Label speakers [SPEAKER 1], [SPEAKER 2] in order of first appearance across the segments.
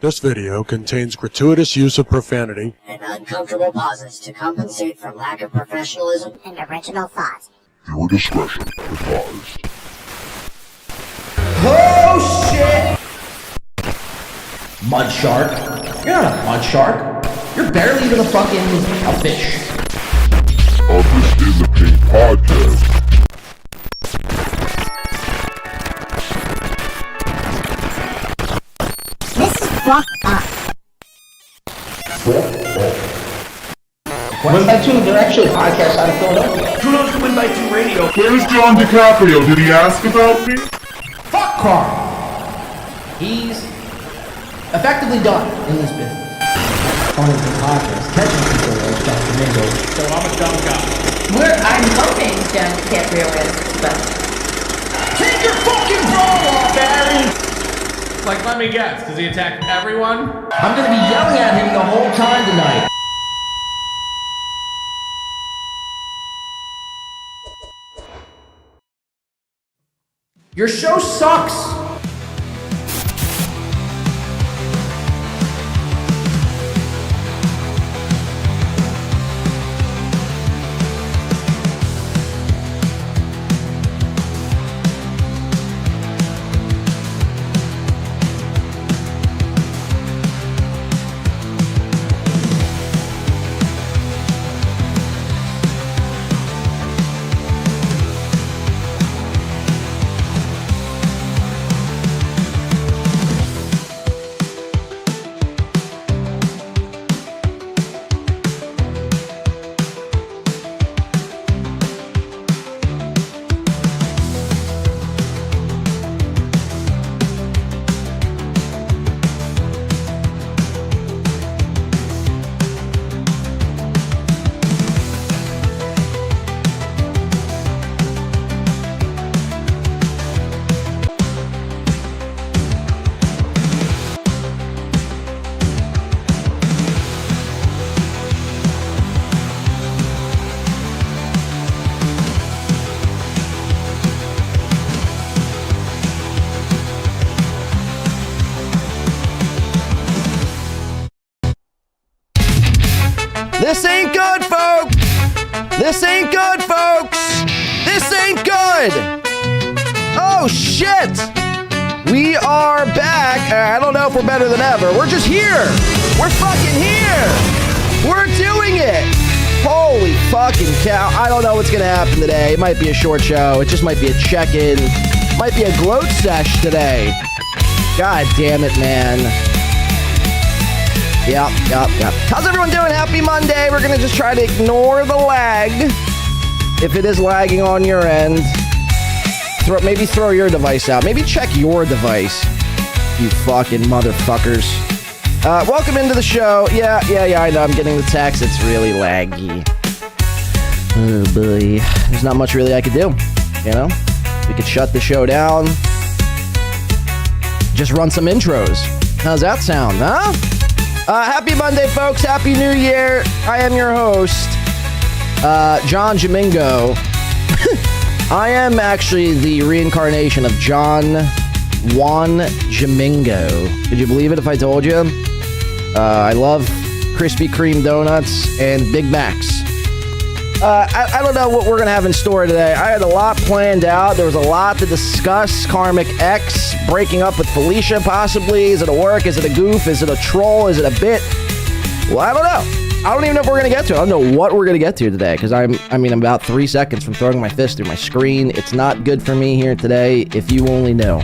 [SPEAKER 1] This video contains gratuitous use of profanity
[SPEAKER 2] and uncomfortable pauses to compensate for lack of professionalism and original thought.
[SPEAKER 3] Viewer discretion advised.
[SPEAKER 4] Oh shit! Mud shark. You're not a mud shark. You're barely even a fish.
[SPEAKER 3] This is a Pink Podcast.
[SPEAKER 2] This is fucked up.
[SPEAKER 4] Win by 2, they're actually a podcast out of Philadelphia.
[SPEAKER 5] Who knows to Win by 2 radio?
[SPEAKER 3] Where's John Di Caprio? Did he ask about me?
[SPEAKER 4] Fuck Karl. He's effectively done in this business. On his podcast, catching people like Dr. Mingo.
[SPEAKER 5] So I'm a dumb guy.
[SPEAKER 6] I'm hoping John Di Caprio is, but...
[SPEAKER 4] Take your fucking bra off, Barry!
[SPEAKER 5] Like, let me guess, does he attack everyone?
[SPEAKER 4] I'm gonna be yelling at him the whole time tonight. Your show sucks!
[SPEAKER 7] This ain't good, folks! This ain't good, folks! This ain't good! Oh, shit! We are back. I don't know if we're better than ever. We're just here! We're fucking here! We're doing it! Holy fucking cow. I don't know what's gonna happen today. It might be a short show. It just might be a check-in. Might be a gloat sesh today. God damn it, man. Yep. How's everyone doing? Happy Monday. We're going to just try to ignore the lag. If it is lagging on your end, maybe throw your device out. Maybe check your device, you fucking motherfuckers. Welcome into the show. Yeah, I know. I'm getting the text. It's really laggy. Oh, boy. There's not much really I could do, you know? We could shut the show down. Just run some intros. How's that sound, huh? Happy Monday, folks. Happy New Year. I am your host, John Jamingo. I am actually the reincarnation of John Juan Jamingo. Could you believe it if I told you? I love Krispy Kreme donuts and Big Macs. I don't know what we're going to have in store today. I had a lot planned out. There was a lot to discuss. Karmic X breaking up with Felicia, possibly. Is it a work? Is it a goof? Is it a troll? Is it a bit? Well, I don't know. I don't even know if we're going to get to it. I don't know what we're going to get to today, because I'm about 3 seconds from throwing my fist through my screen. It's not good for me here today, if you only knew.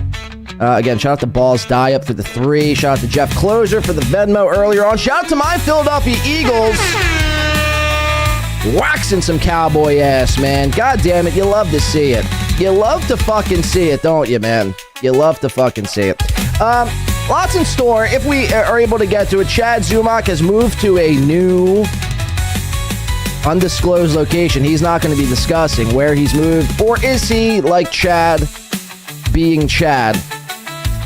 [SPEAKER 7] Again, shout out to Balls Die Up for the 3. Shout out to Jeff Closer for the Venmo earlier on. Shout out to my Philadelphia Eagles. Waxing some cowboy ass, man. God damn it, you love to see it. You love to fucking see it, don't you, man? You love to fucking see it. Lots in store. If we are able to get to it, Chad Zumock has moved to a new undisclosed location. He's not going to be discussing where he's moved, or is he, like Chad, being Chad,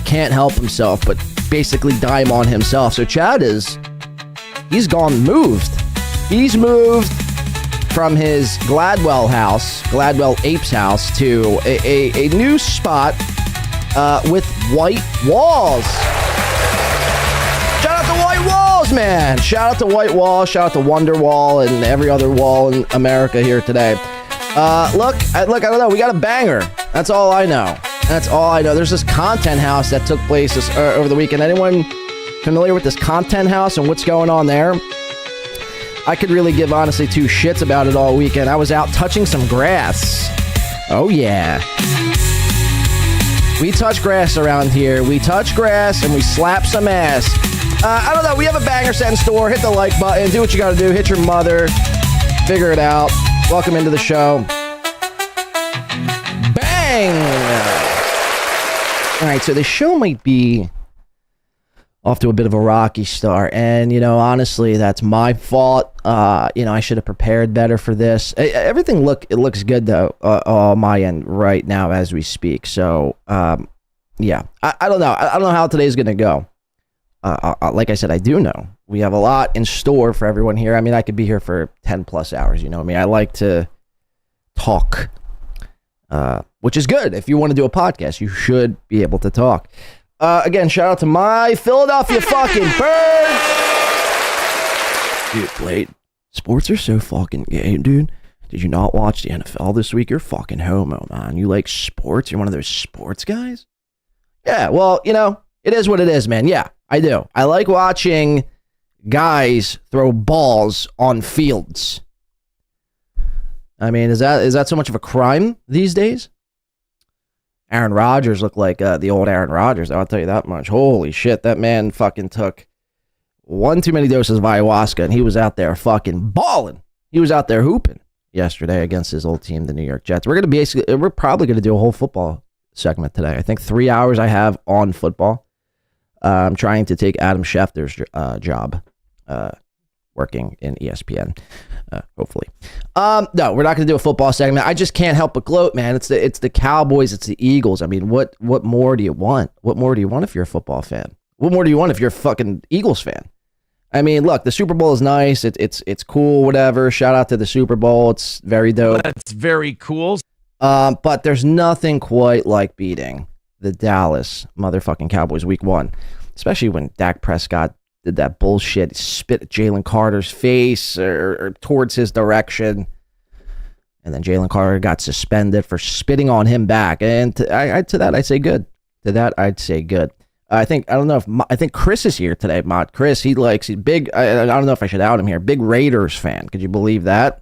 [SPEAKER 7] can't help himself, but basically dime on himself. So Chad he's moved from his Gladwell Apes house, to a new spot with white walls. man. Shout out to White Wall. Shout out to Wonder Wall and every other wall in America here today. Look, I don't know. We got a banger. That's all I know. That's all I know. There's this content house that took place over the weekend. Anyone familiar with this content house and what's going on there? I could really give, honestly, two shits about it all weekend. I was out touching some grass. Oh, yeah. We touch grass around here. We touch grass and we slap some ass. I don't know. We have a banger set in store. Hit the like button. Do what you got to do. Hit your mother. Figure it out. Welcome into the show. Bang! All right, so the show might be off to a bit of a rocky start, and honestly, that's my fault. I should have prepared better for this. Everything looks good though on my end right now as we speak. So yeah, I don't know. I don't know how today's gonna go. Like I said, I do know we have a lot in store for everyone here. I mean, I could be here for 10 plus hours. You know what I mean? I like to talk, which is good. If you want to do a podcast, you should be able to talk. Again, shout out to my Philadelphia fucking birds. Dude, Blade, sports are so fucking gay, dude. Did you not watch the NFL this week? You're fucking homo, man. You like sports? You're one of those sports guys? Yeah, well, it is what it is, man. Yeah, I do. I like watching guys throw balls on fields. I mean, is that so much of a crime these days? Aaron Rodgers looked like the old Aaron Rodgers, I'll tell you that much. Holy shit, that man fucking took one too many doses of ayahuasca, and he was out there fucking balling. He was out there hooping yesterday against his old team, the New York Jets. We're probably going to do a whole football segment today. I think 3 hours I have on football. I'm trying to take Adam Schefter's job working in ESPN. Hopefully. No, we're not going to do a football segment. I just can't help but gloat, man. It's the Cowboys. It's the Eagles. I mean, what more do you want? What more do you want if you're a football fan? What more do you want if you're a fucking Eagles fan? I mean, look, the Super Bowl is nice. It's cool, whatever. Shout out to the Super Bowl. It's very dope.
[SPEAKER 8] That's very cool.
[SPEAKER 7] But there's nothing quite like beating the Dallas motherfucking Cowboys week 1, especially when Dak Prescott did that bullshit. He spit at Jalen Carter's face or towards his direction. And then Jalen Carter got suspended for spitting on him back. And to that, I'd say good. To that, I'd say good. I think Chris is here today, Mod. Chris, he's big. I don't know if I should out him here. Big Raiders fan. Could you believe that?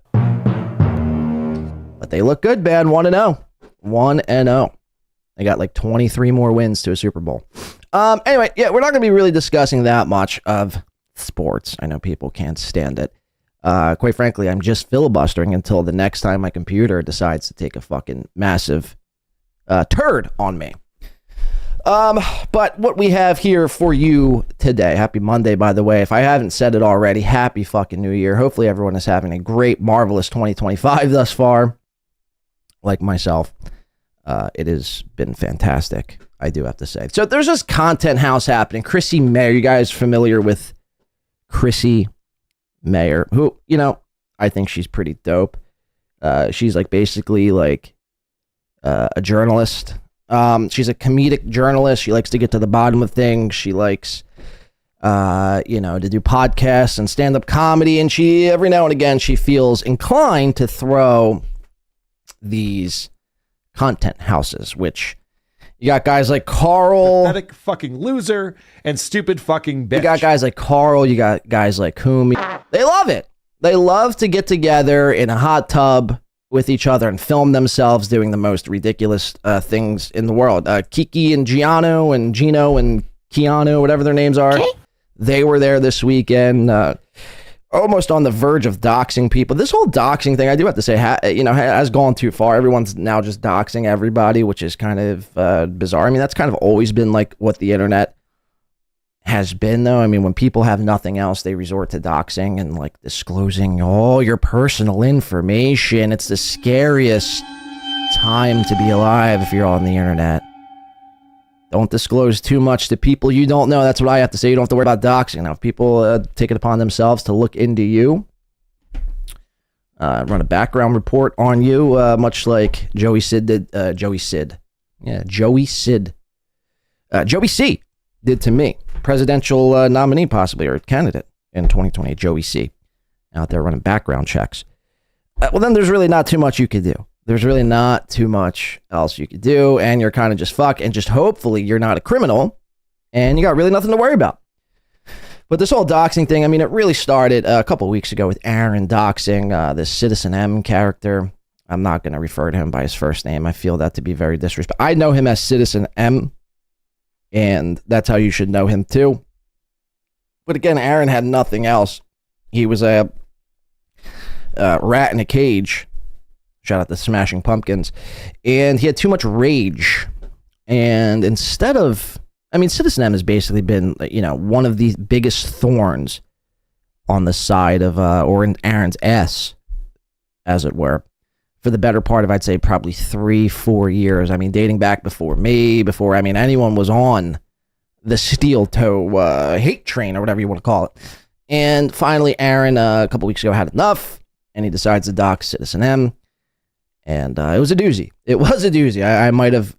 [SPEAKER 7] But they look good, man. 1-0. 1-0. They got like 23 more wins to a Super Bowl. Anyway, yeah, we're not going to be really discussing that much of sports. I know people can't stand it. Quite frankly, I'm just filibustering until the next time my computer decides to take a fucking massive turd on me. But what we have here for you today, happy Monday, by the way. If I haven't said it already, happy fucking New Year. Hopefully everyone is having a great, marvelous 2025 thus far. Like myself, it has been fantastic, I do have to say. So there's this content house happening. Chrissy Mayr, you guys familiar with Chrissy Mayr? Who, I think she's pretty dope. She's basically a journalist. She's a comedic journalist. She likes to get to the bottom of things. She likes, to do podcasts and stand-up comedy. And she, every now and again, she feels inclined to throw these content houses, which you got guys like Karl.
[SPEAKER 8] Pathetic fucking loser and stupid fucking bitch.
[SPEAKER 7] You got guys like Karl. You got guys like Kumi. They love it. They love to get together in a hot tub with each other and film themselves doing the most ridiculous things in the world. Kiki and Geno and Keanu, whatever their names are, they were there this weekend, almost on the verge of doxing people. This whole doxing thing, I do have to say, has gone too far. Everyone's now just doxing everybody, which is kind of bizarre. I mean, that's kind of always been what the internet has been, though. I mean, when people have nothing else, they resort to doxing and disclosing all your personal information. It's the scariest time to be alive if you're on the internet. Don't disclose too much to people you don't know. That's what I have to say. You don't have to worry about doxing. Now, if people take it upon themselves to look into you, run a background report on you, much like Joey Sid did. Joey C. did to me. Presidential nominee, possibly, or candidate. in 2020, Joey C, out there running background checks. Well, then there's really not too much you could do. There's really not too much else you could do, and you're kind of just fucked, and just hopefully you're not a criminal, and you got really nothing to worry about. But this whole doxing thing, I mean, it really started a couple weeks ago with Aaron doxing this Citizen M character. I'm not going to refer to him by his first name. I feel that to be very disrespectful. I know him as Citizen M, and that's how you should know him too. But again, Aaron had nothing else. He was a rat in a cage. Shout out to Smashing Pumpkins. And he had too much rage. And instead of... I mean, Citizen M has basically been, one of the biggest thorns on the side of, or in Aaron's ass, as it were, for the better part of, I'd say, probably 3-4 years. I mean, dating back before me, before, anyone was on the Steeltoe hate train, or whatever you want to call it. And finally, Aaron, a couple weeks ago, had enough, and he decides to dox Citizen M. And it was a doozy. It was a doozy. I might have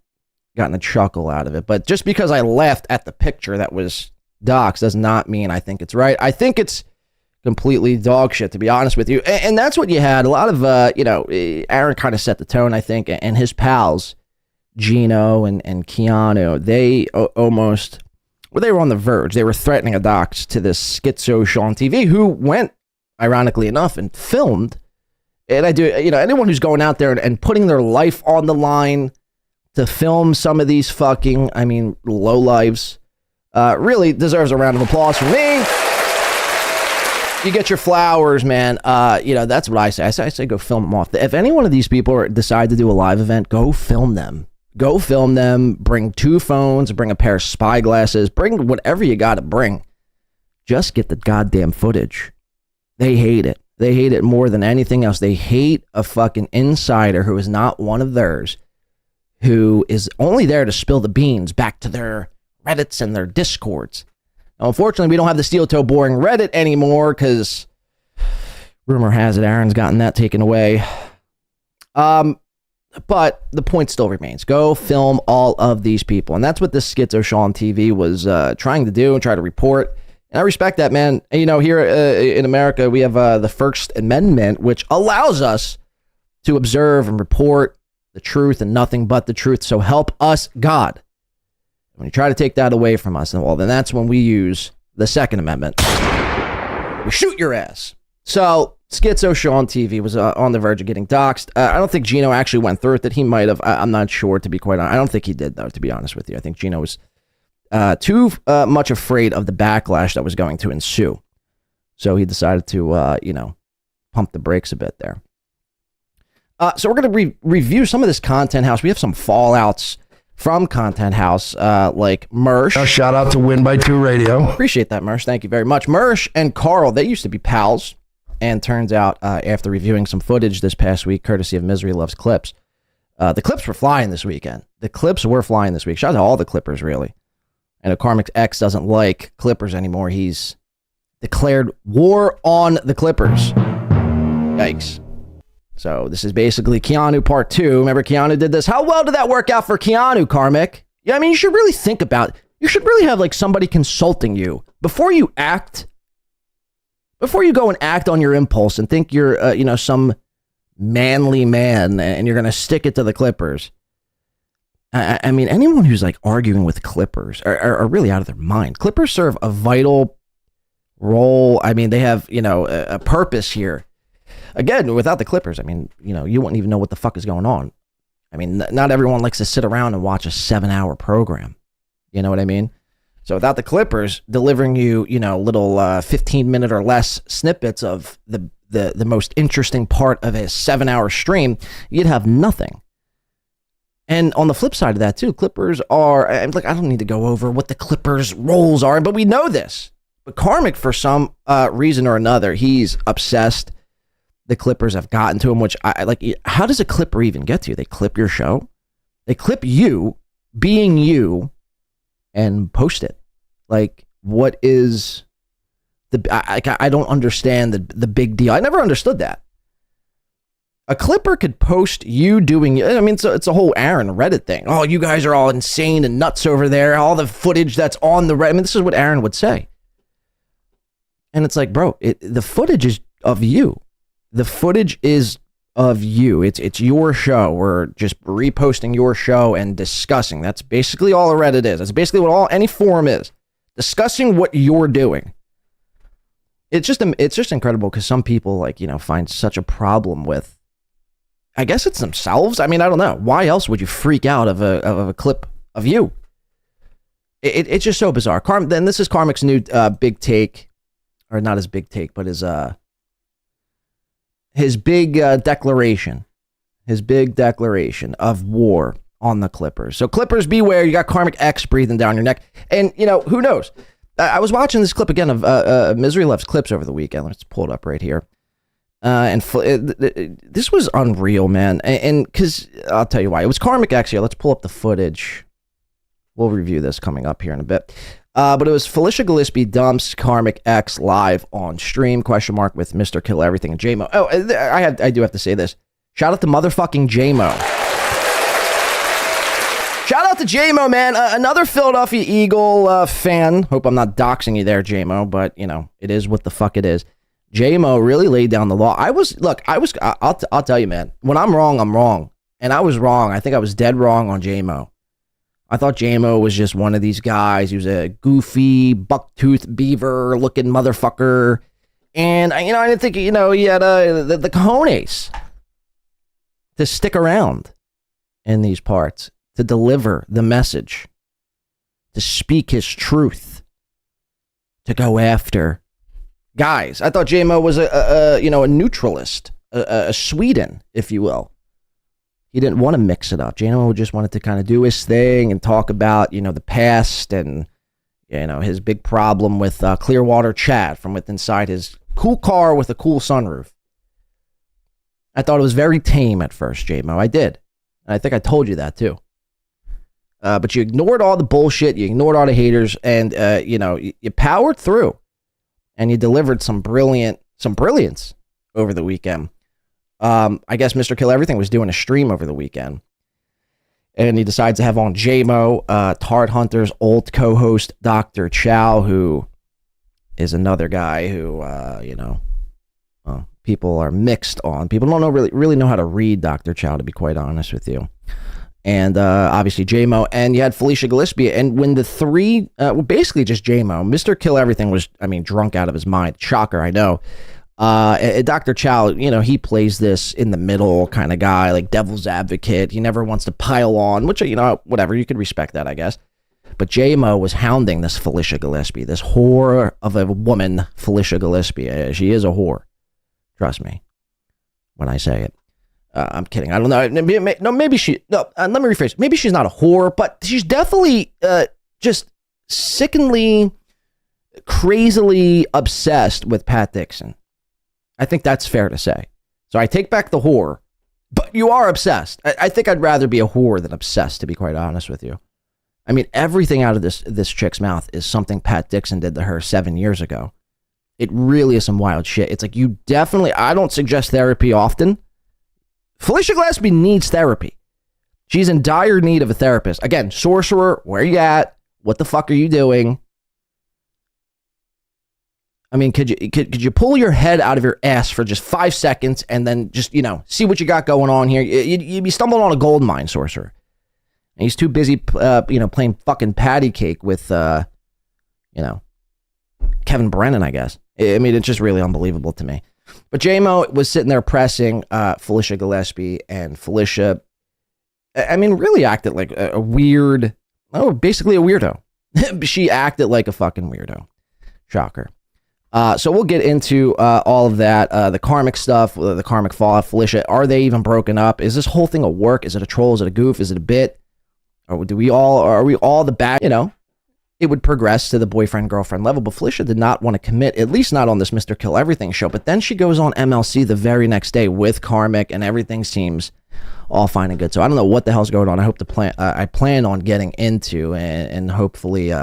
[SPEAKER 7] gotten a chuckle out of it, but just because I laughed at the picture that was doxed does not mean I think it's right. I think it's completely dog shit, to be honest with you. And that's what you had. A lot of, Aaron kind of set the tone, I think, and his pals, Geno and Keanu, they almost, they were on the verge. They were threatening a dox to this Skitzo Sean TV, who went, ironically enough, and filmed. And I do, anyone who's going out there and putting their life on the line to film some of these fucking, lowlives, really deserves a round of applause from me. You get your flowers, man. That's what I say. I say go film them off. If any one of these people decide to do a live event, go film them. Go film them. Bring 2 phones. Bring a pair of spy glasses. Bring whatever you got to bring. Just get the goddamn footage. They hate it. They hate it more than anything else. They hate a fucking insider who is not one of theirs, who is only there to spill the beans back to their Reddits and their Discords. Now, unfortunately, we don't have the Steeltoe Boring Reddit anymore because rumor has it Aaron's gotten that taken away. But the point still remains. Go film all of these people. And that's what this Skitzo Sean TV was trying to do and try to report. And I respect that, man. And, here in America, we have the First Amendment, which allows us to observe and report the truth and nothing but the truth. So help us, God. When you try to take that away from us, well, then that's when we use the Second Amendment. We shoot your ass. So Skitzo Sean TV was on the verge of getting doxxed. I don't think Geno actually went through with it. He might have. I'm not sure, to be quite honest. I don't think he did, though, to be honest with you. I think Geno was too much afraid of the backlash that was going to ensue. So he decided to, pump the brakes a bit there. So we're going to review some of this Content House. We have some fallouts from Content House, like Mersh.
[SPEAKER 9] Shout out to Win by 2 Radio.
[SPEAKER 7] Appreciate that, Mersh. Thank you very much. Mersh and Carl, they used to be pals. And turns out, after reviewing some footage this past week, courtesy of Misery Loves Clips, the clips were flying this weekend. The clips were flying this week. Shout out to all the Clippers, really. And if Karmic X doesn't like Clippers anymore, he's declared war on the Clippers. Yikes. So this is basically Keanu part 2. Remember Keanu did this? How well did that work out for Keanu, Karmic? Yeah, you should really think about it. You should really have somebody consulting you before you act. Before you go and act on your impulse and think you're, some manly man and you're going to stick it to the Clippers. Anyone who's arguing with Clippers are really out of their mind. Clippers serve a vital role. They have, a purpose here. Again, without the Clippers, you wouldn't even know what the fuck is going on. Not everyone likes to sit around and watch a 7-hour program. You know what I mean? So without the Clippers delivering you, little 15-minute or less snippets of the most interesting part of a 7-hour stream, you'd have nothing. And on the flip side of that, too, Clippers are, I don't need to go over what the Clippers' roles are, but we know this. But Karmic, for some reason or another, he's obsessed. The Clippers have gotten to him, which I like. How does a Clipper even get to you? They clip your show. They clip you being you and post it. What is I don't understand the big deal. I never understood that. A Clipper could post you doing, it's a whole Aaron Reddit thing. Oh, you guys are all insane and nuts over there. All the footage that's on the Reddit. This is what Aaron would say. And it's like, bro, the footage is of you. The footage is of you. It's your show. We're just reposting your show and discussing. That's basically all a Reddit is. That's basically what any forum is. Discussing what you're doing. It's just incredible because some people, like, you know, find such a problem with, I guess it's themselves. I mean, I don't know. Why else would you freak out of a clip of you? It's just so bizarre. Then this is Karmic's new big take, or not his big take, but his big declaration. His big declaration of war on the Clippers. So Clippers, beware. You got Karmic X breathing down your neck. And, you know, who knows? I was watching this clip again of Misery Loves Clips over the weekend. Let's pull it up right here. This was unreal, man. And because I'll tell you why. It was Karmic X here. Let's pull up the footage. We'll review this coming up here in a bit. But it was Felicia Gillespie dumps Karmic X live on stream, ? With Mr. Kill Everything and J-Mo. Oh, I do have to say this. Shout out to motherfucking J-Mo. Shout out to J-Mo, man. Another Philadelphia Eagle fan. Hope I'm not doxing you there, J-Mo, but, you know, it is what the fuck it is. J-Mo really laid down the law. I'll tell you, man. When I'm wrong, I'm wrong. And I was wrong. I think I was dead wrong on J-Mo. I thought J-Mo was just one of these guys. He was a goofy, buck-toothed beaver-looking motherfucker. And, you know, I didn't think, you know, he had the cojones to stick around in these parts, to deliver the message, to speak his truth, to go after guys. I thought J-Mo was a neutralist, a Sweden, if you will. He didn't want to mix it up. Geno just wanted to kind of do his thing and talk about, you know, the past and, you know, his big problem with Clearwater Chad from within inside his cool car with a cool sunroof. I thought it was very tame at first, J-Mo. I did. And I think I told you that too. But you ignored all the bullshit. You ignored all the haters. And, you know, you powered through. And you delivered some brilliance over the weekend. I guess Mr. Kill Everything was doing a stream over the weekend. And he decides to have on J-Mo, Tart Hunter's old co-host, Dr. Chow, who is another guy who, you know, people are mixed on. People don't really know how to read Dr. Chow, to be quite honest with you. And obviously J-Mo, and you had Felicia Gillespie. And when the three, basically just J-Mo, Mr. Kill Everything was, I mean, drunk out of his mind. Shocker, I know. Dr. Chow, you know, he plays this in the middle kind of guy, like devil's advocate. He never wants to pile on, which, you know, whatever, you could respect that, I guess. But J-Mo was hounding this Felicia Gillespie, this whore of a woman, Felicia Gillespie. She is a whore. Trust me when I say it. I'm kidding. I don't know. Let me rephrase. Maybe she's not a whore, but she's definitely just sickeningly, crazily obsessed with Pat Dixon. I think that's fair to say. So I take back the whore, but you are obsessed. I think I'd rather be a whore than obsessed, to be quite honest with you. I mean, everything out of this chick's mouth is something Pat Dixon did to her 7 years ago. It really is some wild shit. It's like, you definitely, I don't suggest therapy often. Felicia Gillespie needs therapy. She's in dire need of a therapist. Again, sorcerer, where you at? What the fuck are you doing? I mean, could you pull your head out of your ass for just 5 seconds and then just, you know, see what you got going on here? You'd be stumbling on a gold mine, sorcerer. And he's too busy, you know, playing fucking patty cake with, you know, Kevin Brennan, I guess. I mean, it's just really unbelievable to me. But J-Mo was sitting there pressing Felicia Gillespie, and Felicia, I mean, really acted like a weird, basically a weirdo. She acted like a fucking weirdo. Shocker. So we'll get into all of that, the karmic stuff, the karmic fallout. Felicia, are they even broken up? Is this whole thing a work? Is it a troll? Is it a goof? Is it a bit? Or are we all the bad? You know, it would progress to the boyfriend-girlfriend level, but Felicia did not want to commit, at least not on this Mr. Kill Everything show. But then she goes on MLC the very next day with Karmic, and everything seems all fine and good. So I don't know what the hell's going on. I plan on getting into and hopefully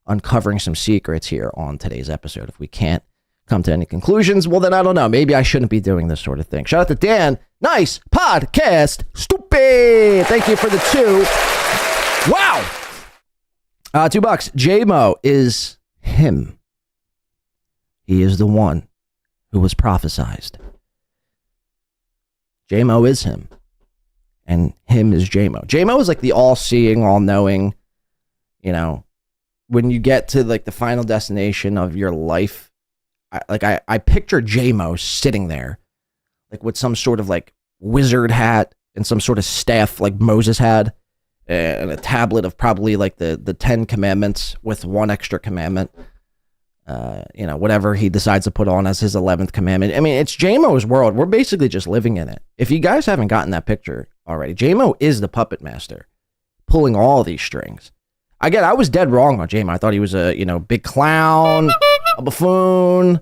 [SPEAKER 7] uncovering some secrets here on today's episode. If we can't come to any conclusions, well, then I don't know. Maybe I shouldn't be doing this sort of thing. Shout out to Dan. Nice podcast. Stupid. Thank you for the 2. Wow. $2. J-Mo is him. He is the one who was prophesized. J-Mo is him. And him is J-Mo. J-Mo is like the all-seeing, all-knowing, you know, when you get to like the final destination of your life, I picture J-Mo sitting there, like with some sort of like wizard hat and some sort of staff like Moses had, and a tablet of probably like the 10 commandments with one extra commandment. You know, whatever he decides to put on as his 11th commandment. I mean, it's J-Mo's world. We're basically just living in it. If you guys haven't gotten that picture already, J-Mo is the puppet master, pulling all these strings. Again, I was dead wrong on J-Mo. I thought he was a, you know, big clown, a buffoon,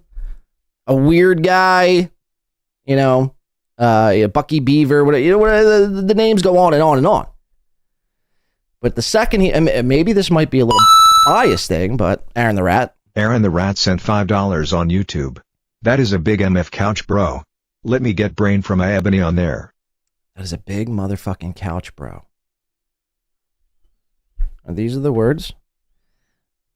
[SPEAKER 7] a weird guy, you know, Bucky Beaver, whatever, you know, whatever, the names go on and on and on. But the second he, maybe this might be a little biased thing, but Aaron the Rat.
[SPEAKER 10] Aaron the Rat sent $5 on YouTube. That is a big MF couch, bro. Let me get brain from Ebony on there.
[SPEAKER 7] That is a big motherfucking couch, bro. And these are the words.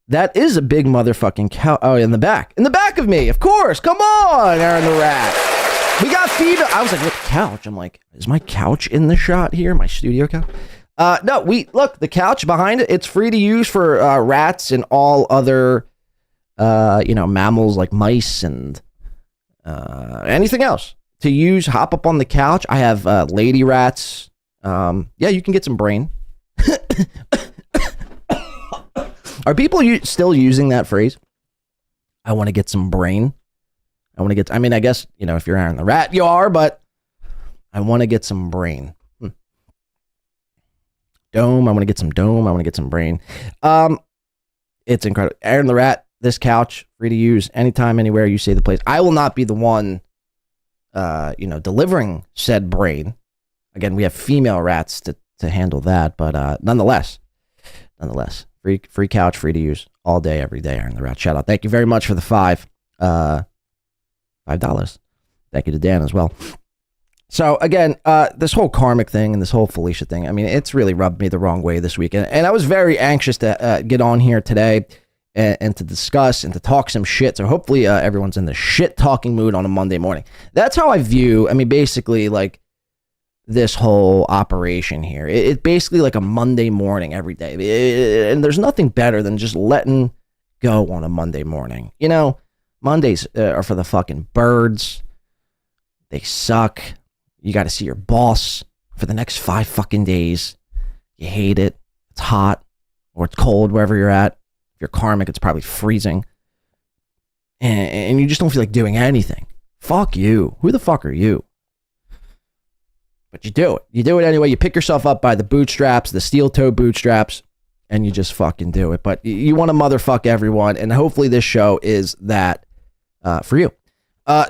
[SPEAKER 7] That is a big motherfucking couch. Oh, in the back. In the back of me, of course. Come on, Aaron the Rat. We got female. I was like, what couch? I'm like, is my couch in the shot here? My studio couch? No, look, the couch behind it, it's free to use for rats and all other you know, mammals like mice and anything else to use. Hop up on the couch. I have lady rats. Yeah, you can get some brain. Are people still using that phrase? I want to get some brain. I mean, I guess, you know, if you're Aaron the Rat, you are, but I want to get some brain. Dome. I want to get some dome. I want to get some brain. It's incredible. Aaron the Rat. This couch, free to use anytime, anywhere you say the place. I will not be the one, you know, delivering said brain. Again, we have female rats to handle that, but nonetheless, free couch, free to use all day, every day. Aaron the Rat, shout out. Thank you very much for the $5. Thank you to Dan as well. So again, this whole karmic thing and this whole Felicia thing, I mean, it's really rubbed me the wrong way this week, and I was very anxious to get on here today. And to discuss and to talk some shit. So hopefully everyone's in the shit talking mood on a Monday morning. That's how I view, I mean, basically like this whole operation here. It's basically like a Monday morning every day. And there's nothing better than just letting go on a Monday morning. You know, Mondays are for the fucking birds. They suck. You got to see your boss for the next 5 fucking days. You hate it. It's hot or it's cold wherever you're at. If you're karmic, it's probably freezing. And you just don't feel like doing anything. Fuck you. Who the fuck are you? But you do it. You do it anyway. You pick yourself up by the bootstraps, the steel-toe bootstraps, and you just fucking do it. But you want to motherfuck everyone, and hopefully this show is that for you.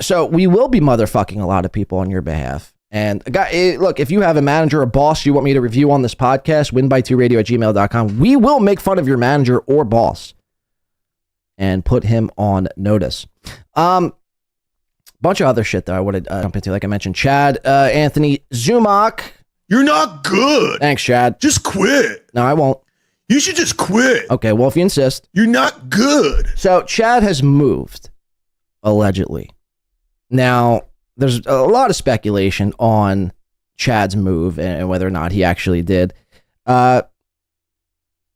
[SPEAKER 7] So we will be motherfucking a lot of people on your behalf. And look, if you have a manager or boss you want me to review on this podcast, winby2radio@gmail.com. We will make fun of your manager or boss and put him on notice. Bunch of other shit that I would jump into. Like I mentioned, Chad, Anthony, Zumock.
[SPEAKER 11] You're not good.
[SPEAKER 7] Thanks, Chad.
[SPEAKER 11] Just quit.
[SPEAKER 7] No, I won't.
[SPEAKER 11] You should just quit.
[SPEAKER 7] Okay, well, if you insist.
[SPEAKER 11] You're not good.
[SPEAKER 7] So Chad has moved, allegedly. Now, there's a lot of speculation on Chad's move and whether or not he actually did. The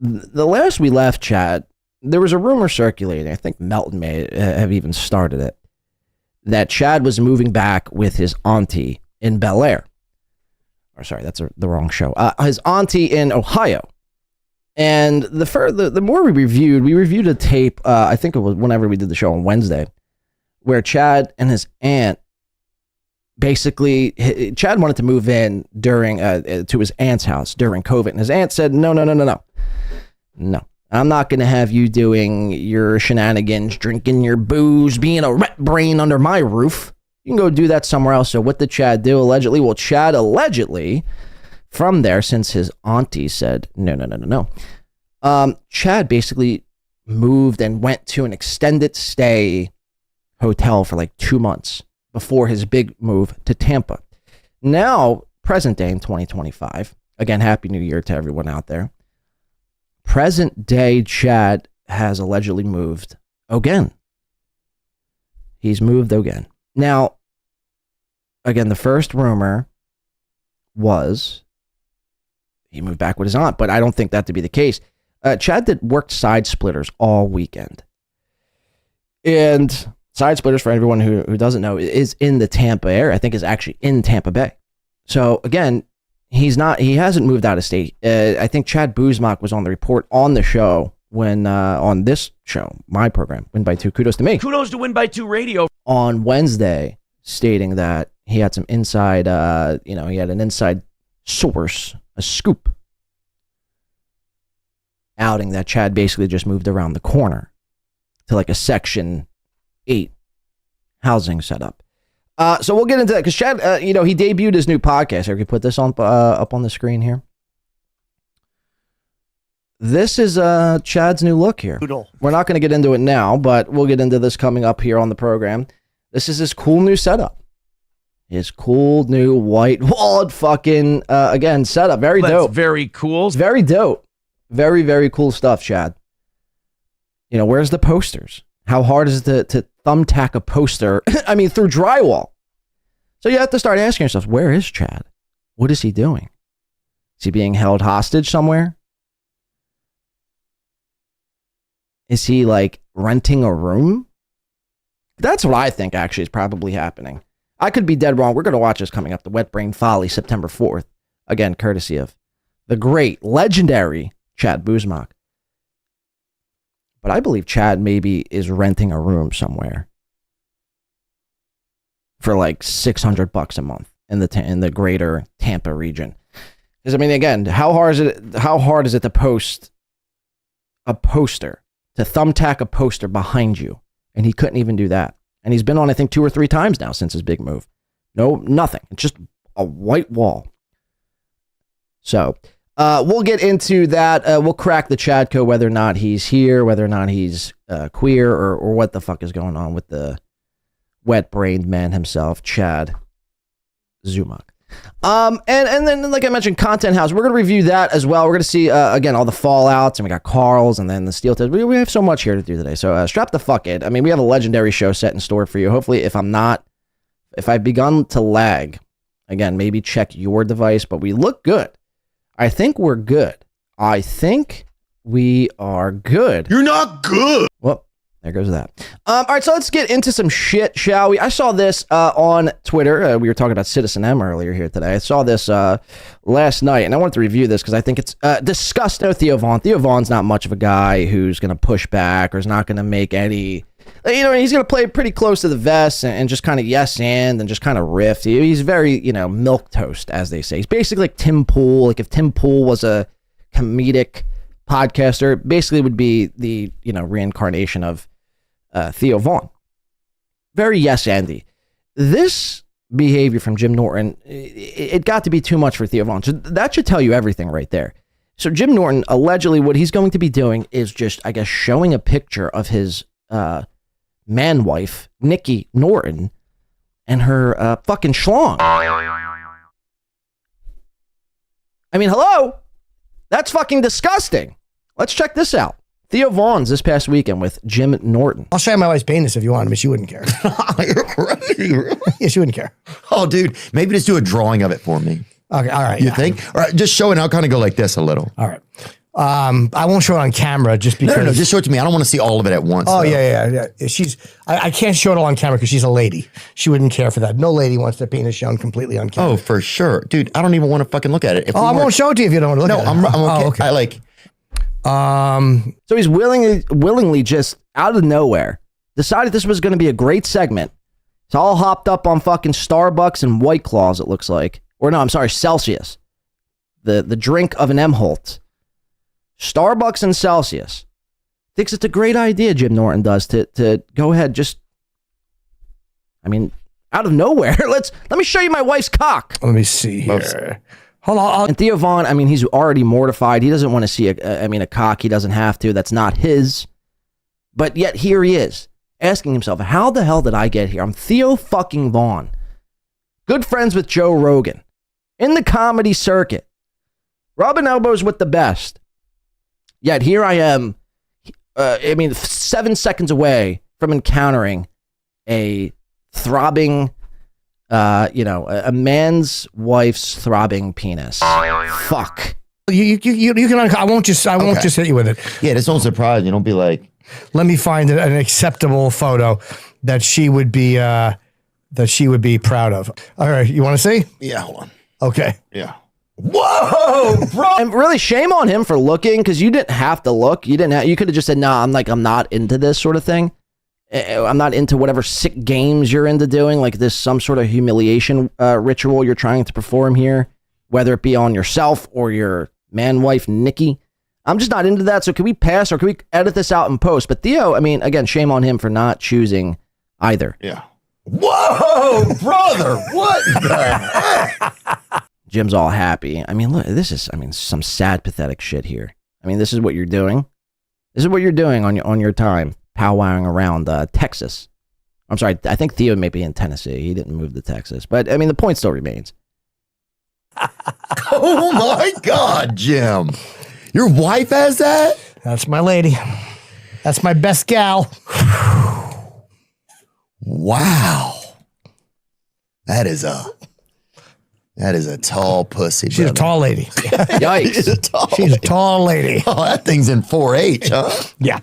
[SPEAKER 7] last we left Chad, there was a rumor circulating, I think Melton may have even started it, that Chad was moving back with his auntie in Bel Air. Or sorry, that's the wrong show. His auntie in Ohio. And the more we reviewed a tape, I think it was whenever we did the show on Wednesday, where Chad and his aunt, basically, Chad wanted to move in during to his aunt's house during COVID, and his aunt said, no, I'm not going to have you doing your shenanigans, drinking your booze, being a rat brain under my roof. You can go do that somewhere else. So what did Chad do allegedly? Well, Chad allegedly, from there, since his auntie said no, Chad basically moved and went to an extended stay hotel for like 2 months before his big move to Tampa. Now, present day in 2025, again, Happy New Year to everyone out there. Present day Chad has allegedly moved again. He's moved again. Now, again, the first rumor was he moved back with his aunt, but I don't think that to be the case. Chad worked side splitters all weekend. And side splitters, for everyone who doesn't know, is in the Tampa area. I think is actually in Tampa Bay. So again, he hasn't moved out of state. I think Chad Zumock was on the report on the show when on this show, my program, Win by Two. Kudos to me.
[SPEAKER 8] Kudos to Win by Two Radio.
[SPEAKER 7] On Wednesday, stating that he had some inside, he had an inside source, a scoop, outing that Chad basically just moved around the corner to like a Section 8 housing setup. So we'll get into that because Chad, he debuted his new podcast. I could put this on up on the screen here. This is Chad's new look here. We're not going to get into it now, but we'll get into this coming up here on the program. This is his cool new setup. His cool new white walled fucking again setup. Very dope.
[SPEAKER 8] That's very cool.
[SPEAKER 7] It's very dope. Very, very cool stuff, Chad. Where's the posters? How hard is it to thumbtack a poster? I mean, through drywall. So you have to start asking yourself, where is Chad? What is he doing? Is he being held hostage somewhere? Is he like renting a room? That's what I think actually is probably happening. I could be dead wrong. We're going to watch this coming up. The Wet Brain Folly, September 4th. Again, courtesy of the great, legendary Chad Zumock. But I believe Chad maybe is renting a room somewhere for like $600 a month in the greater Tampa region. Because I mean, again, how hard is it to post a poster, to thumbtack a poster behind you? And he couldn't even do that. And he's been on, I think, 2 or 3 times now since his big move. No, nothing. It's just a white wall. So we'll get into that. We'll crack the Chad code, whether or not he's here, whether or not he's queer, or what the fuck is going on with the wet-brained man himself, Chad Zumock. And then, like I mentioned, Content House. We're going to review that as well. We're going to see, again, all the fallouts, and we got Karl's, and then the Steeltoe. We have so much here to do today, so strap the fuck in. I mean, we have a legendary show set in store for you. Hopefully, if I've begun to lag, again, maybe check your device, but we look good. I think we're good. I think we are good.
[SPEAKER 11] You're not good.
[SPEAKER 7] Well, there goes that. All right, so let's get into some shit, shall we? I saw this on Twitter. We were talking about Citizen M earlier here today. I saw this last night, and I wanted to review this because I think it's disgusting. No, Theo Von. Theo Von's not much of a guy who's going to push back or is not going to make any... he's going to play pretty close to the vest and just kind of yes and just kind of riff. He's very, milquetoast, as they say. He's basically like Tim Pool. Like if Tim Pool was a comedic podcaster, basically would be the, reincarnation of Theo Von. Very yes Andy. This behavior from Jim Norton, it got to be too much for Theo Von. So that should tell you everything right there. So Jim Norton, allegedly what he's going to be doing is just, I guess, showing a picture of his man wife, Nikki Norton, and her fucking schlong. I mean, hello? That's fucking disgusting. Let's check this out. Theo Von's this past weekend with Jim Norton.
[SPEAKER 12] I'll show you my wife's penis if you want, but she wouldn't care. Yeah, she wouldn't care.
[SPEAKER 13] Oh, dude, maybe just do a drawing of it for me.
[SPEAKER 12] Okay, all right.
[SPEAKER 13] You think? All right, just show it. I'll kind of go like this a little.
[SPEAKER 12] All right. I won't show it on camera just because.
[SPEAKER 13] No, just show it to me. I don't want to see all of it at once.
[SPEAKER 12] Oh, yeah. I can't show it all on camera because she's a lady. She wouldn't care for that. No lady wants their penis shown completely on camera.
[SPEAKER 13] Oh, for sure. Dude, I don't even want to fucking look at it.
[SPEAKER 12] I won't show it to you if you don't want to look at it.
[SPEAKER 13] No, I'm okay.
[SPEAKER 12] Okay.
[SPEAKER 7] So he's willingly just out of nowhere decided this was going to be a great segment. It's all hopped up on fucking Starbucks and White Claws, it looks like. Or no, I'm sorry, Celsius. The drink of an M-Holt. Starbucks and Celsius. Thinks it's a great idea, Jim Norton does, to go ahead, just, out of nowhere. Let me show you my wife's cock.
[SPEAKER 12] Let me see here. Hold on.
[SPEAKER 7] And Theo Von, he's already mortified. He doesn't want to see a cock. He doesn't have to. That's not his. But yet here he is, asking himself, how the hell did I get here? I'm Theo fucking Von. Good friends with Joe Rogan. In the comedy circuit. Rubbing elbows with the best. Yet here I am, 7 seconds away from encountering a throbbing, a man's wife's throbbing penis. Fuck.
[SPEAKER 12] You can. I won't just hit you with it.
[SPEAKER 13] Yeah, this won't surprise you. Don't be like.
[SPEAKER 12] Let me find an acceptable photo that she would be proud of. All right, you want to see?
[SPEAKER 13] Yeah, hold on.
[SPEAKER 12] Okay.
[SPEAKER 13] Yeah. Whoa, bro!
[SPEAKER 7] And really, shame on him for looking, because you didn't have to look. You could have just said, "Nah, I'm not into this sort of thing. I'm not into whatever sick games you're into doing, like this some sort of humiliation ritual you're trying to perform here, whether it be on yourself or your man wife Nikki. I'm just not into that. So can we pass, or can we edit this out and post?" But Theo, I mean, again, shame on him for not choosing either.
[SPEAKER 13] Yeah. Whoa, brother! What the heck?
[SPEAKER 7] Jim's all happy. I mean, look, this is, some sad, pathetic shit here. I mean, this is what you're doing. This is what you're doing on your time, powwowing around Texas. I'm sorry, I think Theo may be in Tennessee. He didn't move to Texas. But, I mean, the point still remains.
[SPEAKER 13] Oh, my God, Jim. Your wife has that?
[SPEAKER 12] That's my lady. That's my best gal.
[SPEAKER 13] Wow. That is a tall pussy.
[SPEAKER 12] She's
[SPEAKER 13] brother.
[SPEAKER 12] a tall lady.
[SPEAKER 7] Yikes.
[SPEAKER 12] She's a tall lady.
[SPEAKER 13] Oh, that thing's in 4-H, huh?
[SPEAKER 12] Yeah.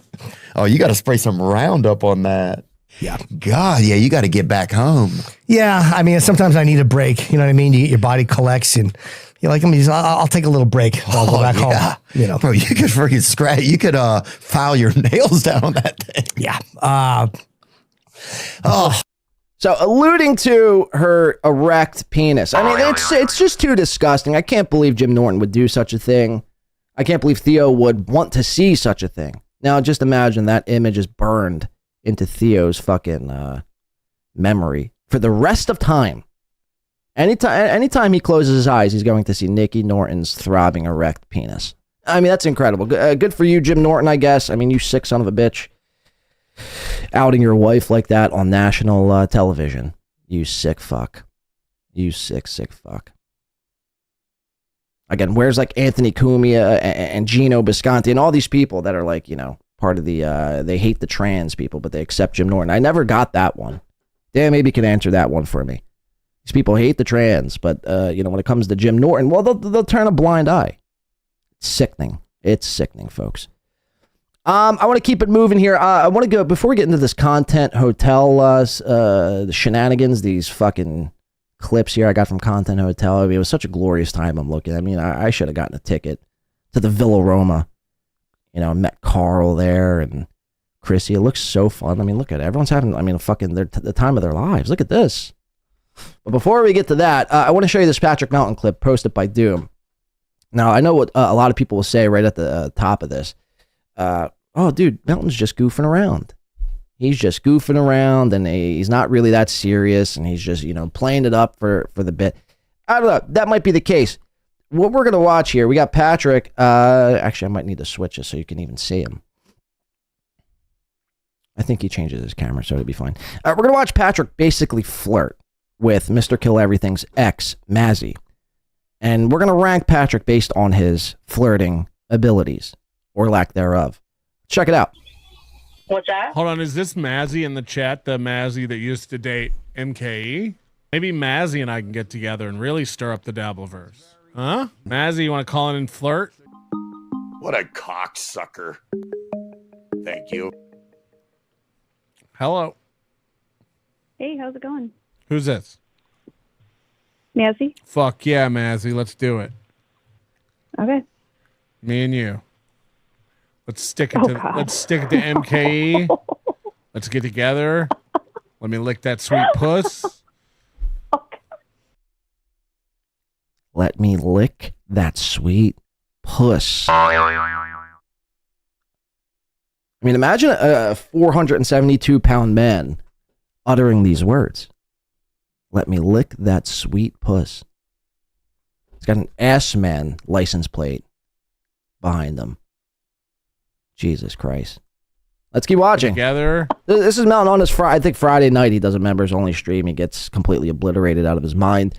[SPEAKER 13] Oh, you got to spray some Roundup on that.
[SPEAKER 12] Yeah.
[SPEAKER 13] God, yeah, you got to get back home.
[SPEAKER 12] Yeah, I mean, sometimes I need a break. You know what I mean? Your body collects, and you're like, I'll take a little break. I'll go back home. You know,
[SPEAKER 13] bro, you could freaking scratch. You could file your nails down on that thing.
[SPEAKER 12] Yeah.
[SPEAKER 7] So alluding to her erect penis. I mean, it's just too disgusting. I can't believe Jim Norton would do such a thing. I can't believe Theo would want to see such a thing. Now, just imagine that image is burned into Theo's fucking memory for the rest of time. Anytime he closes his eyes, he's going to see Nicky Norton's throbbing erect penis. I mean, that's incredible. Good for you, Jim Norton, I guess. I mean, you sick son of a bitch. Outing your wife like that on national television. You sick fuck. You sick fuck. Again, where's like Anthony Cumia and Geno Bisconti and all these people that are like, part of the, they hate the trans people, but they accept Jim Norton. I never got that one. Dan maybe can answer that one for me. These people hate the trans, but, when it comes to Jim Norton, well, they'll turn a blind eye. It's sickening. It's sickening, folks. I want to keep it moving here. I want to go, before we get into this content hotel, the shenanigans, these fucking clips here I got from Content Hotel. I mean, it was such a glorious time I'm looking. I mean, I should have gotten a ticket to the Villa Roma. Met Karl there and Chrissy. It looks so fun. I mean, look at it. Everyone's having, fucking the time of their lives. Look at this. But before we get to that, I want to show you this Patrick Melton clip posted by Doom. Now, I know what a lot of people will say right at the top of this. Oh, dude, Melton's just goofing around. He's just goofing around, and he's not really that serious, and he's just, playing it up for the bit. I don't know. That might be the case. What we're going to watch here, we got Patrick. Actually, I might need to switch it so you can even see him. I think he changes his camera, so it'll be fine. We're going to watch Patrick basically flirt with Mr. Kill Everything's ex, Mazzy. And we're going to rank Patrick based on his flirting abilities, or lack thereof. Check it out.
[SPEAKER 14] What's that?
[SPEAKER 5] Hold on, is this Mazzy in the chat, the Mazzy that used to date MKE? Maybe Mazzy and I can get together and really stir up the Dabbleverse. Huh? Mazzy, you want to call in and flirt?
[SPEAKER 11] What a cocksucker. Thank you.
[SPEAKER 5] Hello.
[SPEAKER 14] Hey, how's it going?
[SPEAKER 5] Who's this?
[SPEAKER 14] Mazzy?
[SPEAKER 5] Fuck yeah, Mazzy. Let's do it.
[SPEAKER 14] Okay.
[SPEAKER 5] Me and you. Let's stick it to MKE. Let's get together. Let me lick that sweet puss.
[SPEAKER 7] Let me lick that sweet puss. I mean, imagine a 472-pound man uttering these words. Let me lick that sweet puss. It's got an ass man license plate behind them. Jesus Christ. Let's keep watching.
[SPEAKER 5] Together.
[SPEAKER 7] This is Melton on his Friday night. He does a members only stream. He gets completely obliterated out of his mind.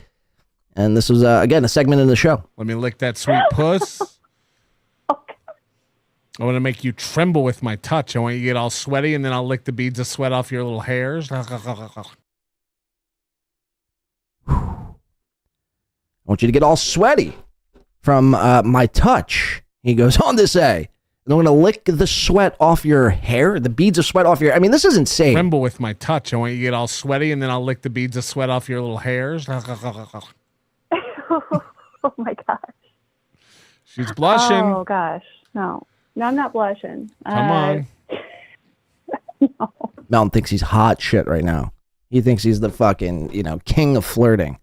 [SPEAKER 7] And this was, again, a segment in the show.
[SPEAKER 5] Let me lick that sweet puss. I want to make you tremble with my touch. I want you to get all sweaty, and then I'll lick the beads of sweat off your little hairs.
[SPEAKER 7] I want you to get all sweaty from my touch. He goes on to say, and I'm going to lick the sweat off your hair, the beads of sweat off your... I mean, this is insane.
[SPEAKER 5] Tremble with my touch. I want you to get all sweaty, and then I'll lick the beads of sweat off your little hairs.
[SPEAKER 14] Oh my gosh.
[SPEAKER 5] She's blushing.
[SPEAKER 14] Oh gosh. No, I'm not blushing.
[SPEAKER 5] Come on.
[SPEAKER 14] No.
[SPEAKER 7] Melton thinks he's hot shit right now. He thinks he's the fucking, king of flirting.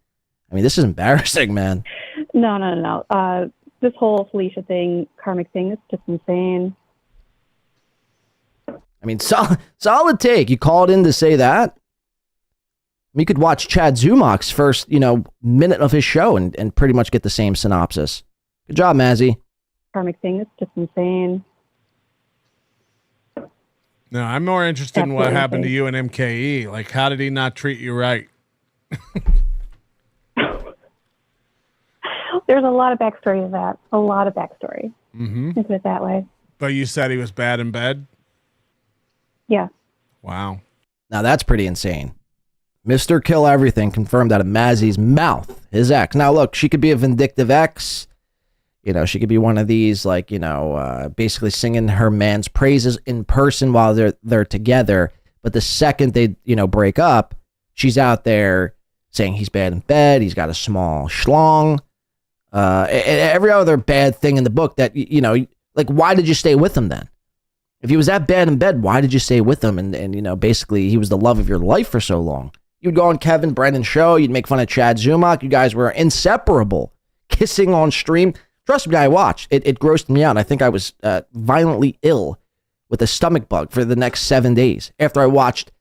[SPEAKER 7] I mean, this is embarrassing, man.
[SPEAKER 14] No. This whole Felicia thing, karmic thing, is just insane.
[SPEAKER 7] I mean, solid take. You called in to say that. You could watch Chad Zumock's first, minute of his show and pretty much get the same synopsis. Good job, Mazzy.
[SPEAKER 14] Karmic thing is just insane.
[SPEAKER 5] No, I'm more interested in what happened to you and MKE. Like, how did he not treat you right?
[SPEAKER 14] There's a lot of backstory to that. A lot of backstory.
[SPEAKER 5] Mm-hmm.
[SPEAKER 14] Put it that way.
[SPEAKER 5] But you said he was bad in bed?
[SPEAKER 14] Yeah.
[SPEAKER 5] Wow.
[SPEAKER 7] Now that's pretty insane. Mr. Kill Everything confirmed out of Mazzy's mouth, his ex. Now look, she could be a vindictive ex. She could be one of these, basically singing her man's praises in person while they're together. But the second they, break up, she's out there saying he's bad in bed. He's got a small schlong. Every other bad thing in the book that, why did you stay with him then? If he was that bad in bed, why did you stay with him? And basically he was the love of your life for so long. You'd go on Kevin Brennan's show. You'd make fun of Chad Zumock. You guys were inseparable, kissing on stream. Trust me, I watched. It grossed me out. I think I was violently ill with a stomach bug for the next 7 days after I watched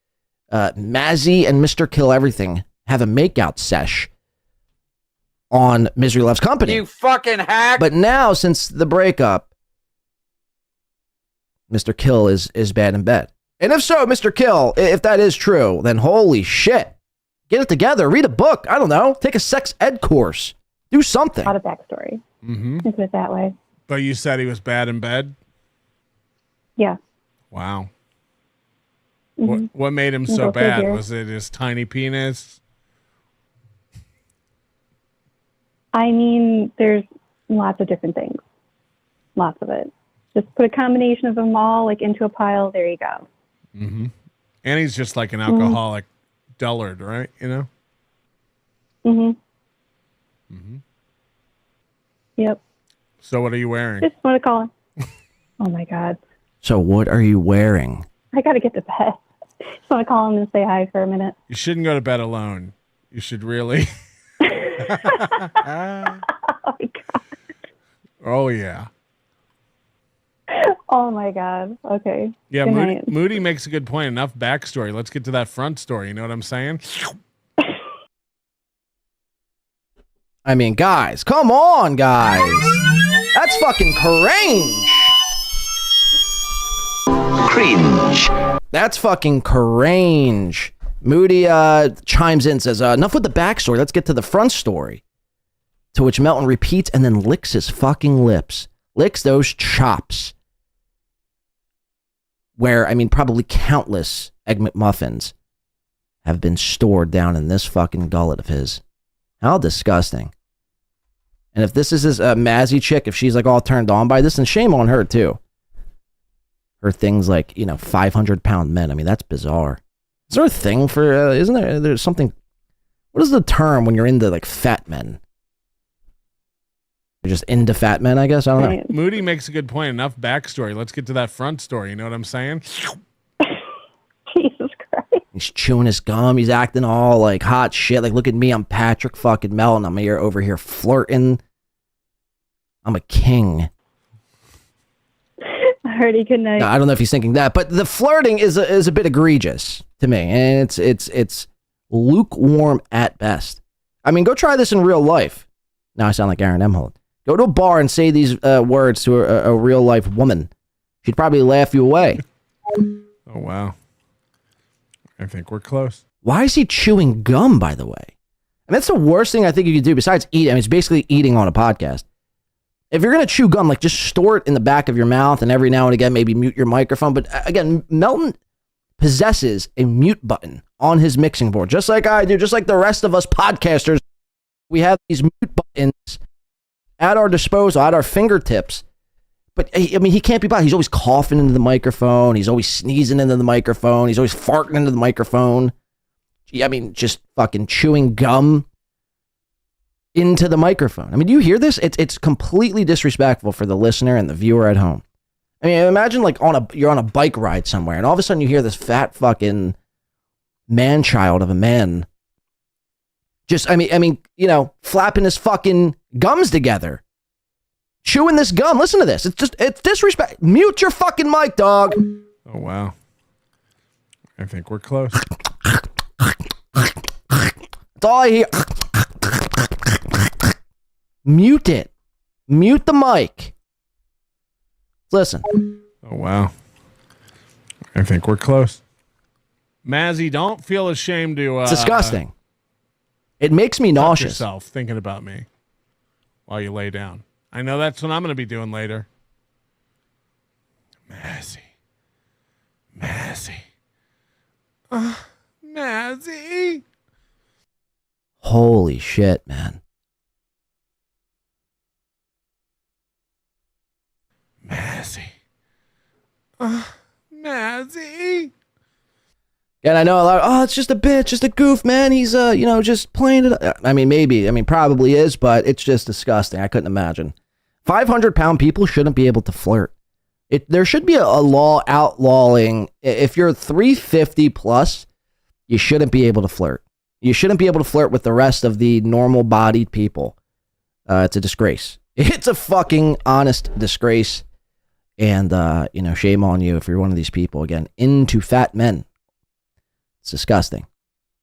[SPEAKER 7] Mazzy and Mr. Kill Everything have a makeout sesh on Misery Loves Company.
[SPEAKER 15] You fucking hack.
[SPEAKER 7] But now, since the breakup, Mr. Kill is bad in bed. And if so, Mr. Kill, if that is true, then holy shit. Get it together. Read a book. I don't know. Take a sex ed course. Do something.
[SPEAKER 14] A lot of backstory.
[SPEAKER 5] Mm-hmm.
[SPEAKER 14] Put it that way.
[SPEAKER 5] But you said he was bad in bed?
[SPEAKER 14] Yeah.
[SPEAKER 5] Wow.
[SPEAKER 14] Mm-hmm.
[SPEAKER 5] What made him so bad? Was it his tiny penis?
[SPEAKER 14] I mean, there's lots of different things. Lots of it. Just put a combination of them all into a pile. There you go.
[SPEAKER 5] Mm-hmm. And he's just like an alcoholic dullard, right?
[SPEAKER 14] Mm-hmm.
[SPEAKER 5] Mm-hmm.
[SPEAKER 14] Yep.
[SPEAKER 5] So what are you wearing?
[SPEAKER 14] Just want to call him. Oh my God.
[SPEAKER 7] So what are you wearing?
[SPEAKER 14] I got to get to bed. Just want to call him and say hi for a minute.
[SPEAKER 5] You shouldn't go to bed alone. You should really.
[SPEAKER 14] Oh my God.
[SPEAKER 5] Oh yeah.
[SPEAKER 14] Oh my God. Okay.
[SPEAKER 5] Yeah,
[SPEAKER 14] Good
[SPEAKER 5] Moody,
[SPEAKER 14] night.
[SPEAKER 5] Moody makes a good point. Enough backstory. Let's get to that front story. You know what I'm saying?
[SPEAKER 7] I mean, guys, come on, guys. That's fucking cringe. That's fucking cringe. Moody chimes in, says, enough with the backstory. Let's get to the front story. To which Melton repeats and then licks his fucking lips. Licks those chops. Where, probably countless Egg McMuffins have been stored down in this fucking gullet of his. How disgusting. And if this is his Mazzy chick, if she's all turned on by this, then shame on her too. Her thing's 500-pound men. That's bizarre. Is there a thing for, isn't there's something, what is the term when you're into fat men? You're just into fat men, I guess? I don't know.
[SPEAKER 5] Moody makes a good point. Enough backstory. Let's get to that front story. You know what I'm saying?
[SPEAKER 14] Jesus Christ.
[SPEAKER 7] He's chewing his gum. He's acting all hot shit. Look at me. I'm Patrick fucking Melton. I'm over here flirting. I'm a king.
[SPEAKER 14] Alrighty, good night.
[SPEAKER 7] Now, I don't know if he's thinking that, but the flirting is a bit egregious to me, and it's lukewarm at best. Go try this in real life. Now I sound like Aaron Emholt. Go to a bar and say these words to a real life woman. She'd probably laugh you away.
[SPEAKER 5] Oh wow. I think we're close.
[SPEAKER 7] Why is he chewing gum, by the way? That's the worst thing I think you could do besides eat. It's basically eating on a podcast. If you're going to chew gum, like just store it in the back of your mouth and every now and again maybe mute your microphone. But again, Melton possesses a mute button on his mixing board, just like I do, just like the rest of us podcasters. We have these mute buttons at our disposal, at our fingertips. But I mean, he can't be bothered. He's always coughing into the microphone. He's always sneezing into the microphone. He's always farting into the microphone. I mean, just fucking chewing gum into the microphone. I mean, do you hear this? It's completely disrespectful for the listener and the viewer at home. I mean, imagine like you're on a bike ride somewhere, and all of a sudden you hear this fat fucking man-child of a man just, I mean, you know, flapping his fucking gums together, chewing this gum. Listen to this. It's disrespect. Mute your fucking mic, dog.
[SPEAKER 5] Oh wow. I think we're close.
[SPEAKER 7] That's all I hear. Mute it. Mute the mic. Listen.
[SPEAKER 5] Oh, wow. I think we're close. Mazzy, don't feel ashamed to...
[SPEAKER 7] It's disgusting. It makes me nauseous.
[SPEAKER 5] Yourself thinking about me while you lay down. I know that's what I'm going to be doing later. Mazzy. Mazzy.
[SPEAKER 7] Holy shit, man.
[SPEAKER 5] Mazzy.
[SPEAKER 7] And I know a lot. Oh, it's just a bitch, just a goof, man. He's just playing it. I mean, maybe. I mean, probably is, but it's just disgusting. I couldn't imagine. 500-pound people shouldn't be able to flirt. There should be a law outlawing if you're 350 plus, you shouldn't be able to flirt. You shouldn't be able to flirt with the rest of the normal-bodied people. It's a disgrace. It's a fucking honest disgrace. And, shame on you if you're one of these people, again, into fat men. It's disgusting.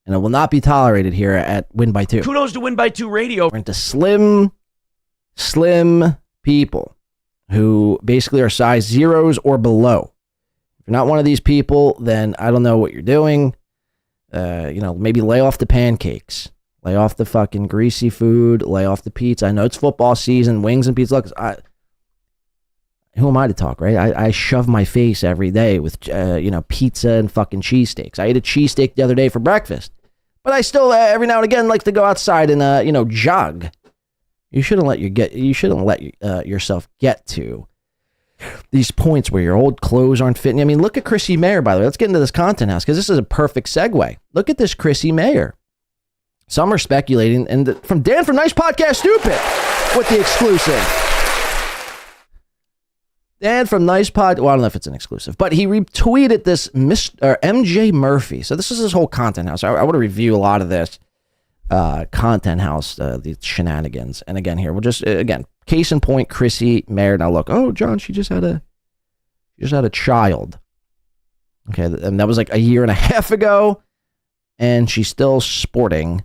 [SPEAKER 7] And it will not be tolerated here at Win by 2.
[SPEAKER 8] Kudos to Win by 2 Radio.
[SPEAKER 7] We're into slim people who basically are size zeros or below. If you're not one of these people, then I don't know what you're doing. Maybe lay off the pancakes. Lay off the fucking greasy food. Lay off the pizza. I know it's football season. Wings and pizza. Look, who am I to talk, right? I shove my face every day with, pizza and fucking cheesesteaks. I ate a cheesesteak the other day for breakfast. But I still, every now and again, like to go outside and, jog. You shouldn't let yourself get to these points where your old clothes aren't fitting. I mean, look at Chrissy Mayr, by the way. Let's get into this content house, because this is a perfect segue. Look at this Chrissy Mayr. Some are speculating, and from Dan from Nice Podcast Stupid with the exclusive. Dan from Nice Pod, well, I don't know if it's an exclusive, but he retweeted this MJ Murphy. So this is his whole content house. I want to review a lot of this content house, the shenanigans. And again, here, we'll just, case in point, Chrissy Mayr. Now look, oh, John, she just had a child. Okay, and that was like a year and a half ago, and she's still sporting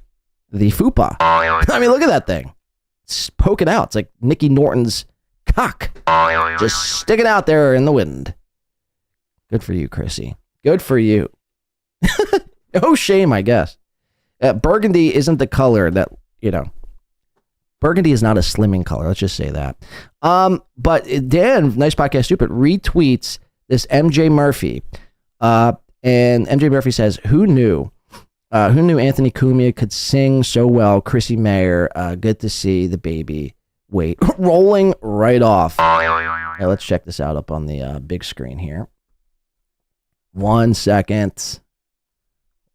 [SPEAKER 7] the fupa. I mean, look at that thing. It's poking out. It's like Nicky Norton's cock, just sticking out there in the wind. Good for you, Chrissy. Good for you. No shame, I guess. Burgundy isn't the color that, burgundy is not a slimming color. Let's just say that. But Dan, Nice Podcast Stupid, retweets this MJ Murphy. And MJ Murphy says, who knew Anthony Cumia could sing so well? Chrissy Mayr, good to see the baby. Wait, rolling right off. Okay, let's check this out up on the big screen here. 1 second.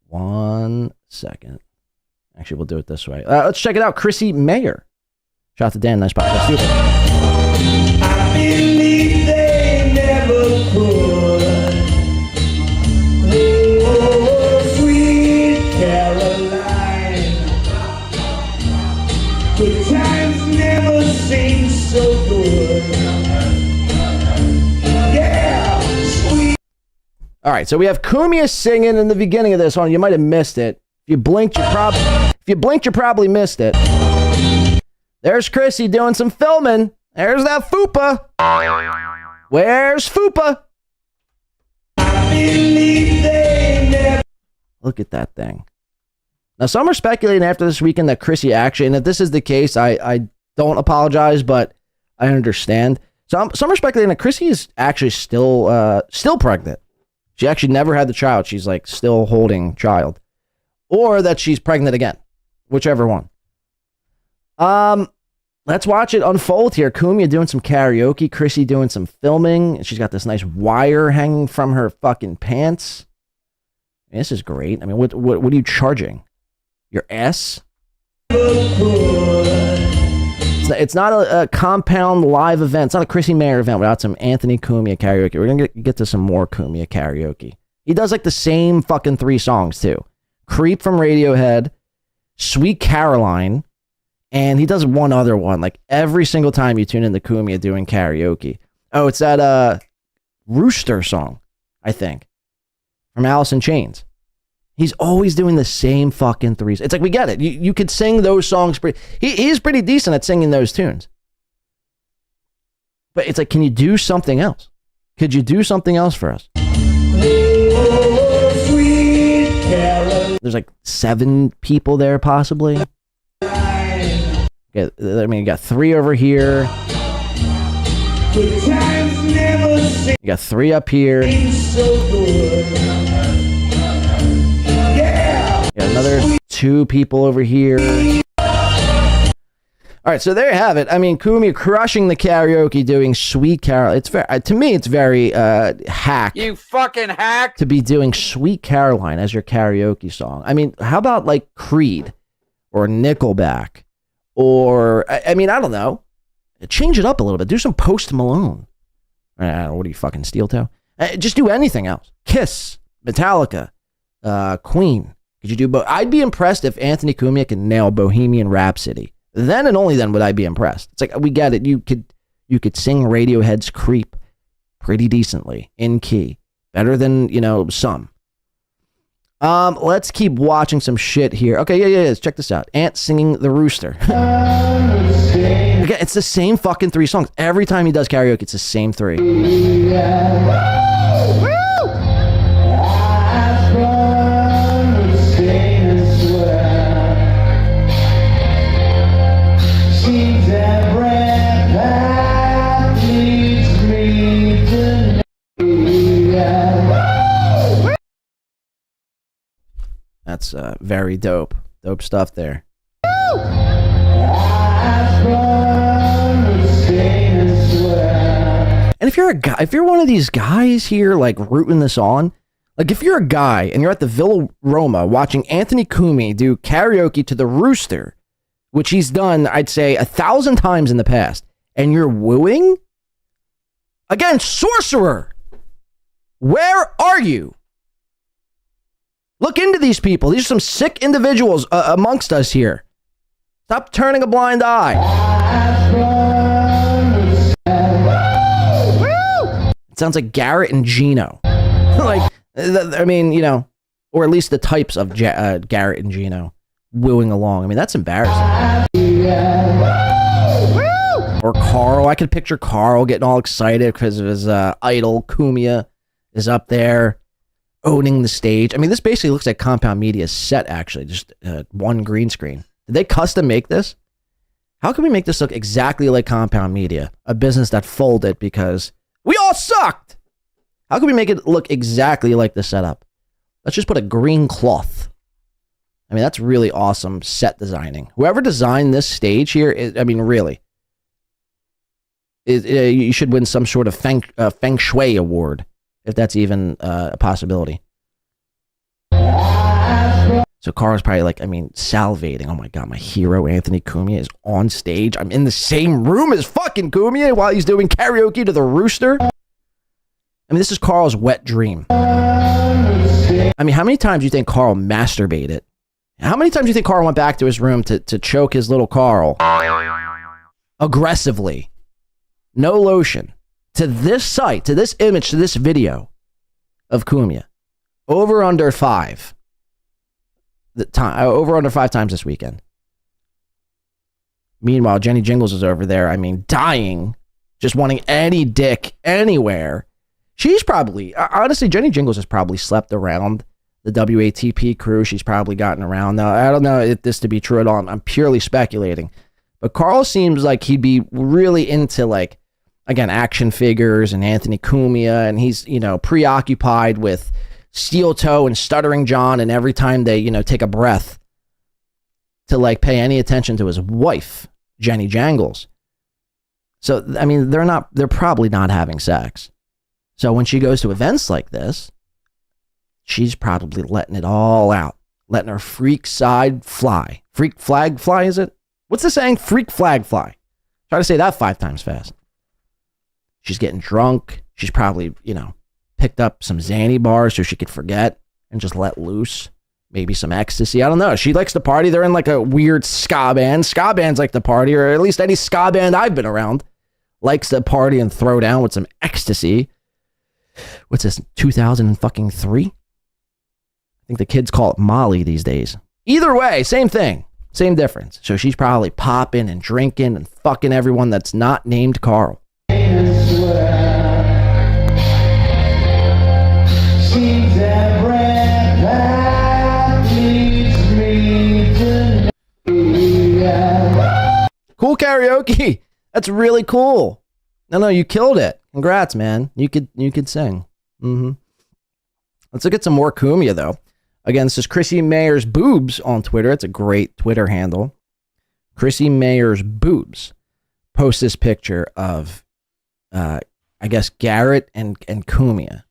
[SPEAKER 7] 1 second. Actually, we'll do it this way. Let's check it out. Chrissy Mayr. Shout out to Dan. Nice podcast. Stupid.
[SPEAKER 15] I believe they never could. Oh, sweet Caroline. Good times never seem so good. Yeah, sweet.
[SPEAKER 7] All right, so we have Cumia singing in the beginning of this one. You might have missed it. If you blinked, you probably missed it. There's Chrissy doing some filming. There's that fupa. Where's fupa? Look at that thing. Now, some are speculating after this weekend that Chrissy actually, and if this is the case, I don't apologize, but I understand. So some respect that Chrissy is actually still pregnant. She actually never had the child. She's like still holding child, or that she's pregnant again, whichever one. Let's watch it unfold here. Kumia doing some karaoke, Chrissy doing some filming, and she's got this nice wire hanging from her fucking pants. This is great. I mean, what are you charging? Your ass? It's not a compound live event. It's not a Chrissy Mayr event without some Anthony Cumia karaoke. We're going to get to some more Cumia karaoke. He does like the same fucking 3 songs too. Creep from Radiohead, Sweet Caroline, and he does one other one. Like every single time you tune in to Cumia doing karaoke. Oh, it's that Rooster song, I think, from Alice in Chains. He's always doing the same fucking 3. It's like, we get it. You could sing those songs. He's pretty decent at singing those tunes. But it's like, can you do something else? Could you do something else for us? There's like 7 people there, possibly. Yeah, I mean, you got 3 over here. You got 3 up here. Yeah, another 2 people over here. All right, so there you have it. I mean, Cumia crushing the karaoke, doing Sweet Carol. It's very, to me, it's very hack.
[SPEAKER 16] You fucking hack!
[SPEAKER 7] To be doing Sweet Caroline as your karaoke song. I mean, how about like Creed or Nickelback or I mean, I don't know. Change it up a little bit. Do some Post Malone. I don't know, what are you, fucking Steeltoe? Just do anything else. Kiss, Metallica, Queen. Could you do both? I'd be impressed if Anthony Cumia can nail Bohemian Rhapsody. Then and only then would I be impressed. It's like, we get it. You could sing Radiohead's Creep pretty decently in key, better than some. Let's keep watching some shit here. Okay, yeah. Check this out. Ant singing The Rooster. Again, it's the same fucking 3 songs every time he does karaoke. It's the same 3. That's very dope. Dope stuff there. And if you're a guy, if you're one of these guys here, like rooting this on, like if you're a guy and you're at the Villa Roma watching Anthony Cumia do karaoke to The Rooster, which he's done, I'd say 1,000 times in the past, and you're wooing, again, sorcerer, where are you? Look into these people. These are some sick individuals amongst us here. Stop turning a blind eye. It sounds like Garrett and Geno. Like, I mean, or at least the types of Garrett and Geno wooing along. I mean, that's embarrassing. Or Karl. I could picture Karl getting all excited because of his idol, Cumia, is up there owning the stage. I mean, this basically looks like Compound Media's set, actually. Just one green screen. Did they custom make this? How can we make this look exactly like Compound Media? A business that folded because we all sucked! How can we make it look exactly like the setup? Let's just put a green cloth. I mean, that's really awesome set designing. Whoever designed this stage here, really, you should win some sort of feng shui award, if that's even a possibility. So Karl's probably like, salivating. Oh my God, my hero Anthony Cumia is on stage. I'm in the same room as fucking Cumia while he's doing karaoke to The Rooster. I mean, this is Karl's wet dream. I mean, how many times do you think Karl masturbated? How many times do you think Karl went back to his room to choke his little Karl? Aggressively. No lotion. To this site, to this image, to this video of Cumia. Over under 5. Over under 5 times this weekend. Meanwhile, Jenny Jingles is over there, dying. Just wanting any dick anywhere. She's probably, honestly, Jenny Jingles has probably slept around the WATP crew. She's probably gotten around. Now, I don't know if this to be true at all. I'm purely speculating. But Karl seems like he'd be really into, like, again, action figures and Anthony Cumia, and he's, you know, preoccupied with Steeltoe and Stuttering John, and every time they, you know, take a breath to, like, pay any attention to his wife, Jenny Jangles. So, I mean, they're probably not having sex. So when she goes to events like this, she's probably letting it all out, letting her freak side fly. Freak flag fly, is it? What's the saying? Freak flag fly. Try to say that 5 times fast. She's getting drunk. She's probably, you know, picked up some Xanny bars so she could forget and just let loose. Maybe some ecstasy. I don't know. She likes to party. They're in like a weird ska band. Ska bands like to party, or at least any ska band I've been around likes to party and throw down with some ecstasy. What's this, 2003? I think the kids call it Molly these days. Either way, same thing. Same difference. So she's probably popping and drinking and fucking everyone that's not named Karl. Cool karaoke. That's really cool. No, you killed it. Congrats, man. You could sing. Let's look at some more Cumia, though. Again, this is Chrissy Mayr's Boobs on Twitter. It's a great Twitter handle. Chrissy Mayr's Boobs posts this picture of, I guess, Garrett and Cumia.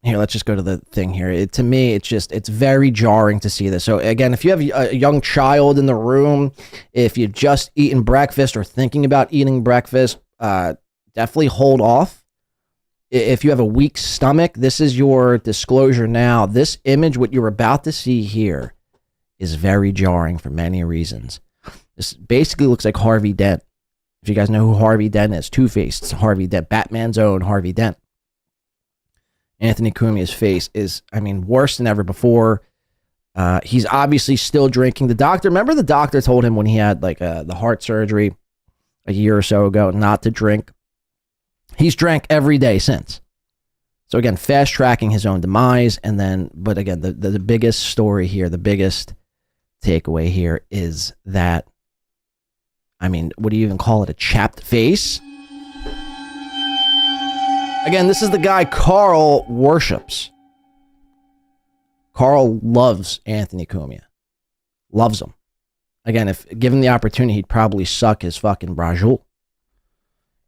[SPEAKER 7] Here, let's just go to the thing here. To me, it's very jarring to see this. So again, if you have a young child in the room, if you've just eaten breakfast or thinking about eating breakfast, definitely hold off. If you have a weak stomach, this is your disclosure now. This image, what you're about to see here, is very jarring for many reasons. This basically looks like Harvey Dent. If you guys know who Harvey Dent is, Two-Face, it's Harvey Dent, Batman's own Harvey Dent. Anthony Cumia's face is, I mean, worse than ever before. He's obviously still drinking. Remember the doctor told him when he had like the heart surgery a year or so ago not to drink? He's drank every day since. So again, fast tracking his own demise. And then, but again, the biggest story here, the biggest takeaway here is that, I mean, what do you even call it? A chapped face? Again, this is the guy Karl worships. Karl loves Anthony Cumia. Loves him. Again, if given the opportunity, he'd probably suck his fucking brajul.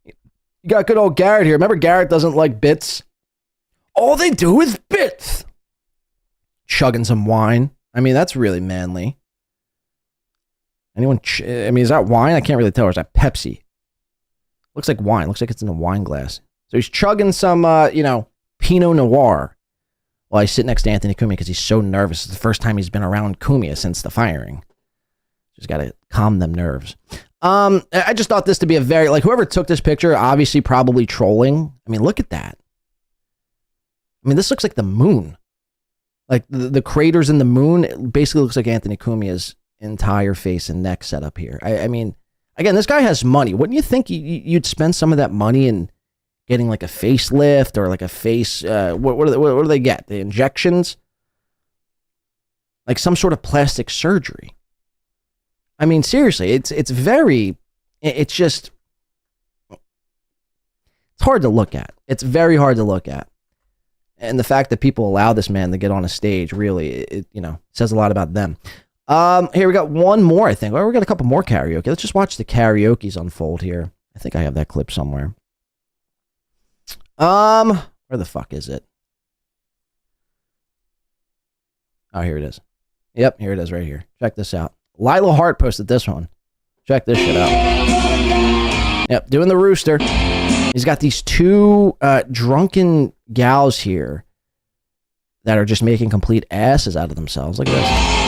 [SPEAKER 7] You got good old Garrett here. Remember, Garrett doesn't like bits? All they do is bits. Chugging some wine. I mean, that's really manly. Anyone? I mean, is that wine? I can't really tell. Or is that Pepsi? Looks like wine. Looks like it's in a wine glass. So he's chugging some, Pinot Noir while I sit next to Anthony Cumia because he's so nervous. It's the first time he's been around Cumia since the firing. Just got to calm them nerves. I just thought this to be a very, like, whoever took this picture, obviously probably trolling. I mean, look at that. I mean, this looks like the moon. Like, the craters in the moon, it basically looks like Anthony Cumia's entire face and neck set up here. I mean, again, this guy has money. Wouldn't you think you'd spend some of that money in getting like a facelift or like a face, what do they get? The injections? Like some sort of plastic surgery. I mean, seriously, it's hard to look at. It's very hard to look at. And the fact that people allow this man to get on a stage really, it says a lot about them. Here we got one more, I think. Well, we got a couple more karaoke. Let's just watch the karaoke's unfold here. I think I have that clip somewhere. Where the fuck is it? Oh, here it is. Yep, here it is right here. Check this out. Lila Hart posted this one. Check this shit out. Yep, doing the rooster. He's got these two drunken gals here that are just making complete asses out of themselves. Look at this.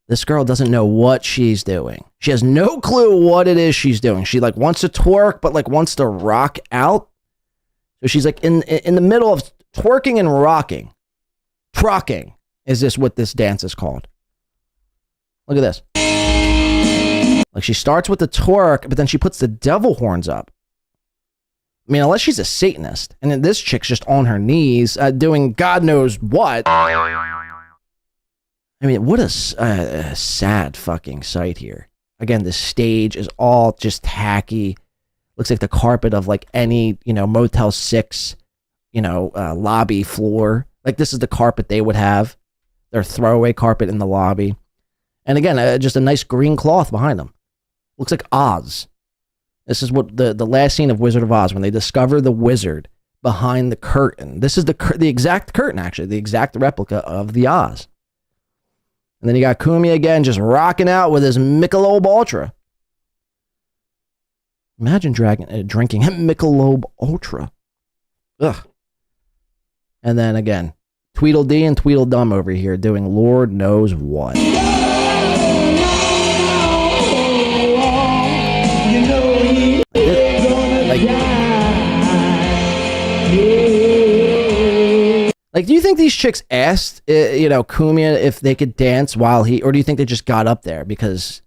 [SPEAKER 7] This girl doesn't know what she's doing. She has no clue what it is she's doing. She like wants to twerk, but like wants to rock out. So she's like in the middle of twerking and rocking. Trocking is this what this dance is called. Look at this. Like she starts with the twerk, but then she puts the devil horns up. I mean, unless she's a Satanist, and then this chick's just on her knees doing God knows what. I mean, what a sad fucking sight here. Again, the stage is all just tacky. Looks like the carpet of like any, Motel 6, lobby floor. Like this is the carpet they would have. Their throwaway carpet in the lobby. And again, just a nice green cloth behind them. Looks like Oz. This is what the last scene of Wizard of Oz, when they discover the wizard behind the curtain. This is the exact curtain, actually, the exact replica of the Oz. And then you got Kumi again, just rocking out with his Michelob Ultra. Imagine drinking Michelob Ultra. Ugh. And then again, Tweedledee and Tweedledum over here doing Lord knows what. Like, do you think these chicks asked, Kumia if they could dance while or do you think they just got up there because,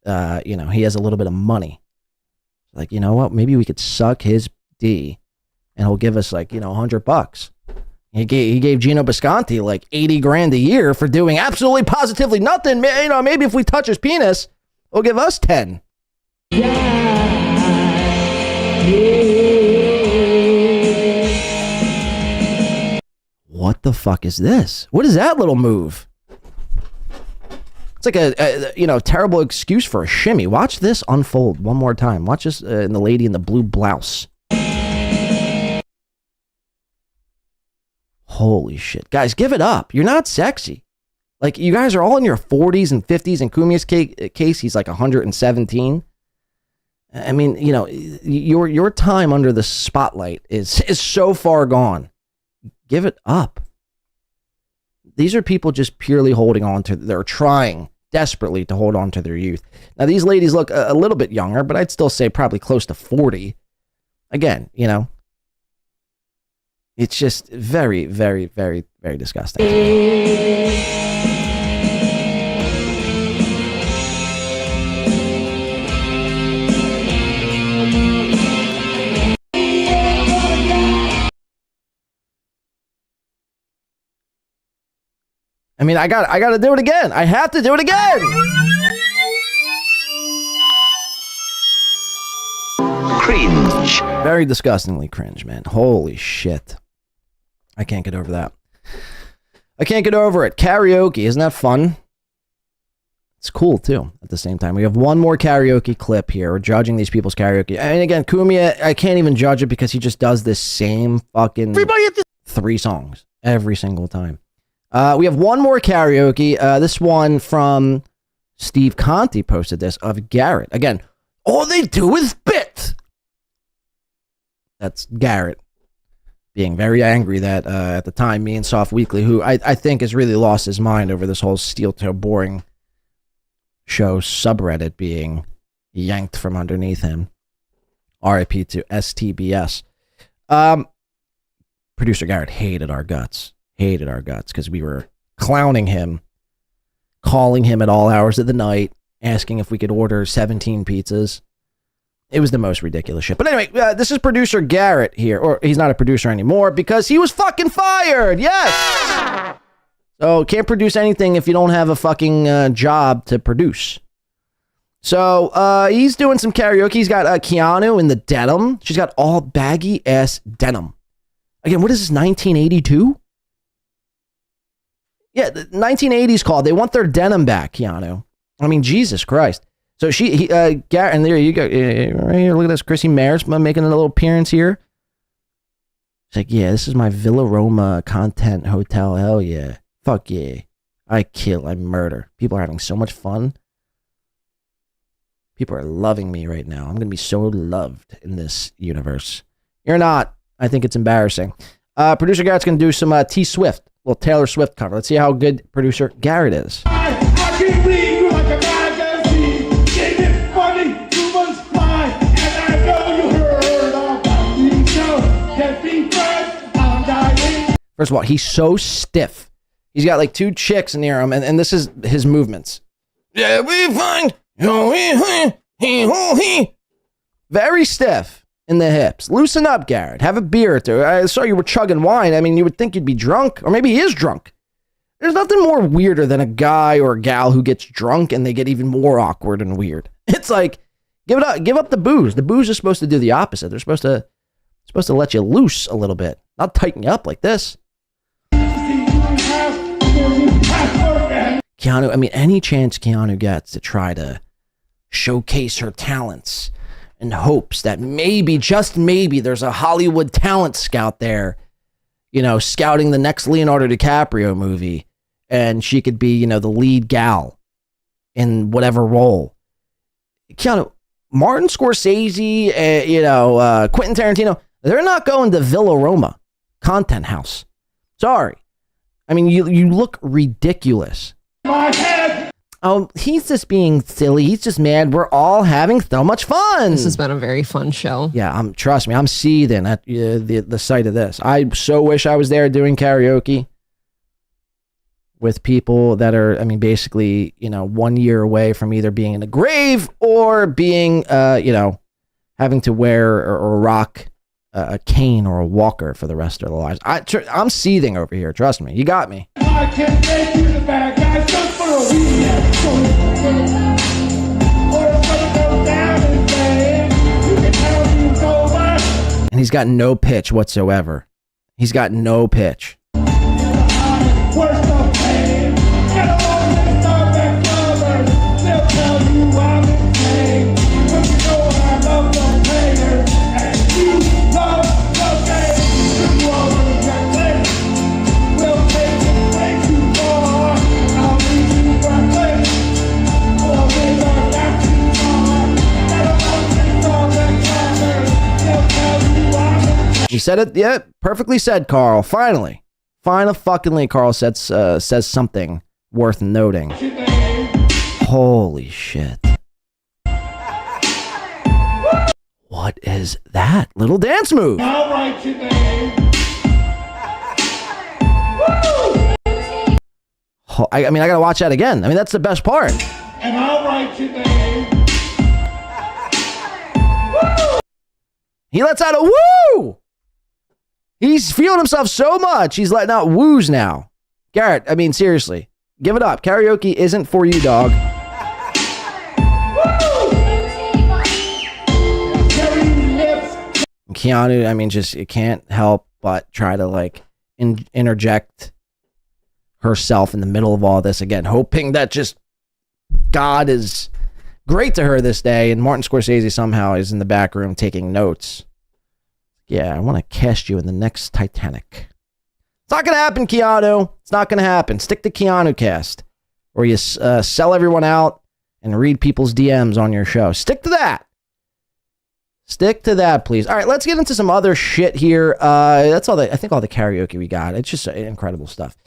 [SPEAKER 7] he has a little bit of money? Like, you know what? Maybe we could suck his D and he'll give us $100. He gave Geno Bisconti like 80 grand a year for doing absolutely positively nothing. Maybe if we touch his penis, he'll give us 10. What the fuck is this? What is that little move? It's like a terrible excuse for a shimmy. Watch this unfold one more time. Watch this and the lady in the blue blouse. Holy shit. Guys, give it up. You're not sexy. Like, you guys are all in your 40s and 50s. In Kumia's case, he's like 117. I mean, your time under the spotlight is so far gone. Give it up. These are people just purely holding on to, they're trying desperately to hold on to their youth. Now, these ladies look a little bit younger, but I'd still say probably close to 40. Again, it's just very, very, very, very disgusting. I mean, I got to do it again. I have to do it again. Cringe. Very disgustingly cringe, man. Holy shit. I can't get over that. I can't get over it. Karaoke, isn't that fun? It's cool, too, at the same time. We have one more karaoke clip here. We're judging these people's karaoke. And again, Kumia, I can't even judge it because he just does this same fucking 3 songs every single time. We have one more karaoke. This one from Steve Conti posted this of Garrett. Again, all they do is bit. That's Garrett being very angry that at the time, me and Soft Weekly, who I think has really lost his mind over this whole Steeltoe Boring Show subreddit being yanked from underneath him. RIP to STBS. Producer Garrett hated our guts because we were clowning him, calling him at all hours of the night, asking if we could order 17 pizzas. It was the most ridiculous shit. But anyway, this is producer Garrett here, or he's not a producer anymore because he was fucking fired. Yes. So can't produce anything if you don't have a fucking job to produce. So he's doing some karaoke. He's got Keanu in the denim. She's got all baggy ass denim. Again, what is this, 1982? Yeah, the 1980s call. They want their denim back, Keanu. I mean, Jesus Christ. So Garrett, and there you go. Right here, look at this. Chrissy Mayr making a little appearance here. She's like, yeah, this is my Villa Roma content hotel. Hell yeah. Fuck yeah. I kill, I murder. People are having so much fun. People are loving me right now. I'm going to be so loved in this universe. You're not. I think it's embarrassing. Producer Garrett's going to do some T Swift. Little Taylor Swift cover. Let's see how good producer Garrett is.
[SPEAKER 15] I can't believe you like a magazine. Gave it funny, too much fly. And I know you heard about me. So, just be friends, I'm dying.
[SPEAKER 7] First of all, he's so stiff. He's got like 2 chicks near him, and this is his movements. Yeah, we find. Very stiff. in the hips. Loosen up, Garrett. Have a beer or two. I saw you were chugging wine. I mean, you would think you'd be drunk, or maybe he is drunk. There's nothing more weirder than a guy or a gal who gets drunk and they get even more awkward and weird. It's like, give up the booze. The booze is supposed to do the opposite. They're supposed to let you loose a little bit, not tighten you up like this. Keanu, I mean, any chance Keanu gets to try to showcase her talents in hopes that maybe, just maybe, there's a Hollywood talent scout there, you know, scouting the next Leonardo DiCaprio movie, and she could be, you know, the lead gal in whatever role. Keanu, Martin Scorsese, Quentin Tarantino, they're not going to Villa Roma Content House. Sorry. I mean, you look ridiculous. Oh, he's just being silly. He's just mad. We're all having so much fun.
[SPEAKER 16] This has been a very fun show.
[SPEAKER 7] Yeah, trust me, I'm seething at the sight of this. I so wish I was there doing karaoke with people that are, I mean, basically, you know, 1 year away from either being in a grave or being, having to wear or rock a cane or a walker for the rest of their lives. I'm seething over here. Trust me. You got me.
[SPEAKER 15] I can make you the bad guy just for a weekend.
[SPEAKER 7] And he's got no pitch whatsoever. He's got no pitch. You said it, yeah, perfectly said, Karl. Finally, fuckingly, Karl says something worth noting. Holy shit. What is that little dance move?
[SPEAKER 15] I'll write your name.
[SPEAKER 7] I mean, I gotta watch that again. I mean, that's the best part.
[SPEAKER 15] And I'll write your name.
[SPEAKER 7] He lets out a woo! He's feeling himself so much, he's letting out woos now. Garrett, I mean, seriously, give it up. Karaoke isn't for you, dog. Keanu, I mean, just, you can't help but try to, like, interject herself in the middle of all this again, hoping that just God is great to her this day, and Martin Scorsese somehow is in the back room taking notes. Yeah, I want to cast you in the next Titanic. It's not going to happen, Keanu. It's not going to happen. Stick to Keanu Cast, where you sell everyone out and read people's DMs on your show. Stick to that. Stick to that, please. All right, let's get into some other shit here. That's all I think all the karaoke we got. It's just incredible stuff.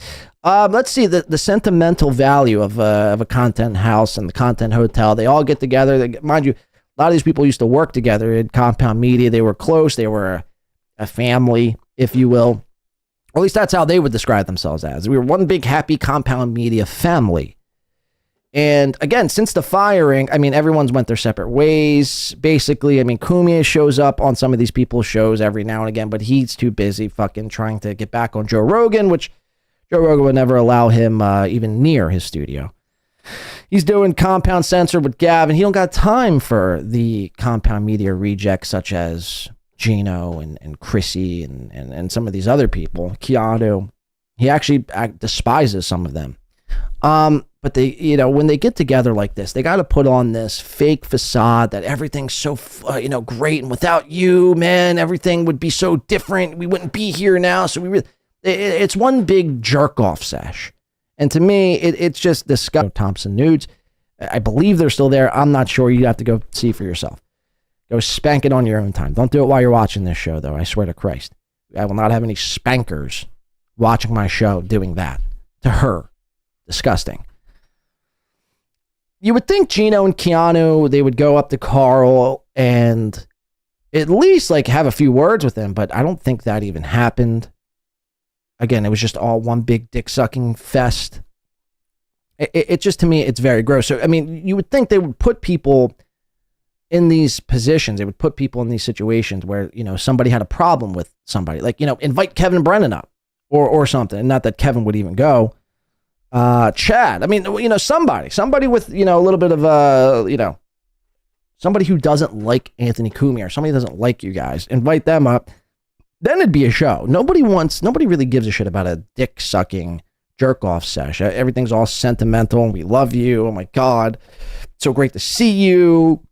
[SPEAKER 7] Let's see the sentimental value of a content house and the content hotel. They all get together. Mind you, a lot of these people used to work together in Compound Media. They were close. They were a family, if you will. Or at least that's how they would describe themselves as. We were one big happy Compound Media family. And again, since the firing, I mean, everyone's went their separate ways. Basically, I mean, Cumia shows up on some of these people's shows every now and again, but he's too busy fucking trying to get back on Joe Rogan, which Joe Rogan would never allow him even near his studio. He's doing Compound Censored with Gavin. He don't got time for the Compound Media rejects such as Geno and Chrissy and some of these other people. Keanu, he actually despises some of them. But they, you know, when they get together like this, they got to put on this fake facade that everything's so, great. And without you, man, everything would be so different. We wouldn't be here now. So it's one big jerk off sesh. And to me, it's just disgusting. Thompson nudes. I believe they're still there. I'm not sure. You have to go see for yourself. Go spank it on your own time. Don't do it while you're watching this show, though. I swear to Christ. I will not have any spankers watching my show doing that to her. Disgusting. You would think Geno and Keanu, they would go up to Karl and at least like have a few words with him, but I don't think that even happened. Again, it was just all one big dick sucking fest. It just, to me, it's very gross. So, I mean, you would think they would put people in these positions. They would put people in these situations where, you know, somebody had a problem with somebody, like, you know, invite Kevin Brennan up or something. Not that Kevin would even go. Chad, I mean, you know, somebody with, you know, a little bit of, you know, somebody who doesn't like Anthony Cumia or somebody who doesn't like you guys, invite them up. Then it'd be a show. Nobody really gives a shit about a dick sucking jerk off sesh. Everything's all sentimental. We love you. Oh my God. So great to see you.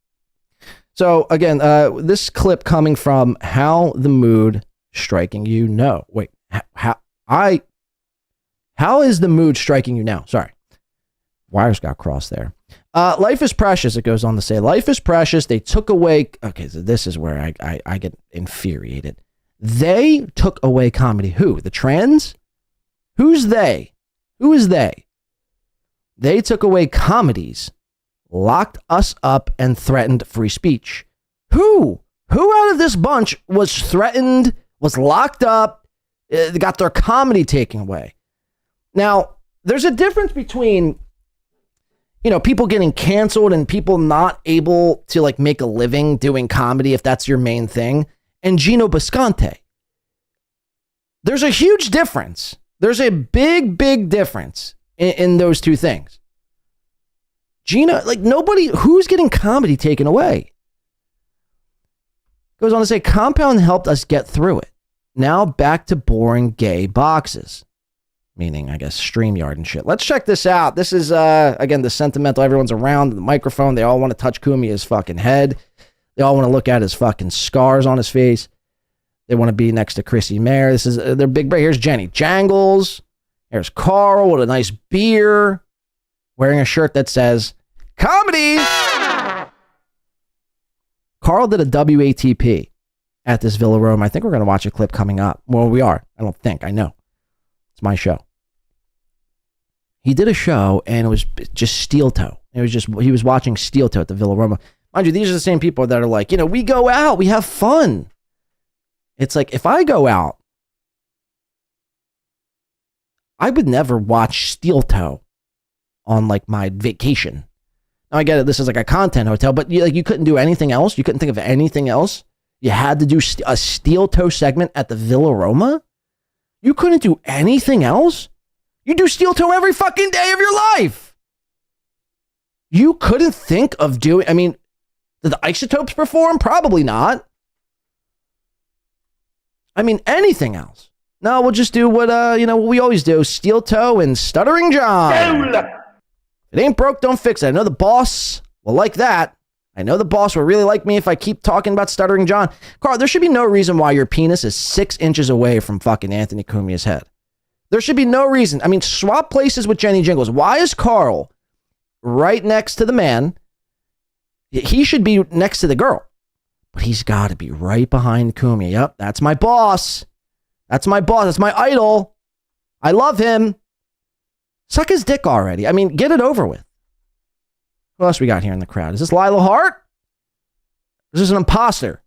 [SPEAKER 7] So again, this clip coming from How the Mood Striking You Now. Wait, how is the mood striking you now? Sorry. Wires got crossed there. Life is precious, it goes on to say. Life is precious. They took away... Okay, so this is where I get infuriated. They took away comedy. Who? The trans? Who's they? Who is they? They took away comedies, locked us up, and threatened free speech. Who? Who out of this bunch was threatened, was locked up, got their comedy taken away? Now, there's a difference between, you know, people getting canceled and people not able to like make a living doing comedy if that's your main thing, and Geno Bisconte. There's a huge difference. There's a big difference in those two things. Geno, like nobody, who's getting comedy taken away? Goes on to say, Compound helped us get through it. Now back to boring gay boxes. Meaning, I guess, StreamYard and shit. Let's check this out. This is, again, the sentimental. Everyone's around the microphone. They all want to touch Cumia's fucking head. They all want to look at his fucking scars on his face. They want to be next to Chrissy Mayr. This is their big break. Here's Jenny Jangles. Here's Karl with a nice beer. Wearing a shirt that says, Comedy! Karl did a WATP at this Villa Rome. I think we're going to watch a clip coming up. Well, we are. I don't think. I know. My show. He did a show and it was just Steeltoe. He was watching Steeltoe at the Villa Roma. Mind you, these are the same people that are like, you know, we go out, we have fun. It's like, if I go out, I would never watch Steeltoe on like my vacation. Now I get it, this is like a content hotel, but you couldn't do anything else. You couldn't think of anything else. You had to do a Steeltoe segment at the Villa Roma. You couldn't do anything else? You do Steeltoe every fucking day of your life. You couldn't think of doing... I mean, did the Isotopes perform? Probably not. I mean, anything else. No, we'll just do what we always do. Steeltoe and Stuttering John. If it ain't broke, don't fix it. I know the boss will like that. I know the boss will really like me if I keep talking about Stuttering John. Karl, there should be no reason why your penis is 6 inches away from fucking Anthony Cumia's head. There should be no reason. I mean, swap places with Jenny Jingles. Why is Karl right next to the man? He should be next to the girl. But he's got to be right behind Cumia. Yep, that's my boss. That's my boss. That's my idol. I love him. Suck his dick already. I mean, get it over with. What else we got here in the crowd? Is this Lila Hart? This is an imposter.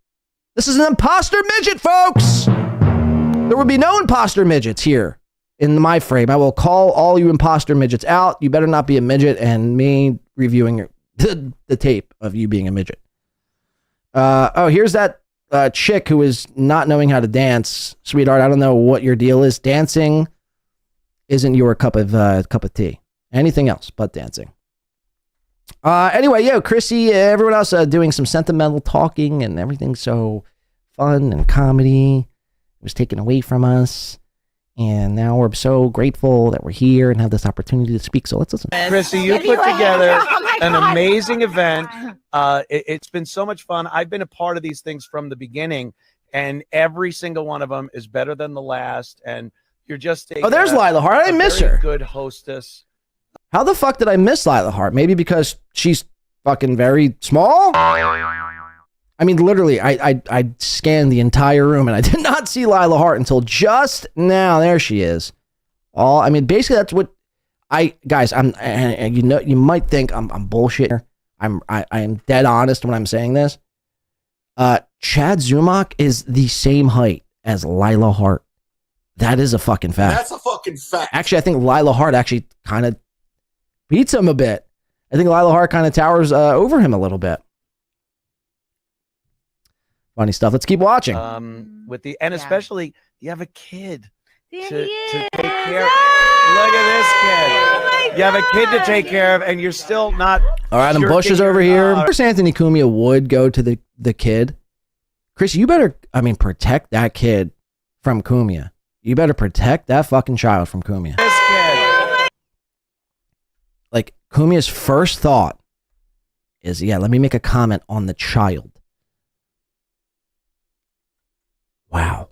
[SPEAKER 7] This is an imposter midget, folks! There will be no imposter midgets here in my frame. I will call all you imposter midgets out. You better not be a midget and me reviewing the tape of you being a midget. Here's that chick who is not knowing how to dance. Sweetheart, I don't know what your deal is. Dancing isn't your cup of tea. Anything else but dancing. Anyway, Chrissy, everyone else doing some sentimental talking and everything so fun and comedy. It was taken away from us. And now we're so grateful that we're here and have this opportunity to speak. So let's listen.
[SPEAKER 17] Chrissy, you put together an amazing event. It's been so much fun. I've been a part of these things from the beginning, and every single one of them is better than the last. And you're just
[SPEAKER 7] there's Lila Hart. I miss her.
[SPEAKER 17] Good hostess.
[SPEAKER 7] How the fuck did I miss Lila Hart? Maybe because she's fucking very small? I mean, literally, I scanned the entire room and I did not see Lila Hart until just now. There she is. Basically, that's what guys, you might think I'm bullshitting. I am dead honest when I'm saying this. Chad Zumock is the same height as Lila Hart. That is a fucking fact.
[SPEAKER 11] That's a fucking fact.
[SPEAKER 7] Actually, I think Lila Hart actually kind of beats him a bit. I think Lila Hart kind of towers over him a little bit. Funny stuff. Let's keep watching.
[SPEAKER 17] Especially you have a kid to take care of. Look at this kid. You have a kid to take care of, and you're still not.
[SPEAKER 7] All right, and Bush is over here. Of course, Anthony Cumia would go to the kid. Chris, you better, protect that kid from Cumia. You better protect that fucking child from Cumia.
[SPEAKER 17] This kid.
[SPEAKER 7] Like, Cumia's first thought is, let me make a comment on the child. Wow.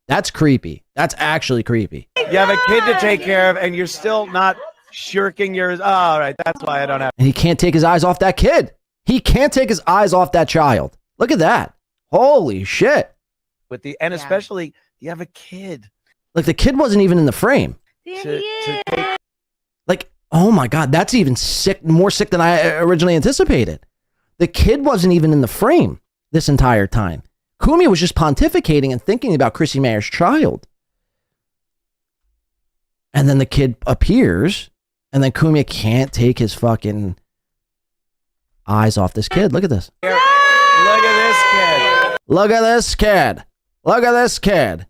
[SPEAKER 7] That's creepy. That's actually creepy.
[SPEAKER 17] You have a kid to take care of, and you're still not shirking yours. Oh, all right, that's why I don't have.
[SPEAKER 7] And he can't take his eyes off that kid. He can't take his eyes off that child. Look at that. Holy shit.
[SPEAKER 17] Especially you have a kid.
[SPEAKER 7] Like, the kid wasn't even in the frame. Like, oh my God, that's even more sick than I originally anticipated. The kid wasn't even in the frame this entire time. Cumia was just pontificating and thinking about Chrissy Mayr's child. And then the kid appears, and then Cumia can't take his fucking eyes off this kid. Look at this.
[SPEAKER 17] Look at this kid.
[SPEAKER 7] Look at this kid. Look at this kid.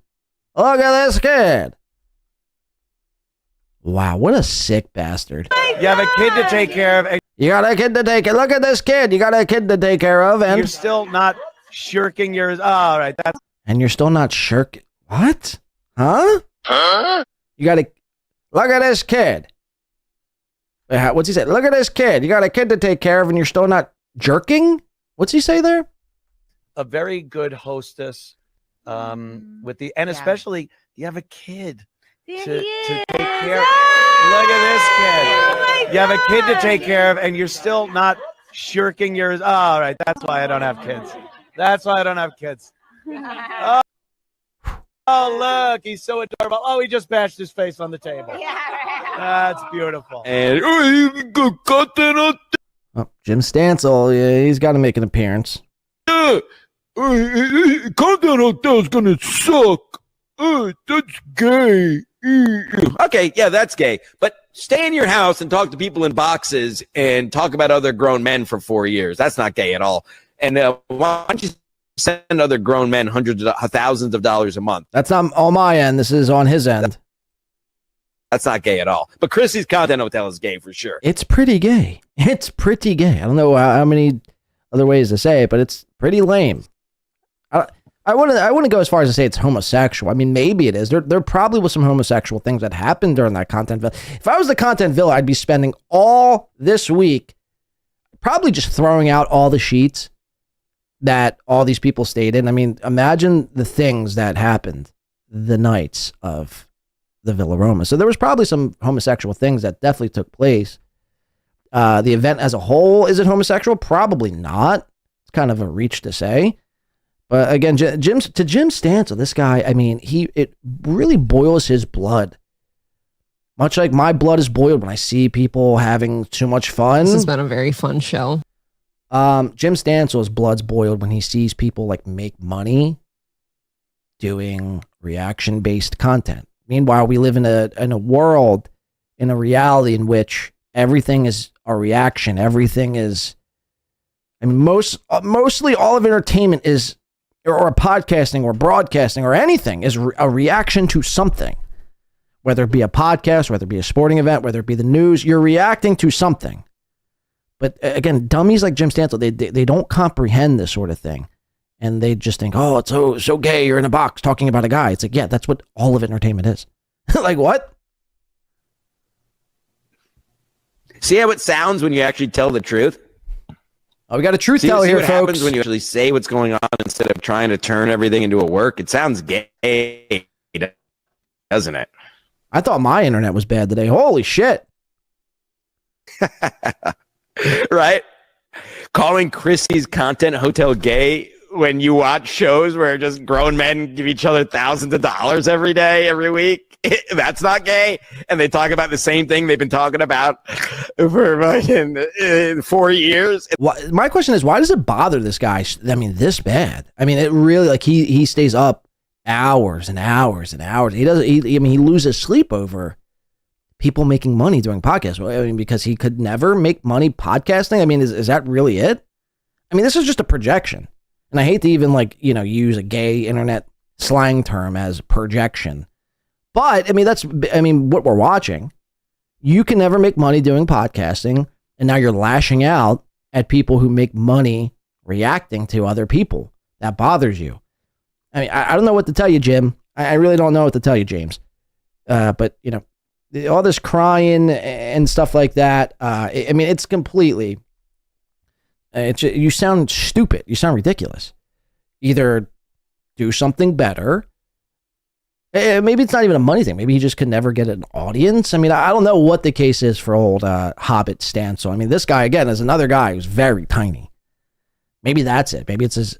[SPEAKER 7] Look at this kid. Wow, what a sick bastard.
[SPEAKER 17] You have a kid to take care of.
[SPEAKER 7] You got a kid to take care of. Look at this kid. You got a kid to take care of. And
[SPEAKER 17] you're still not shirking yours. Oh, all right.
[SPEAKER 7] And you're still not shirking. What? Huh? You got to look at this kid. What's he say? Look at this kid. You got a kid to take care of, and you're still not jerking. What's he say there?
[SPEAKER 17] A very good hostess. Especially you have a kid to take care of. Look at this kid. You have a kid to take care of, and you're still not shirking yours. Oh, all right. That's why I don't have kids. That's why I don't have kids. Oh, look, he's so adorable. Oh, he just bashed his face on the table. That's beautiful.
[SPEAKER 7] And Jim Stansel, he's got to make an appearance.
[SPEAKER 15] Content hotel's gonna suck. That's gay.
[SPEAKER 18] Okay, yeah, that's gay. But stay in your house and talk to people in boxes and talk about other grown men for 4 years. That's not gay at all. And why don't you send other grown men hundreds of thousands of dollars a month?
[SPEAKER 7] That's not on my end. This is on his end.
[SPEAKER 18] That's not gay at all. But Chrissy's content hotel is gay for sure.
[SPEAKER 7] It's pretty gay. It's pretty gay. I don't know how many other ways to say it, but it's pretty lame. I wouldn't go as far as to say it's homosexual. I mean, maybe it is. There probably was some homosexual things that happened during that content villa. If I was the content villa, I'd be spending all this week probably just throwing out all the sheets that all these people stayed in. I mean, imagine the things that happened the nights of the Villa Roma. So there was probably some homosexual things that definitely took place. The event as a whole, is it homosexual? Probably not. It's kind of a reach to say. But again, Jim Stansel, this guy, I mean, it really boils his blood. Much like my blood is boiled when I see people having too much fun.
[SPEAKER 16] This has been a very fun show.
[SPEAKER 7] Jim Stansel's blood's boiled when he sees people like make money doing reaction-based content. Meanwhile, we live in a world, in a reality in which everything is a reaction. Everything is, I mean, mostly all of entertainment is, or podcasting or broadcasting or anything is a reaction to something. Whether it be a podcast, whether it be a sporting event, whether it be the news, you're reacting to something. But again, dummies like Jim Stansel, they don't comprehend this sort of thing. And they just think, oh, it's so gay, you're in a box talking about a guy. It's like, yeah, that's what all of entertainment is. Like, what?
[SPEAKER 18] See how it sounds when you actually tell the truth?
[SPEAKER 7] Oh, we got a truth teller here,
[SPEAKER 18] what
[SPEAKER 7] folks.
[SPEAKER 18] Happens when you actually say what's going on instead of trying to turn everything into a work? It sounds gay, doesn't it?
[SPEAKER 7] I thought my internet was bad today. Holy shit.
[SPEAKER 18] Right? Calling Chrissy's content hotel gay when you watch shows where just grown men give each other thousands of dollars every day, every week. That's not gay. And they talk about the same thing they've been talking about for fucking 4 years.
[SPEAKER 7] My question is, why does it bother this guy? I mean, this bad. I mean, it really, like, he stays up hours and hours and hours. He loses sleep over people making money doing podcasts. I mean, because he could never make money podcasting. I mean, is that really it? I mean, this is just a projection. And I hate to even use a gay internet slang term as projection. But what we're watching. You can never make money doing podcasting, and now you're lashing out at people who make money reacting to other people. That bothers you. I don't know what to tell you, Jim. I really don't know what to tell you, James. But all this crying and stuff like that. It's completely. You sound stupid. You sound ridiculous. Either do something better. Maybe it's not even a money thing. Maybe he just could never get an audience. I don't know what the case is for old Hobbit Stansel. This guy, again, is another guy who's very tiny. Maybe that's it. Maybe it's his.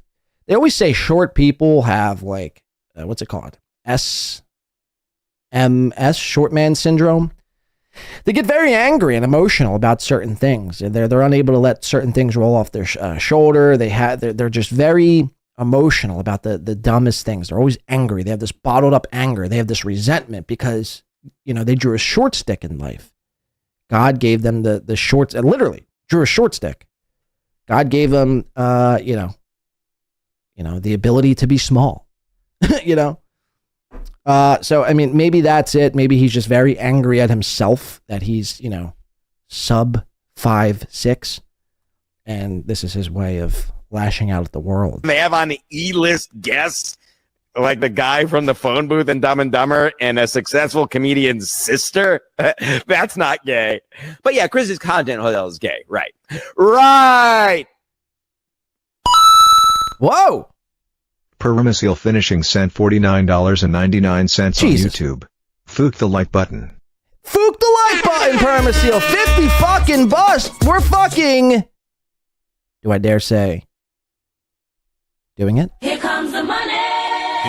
[SPEAKER 7] They always say short people have what's it called? SMS, short man syndrome. They get very angry and emotional about certain things. They're unable to let certain things roll off their shoulder. They're just very emotional about the dumbest things. They're always angry. They have this bottled up anger. They have this resentment because they drew a short stick in life. God gave them the short, literally drew a short stick. God gave them the ability to be small. So maybe that's it. Maybe he's just very angry at himself that he's sub 5'6", and this is his way of lashing out at the world.
[SPEAKER 18] They have on E-list guests like the guy from the phone booth in Dumb and Dumber and a successful comedian's sister. That's not gay. But yeah, Chris's content hotel is gay. Right. Right.
[SPEAKER 7] Whoa.
[SPEAKER 10] Permaseal Finishing sent $49.99 on YouTube. Fook the like button.
[SPEAKER 7] Fook the like button, Permaseal. 50 fucking bucks. We're fucking. Do I dare say? Doing it?
[SPEAKER 15] Here comes the money.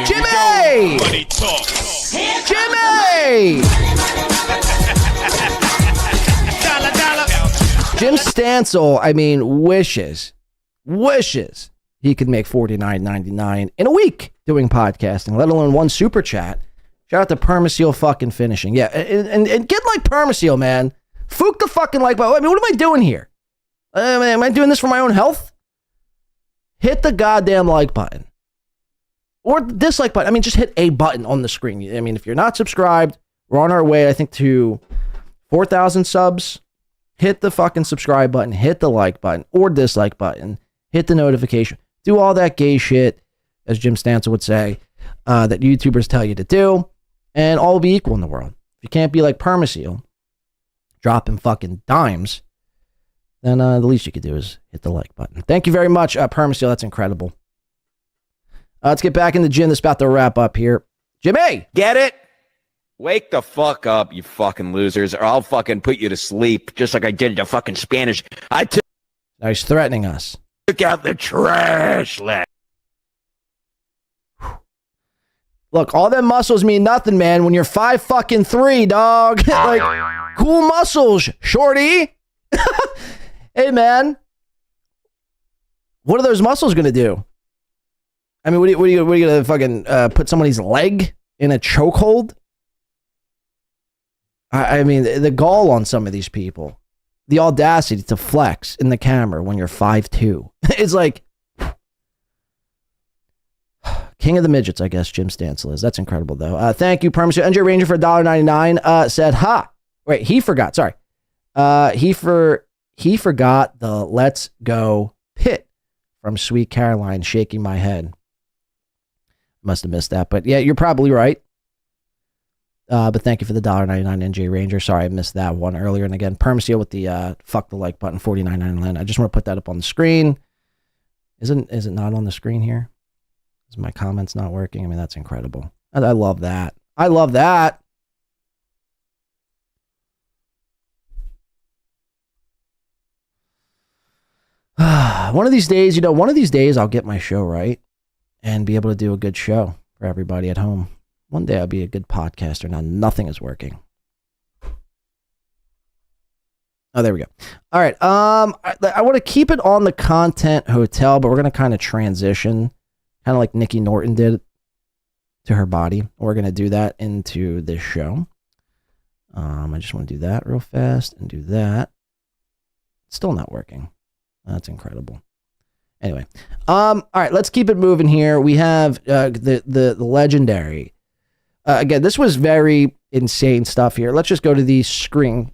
[SPEAKER 7] Jimmy!
[SPEAKER 15] Money talk.
[SPEAKER 7] Jimmy! Jim Stansel, wishes he could make $49.99 in a week doing podcasting, let alone one super chat. Shout out to Permaseal fucking finishing. Yeah, and get like Permaseal, man. Fook the fucking like button. What am I doing here? Am I doing this for my own health? Hit the goddamn like button. Or dislike button. Just hit a button on the screen. If you're not subscribed, we're on our way, I think, to 4,000 subs. Hit the fucking subscribe button. Hit the like button or dislike button. Hit the notification. Do all that gay shit, as Jim Stansel would say, that YouTubers tell you to do, and all will be equal in the world. If you can't be like Permaseal, dropping fucking dimes, then the least you could do is hit the like button. Thank you very much, Permaseal. That's incredible. Let's get back in the gym. That's about to wrap up here. Jimmy!
[SPEAKER 18] Get it? Wake the fuck up, you fucking losers, or I'll fucking put you to sleep, just like I did to fucking Spanish.
[SPEAKER 7] Now he's threatening us.
[SPEAKER 18] Took out the trash.
[SPEAKER 7] Look, all them muscles mean nothing, man, when you're 5'3", dog. Cool muscles, shorty. Hey, man. What are those muscles going to do? What are you going to fucking put somebody's leg in a chokehold? The gall on some of these people. The audacity to flex in the camera when you're 5'2". It's like king of the midgets, I guess Jim Stansel is. That's incredible, though. Thank you, Permaseal. NJ Ranger for $1.99 said, wait, he forgot. Sorry. He forgot the Let's Go Pit from Sweet Caroline, shaking my head. Must have missed that, but yeah, you're probably right. But thank you for the $1.99 NJ Ranger. Sorry, I missed that one earlier. And again, Permaseal with the fuck the like button, $49.99. I just want to put that up on the screen. Is it not on the screen here? Is my comments not working? That's incredible. I love that. I love that. One of these days, I'll get my show right and be able to do a good show for everybody at home. One day I'll be a good podcaster. Now nothing is working. Oh, there we go. All right. I want to keep it on the content hotel, but we're going to kind of transition, kind of like Nikki Norton did to her body. We're going to do that into this show. I just want to do that real fast and do that. It's still not working. That's incredible. Anyway, all right, let's keep it moving here. We have the legendary. Again, this was very insane stuff here. Let's just go to the screen.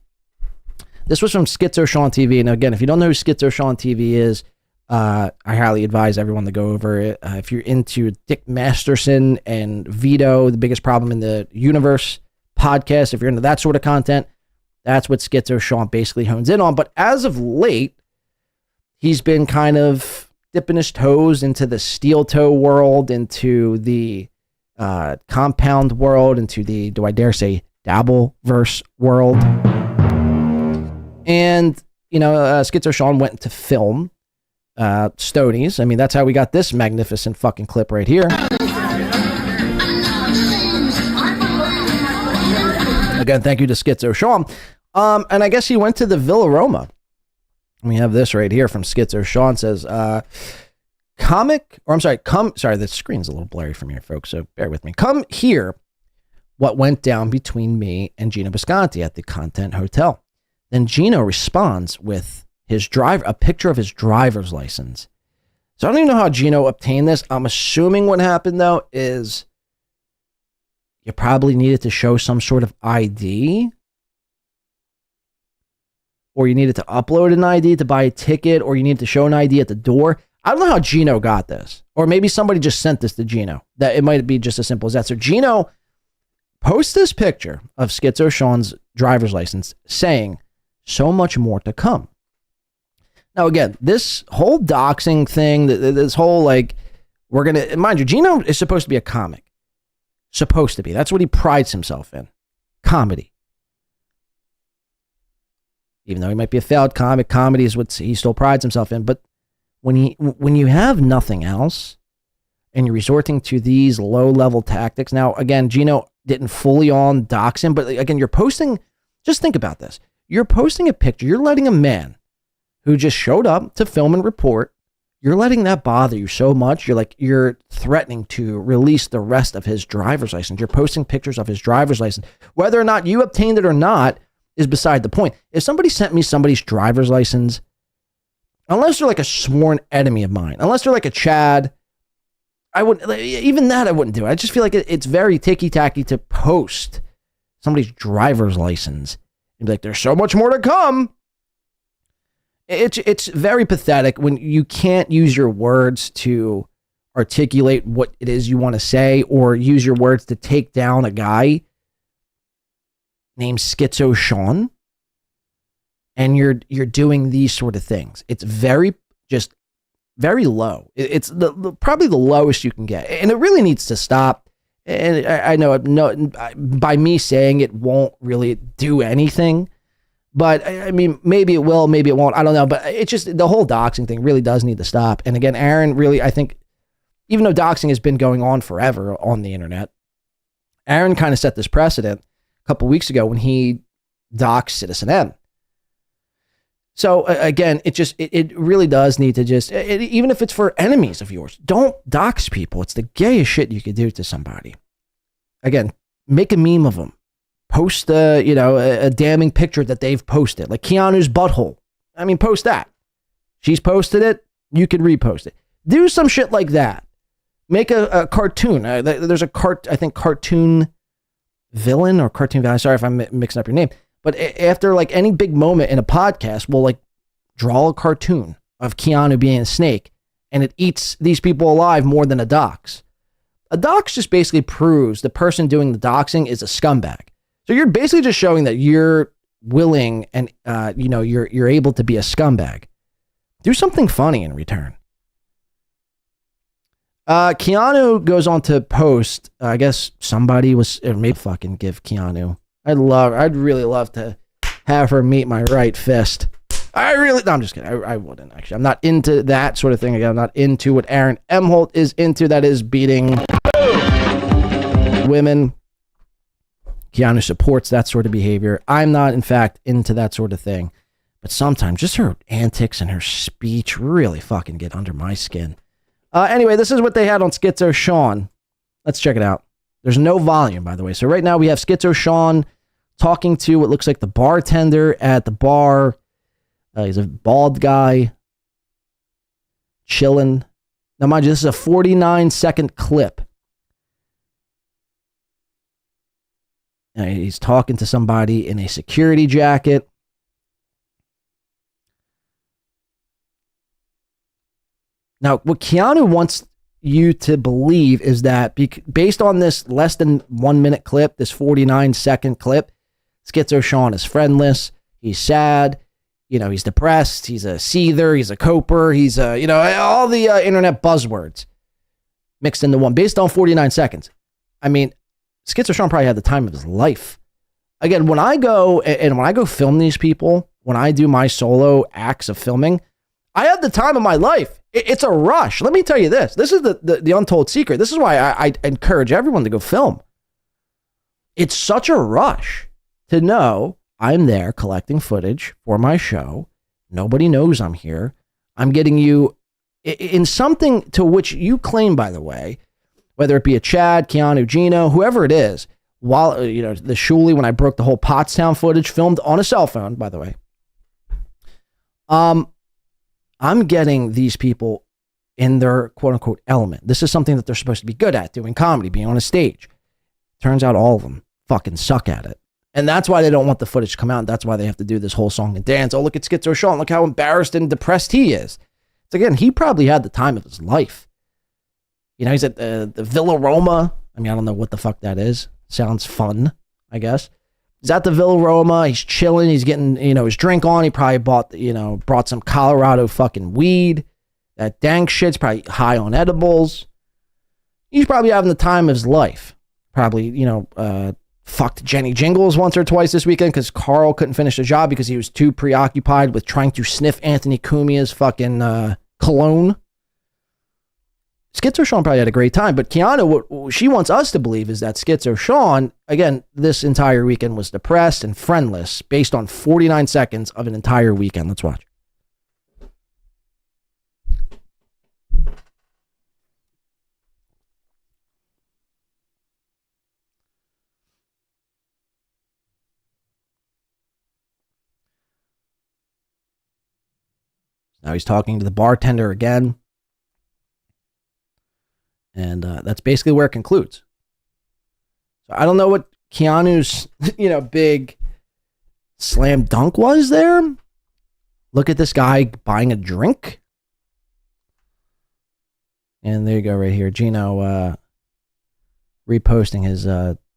[SPEAKER 7] This was from Skitzo Sean TV. And again, if you don't know who Skitzo Sean TV is, I highly advise everyone to go over it. If you're into Dick Masterson and Vito, the biggest problem in the universe podcast, if you're into that sort of content, that's what Skitzo Sean basically hones in on. But as of late, he's been kind of dipping his toes into the Steeltoe world, into the compound world, into the, do I dare say, Dabbleverse world. And, you know, Skitzo Sean went to film Stonies. I mean, that's how we got this magnificent fucking clip right here. Again, thank you to Skitzo Sean. And I guess he went to the Villa Roma. We have this right here from Skitzo Sean. Says, the screen's a little blurry from here, folks, so bear with me. Come hear what went down between me and Geno Bisconti at the Content Hotel. Then Geno responds with a picture of his driver's license. So I don't even know how Geno obtained this. I'm assuming what happened, though, is you probably needed to show some sort of ID, or you needed to upload an ID to buy a ticket, or you needed to show an ID at the door. I don't know how Geno got this, or maybe somebody just sent this to Geno. That it might be just as simple as that. So Geno posts this picture of Skitzo Sean's driver's license saying, "So much more to come." Now, again, this whole doxing thing, this whole mind you, Geno is supposed to be a comic. Supposed to be. That's what he prides himself in. Comedy. Even though he might be a failed comic, comedy is what he still prides himself in. But when you have nothing else and you're resorting to these low-level tactics, now, again, Geno didn't fully on dox him, but again, you're posting, just think about this. You're posting a picture, you're letting a man who just showed up to film and report, you're letting that bother you so much, you're threatening to release the rest of his driver's license. You're posting pictures of his driver's license. Whether or not you obtained it or not is beside the point. If somebody sent me somebody's driver's license, unless they're like a sworn enemy of mine, unless they're like a Chad, I wouldn't, even that I wouldn't do. I just feel like it's very ticky-tacky to post somebody's driver's license and be like, there's so much more to come. It's very pathetic when you can't use your words to articulate what it is you want to say, or use your words to take down a guy named Skitzo Sean, and you're doing these sort of things. It's very low. It's probably the lowest you can get, and it really needs to stop. And I know by me saying it won't really do anything, but I mean, maybe it will, maybe it won't. I don't know, but it's just the whole doxing thing really does need to stop. And again, Aaron really, I think, even though doxing has been going on forever on the internet, Aaron kind of set this precedent a couple weeks ago when he doxed Citizen M. So again, it really does need to just, even if it's for enemies of yours, don't dox people. It's the gayest shit you could do to somebody. Again, make a meme of them. Post a damning picture that they've posted, like Keanu's butthole. I mean, post that. She's posted it. You can repost it. Do some shit like that. Make a cartoon. There's cartoon villain or cartoon villain. Sorry if I'm mixing up your name. But after like any big moment in a podcast, we'll like draw a cartoon of Keanu being a snake, and it eats these people alive more than a dox. A dox just basically proves the person doing the doxing is a scumbag. So you're basically just showing that you're willing and you're able to be a scumbag. Do something funny in return. Keanu goes on to post. I guess somebody was, or maybe fucking give Keanu. I'd really love to have her meet my right fist. No, I'm just kidding. I wouldn't actually. I'm not into that sort of thing. Again, I'm not into what Aaron Emholt is into. That is beating women. Keanu supports that sort of behavior. I'm not, in fact, into that sort of thing. But sometimes just her antics and her speech really fucking get under my skin. Anyway, this is what they had on Skitzo Sean. Let's check it out. There's no volume, by the way. So right now we have Skitzo Sean talking to what looks like the bartender at the bar. He's a bald guy. chilling. Now, mind you, this is a 49-second clip. And he's talking to somebody in a security jacket. Now, what Keanu wants you to believe is that based on this less than 1 minute clip, this 49-second clip, Skitzo Sean is friendless. He's sad. He's depressed. He's a seether. He's a coper. He's all the internet buzzwords mixed into one based on 49 seconds. I mean, Skitzo Sean probably had the time of his life. Again, when I go film these people, when I do my solo acts of filming, I have the time of my life. It's a rush. Let me tell you this. This is the untold secret. This is why I encourage everyone to go film. It's such a rush to know I'm there collecting footage for my show. Nobody knows I'm here. I'm getting you in something to which you claim, by the way, whether it be a Chad, Keanu, Geno, whoever it is, while, the Shuley, when I broke the whole Pottstown footage, filmed on a cell phone, by the way. I'm getting these people in their quote unquote element. This is something that they're supposed to be good at, doing comedy, being on a stage. Turns out all of them fucking suck at it. And that's why they don't want the footage to come out. And that's why they have to do this whole song and dance. Oh, look at Skitzo Sean. Look how embarrassed and depressed he is. It's again, he probably had the time of his life. He's at the Villa Roma. I mean, I don't know what the fuck that is. Sounds fun, I guess. He's at the Villa Roma. He's chilling. He's getting, his drink on. He probably brought some Colorado fucking weed. That dank shit's probably high on edibles. He's probably having the time of his life. Probably, fucked Jenny Jingles once or twice this weekend because Karl couldn't finish the job because he was too preoccupied with trying to sniff Anthony Cumia's fucking cologne. Skitzo Sean probably had a great time, but Keanu, what she wants us to believe is that Skitzo Sean, again, this entire weekend was depressed and friendless based on 49 seconds of an entire weekend. Let's watch. Now he's talking to the bartender again. And that's basically where it concludes. So I don't know what Keanu's, big slam dunk was there. Look at this guy buying a drink. And there you go right here. Geno reposting his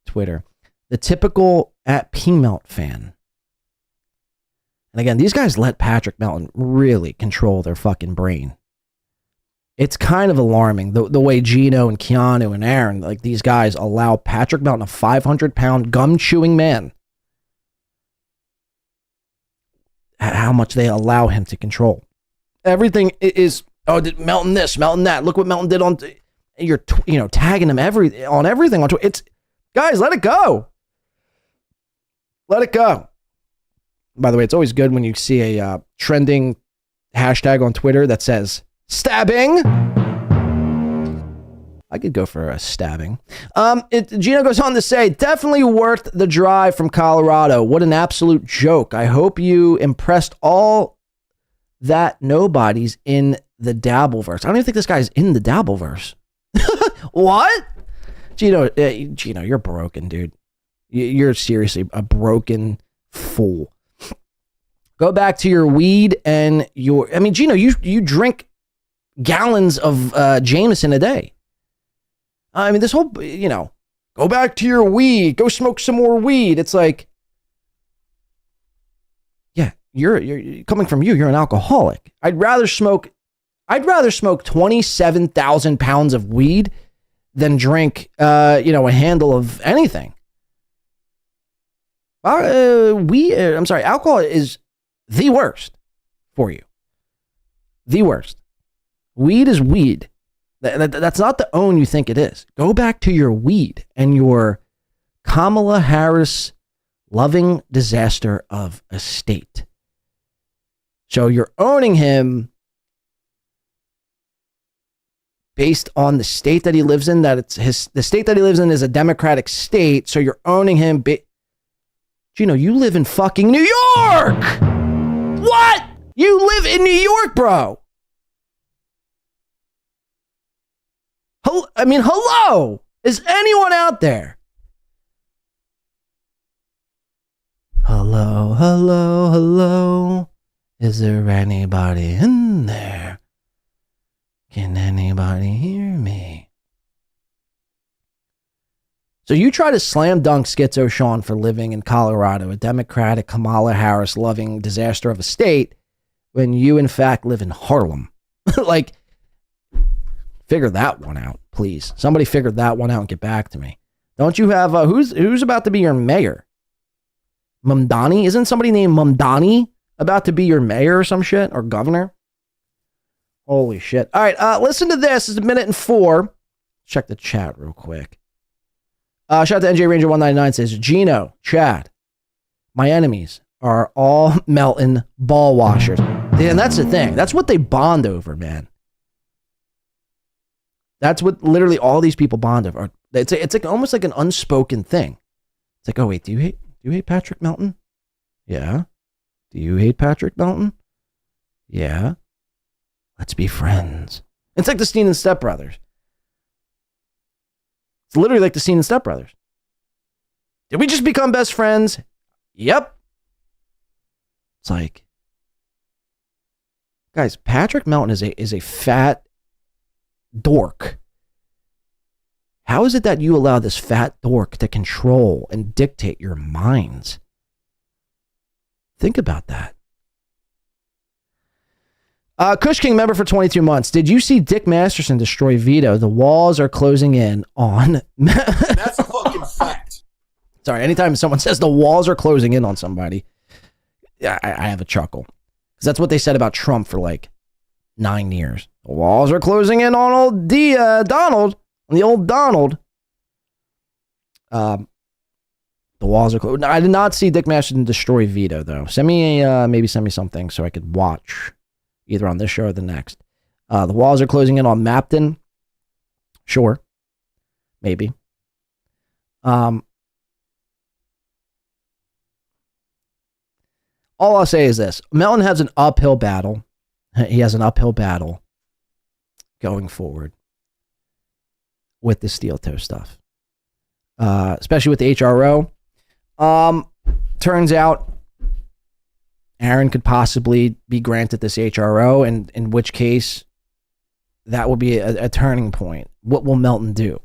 [SPEAKER 7] Twitter. The typical at P-Melt fan. And again, these guys let Patrick Melton really control their fucking brain. It's kind of alarming the way Geno and Keanu and Aaron, like these guys, allow Patrick Melton, a 500-pound gum-chewing man, how much they allow him to control. Everything is, did Melton this, Melton that. Look what Melton did on, you're tagging him on everything on Twitter. It's, guys, let it go. Let it go. By the way, it's always good when you see a trending hashtag on Twitter that says stabbing. I could go for a stabbing. Geno goes on to say, definitely worth the drive from Colorado. What an absolute joke. I hope you impressed all that nobodies in the Dabbleverse. I don't even think this guy's in the Dabbleverse. What? Geno, you're broken, dude. You're seriously a broken fool. Go back to your weed and Geno, you drink gallons of Jameson a day. I mean, this whole, go back to your weed, go smoke some more weed. It's like, yeah, you're coming from you're an alcoholic. I'd rather smoke 27,000 pounds of weed than drink, a handle of anything. Alcohol is the worst for you. The worst. Weed is weed. That's not the own you think it is. Go back to your weed and your Kamala Harris loving disaster of a state. So you're owning him based on the state that he lives in, that the state that he lives in is a Democratic state. So you're owning him. Geno, you live in fucking New York. What? You live in New York, bro. Hello? Is anyone out there? Hello, hello, hello. Is there anybody in there? Can anybody hear me? So you try to slam dunk Skitzo Sean for living in Colorado, a Democratic Kamala Harris loving disaster of a state, when you in fact live in Harlem. Like, figure that one out, please. Somebody figure that one out and get back to me. Don't you have who's about to be your mayor? Mamdani? Isn't somebody named Mamdani about to be your mayor or some shit, or governor? Holy shit. All right, listen to this. It's 1:04. Check the chat real quick. Shout out to NJ Ranger 199 says, Geno, Chad, my enemies are all Melton ball washers. And that's the thing. That's what they bond over, man. That's what literally all these people bond over. It's like almost like an unspoken thing. It's like, oh wait, do you hate Patrick Melton? Yeah. Do you hate Patrick Melton? Yeah. Let's be friends. It's like the Steen and Step Brothers. It's literally like the scene in Step Brothers. Did we just become best friends? Yep. It's like, guys, Patrick Melton is a fat dork. How is it that you allow this fat dork to control and dictate your minds? Think about that. Kush King member for 22 months. Did you see Dick Masterson destroy Vito? The walls are closing in on...
[SPEAKER 19] That's a fucking fact.
[SPEAKER 7] Sorry, anytime someone says the walls are closing in on somebody, I have a chuckle. Because that's what they said about Trump for like 9 years. The walls are closing in on old Donald. On the old Donald. The walls are closed. I did not see Dick Masterson destroy Vito, though. Maybe send me something so I could watch. Either on this show or the next. The walls are closing in on Mapton. Sure. Maybe. All I'll say is this. Melton has an uphill battle. He has an uphill battle going forward with the Steeltoe stuff. Especially with the HRO. Turns out Aaron could possibly be granted this HRO, and in which case that will be a turning point. What will Melton do?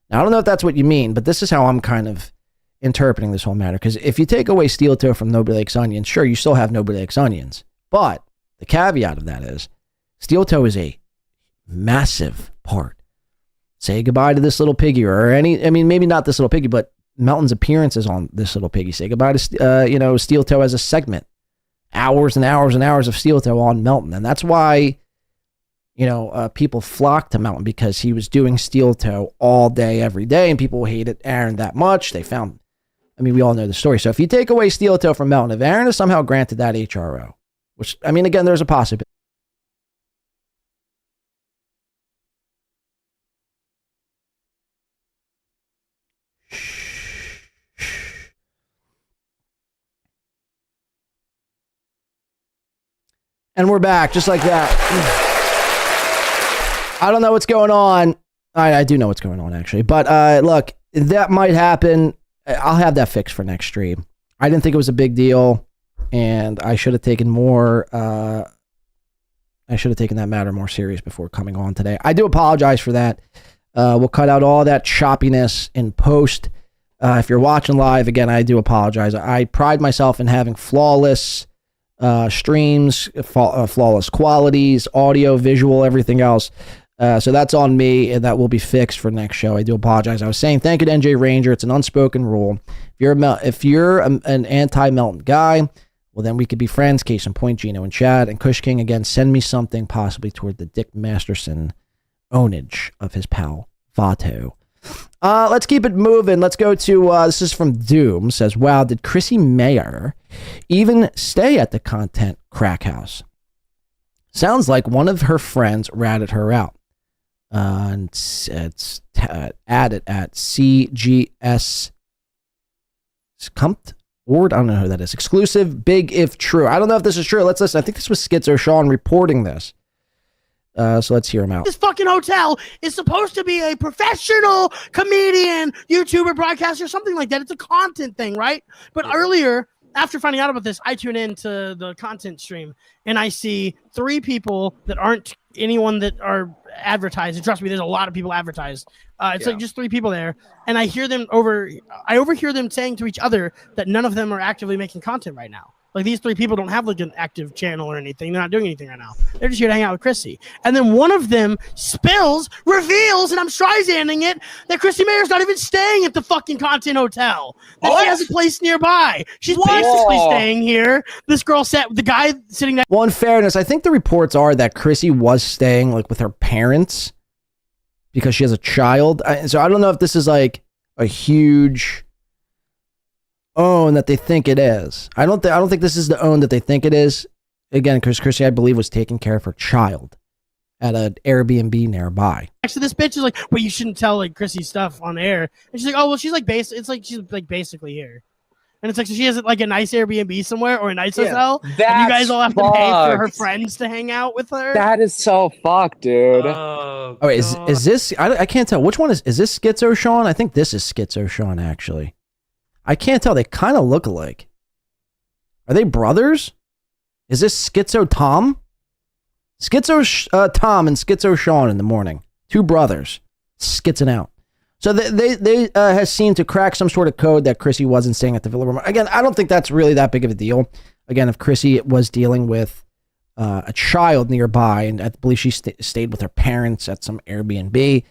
[SPEAKER 7] Now, I don't know if that's what you mean, but this is how I'm kind of interpreting this whole matter. Because if you take away Steeltoe from Nobody Likes Onions, sure, you still have Nobody Likes Onions. But the caveat of that is Steeltoe is a massive part. Say goodbye to this little piggy, or maybe not this little piggy, but Melton's appearances on this little piggy. Say goodbye to Steeltoe as a segment. Hours and hours and hours of Steeltoe on Melton. And that's why, people flocked to Melton, because he was doing Steeltoe all day, every day, and people hated Aaron that much. We all know the story. So if you take away Steeltoe from Melton, if Aaron is somehow granted that HRO, which, again, there's a possibility. And we're back, just like that. I don't know what's going on. I do know what's going on, actually. But look, that might happen. I'll have that fixed for next stream. I didn't think it was a big deal, and I should have taken that matter more serious before coming on today. I do apologize for that. We'll cut out all that choppiness in post. If you're watching live, again, I do apologize. I pride myself in having flawless streams, flawless qualities, audio, visual, everything else. So that's on me, and that will be fixed for next show. I do apologize. I was saying thank you to NJ Ranger. It's an unspoken rule. If you're an anti-Melton guy, well, then we could be friends. Case in point, Geno and Chad and Kush King. Again, send me something possibly toward the Dick Masterson ownage of his pal Vato. Let's keep it moving. Let's go to, this is from Doom. Says, wow, did Chrissy Mayr even stay at the content crack house? Sounds like one of her friends ratted her out. And it's added at CGS Scumped Ward. I don't know who that is. Exclusive, big if true. I don't know if this is true. Let's listen. I think this was Skitzo Sean reporting this. So let's hear him out.
[SPEAKER 20] This fucking hotel is supposed to be a professional comedian, YouTuber, broadcaster, something like that. It's a content thing, right? But earlier, after finding out about this, I tune in to the content stream and I see 3 people that aren't anyone that are advertised. And trust me, there's a lot of people advertised. It's like just 3 people there. And I overhear them saying to each other that none of them are actively making content right now. Like these 3 people don't have like an active channel or anything. They're not doing anything right now. They're just here to hang out with Chrissy. And then one of them reveals, and I'm Streisanding it, that Chrissy Mayr's not even staying at the fucking content hotel. That she has a place nearby. She's basically staying here. This girl the guy sitting next.
[SPEAKER 7] Well, in fairness, I think the reports are that Chrissy was staying like with her parents because she has a child. So I don't know if this is like a huge own that they think it is. I don't think this is the own that they think it is. Again, because Chrissy, I believe, was taking care of her child at an Airbnb nearby.
[SPEAKER 20] Actually, this bitch is like, well, you shouldn't tell like Chrissy's stuff on air. And she's like, oh, well, she's like she's like basically here. And it's like, so she has like a nice Airbnb somewhere or a nice hotel. And you guys all have to pay for her friends to hang out with her.
[SPEAKER 21] That is so fucked, dude.
[SPEAKER 7] Oh, wait, is this? I can't tell. Which one is this? Skitzo Sean? I think this is Skitzo Sean, actually. I can't tell. They kind of look alike. Are they brothers? Is this Skitzo Tom? Skitzo Tom and Skitzo Sean in the morning. 2 brothers. Skitzing out. So they has seemed to crack some sort of code that Chrissy wasn't staying at the Villa Room. Again, I don't think that's really that big of a deal. Again, if Chrissy was dealing with a child nearby, and I believe she stayed with her parents at some Airbnb.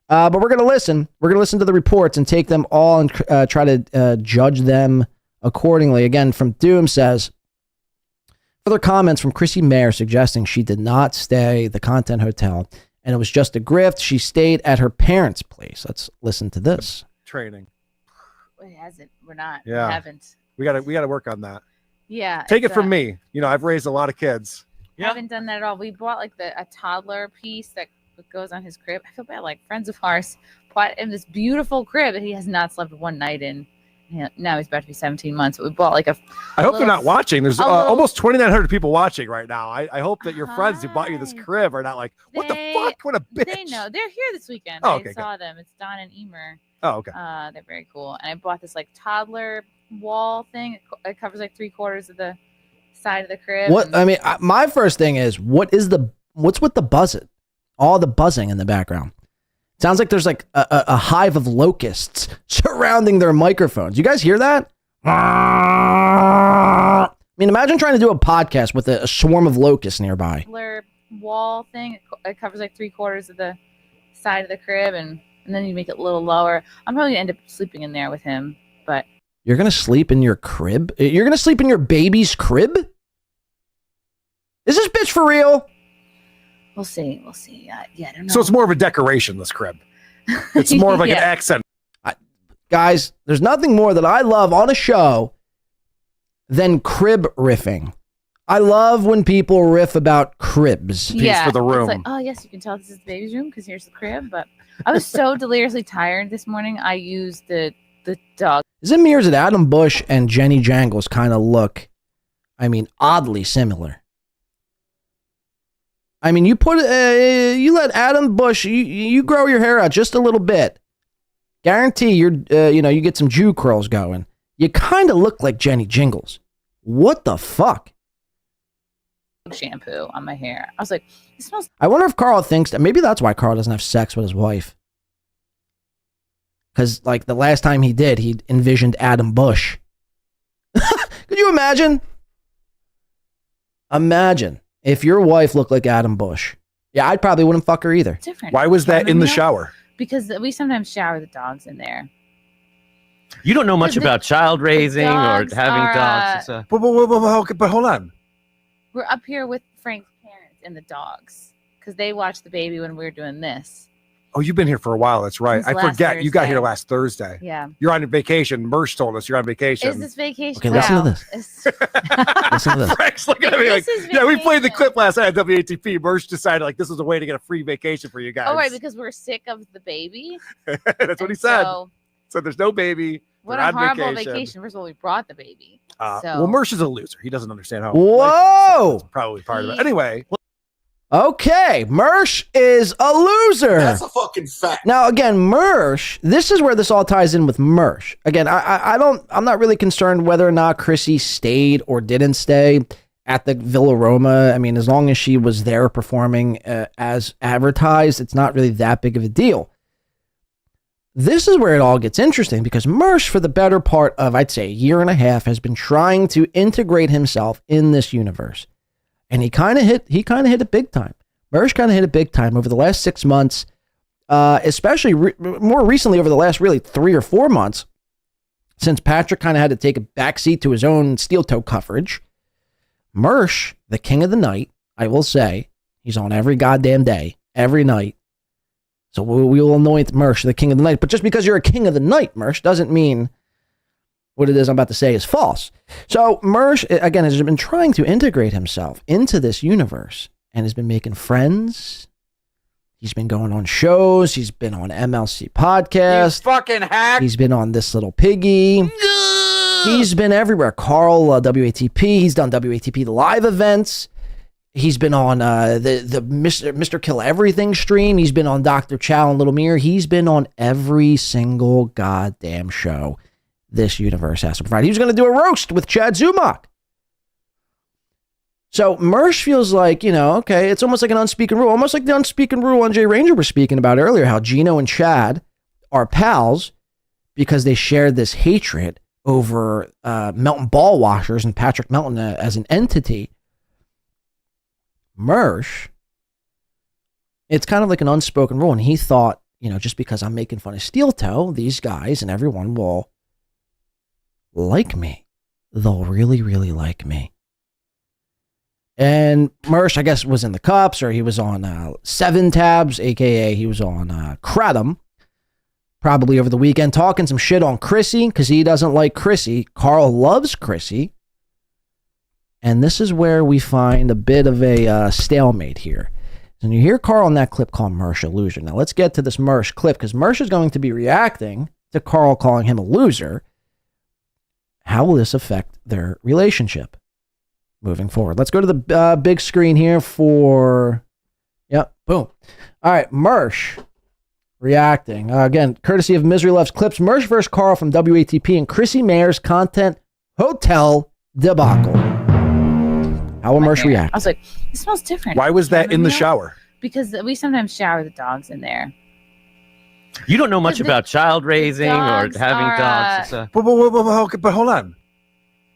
[SPEAKER 7] But we're going to listen. We're going to listen to the reports and take them all and try to judge them accordingly. Again, from Doom says, further comments from Chrissy Mayr suggesting she did not stay at the content hotel and it was just a grift. She stayed at her parents' place. Let's listen to this.
[SPEAKER 22] Training.
[SPEAKER 6] It hasn't. We're not.
[SPEAKER 22] Yeah.
[SPEAKER 6] We haven't.
[SPEAKER 22] We got to work on that.
[SPEAKER 6] Yeah.
[SPEAKER 22] Take it from me. You know, I've raised a lot of kids.
[SPEAKER 6] Haven't done that at all. We bought like a toddler piece that goes on his crib. I feel bad. Like friends of ours bought him this beautiful crib that he has not slept one night in. Now he's about to be 17 months. But we bought like
[SPEAKER 22] I hope they're not watching. There's almost 2,900 people watching right now. I hope that your friends who bought you this crib are not like, what the fuck? What a bitch.
[SPEAKER 6] They know. They're here this weekend.
[SPEAKER 22] Oh, okay,
[SPEAKER 6] I saw them. It's Don and Emer.
[SPEAKER 22] Oh, okay.
[SPEAKER 6] They're very cool. And I bought this like toddler wall thing. It covers like 3/4 of the side of the crib.
[SPEAKER 7] What I mean, my first thing is, what's with the buzzing? All the buzzing in the background. Sounds like there's like a hive of locusts surrounding their microphones. You guys hear that? I mean, imagine trying to do a podcast with a swarm of locusts nearby.
[SPEAKER 6] Wall thing. It covers like 3/4 of the side of the crib, and then you make it a little lower. I'm probably gonna end up sleeping in there with him, but
[SPEAKER 7] You're gonna sleep in your crib? You're gonna sleep in your baby's crib? Is this bitch for real?
[SPEAKER 6] we'll see. Yeah, I don't know.
[SPEAKER 22] So it's more of a decoration, this crib. It's more of like an accent.
[SPEAKER 7] Guys, there's nothing more that I love on a show than crib riffing. I love when people riff about cribs.
[SPEAKER 6] Yeah, for the room. It's like, oh yes, you can tell this is the baby's room because here's the crib. But I was so deliriously tired this morning. I used the dog.
[SPEAKER 7] Is it me or is it Adam Bush and Jenny Jangles kind of look, I mean, oddly similar? I mean, you let Adam Bush, you grow your hair out just a little bit. Guarantee you get some Jew curls going. You kind of look like Jenny Jingles. What the fuck?
[SPEAKER 6] Shampoo on my hair. I was like, it smells.
[SPEAKER 7] I wonder if Karl thinks that maybe that's why Karl doesn't have sex with his wife. Because like the last time he did, he envisioned Adam Bush. Could you imagine? Imagine if your wife looked like Adam Bush. Yeah, I probably wouldn't fuck her either.
[SPEAKER 6] Different.
[SPEAKER 22] Why was that in the shower?
[SPEAKER 6] Because we sometimes shower the dogs in there.
[SPEAKER 8] You don't know much about child raising or
[SPEAKER 6] dogs
[SPEAKER 8] having
[SPEAKER 6] are,
[SPEAKER 8] dogs. It's a-
[SPEAKER 22] But hold on.
[SPEAKER 6] We're up here with Frank's parents and the dogs because they watched the baby when we were doing this.
[SPEAKER 22] Oh, you've been here for a while. That's right.
[SPEAKER 6] Since
[SPEAKER 22] I
[SPEAKER 6] last
[SPEAKER 22] forget. You got
[SPEAKER 6] Thursday.
[SPEAKER 22] here last Thursday.
[SPEAKER 6] Yeah.
[SPEAKER 22] You're on vacation. Mersh told us you're on vacation.
[SPEAKER 6] Is this vacation?
[SPEAKER 7] Okay, listen to this. Listen to this.
[SPEAKER 22] Frank's looking at me like, yeah, we played the clip last night at WATP. Mersh decided like this was a way to get a free vacation for you guys.
[SPEAKER 6] Oh, right, because we're sick of the baby.
[SPEAKER 22] That's what he said.
[SPEAKER 6] So,
[SPEAKER 22] there's no baby.
[SPEAKER 6] what
[SPEAKER 22] They're
[SPEAKER 6] a
[SPEAKER 22] on
[SPEAKER 6] horrible vacation. First of all, we brought the baby.
[SPEAKER 22] Well, Mersh is a loser. He doesn't understand how.
[SPEAKER 7] Whoa!
[SPEAKER 22] That's probably part of it. Anyway.
[SPEAKER 7] Okay, Mersh is a loser.
[SPEAKER 19] That's a fucking fact.
[SPEAKER 7] Now, again, Mersh, this is where this all ties in with Mersh. Again, I'm not really concerned whether or not Chrissy stayed or didn't stay at the Villa Roma. I mean, as long as she was there performing as advertised, it's not really that big of a deal. This is where it all gets interesting because Mersh, for the better part of, I'd say, a year and a half, has been trying to integrate himself in this universe. And he kind of hit it big time. Mersh kind of hit it big time over the last 6 months, especially more recently over the last really 3 or 4 months, since Patrick kind of had to take a backseat to his own Steeltoe coverage. Mersh, the king of the night, I will say, he's on every goddamn day, every night. So we will anoint Mersh the king of the night. But just because you're a king of the night, Mersh, doesn't mean what it is I'm about to say is false. So Mersh, again, has been trying to integrate himself into this universe and has been making friends. He's been going on shows. He's been on MLC podcast.
[SPEAKER 17] Fucking hack.
[SPEAKER 7] He's been on This Little Piggy. He's been everywhere. Karl, WATP. He's done WATP live events. He's been on the Mr. Kill Everything stream. He's been on Dr. Chow and Little Mirror. He's been on every single goddamn show this universe has to provide. He was going to do a roast with Chad Zumock. So Mersh feels like, okay, it's almost like an unspoken rule, almost like the unspoken rule on Jay Ranger was speaking about earlier, how Geno and Chad are pals because they shared this hatred over Melton ball washers and Patrick Melton as an entity. Mersh, it's kind of like an unspoken rule, and he thought, just because I'm making fun of Steeltoe, these guys and everyone will like me. They'll really, really like me. And Mersh, I guess, was in the Cups, or he was on 7 Tabs, a.k.a. he was on Kratom, probably over the weekend, talking some shit on Chrissy, because he doesn't like Chrissy. Karl loves Chrissy. And this is where we find a bit of a stalemate here. And you hear Karl in that clip call Mersh a loser. Now let's get to this Mersh clip, because Mersh is going to be reacting to Karl calling him a loser. How will this affect their relationship moving forward? Let's go to the big screen here for, yep, boom. All right, Mersh reacting. Again, courtesy of Misery Loves Clips, Mersh versus Karl from WATP and Chrissy Mayr's content hotel debacle. How will Mersh react?
[SPEAKER 6] I was like, it smells different.
[SPEAKER 22] Why was that in the shower?
[SPEAKER 6] Because we sometimes shower the dogs in there.
[SPEAKER 8] You don't know much about child raising or having dogs.
[SPEAKER 22] But hold on.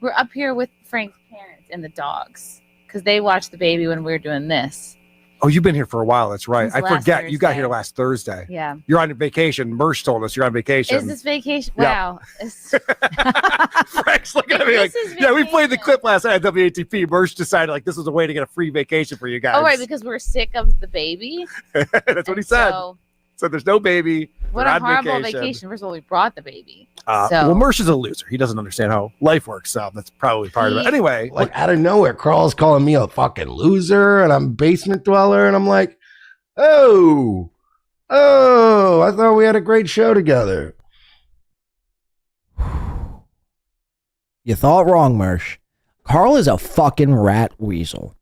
[SPEAKER 6] We're up here with Frank's parents and the dogs because they watched the baby when we were doing this.
[SPEAKER 22] Oh, you've been here for a while. That's right.
[SPEAKER 6] Since
[SPEAKER 22] I forget. You got here last Thursday.
[SPEAKER 6] Yeah.
[SPEAKER 22] You're on vacation. Mersh told us you're on vacation.
[SPEAKER 6] Is this vacation?
[SPEAKER 22] Yeah.
[SPEAKER 6] Wow.
[SPEAKER 22] Frank's looking at me like, yeah, we played the clip last night at WATP. Mersh decided like this was a way to get a free vacation for you guys.
[SPEAKER 6] Oh, right, because we're sick of the baby.
[SPEAKER 22] That's what he said. So there's no baby.
[SPEAKER 6] What a horrible vacation. First of all, we brought the baby.
[SPEAKER 22] Well, Mersh is a loser. He doesn't understand how life works, so that's probably part of it. Anyway,
[SPEAKER 9] like out of nowhere, Karl's calling me a fucking loser, and I'm a basement dweller, and I'm like, oh, I thought we had a great show together.
[SPEAKER 7] You thought wrong, Mersh. Karl is a fucking rat weasel.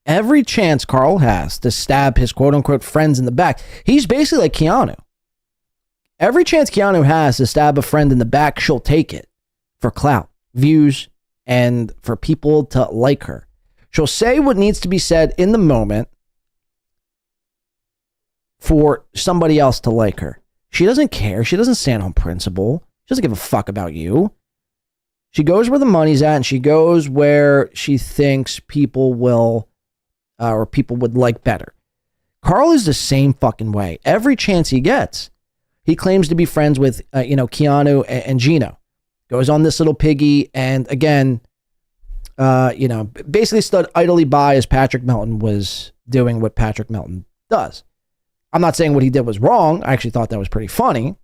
[SPEAKER 7] Every chance Karl has to stab his quote-unquote friends in the back, he's basically like Keanu. Every chance Keanu has to stab a friend in the back, she'll take it for clout, views, and for people to like her. She'll say what needs to be said in the moment for somebody else to like her. She doesn't care. She doesn't stand on principle. She doesn't give a fuck about you. She goes where the money's at, and she goes where she thinks people will or people would like better. Karl is the same fucking way. Every chance he gets, he claims to be friends with, Keanu and Geno. Goes on This Little Piggy, and again, basically stood idly by as Patrick Melton was doing what Patrick Melton does. I'm not saying what he did was wrong. I actually thought that was pretty funny.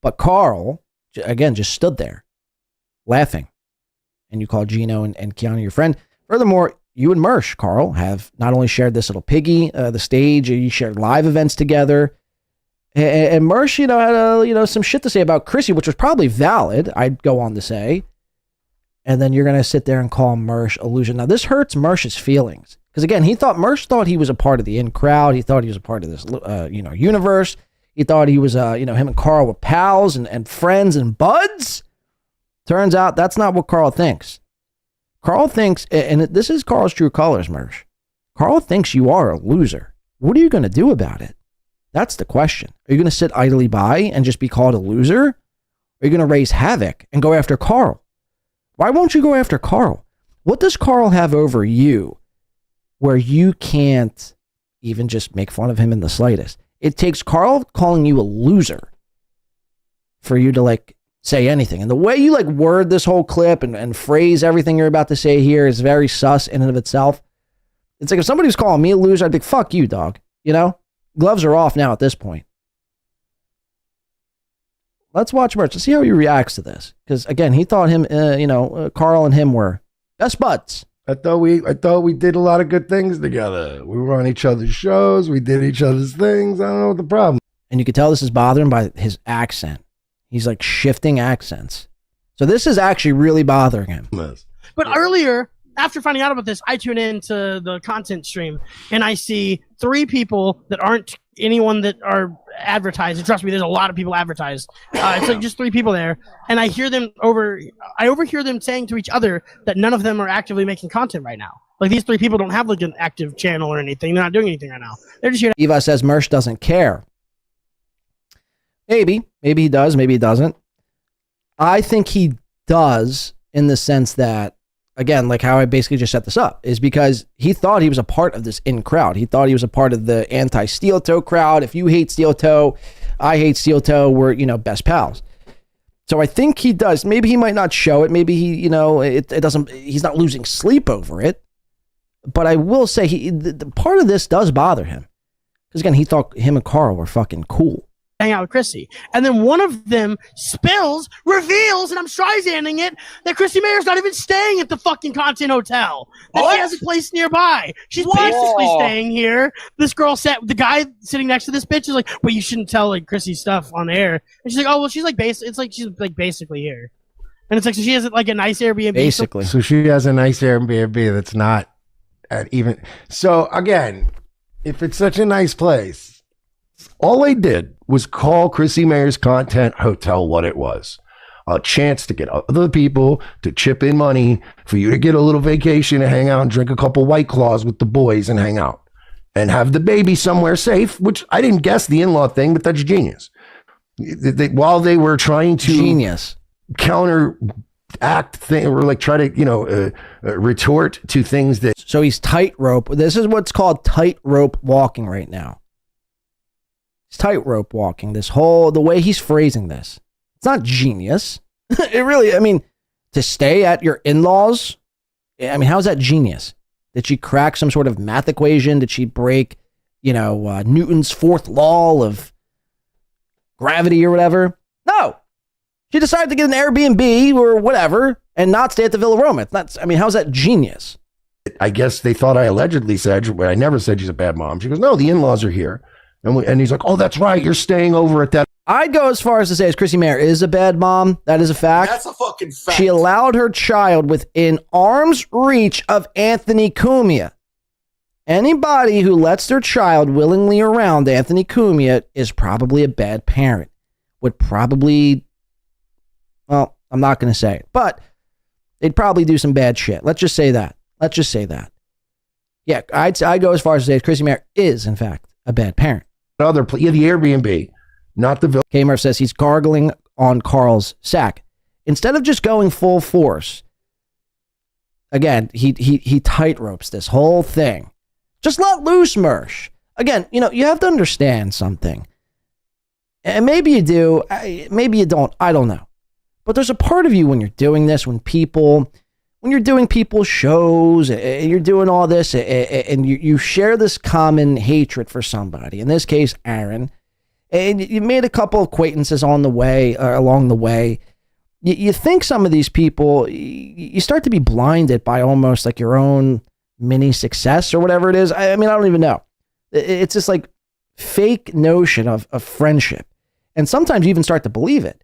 [SPEAKER 7] But Karl, again, just stood there laughing. And you call Geno and Keanu your friend. Furthermore, you and Mersh, Karl, have not only shared This Little Piggy, the stage, you shared live events together. And Mersh, had some shit to say about Chrissy, which was probably valid, I'd go on to say. and then you're going to sit there and call Mersh a loser. Now, this hurts Mersh's feelings. Because, again, Mersh thought he was a part of the in crowd. He thought he was a part of this, universe. He thought he was, him and Karl were pals and friends and buds. Turns out that's not what Karl thinks. Karl thinks, and this is Karl's true colors, Mersh. Karl thinks you are a loser. What are you going to do about it? That's the question. Are you going to sit idly by and just be called a loser? Or are you going to raise havoc and go after Karl? Why won't you go after Karl? What does Karl have over you where you can't even just make fun of him in the slightest? It takes Karl calling you a loser for you to say anything. And the way you word this whole clip and phrase everything you're about to say here is very sus in and of itself. It's like if somebody was calling me a loser, I'd be fuck you, dog. Gloves are off now at this point. Let's watch Merch. Let's see how he reacts to this. Because again, he thought him, Karl and him were best buds.
[SPEAKER 9] I thought we did a lot of good things together. We were on each other's shows. We did each other's things. I don't know what the problem.
[SPEAKER 7] And you could tell this is bothering him by his accent. He's shifting accents. So this is actually really bothering him.
[SPEAKER 20] But earlier, after finding out about this, I tune in to the content stream and I see 3 people that aren't anyone that are advertised. And trust me, there's a lot of people advertised. It's just 3 people there. And I overhear them saying to each other that none of them are actively making content right now. These 3 people don't have an active channel or anything. They're not doing anything right now. They're just here.
[SPEAKER 7] Eva says Mersh doesn't care. Maybe he does. Maybe he doesn't. I think he does in the sense that, again, how I basically just set this up, is because he thought he was a part of this in crowd. He thought he was a part of the anti-Steeltoe crowd. If you hate Steeltoe, I hate Steeltoe. We're, best pals. So I think he does. Maybe he might not show it. Maybe he, it doesn't, he's not losing sleep over it. But I will say the part of this does bother him. Because again, he thought him and Karl were fucking cool.
[SPEAKER 20] Hang out with Chrissy. And then one of them reveals, and I'm Streisanding it, that Chrissy Mayr's not even staying at the fucking Content Hotel. That she has a place nearby. She's basically staying here. This girl the guy sitting next to this bitch is like, well, you shouldn't tell Chrissy stuff on air. And she's like, oh, well, she's she's basically here. And it's so she has a nice Airbnb.
[SPEAKER 7] Basically.
[SPEAKER 9] So she has a nice Airbnb that's not even. So again, if it's such a nice place, all they did was call Chrissy Mayr's Content Hotel what it was. A chance to get other people to chip in money for you to get a little vacation and hang out and drink a couple White Claws with the boys and hang out. And have the baby somewhere safe, which I didn't guess the in-law thing, but that's genius. While they were trying to counteract thing or try to, retort to things that.
[SPEAKER 7] So he's tightrope. This is what's called tightrope walking right now. It's tightrope walking. The way he's phrasing this, it's not genius. It really, to stay at your in-laws, how's that genius? Did she crack some sort of math equation? Did she break, Newton's 4th law of gravity or whatever? No. She decided to get an Airbnb or whatever and not stay at the Villa Roma. How's that genius?
[SPEAKER 9] I guess they thought I allegedly said, but I never said she's a bad mom. She goes, no, the in-laws are here. And he's like, oh, that's right. You're staying over at that.
[SPEAKER 7] I'd go as far as to say Chrissy Mayr is a bad mom. That is a fact.
[SPEAKER 19] That's a fucking fact.
[SPEAKER 7] She allowed her child within arm's reach of Anthony Cumia. Anybody who lets their child willingly around Anthony Cumia is probably a bad parent. Would probably, well, I'm not going to say it, but they'd probably do some bad shit. Let's just say that. Yeah, I'd go as far as to say Chrissy Mayr is, in fact, a bad parent.
[SPEAKER 9] The Airbnb, not the Villa.
[SPEAKER 7] K-Murph says he's gargling on Karl's sack. Instead of just going full force, again, he tightropes this whole thing. Just let loose, Mersh. Again, you have to understand something. And maybe you do, maybe you don't, I don't know. But there's a part of you when you're doing this, when you're doing people's shows and you're doing all this and you share this common hatred for somebody, in this case, Aaron, and you made a couple acquaintances along the way, you think some of these people, you start to be blinded by almost your own mini success or whatever it is. I don't even know. It's this fake notion of friendship. And sometimes you even start to believe it.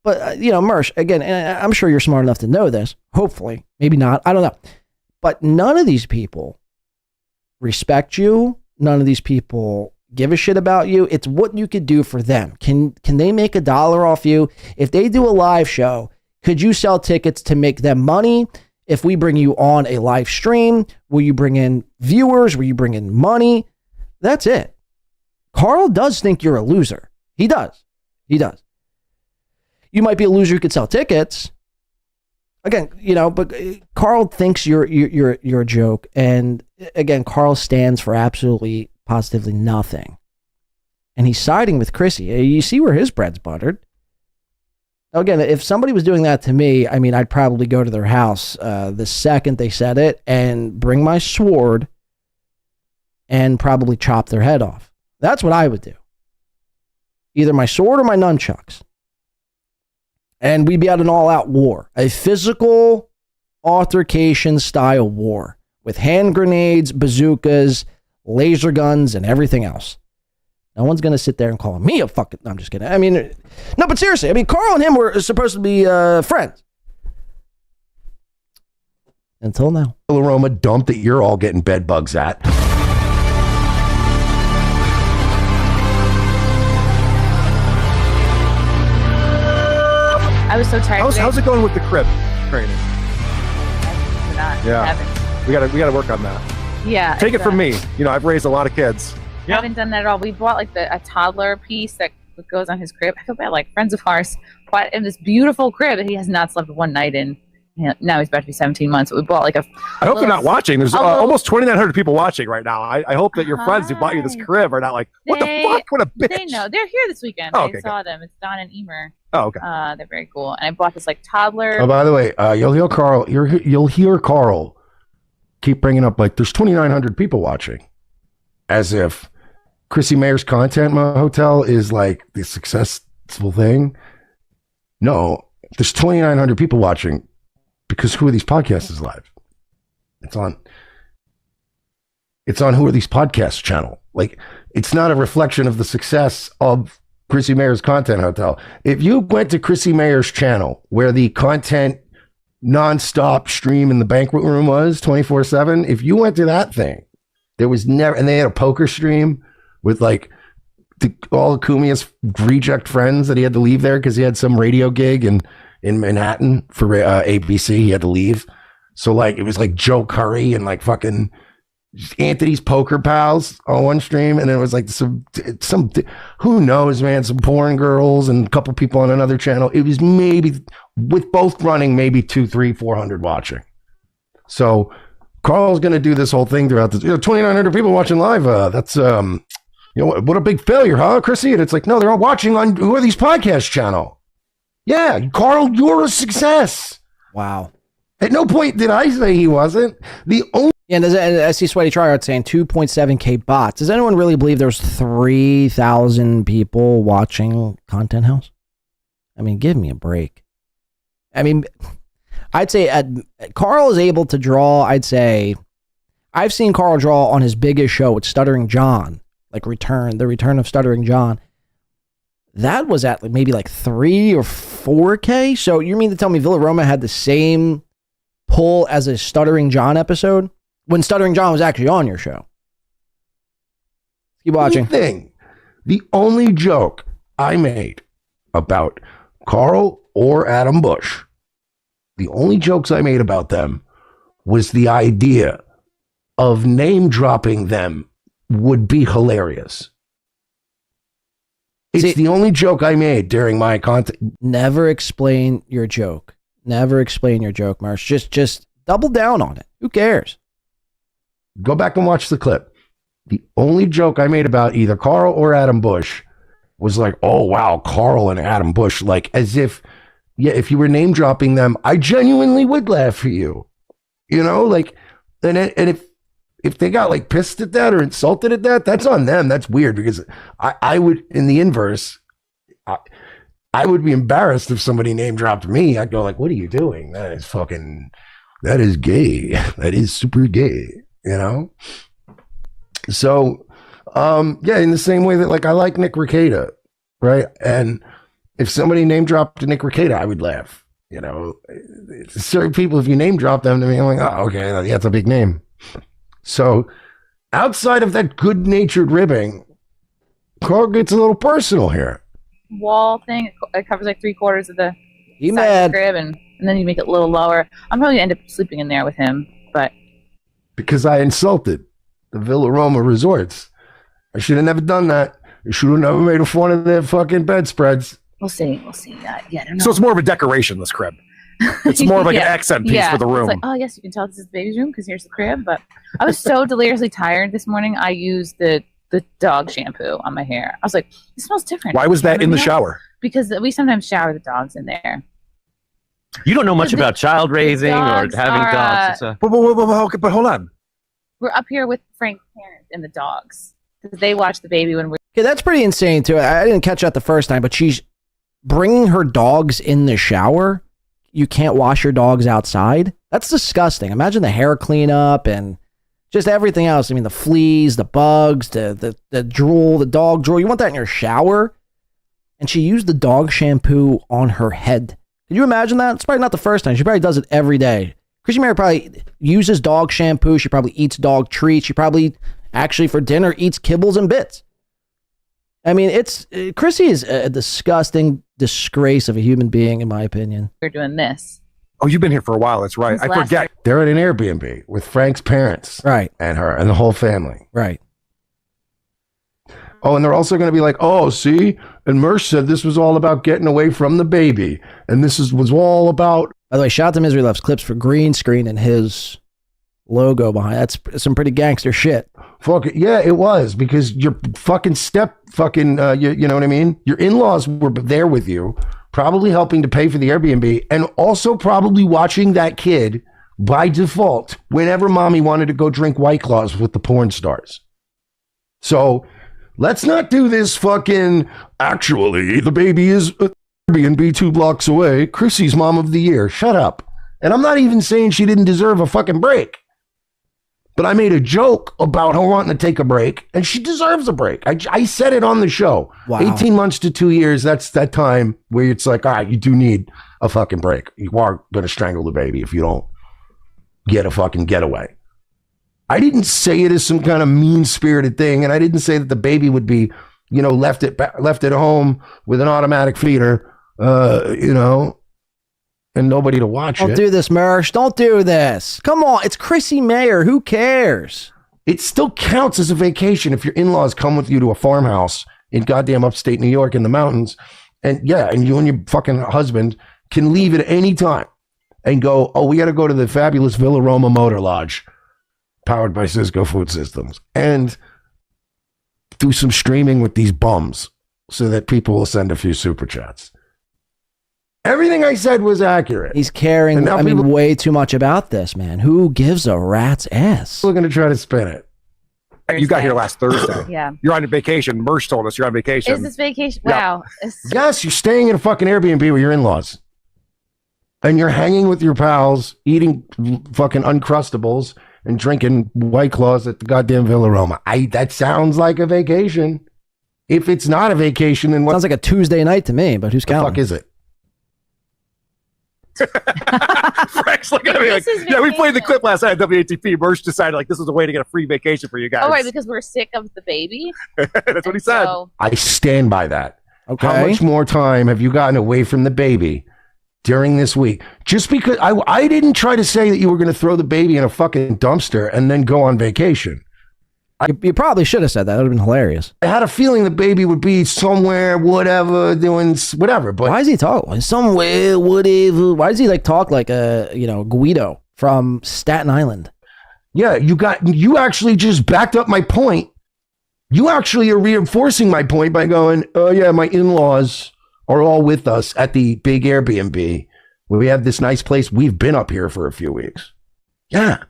[SPEAKER 7] But, Mersh, again, and I'm sure you're smart enough to know this. Hopefully. Maybe not. I don't know. But none of these people respect you. None of these people give a shit about you. It's what you could do for them. Can they make $1 off you? If they do a live show, could you sell tickets to make them money? If we bring you on a live stream, will you bring in viewers? Will you bring in money? That's it. Karl does think you're a loser. He does. He does. You might be a loser who could sell tickets. Again, but Karl thinks you're a joke. And again, Karl stands for absolutely, positively nothing. And he's siding with Chrissy. You see where his bread's buttered. Again, if somebody was doing that to me, I mean, I'd probably go to their house the second they said it and bring my sword and probably chop their head off. That's what I would do. Either my sword or my nunchucks. And we'd be at an all-out war. A physical altercation style war with hand grenades, bazookas, laser guns, and everything else. No one's going to sit there and call me a fucking... No, I'm just kidding. I mean, no, but seriously, I mean, Karl and him were supposed to be friends. Until now.
[SPEAKER 9] Aroma dump that you're all getting bed bugs at.
[SPEAKER 6] I was so tired.
[SPEAKER 22] How's it going with the crib training?
[SPEAKER 6] We're not.
[SPEAKER 22] Yeah.
[SPEAKER 6] Haven't.
[SPEAKER 22] We gotta work on that.
[SPEAKER 6] Yeah.
[SPEAKER 22] Take it from me. I've raised a lot of kids.
[SPEAKER 6] Haven't done that at all. We bought like a toddler piece that goes on his crib. I feel bad. Like friends of ours bought him this beautiful crib that he has not slept one night in. Now he's about to be 17 months. But we bought like a.
[SPEAKER 22] I hope they're not watching. There's almost 2,900 people watching right now. I hope that your friends who bought you this crib are not like, what the fuck? What a bitch.
[SPEAKER 6] They know. They're here this weekend.
[SPEAKER 22] Oh,
[SPEAKER 6] I
[SPEAKER 22] okay,
[SPEAKER 6] saw them. It's Don and Emer.
[SPEAKER 22] Oh, okay.
[SPEAKER 6] They're very cool. And I bought this like toddler.
[SPEAKER 9] Oh, by the way, you'll hear Karl. You'll hear Karl keep bringing up like there's 2,900 people watching, as if Chrissy Mayr's content hotel is like the successful thing. No, there's 2,900 people watching because Who Are These Podcasts is live. It's on Who Are These Podcasts channel. Like, it's not a reflection of the success of Chrissy Mayr's content hotel. If you went to Chrissy Mayr's channel where the content nonstop stream in the banquet room was 24/7, if you went to that thing, there was never, and they had a poker stream with like all of Kumia's reject friends that he had to leave there because he had some radio gig in Manhattan for ABC. He had to leave. So like, it was like Joe Curry and like fucking Anthony's poker pals on one stream. And then it was like some, who knows, man, some porn girls and a couple people on another channel. It was maybe with both running, maybe 200, 300, 400 watching. So Karl's going to do this whole thing throughout this, 2,900 people watching live. That's, what a big failure, huh, Chrissy? And it's like, no, they're all watching on Who Are These Podcasts channel. Yeah, Karl, you're a success.
[SPEAKER 7] Wow.
[SPEAKER 9] At no point did I say he wasn't. The only...
[SPEAKER 7] Yeah, and I see Sweaty Tryhard saying 2.7K bots. Does anyone really believe there's 3,000 people watching Content House? I mean, give me a break. I mean, I'd say Karl is able to draw, I'd say, I've seen Karl draw on his biggest show with Stuttering John, like the return of Stuttering John. That was at maybe like 3 or 4K. So you mean to tell me Villa Roma had the same pull as a Stuttering John episode when Stuttering John was actually on your show? Keep watching.
[SPEAKER 9] The only joke I made about Karl or Adam Bush, the only jokes I made about them was the idea of name dropping them would be hilarious. It's the only joke I made during my content.
[SPEAKER 7] Never explain your joke. Never explain your joke, Mersh. Just double down on it. Who cares?
[SPEAKER 9] Go back and watch the clip. The only joke I made about either Karl or Adam Bush was like, oh, wow, Karl and Adam Bush. Like, as if, yeah, if you were name dropping them, I genuinely would laugh for you. You know, like, and if they got like pissed at that or insulted at that, that's on them. That's weird because I would, in the inverse, I would be embarrassed if somebody name dropped me. I'd go like, what are you doing? That is gay. That is super gay, you know? So, yeah, in the same way that like I like Nick Rekieta, right? And If somebody name dropped Nick Rekieta, I would laugh. You know, certain people, if you name drop them to me, I'm like, oh, okay, yeah, that's a big name. So outside of that good-natured ribbing, Karl gets a little personal here.
[SPEAKER 6] Wall thing. It covers like 3/4 of the
[SPEAKER 7] He
[SPEAKER 6] side
[SPEAKER 7] mad.
[SPEAKER 6] of the crib, and then you make it a little lower. I'm probably gonna end up sleeping in there with him, but
[SPEAKER 9] Because I insulted the Villa Roma Resorts. I should have never done that. I should have never made fun of their fucking bedspreads.
[SPEAKER 6] we'll see. We'll see. Yeah, I don't know.
[SPEAKER 22] So it's more of a decoration, this crib. It's more of like an accent piece for the room.
[SPEAKER 6] It's like, oh yes, you can tell this is the baby's room because here's the crib. But I was so deliriously tired this morning. I used the dog shampoo on my hair. I was like, it smells different.
[SPEAKER 22] Why was that in the shower?
[SPEAKER 6] Because we sometimes shower the dogs in there.
[SPEAKER 8] You don't know much about child raising or
[SPEAKER 6] dogs
[SPEAKER 8] having
[SPEAKER 6] are,
[SPEAKER 8] dogs and stuff.
[SPEAKER 22] But hold on.
[SPEAKER 6] We're up here with Frank's parents and the dogs because they watch the baby when we're.
[SPEAKER 7] Okay, that's pretty insane too. I didn't catch that the first time, but she's bringing her dogs in the shower. You can't wash your dogs outside. That's disgusting. Imagine the hair cleanup and just everything else. I mean, the fleas, the bugs, the drool, the dog drool. You want that in your shower? And she used the dog shampoo on her head. Can you imagine that? It's probably not the first time. She probably does it every day. Chrissy Mayr probably uses dog shampoo. She probably eats dog treats. She probably actually for dinner eats kibbles and bits. I mean, Chrissy is a disgusting disgrace of a human being, in my opinion.
[SPEAKER 6] We're doing this.
[SPEAKER 22] Oh, you've been here for a while. That's right.
[SPEAKER 6] Since
[SPEAKER 22] I forget.
[SPEAKER 9] They're at an Airbnb with Frank's parents.
[SPEAKER 7] Right.
[SPEAKER 9] And her and the whole family.
[SPEAKER 7] Right.
[SPEAKER 9] Oh, and they're also going to be like, oh, see? And Mersh said this was all about getting away from the baby. And this was all about...
[SPEAKER 7] By the way, shout out to Misery Loves Clips for green screen and his logo behind. That's some pretty gangster shit.
[SPEAKER 9] Fuck it. Yeah, it was. Because your fucking you know what I mean? Your in-laws were there with you, probably helping to pay for the Airbnb, and also probably watching that kid by default whenever mommy wanted to go drink White Claws with the porn stars. So... let's not do this fucking, actually, the baby is Airbnb 2 blocks away. Chrissy's mom of the year. Shut up. And I'm not even saying she didn't deserve a fucking break. But I made a joke about her wanting to take a break, and she deserves a break. I said it on the show.
[SPEAKER 7] Wow.
[SPEAKER 9] 18 months to 2 years, that's that time where it's like, all right, you do need a fucking break. You are going to strangle the baby if you don't get a fucking getaway. I didn't say it as some kind of mean-spirited thing, and I didn't say that the baby would be, you know, left at home with an automatic feeder, you know, and nobody to watch it.
[SPEAKER 7] Don't do this, Mersh. Don't do this. Come on. It's Chrissy Mayr. Who cares?
[SPEAKER 9] It still counts as a vacation if your in-laws come with you to a farmhouse in goddamn upstate New York in the mountains, and yeah, and you and your fucking husband can leave at any time and go, oh, we got to go to the fabulous Villa Roma Motor Lodge, powered by Cisco Food Systems, and do some streaming with these bums so that people will send a few super chats. Everything I said was accurate.
[SPEAKER 7] He's caring, way too much about this, man. Who gives a rat's ass?
[SPEAKER 9] We're going to try to spin it.
[SPEAKER 22] You got here last Thursday.
[SPEAKER 6] Yeah.
[SPEAKER 22] You're on vacation. Mersh told us you're on vacation.
[SPEAKER 6] Is this vacation?
[SPEAKER 22] Yeah.
[SPEAKER 6] Wow.
[SPEAKER 9] Yes, you're staying in a fucking Airbnb with your in-laws. And you're hanging with your pals, eating fucking Uncrustables, and drinking White Claws at the goddamn Villa Roma. That sounds like a vacation. If it's not a vacation, then what?
[SPEAKER 7] Sounds like a Tuesday night to me, but who's counting?
[SPEAKER 9] Fuck is it?
[SPEAKER 22] Frank's looking at me like, yeah, we played the clip last night at WATP. Mersh decided like this was a way to get a free vacation for you guys.
[SPEAKER 6] Oh, right, because we're sick of the baby.
[SPEAKER 22] That's what he said.
[SPEAKER 9] I stand by that.
[SPEAKER 7] Okay.
[SPEAKER 9] How much more time have you gotten away from the baby during this week? Just because I didn't try to say that you were going to throw the baby in a fucking dumpster and then go on vacation.
[SPEAKER 7] You probably should have said that. That would have been hilarious.
[SPEAKER 9] I had a feeling the baby would be somewhere, whatever, doing whatever. But
[SPEAKER 7] why is he talking somewhere, whatever? Why does he like talk like Guido from Staten Island?
[SPEAKER 9] Yeah, you actually just backed up my point. You actually are reinforcing my point by going, oh yeah, my in-laws are all with us at the big Airbnb where we have this nice place. We've been up here for a few weeks. Yeah.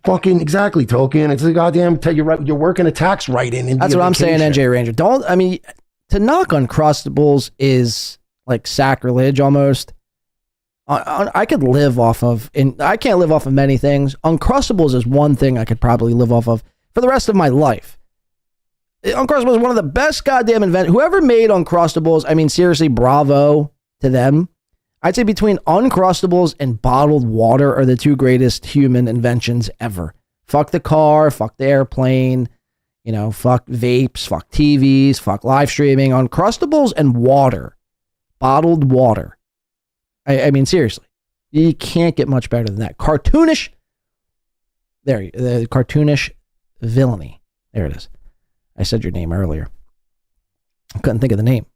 [SPEAKER 9] Fucking exactly, Tolkien. It's a goddamn, you're working a tax write-in.
[SPEAKER 7] That's what I'm saying, NJ Ranger. To knock Uncrustables is like sacrilege almost. I could live off of, and I can't live off of many things. Uncrustables is one thing I could probably live off of for the rest of my life. Uncrustables is one of the best goddamn inventions. Whoever made Uncrustables, I mean, seriously, bravo to them. I'd say between Uncrustables and bottled water are the two greatest human inventions ever. Fuck the car, fuck the airplane, fuck vapes, fuck TVs, fuck live streaming. Uncrustables and water, bottled water. I mean, seriously, you can't get much better than that. Cartoonish, the cartoonish villainy. There it is. I said your name earlier. I couldn't think of the name.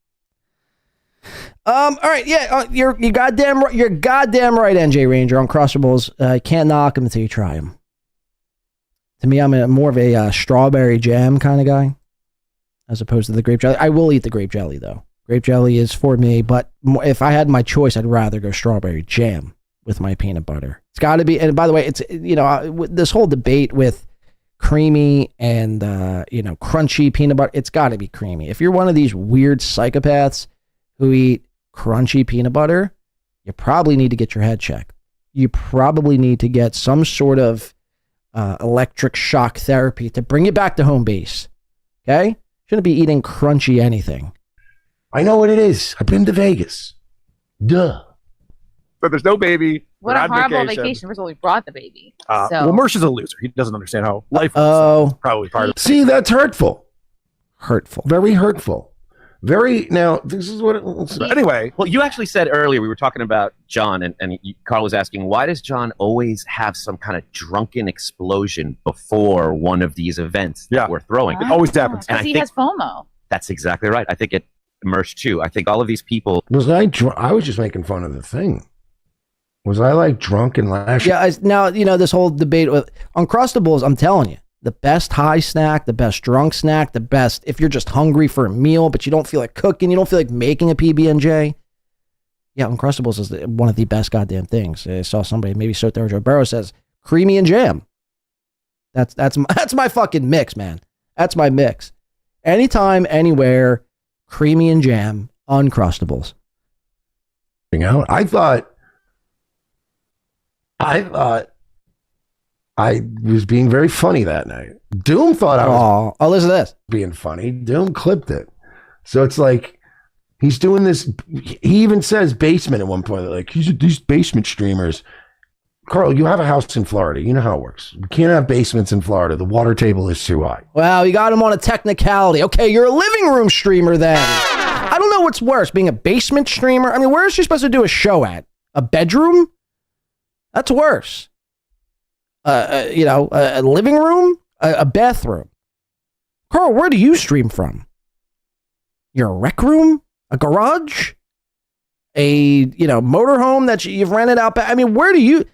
[SPEAKER 7] All right, yeah, you're goddamn right. You're goddamn right, NJ Ranger. Uncrustables, can't knock them until you try them. To me, I'm more of a strawberry jam kind of guy, as opposed to the grape jelly. I will eat the grape jelly though. Grape jelly is for me, but if I had my choice, I'd rather go strawberry jam with my peanut butter. It's got to be. And by the way, it's this whole debate with creamy and crunchy peanut butter. It's got to be creamy. If you're one of these weird psychopaths who eat crunchy peanut butter, you probably need to get your head checked. You probably need to get some sort of electric shock therapy to bring you back to home base. Okay? Shouldn't be eating crunchy anything.
[SPEAKER 9] I know what it is. I've been to Vegas. Duh.
[SPEAKER 22] But there's no baby.
[SPEAKER 6] What a horrible vacation. First of all, we brought the baby.
[SPEAKER 22] Well, Mersh is a loser. He doesn't understand how life works.
[SPEAKER 7] Oh.
[SPEAKER 22] Probably part of it.
[SPEAKER 9] See, that's hurtful.
[SPEAKER 7] Hurtful.
[SPEAKER 9] Very hurtful. Now, this is what
[SPEAKER 22] anyway.
[SPEAKER 8] Well, you actually said earlier, we were talking about John, and Karl was asking, why does John always have some kind of drunken explosion before one of these events that we're throwing?
[SPEAKER 22] It always happens.
[SPEAKER 6] Because he has FOMO.
[SPEAKER 8] That's exactly right. I think it Mersh too. I think all of these people.
[SPEAKER 9] Was I drunk? I was just making fun of the thing. Was I like drunk and lashing?
[SPEAKER 7] Yeah, now, this whole debate with Uncrustables, I'm telling you, the best high snack, the best drunk snack, the best if you're just hungry for a meal, but you don't feel like cooking, you don't feel like making a PB&J. Yeah, Uncrustables is one of the best goddamn things. I saw somebody, maybe Sotero Joe Burrow says, creamy and jam. That's my fucking mix, man. That's my mix. Anytime, anywhere, creamy and jam, Uncrustables.
[SPEAKER 9] I thought I was being very funny that night. Doom thought I was
[SPEAKER 7] listen to this.
[SPEAKER 9] Being funny. Doom clipped it. So it's like he's doing this. He even says basement at one point. Like, these basement streamers. Karl, you have a house in Florida. You know how it works. We can't have basements in Florida. The water table is too high.
[SPEAKER 7] Well, you got him on a technicality. Okay, you're a living room streamer then. I don't know what's worse, being a basement streamer. I mean, where is she supposed to do a show at? A bedroom? That's worse. A living room, a bathroom. Karl, where do you stream from? Your rec room, a garage, a motorhome that you've rented out. I mean, where do you?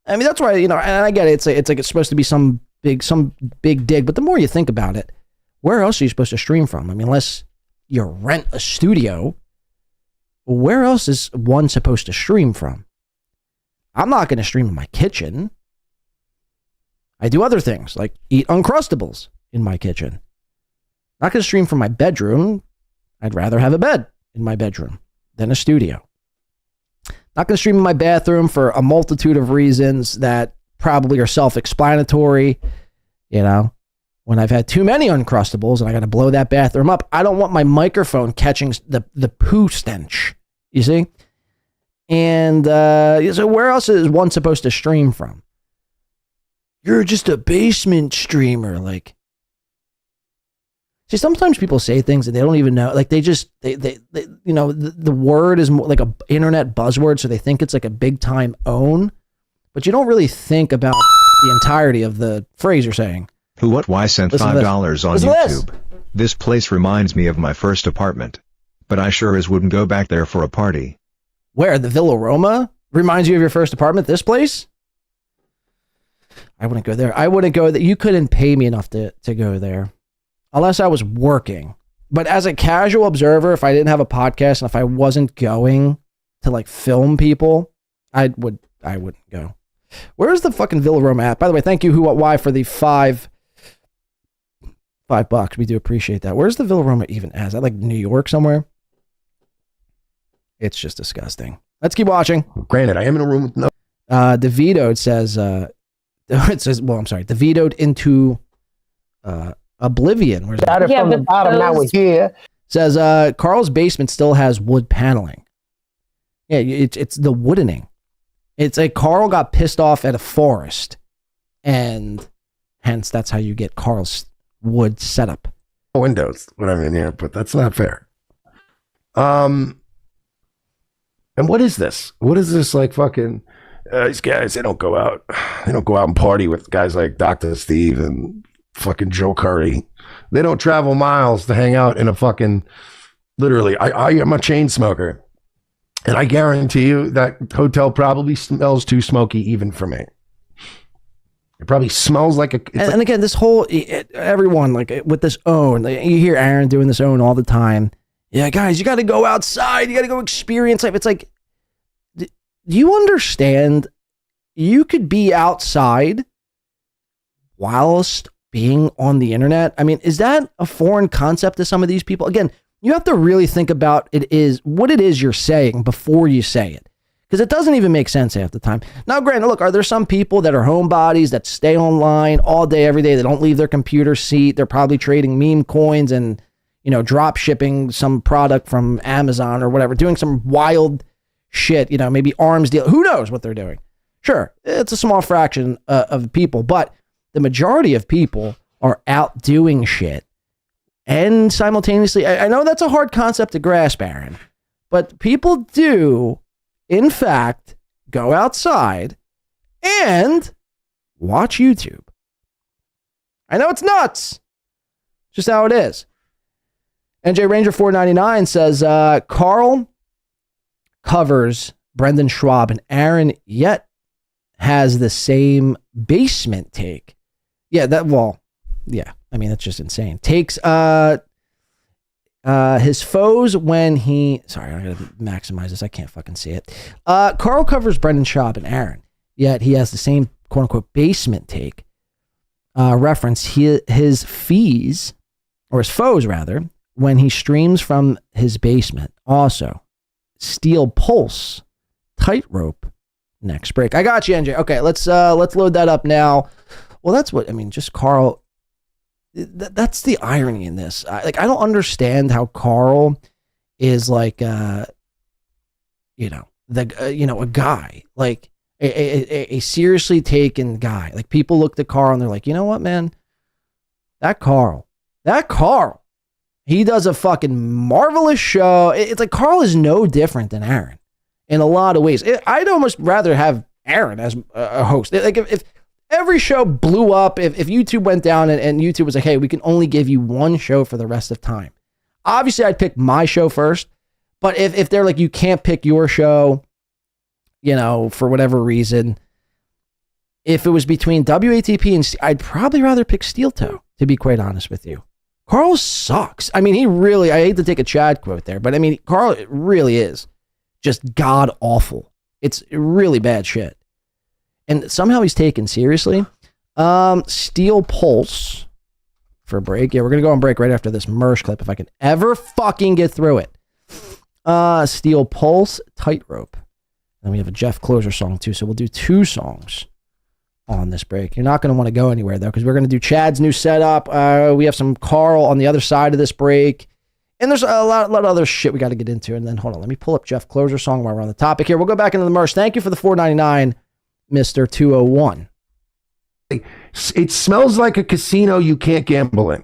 [SPEAKER 7] I mean, that's why and I get it. It's like it's supposed to be some big dig, but the more you think about it, where else are you supposed to stream from? I mean, unless you rent a studio, where else is one supposed to stream from? I'm not going to stream in my kitchen. I do other things like eat Uncrustables in my kitchen. Not going to stream from my bedroom. I'd rather have a bed in my bedroom than a studio. Not going to stream in my bathroom for a multitude of reasons that probably are self-explanatory. When I've had too many Uncrustables and I got to blow that bathroom up, I don't want my microphone catching the poo stench. You see? And so where else is one supposed to stream from? You're just a basement streamer. Like, see, sometimes people say things and they don't even know. Like, they the word is more like a internet buzzword, so they think it's like a big time own, but you don't really think about the entirety of the phrase you're saying.
[SPEAKER 10] Who What Why sent
[SPEAKER 7] Listen to
[SPEAKER 10] $5 on
[SPEAKER 7] Listen to this.
[SPEAKER 10] YouTube. This place reminds me of my first apartment, but I sure as wouldn't go back there for a party.
[SPEAKER 7] Where? The Villa Roma reminds you of your first apartment? This place? I wouldn't go there. I wouldn't go there. You couldn't pay me enough to go there unless I was working. But as a casual observer, if I didn't have a podcast and if I wasn't going to like film people, I wouldn't go. Where's the fucking Villa Roma at? By the way, thank you Who What Why for the $5. We do appreciate that. Where's the Villa Roma even at? Is that like New York somewhere? It's just disgusting. Let's keep watching.
[SPEAKER 9] Granted, I am in a room with no.
[SPEAKER 7] DeVito says, it says, well, I'm sorry. DeVitoed into Oblivion. Where's
[SPEAKER 1] Started from the bottom, now we're here.
[SPEAKER 7] Says Karl's basement still has wood paneling. Yeah, it's the woodening. It's like Karl got pissed off at a forest, and hence that's how you get Karl's wood setup.
[SPEAKER 9] Windows, what I mean, yeah, but that's not fair. And what is this? What is this like fucking these guys, they don't go out and party with guys like Dr. Steve and fucking Joe Curry. They don't travel miles to hang out in a fucking, literally, I am a chain smoker. And I guarantee you that hotel probably smells too smoky even for me. It probably smells like a...
[SPEAKER 7] And again, this whole, everyone, like with this own, like, you hear Aaron doing this own all the time. Yeah, guys, you got to go outside. You got to go experience life. It's like, do you understand? You could be outside whilst being on the internet. I mean, is that a foreign concept to some of these people? Again, you have to really think about what it is you're saying before you say it. Because it doesn't even make sense half the time. Now, granted, look, are there some people that are homebodies that stay online all day, every day? They don't leave their computer seat. They're probably trading meme coins and, drop shipping some product from Amazon or whatever, doing some wild shit, maybe arms deal. Who knows what they're doing? Sure, it's a small fraction of people, but the majority of people are out doing shit. And simultaneously, I know that's a hard concept to grasp, Aaron, but people do, in fact, go outside and watch YouTube. I know it's nuts. Just how it is. NJ Ranger 499 says, Karl covers Brendan Schwab and Aaron yet has the same basement take. Yeah, I mean, that's just insane. Takes his foes when he... Sorry, I gotta maximize this. I can't fucking see it. Karl covers Brendan Schaub and Aaron, yet he has the same quote-unquote basement take. Reference his fees, or his foes rather, when he streams from his basement. Also, Steel Pulse, Tightrope, next break. I got you, NJ. Okay, let's load that up now. Well, that's what... I mean, just Karl... That's the irony in this. I don't understand how Karl is like, a guy, like a seriously taken guy. Like people look at Karl and they're like, you know what, man, that Karl, he does a fucking marvelous show. It's like Karl is no different than Aaron in a lot of ways. I'd almost rather have Aaron as a host. Like if every show blew up, if YouTube went down and YouTube was like, hey, we can only give you one show for the rest of time. Obviously, I'd pick my show first. But if they're like, you can't pick your show, for whatever reason, if it was between WATP and I'd probably rather pick Steeltoe, to be quite honest with you. Karl sucks. I mean, I hate to take a Chad quote there, but I mean, Karl really is just god awful. It's really bad shit. And somehow he's taken seriously. Steel Pulse for a break. Yeah, we're going to go on break right after this Mersh clip if I can ever fucking get through it. Steel Pulse, Tightrope. And we have a Jeff Closer song too, so we'll do 2 songs on this break. You're not going to want to go anywhere though, because we're going to do Chad's new setup. We have some Karl on the other side of this break. And there's a lot of other shit we got to get into. And then hold on, let me pull up Jeff Closer song while we're on the topic here. We'll go back into the Mersh. Thank you for the $4.99. Mr. 201.
[SPEAKER 9] It smells like a casino you can't gamble in.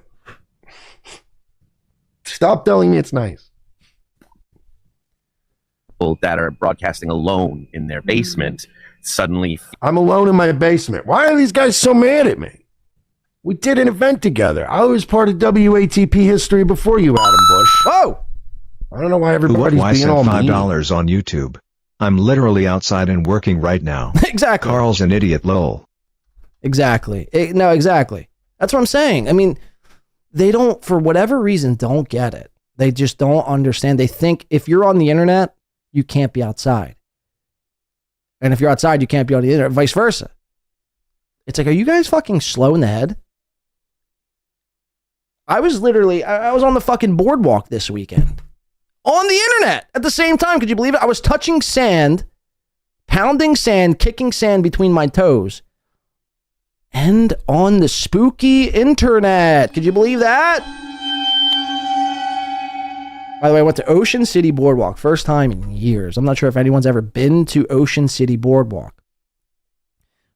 [SPEAKER 9] Stop telling me it's nice.
[SPEAKER 8] People that are broadcasting alone in their basement suddenly...
[SPEAKER 9] I'm alone in my basement. Why are these guys so mad at me? We did an event together. I was part of WATP history before you, Adam Bush.
[SPEAKER 7] Oh!
[SPEAKER 9] I don't know why everybody's being all mean.
[SPEAKER 10] $5 on YouTube. I'm literally outside and working right now.
[SPEAKER 7] Exactly.
[SPEAKER 10] Karl's an idiot, lol.
[SPEAKER 7] Exactly. No, exactly. That's what I'm saying. I mean, they don't, for whatever reason, don't get it. They just don't understand. They think if you're on the internet, you can't be outside. And if you're outside, you can't be on the internet, vice versa. It's like, are you guys fucking slow in the head? I was on the fucking boardwalk this weekend. On the internet at the same time. Could you believe it? I was touching sand, pounding sand, kicking sand between my toes and on the spooky internet. Could you believe that? By the way, I went to Ocean City Boardwalk. First time in years. I'm not sure if anyone's ever been to Ocean City Boardwalk.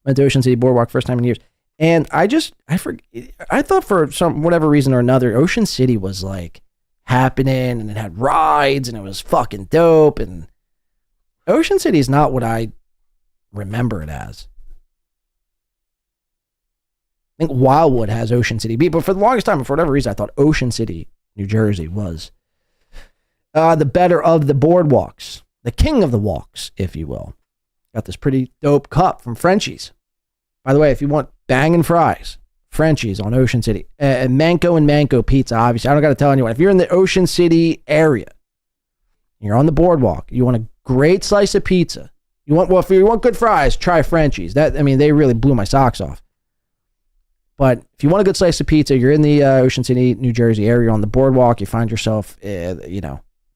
[SPEAKER 7] Went to Ocean City Boardwalk first time in years. And I thought for whatever reason or another, Ocean City was like happening and it had rides and it was fucking dope. And Ocean City is not what I remember it as. I think Wildwood has Ocean City Beach, but for the longest time, for whatever reason, I thought Ocean City, New Jersey was the better of the boardwalks, the king of the walks, if you will. Got this pretty dope cup from Frenchie's. By the way, if you want banging fries, Frenchie's on Ocean City. Manco and Manco pizza, obviously. I don't got to tell anyone. If you're in the Ocean City area, you're on the boardwalk, you want a great slice of pizza. If you want good fries, try Frenchie's. They really blew my socks off. But if you want a good slice of pizza, you're in the Ocean City, New Jersey area on the boardwalk, you find yourself,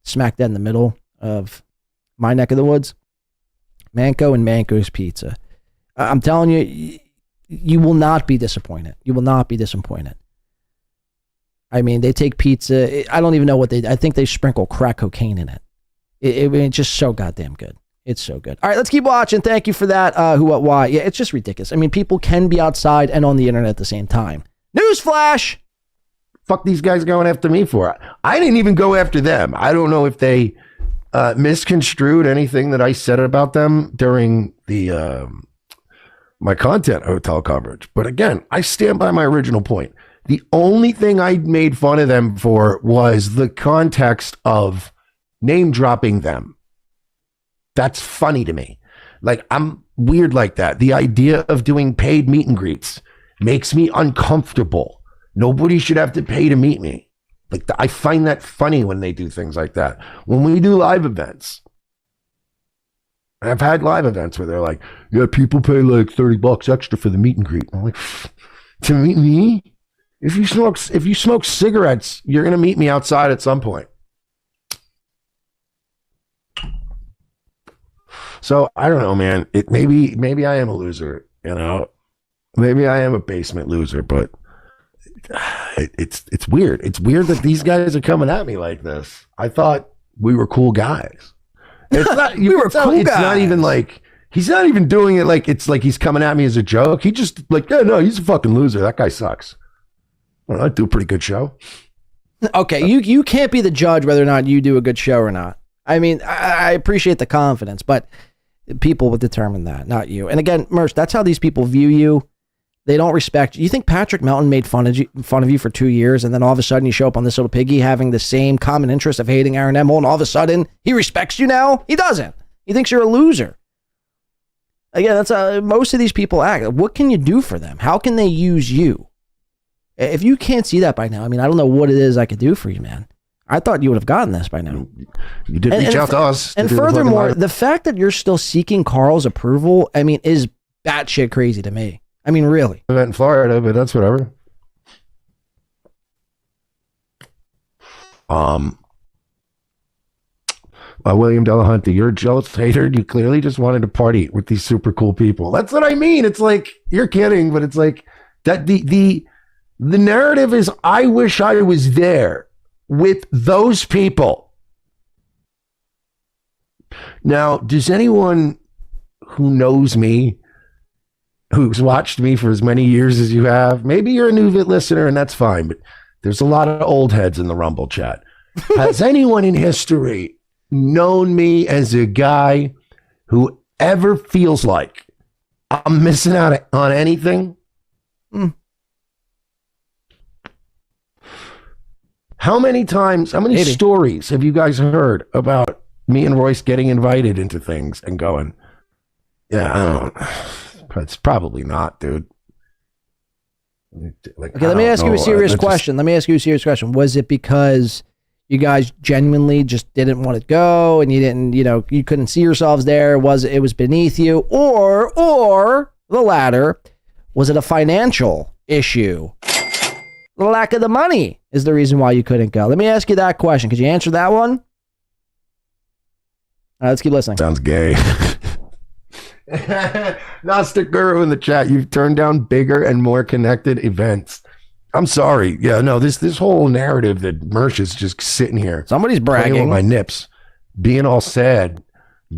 [SPEAKER 7] smack dead in the middle of my neck of the woods. Manco and Manco's Pizza. I'm telling you, you will not be disappointed. You will not be disappointed. I mean, they take pizza. I don't even know I think they sprinkle crack cocaine in it. It's just so goddamn good. It's so good. All right, let's keep watching. Thank you for that. Who, what, why. Yeah, it's just ridiculous. I mean, people can be outside and on the internet at the same time. Newsflash!
[SPEAKER 9] Fuck these guys going after me for? I didn't even go after them. I don't know if they misconstrued anything that I said about them during the my content hotel coverage. But again, I stand by my original point. The only thing I made fun of them for was the context of name dropping them. That's funny to me. Like, I'm weird like that. The idea of doing paid meet and greets makes me uncomfortable. Nobody should have to pay to meet me. Like, I find that funny when they do things like that. When we do live events, I've had live events where they're like, yeah, people pay like $30 extra for the meet and greet. I'm like, to meet me? If you smoke cigarettes, you're going to meet me outside at some point. So I don't know, man. Maybe I am a loser, Maybe I am a basement loser, but it's weird. It's weird that these guys are coming at me like this. I thought we were cool guys. It's not. It's not even like he's not even doing it like it's like he's coming at me as a joke. He just like, yeah, no, he's a fucking loser. That guy sucks. Well, I do a pretty good show.
[SPEAKER 7] Okay, you can't be the judge whether or not you do a good show or not. I mean, I appreciate the confidence, but people will determine that, not you. And again, Mersh, that's how these people view you. They don't respect you. You think Patrick Melton made fun of you for 2 years, and then all of a sudden you show up on This Little Piggy having the same common interest of hating Aaron Emmel, and all of a sudden he respects you now? He doesn't. He thinks you're a loser. Again, that's how most of these people act. What can you do for them? How can they use you? If you can't see that by now, I mean, I don't know what it is I could do for you, man. I thought you would have gotten this by now.
[SPEAKER 9] You did reach out to us.
[SPEAKER 7] And furthermore, the fact that you're still seeking Karl's approval, I mean, is batshit crazy to me. I mean, really.
[SPEAKER 9] Event in Florida, but that's whatever. William Delahunty, you're a jealous hater. You clearly just wanted to party with these super cool people. That's what I mean. It's like, you're kidding, but it's like that the narrative is, I wish I was there with those people. Now, does anyone who knows me, who's watched me for as many years as you have, maybe you're a new listener and that's fine, but there's a lot of old heads in the Rumble chat. Has anyone in history known me as a guy who ever feels like I'm missing out on anything? How many stories have you guys heard about me and Royce getting invited into things and going, yeah, I don't know. It's probably not, dude. Like,
[SPEAKER 7] okay, let me ask you a serious question. Was it because you guys genuinely just didn't want to go and you didn't, you couldn't see yourselves there? It was beneath you? Or the latter, was it a financial issue? The lack of the money is the reason why you couldn't go. Let me ask you that question. Could you answer that one? All right, let's keep listening.
[SPEAKER 9] Sounds gay. Gnostic Guru in the chat. You've turned down bigger and more connected events. I'm sorry. Yeah, no, this whole narrative that Mersh is just sitting here.
[SPEAKER 7] Somebody's
[SPEAKER 9] playing
[SPEAKER 7] bragging.
[SPEAKER 9] with my nips, being all sad,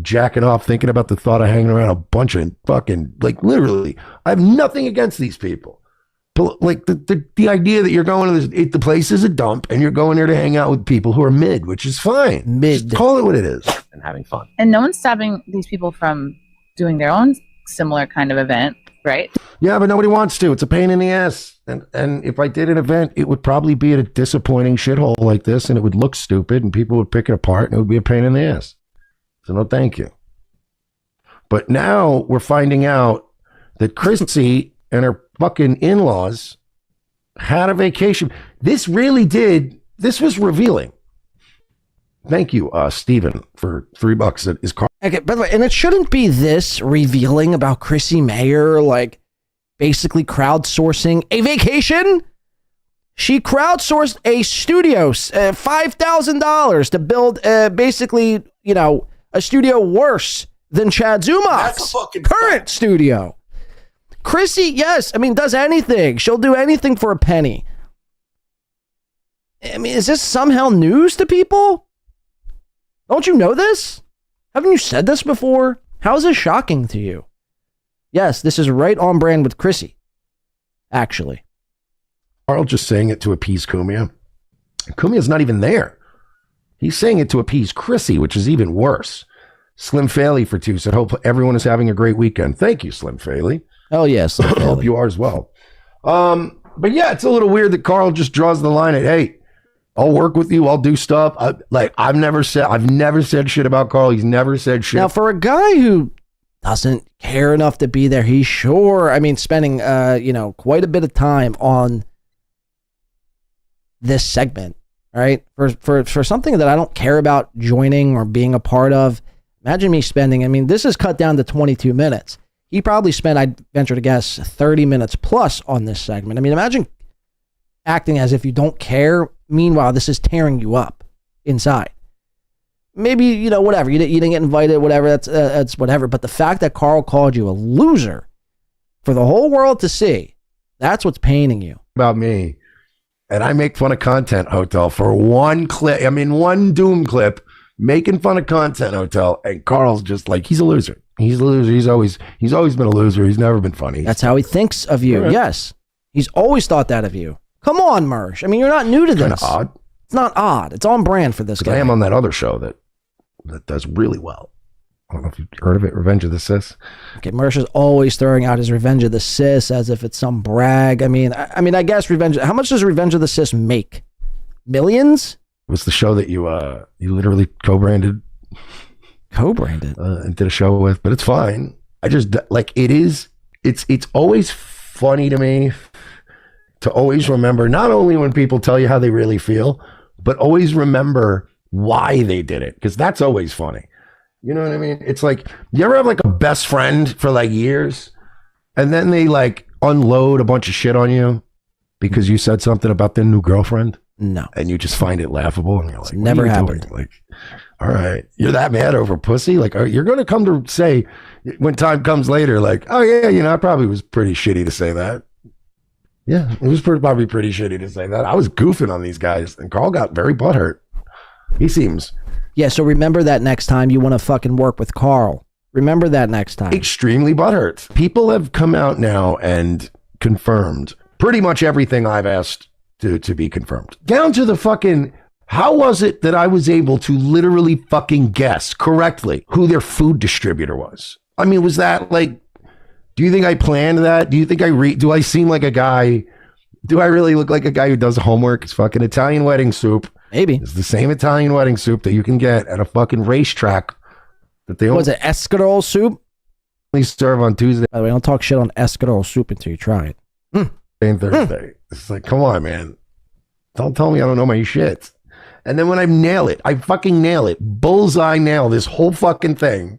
[SPEAKER 9] jacking off, thinking about the thought of hanging around a bunch of fucking, like, literally, I have nothing against these people. But like the idea that you're going to this, the place is a dump and you're going there to hang out with people who are mid, which is fine.
[SPEAKER 7] Mid.
[SPEAKER 9] Just call it what it is.
[SPEAKER 8] And having fun.
[SPEAKER 6] And no one's stopping these people from doing their own similar kind of event, right?
[SPEAKER 9] Yeah, but nobody wants to. It's a pain in the ass. And if I did an event, it would probably be a disappointing shithole like this, and it would look stupid, and people would pick it apart, and it would be a pain in the ass. So no, thank you. But now we're finding out that Chrissy and her fucking in-laws had a vacation. This was revealing. Thank you, Steven, for $3 that is Karl.
[SPEAKER 7] Okay, by the way, and it shouldn't be this revealing about Chrissy Mayr, like, basically crowdsourcing a vacation. She crowdsourced a studio, $5,000 to build basically, a studio worse than Chad Zumock's current studio. Chrissy, yes, does anything. She'll do anything for a penny. Is this somehow news to people? Don't you know this? Haven't you said this before? How is this shocking to you? Yes, this is right on brand with Chrissy, actually.
[SPEAKER 9] Karl just saying it to appease Kumia. Kumia's not even there. He's saying it to appease Chrissy, which is even worse. Slim Faley for 2 said, hope everyone is having a great weekend. Thank you, Slim Faley.
[SPEAKER 7] Oh, yes.
[SPEAKER 9] I hope you are as well. But yeah, it's a little weird that Karl just draws the line at, hey, I'll work with you. I'll do stuff. I've never said shit about Karl. He's never said shit.
[SPEAKER 7] Now, for a guy who doesn't care enough to be there, he's spending, quite a bit of time on this segment, right? For something that I don't care about joining or being a part of. Imagine me spending, this is cut down to 22 minutes. He probably spent, I'd venture to guess, 30 minutes plus on this segment. Imagine acting as if you don't care. Meanwhile, this is tearing you up inside. Maybe, whatever. You didn't get invited, whatever. That's whatever. But the fact that Karl called you a loser for the whole world to see, that's what's paining you.
[SPEAKER 9] About me. And I make fun of Content Hotel for one clip. One Doom clip, making fun of Content Hotel. And Karl's just like, he's a loser. He's a loser. He's always been a loser. He's never been funny.
[SPEAKER 7] That's how he thinks of you. Right. Yes. He's always thought that of you. Come on, Mersh. You're not new to this.
[SPEAKER 9] Kind of odd.
[SPEAKER 7] It's not odd. It's on brand for this guy.
[SPEAKER 9] I am on that other show that does really well. I don't know if you've heard of it, Revenge of the Sis.
[SPEAKER 7] Okay, Mersh is always throwing out his Revenge of the Sis as if it's some brag. I guess How much does Revenge of the Sis make? Millions?
[SPEAKER 9] It was the show that you literally co-branded. And did a show with, but it's fine. I just it's always funny to me to always remember, not only when people tell you how they really feel, but always remember why they did it, because that's always funny. You know what I mean? It's like, you ever have a best friend for years, and then they unload a bunch of shit on you because you said something about their new girlfriend?
[SPEAKER 7] No.
[SPEAKER 9] And you just find it laughable, and you're like,
[SPEAKER 7] never happened.
[SPEAKER 9] All right, you're that mad over pussy? You're going to come to say when time comes later, oh yeah, I probably was pretty shitty to say that. Yeah, it was probably pretty shitty to say that. I was goofing on these guys, and Karl got very butthurt. He seems.
[SPEAKER 7] Yeah, so remember that next time you want to fucking work with Karl. Remember that next time.
[SPEAKER 9] Extremely butthurt. People have come out now and confirmed pretty much everything I've asked to be confirmed. Down to the fucking, how was it that I was able to literally fucking guess correctly who their food distributor was? Was that do you think I planned that? Do you think do I seem like a guy? Do I really look like a guy who does homework? It's fucking Italian wedding soup.
[SPEAKER 7] Maybe.
[SPEAKER 9] It's the same Italian wedding soup that you can get at a fucking racetrack that they
[SPEAKER 7] was it escarole soup?
[SPEAKER 9] Only serve on Tuesday.
[SPEAKER 7] By the way, don't talk shit on escarole soup until you try it.
[SPEAKER 9] And Thursday. It's come on, man. Don't tell me I don't know my shit. And then when I nail it, I fucking nail it. Bullseye nail this whole fucking thing.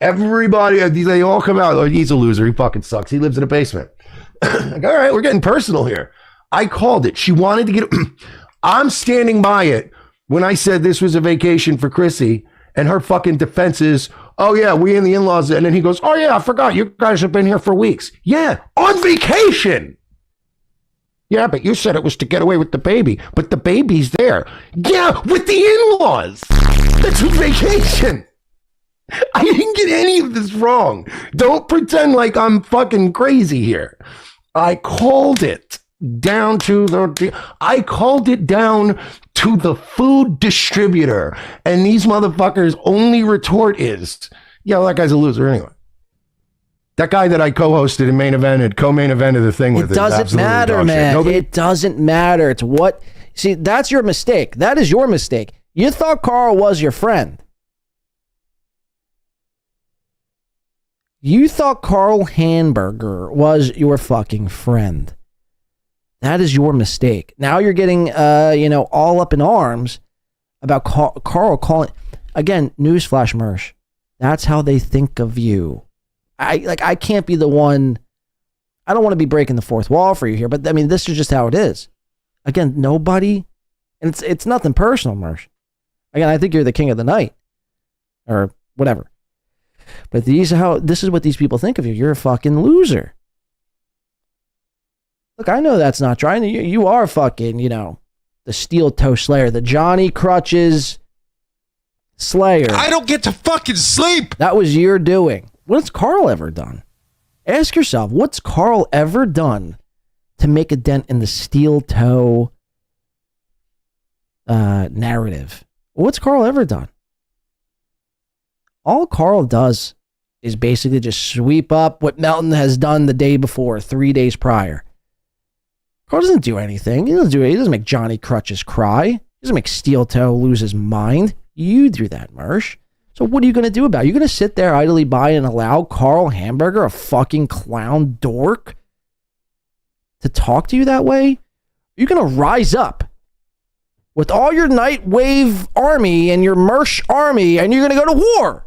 [SPEAKER 9] Everybody, they all come out. Oh, he's a loser. He fucking sucks. He lives in a basement. All right, we're getting personal here. I called it. She wanted to get I'm standing by it when I said this was a vacation for Chrissy, And her fucking defense is, oh yeah, we and the in-laws. And then he goes, oh yeah, I forgot. You guys have been here for weeks. Yeah, on vacation. Yeah, but you said it was to get away with the baby. But the baby's there. Yeah, with the in-laws. That's vacation. I didn't get any of this wrong. Don't pretend like I'm fucking crazy here. I called it down to the food distributor. And these motherfuckers' only retort is, yeah, well, that guy's a loser anyway. That guy that I co-hosted and co-main evented the thing with.
[SPEAKER 7] It doesn't matter, man. It doesn't matter. It's what. See, that's your mistake. That is your mistake. You thought Karl was your friend. You thought Karl Hamburger was your fucking friend. That is your mistake. Now you're getting, all up in arms about Karl calling. Again, newsflash, Mersh. That's how they think of you. I can't be the one. I don't want to be breaking the fourth wall for you here, but I mean, this is just how it is. Again, nobody, and it's nothing personal, Mersh. Again, I think you're the king of the night, or whatever. But this is what these people think of you. You're a fucking loser. Look, I know that's not trying. You are fucking, the Steeltoe Slayer, the Johnny Crutches Slayer.
[SPEAKER 2] I don't get to fucking sleep.
[SPEAKER 7] That was your doing. What's Karl ever done? Ask yourself, what's Karl ever done to make a dent in the Steeltoe narrative? What's Karl ever done? All Karl does is basically just sweep up what Melton has done the day before, 3 days prior. Karl doesn't do anything. He doesn't make Johnny Crutches cry. He doesn't make Steeltoe lose his mind. You do that, Mersh. So what are you going to do about it? You're going to sit there idly by and allow Karl Hamburger, a fucking clown dork, to talk to you that way? You're going to rise up with all your Nightwave army and your Mersh army, and you're going to go to war.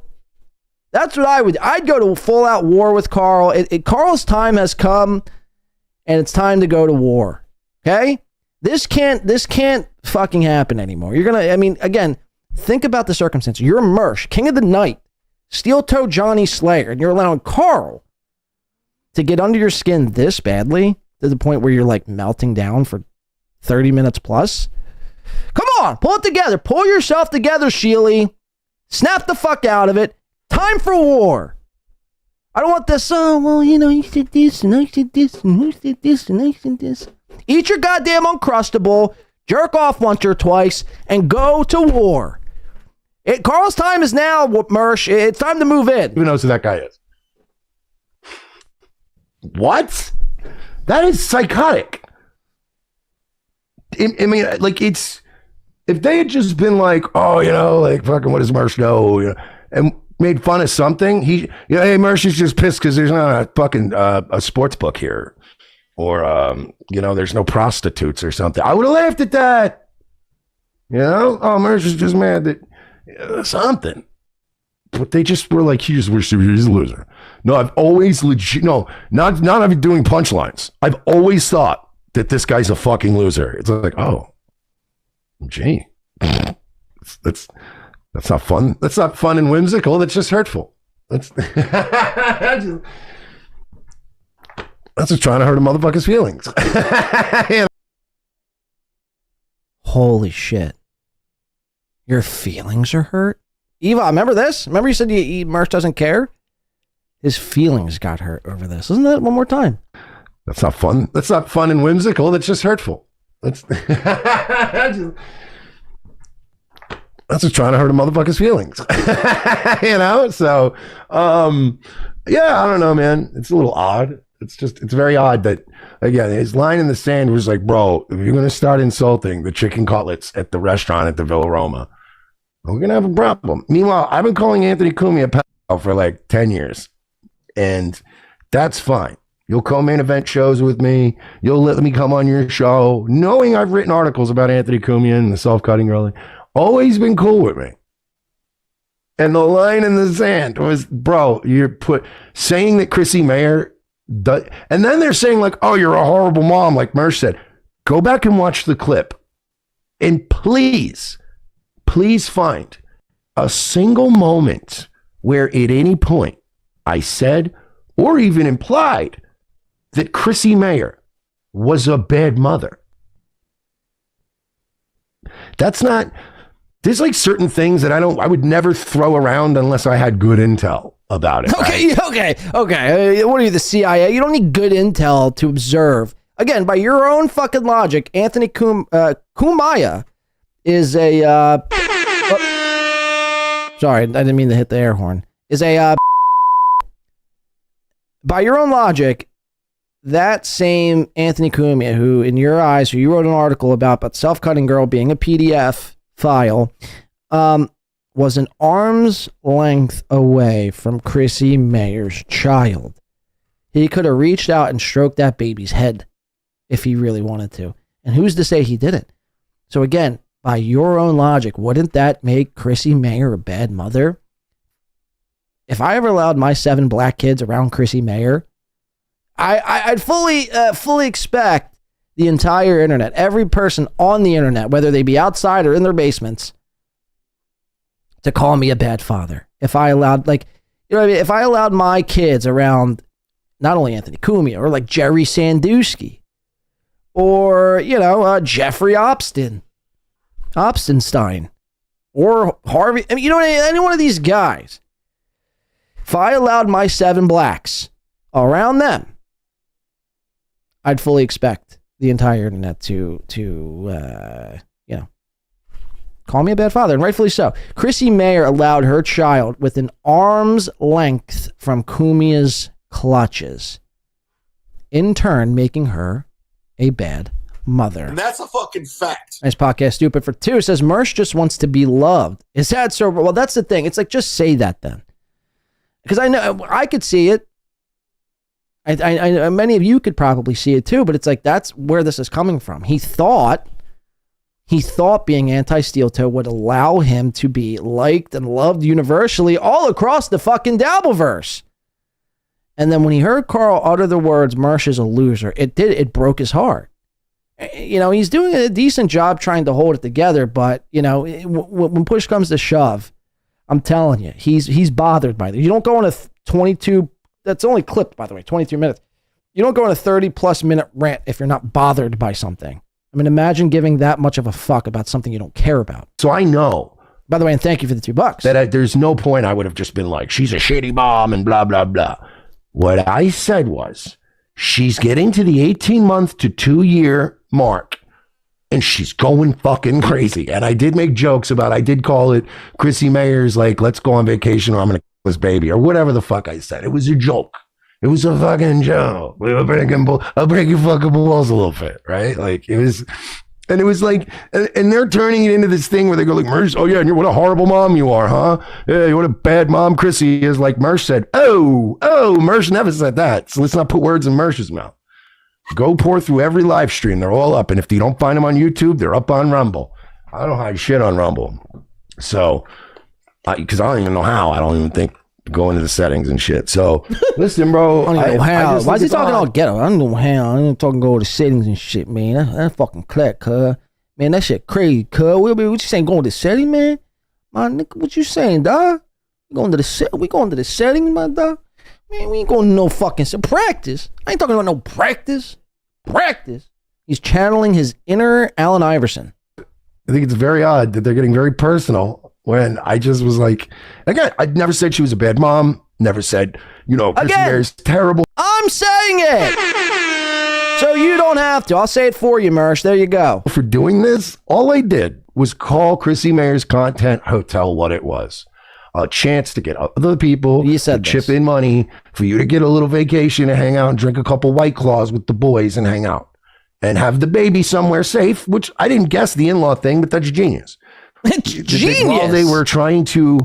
[SPEAKER 7] That's what I'd go to full out war with Karl. Karl's time has come, and it's time to go to war. Okay? This can't fucking happen anymore. Again, think about the circumstance. You're Mersh, king of the night, Steeltoe Johnny Slayer, and you're allowing Karl to get under your skin this badly to the point where you're like melting down for 30 minutes plus. Come on, pull it together. Pull yourself together, Sheely. Snap the fuck out of it. Time for war. I don't want this, you said this, and I said this, and who said this, and I said this. Eat your goddamn Uncrustable, jerk off once or twice, and go to war. Karl's time is now, Mersh. It's time to move in.
[SPEAKER 9] Who knows who that guy is? What? That is psychotic. I mean, it's, if they had just been like, fucking what does Mersh know? And made fun of something, hey, Mersh is just pissed because there's not a fucking a sports book here. Or, there's no prostitutes or something. I would have laughed at that. Mersh is just mad that something. But they just were like, he's a loser. No, I've always not even doing punchlines. I've always thought that this guy's a fucking loser. It's like, oh, gee, that's not fun. That's not fun and whimsical. That's just hurtful. That's just trying to hurt a motherfucker's feelings.
[SPEAKER 7] Holy shit. Your feelings are hurt? Eva, remember this? Remember you said Mersh doesn't care? His feelings got hurt over this. Isn't that one more time?
[SPEAKER 9] That's not fun. That's not fun and whimsical. That's just hurtful. That's just trying to hurt a motherfucker's feelings. So, I don't know, man. It's a little odd. It's very odd that, again, his line in the sand was like, bro, if you're going to start insulting the chicken cutlets at the restaurant at the Villa Roma, we're going to have a problem. Meanwhile, I've been calling Anthony Cumia a pal for like 10 years, and that's fine. You'll co-main event shows with me. You'll let me come on your show, knowing I've written articles about Anthony Cumia and the self-cutting girl. Always been cool with me. And the line in the sand was, bro, saying that Chrissy Mayr, and then they're saying like, oh, you're a horrible mom, like Mersh said. Go back and watch the clip. And please find a single moment where at any point I said or even implied that Chrissy Mayr was a bad mother. That's not, there's like certain things that I would never throw around unless I had good intel about it.
[SPEAKER 7] Okay, okay. What are you, the CIA? You don't need good intel to observe. Again, by your own fucking logic, Anthony Kumaya is a, sorry, I didn't mean to hit the air horn. Is a, by your own logic, that same Anthony Cumia, who in your eyes, who you wrote an article about, but self-cutting girl being a PDF file, was an arm's length away from Chrissy Mayr's child. He could have reached out and stroked that baby's head if he really wanted to. And who's to say he didn't? So again, by your own logic, wouldn't that make Chrissy Mayr a bad mother? If I ever allowed my 7 black kids around Chrissy Mayr, I'd fully expect the entire internet, every person on the internet, whether they be outside or in their basements, to call me a bad father. If I allowed, like, you know what I mean? If I allowed my kids around not only Anthony Cumia or like Jerry Sandusky or, you know, Jeffrey Opstenstein or Harvey, I mean, you know, any one of these guys, if I allowed my 7 blacks around them, I'd fully expect the entire internet to you know, call me a bad father, and rightfully so. Chrissy Mayr allowed her child with an arm's length from Cumia's clutches, in turn making her a bad mother.
[SPEAKER 19] And that's a fucking fact.
[SPEAKER 7] Nice podcast, Stupid for 2 says Mersh just wants to be loved. Is that so? Well, that's the thing. It's like, just say that then, because I know I could see it. I many of you could probably see it too, but it's like, that's where this is coming from. He thought being anti-Steeltoe would allow him to be liked and loved universally all across the fucking Dabbleverse. And then when he heard Karl utter the words, Mersh is a loser, it broke his heart. You know, he's doing a decent job trying to hold it together, but, you know, when push comes to shove, I'm telling you, he's bothered by this. You don't go on a 22, that's only clipped, by the way, 22 minutes. You don't go on a 30-plus minute rant if you're not bothered by something. I mean, imagine giving that much of a fuck about something you don't care about.
[SPEAKER 9] So I know.
[SPEAKER 7] By the way, and thank you for the $2.
[SPEAKER 9] That there's no point I would have just been like, she's a shitty mom and blah, blah, blah. What I said was, she's getting to the 18-month to 2-year mark, and she's going fucking crazy. And I did make jokes about, I did call it Chrissy Mayr's, like, let's go on vacation or I'm going to kill this baby, or whatever the fuck I said. It was a joke. It was a fucking joke. I'll break your fucking balls a little bit, right? Like, it was, and it was like, and they're turning it into this thing where they go like, Mersh, oh yeah, and what a horrible mom you are, huh? Yeah, what a bad mom Chrissy is. Like Mersh said, oh, Mersh never said that. So let's not put words in Mersh's mouth. Go pour through every live stream. They're all up. And if you don't find them on YouTube, they're up on Rumble. I don't hide shit on Rumble. So, because I don't even know how. I don't even think go into the settings and shit. So, listen, bro.
[SPEAKER 7] I don't know how. Why is he talking all ghetto? I don't know how. I ain't talking go to settings and shit, man. That fucking clack, cuz. Man, that shit crazy, cuz. What you saying, going to the setting, man? My nigga, what you saying, dog? We going to the setting, my dog? Man, we ain't going to no fucking practice. I ain't talking about no practice. Practice. He's channeling his inner Allen Iverson.
[SPEAKER 9] I think it's very odd that they're getting very personal when I just was like, again, I never said she was a bad mom. Never said, you know, Chrissy Mayr's terrible.
[SPEAKER 7] I'm saying it. So you don't have to. I'll say it for you, Mersh. There you go.
[SPEAKER 9] For doing this, all I did was call Chrissy Mayr's content hotel what it was. A chance to get other people to chip in money for you to get a little vacation and hang out and drink a couple White Claws with the boys and hang out and have the baby somewhere safe, which I didn't guess the in-law thing, but that's genius.
[SPEAKER 7] It's genius.
[SPEAKER 9] While they were trying to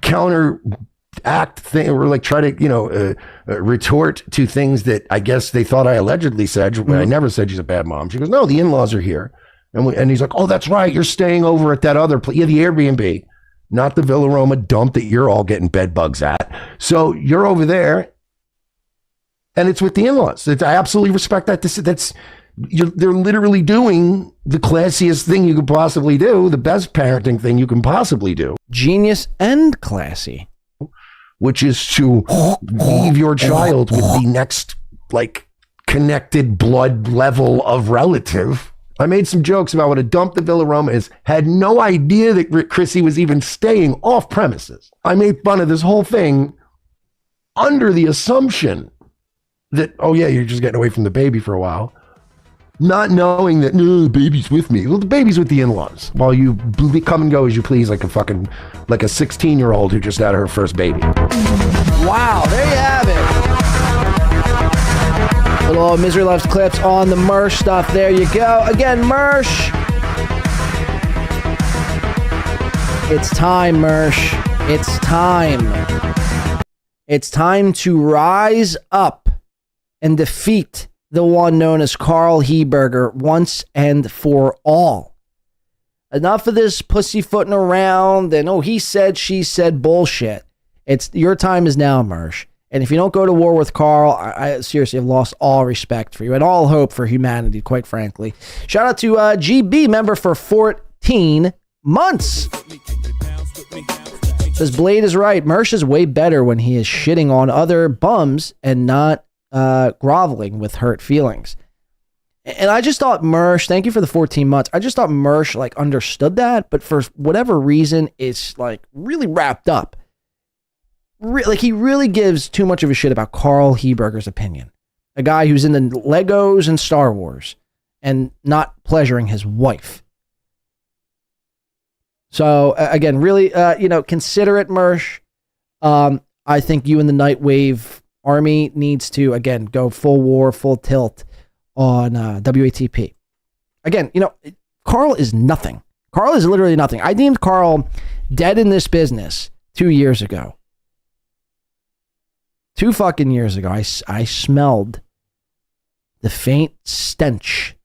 [SPEAKER 9] counteract thing or like try to, you know, retort to things that I guess they thought I allegedly said when I never said she's a bad mom. She goes, no, the in-laws are here. And he's like, oh, that's right. You're staying over at that other place. Yeah, the Airbnb. Not the Villa Roma dump that you're all getting bed bugs at. So you're over there, and it's with the in-laws. I absolutely respect that. they're literally doing the classiest thing you could possibly do, the best parenting thing you can possibly do.
[SPEAKER 7] Genius and classy.
[SPEAKER 9] Which is to leave your child with the next, like, connected blood level of relative. I made some jokes about what a dump the Villa Roma is. Had no idea that Chrissy was even staying off premises. I made fun of this whole thing under the assumption that, oh yeah, you're just getting away from the baby for a while. Not knowing that, no, the baby's with me. Well, the baby's with the in-laws while you come and go as you please like a 16-year-old who just had her first baby.
[SPEAKER 7] Wow, there you have it. Little Misery Loves clips on the Mersh stuff. There you go. Again, Mersh. It's time, Mersh. It's time. It's time to rise up and defeat the one known as Karl Heberger once and for all. Enough of this pussyfooting around and, oh, he said, she said bullshit. It's your time is now, Mersh. And if you don't go to war with Karl, I seriously have lost all respect for you and all hope for humanity, quite frankly. Shout out to GB member for 14 months. Says Blade is right. Mersh is way better when he is shitting on other bums and not groveling with hurt feelings. And I just thought Mersh, thank you for the 14 months. I just thought Mersh like understood that, but for whatever reason, it's like really wrapped up. Like he really gives too much of a shit about Karl Heberger's opinion. A guy who's in the Legos and Star Wars and not pleasuring his wife. So again, really, consider it, Mersh. I think you and the Nightwave Army needs to, again, go full war, full tilt on WATP. Again, Karl is nothing. Karl is literally nothing. I deemed Karl dead in this business 2 years ago. 2 fucking years ago, I smelled the faint stench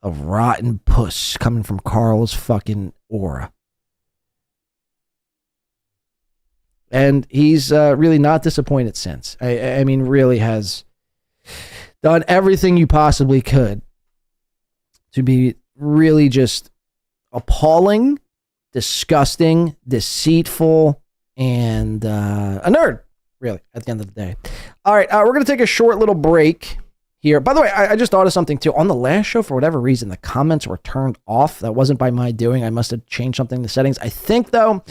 [SPEAKER 7] of rotten puss coming from Karl's fucking aura. And he's really not disappointed since. I mean, really has done everything you possibly could to be really just appalling, disgusting, deceitful, and a nerd, really, at the end of the day. All right, we're going to take a short little break here. By the way, I just thought of something, too. On the last show, for whatever reason, the comments were turned off. That wasn't by my doing. I must have changed something in the settings. I think, though,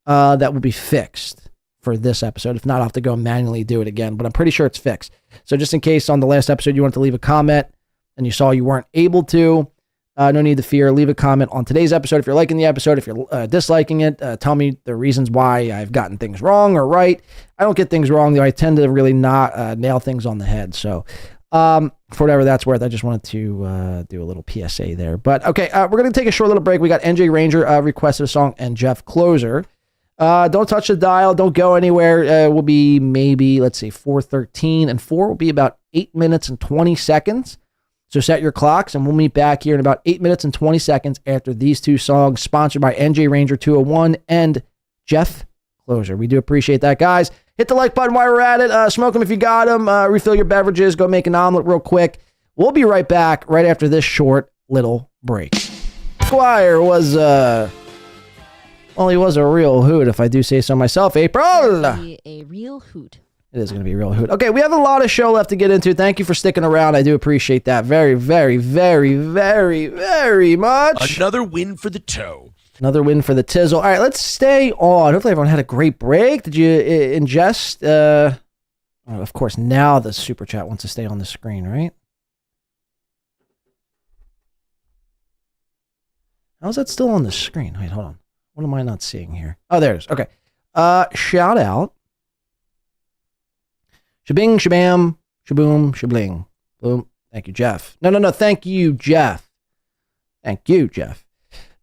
[SPEAKER 7] that will be fixed for this episode. If not, I'll have to go manually do it again, but I'm pretty sure it's fixed. So just in case on the last episode you wanted to leave a comment and you saw you weren't able to, no need to fear. Leave a comment on today's episode. If you're liking the episode, if you're disliking it, tell me the reasons why I've gotten things wrong or right. I don't get things wrong, though. I tend to really not nail things on the head. So for whatever that's worth, I just wanted to do a little PSA there. But okay, we're going to take a short little break. We got NJ Ranger requested a song and Jeff Closer. Don't touch the dial. Don't go anywhere. We'll be maybe, let's see, 4:13, and 4 will be about 8 minutes and 20 seconds. So set your clocks, and we'll meet back here in about 8 minutes and 20 seconds after these 2 songs, sponsored by NJ Ranger 201 and Jeff Closer. We do appreciate that, guys. Hit the like button while we're at it. Smoke them if you got them. Refill your beverages. Go make an omelet real quick. We'll be right back right after this short little break. Squire was, well, he was a real hoot, if I do say so myself. April!
[SPEAKER 16] A real hoot.
[SPEAKER 7] It is going to be a real hoot. Okay, we have a lot of show left to get into. Thank you for sticking around. I do appreciate that very, very, very, very, very much.
[SPEAKER 2] Another win for the toe.
[SPEAKER 7] Another win for the tizzle. All right, let's stay on. Hopefully everyone had a great break. Did you ingest? Of course, now the super chat wants to stay on the screen, right? How's that still on the screen? Wait, hold on. What am I not seeing here? Oh, there it is. Okay. Shout out. Shabing, shabam, shaboom, shabling. Boom. Thank you, Jeff. No. Thank you, Jeff. Thank you, Jeff.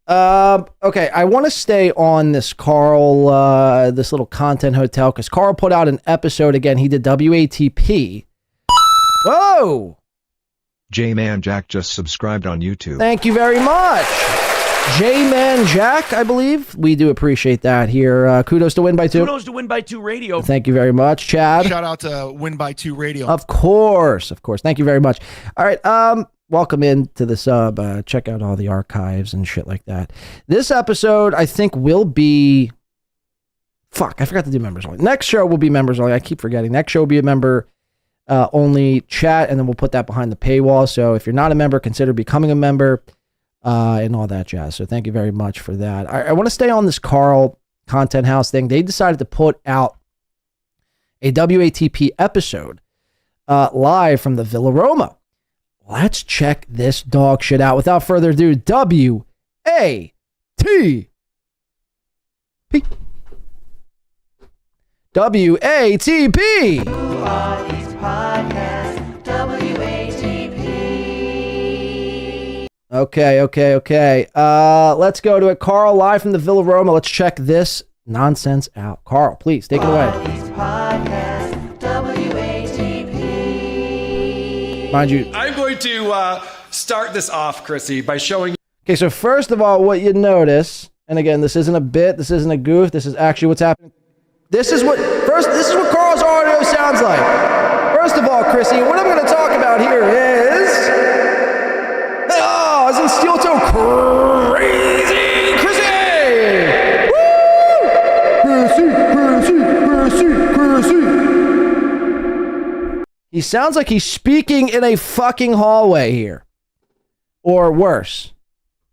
[SPEAKER 7] Okay, I want to stay on this Karl, this little content hotel, because Karl put out an episode again. He did WATP. Whoa!
[SPEAKER 10] J-Man Jack just subscribed on YouTube.
[SPEAKER 7] Thank you very much. J-Man Jack, I believe. We do appreciate that here. Kudos to Win by 2.
[SPEAKER 2] Kudos to Win by 2 Radio.
[SPEAKER 7] Thank you very much, Chad.
[SPEAKER 2] Shout out to Win by 2 Radio.
[SPEAKER 7] Of course. Thank you very much. All right. welcome into the sub. Check out all the archives and shit like that. This episode, I think, will be... Fuck, I forgot to do members only. Next show will be members only. I keep forgetting. Next show will be a member only chat, and then we'll put that behind the paywall. So if you're not a member, consider becoming a member and all that jazz. So thank you very much for that. I want to stay on this Karl Content House thing. They decided to put out a WATP episode live from the Villa Roma. Let's check this dog shit out. Without further ado, WATP. WATP. Okay. Let's go to it. Karl, live from the Villa Roma. Let's check this nonsense out. Karl, please take it away. Mind you,
[SPEAKER 3] I'm going to start this off, Chrissy, by showing.
[SPEAKER 7] Okay, so first of all, what you notice, and again, this isn't a bit, this isn't a goof, this is actually what's happening. This is what Karl's audio sounds like. First of all, Chrissy, what I'm going to talk about here is... Oh, isn't Steeltoe crazy? Chrissy! He sounds like he's speaking in a fucking hallway here. Or worse,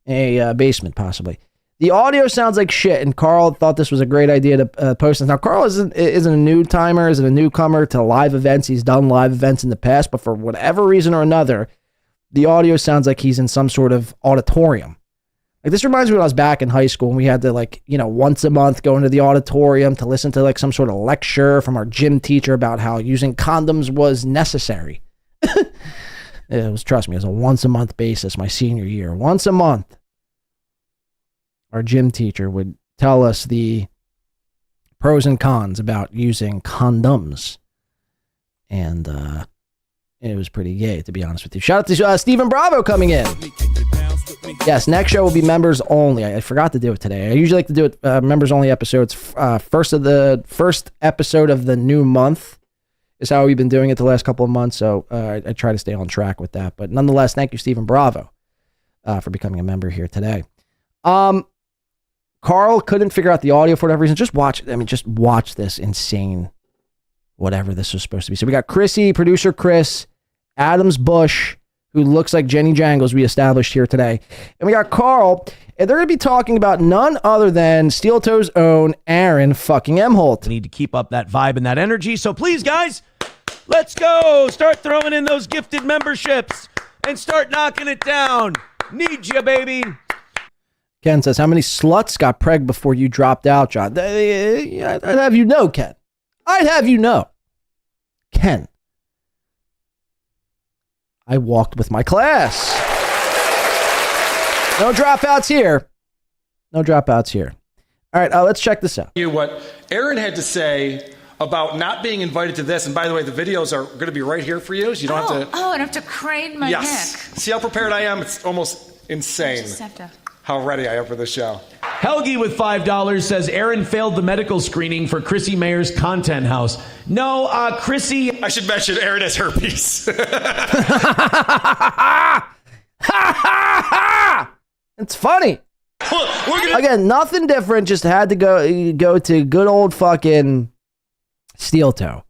[SPEAKER 7] a basement, possibly. The audio sounds like shit, and Karl thought this was a great idea to post this. Now, Karl isn't a new timer, isn't a newcomer to live events. He's done live events in the past, but for whatever reason or another, the audio sounds like he's in some sort of auditorium. Like, this reminds me when I was back in high school and we had to, once a month go into the auditorium to listen to, some sort of lecture from our gym teacher about how using condoms was necessary. Trust me, it was a once a month basis my senior year. Once a month. Our gym teacher would tell us the pros and cons about using condoms. And it was pretty gay, to be honest with you. Shout out to Stephen Bravo coming in. Yes, next show will be members only. I forgot to do it today. I usually like to do it members only episodes. First episode of the new month is how we've been doing it the last couple of months. So I try to stay on track with that. But nonetheless, thank you, Stephen Bravo, for becoming a member here today. Karl couldn't figure out the audio for whatever reason. Just watch this insane whatever this was supposed to be. So we got Chrissy, producer Chris, Adams Bush, who looks like Jenny Jangles, we established here today. And we got Karl, and they're going to be talking about none other than Steeltoe's own Aaron fucking Emholt.
[SPEAKER 2] Need to keep up that vibe and that energy. So please, guys, let's go. Start throwing in those gifted memberships and start knocking it down. Need you, baby.
[SPEAKER 7] Ken says, how many sluts got preg before you dropped out, John? I'd have you know, Ken. I'd have you know. Ken. I walked with my class. No dropouts here. No dropouts here. All right, let's check this out.
[SPEAKER 3] What Aaron had to say about not being invited to this. And by the way, the videos are going to be right here for you. So you don't have to...
[SPEAKER 6] Oh, and I have to crane my neck.
[SPEAKER 3] See how prepared I am? It's almost insane.
[SPEAKER 6] Just have to...
[SPEAKER 3] How ready I am for this show.
[SPEAKER 2] Helgi with $5 says Aaron failed the medical screening for Chrissy Mayr's content house. No, Chrissy...
[SPEAKER 3] I should mention Aaron has herpes.
[SPEAKER 7] It's funny. Again, nothing different. Just had to go to good old fucking Steeltoe.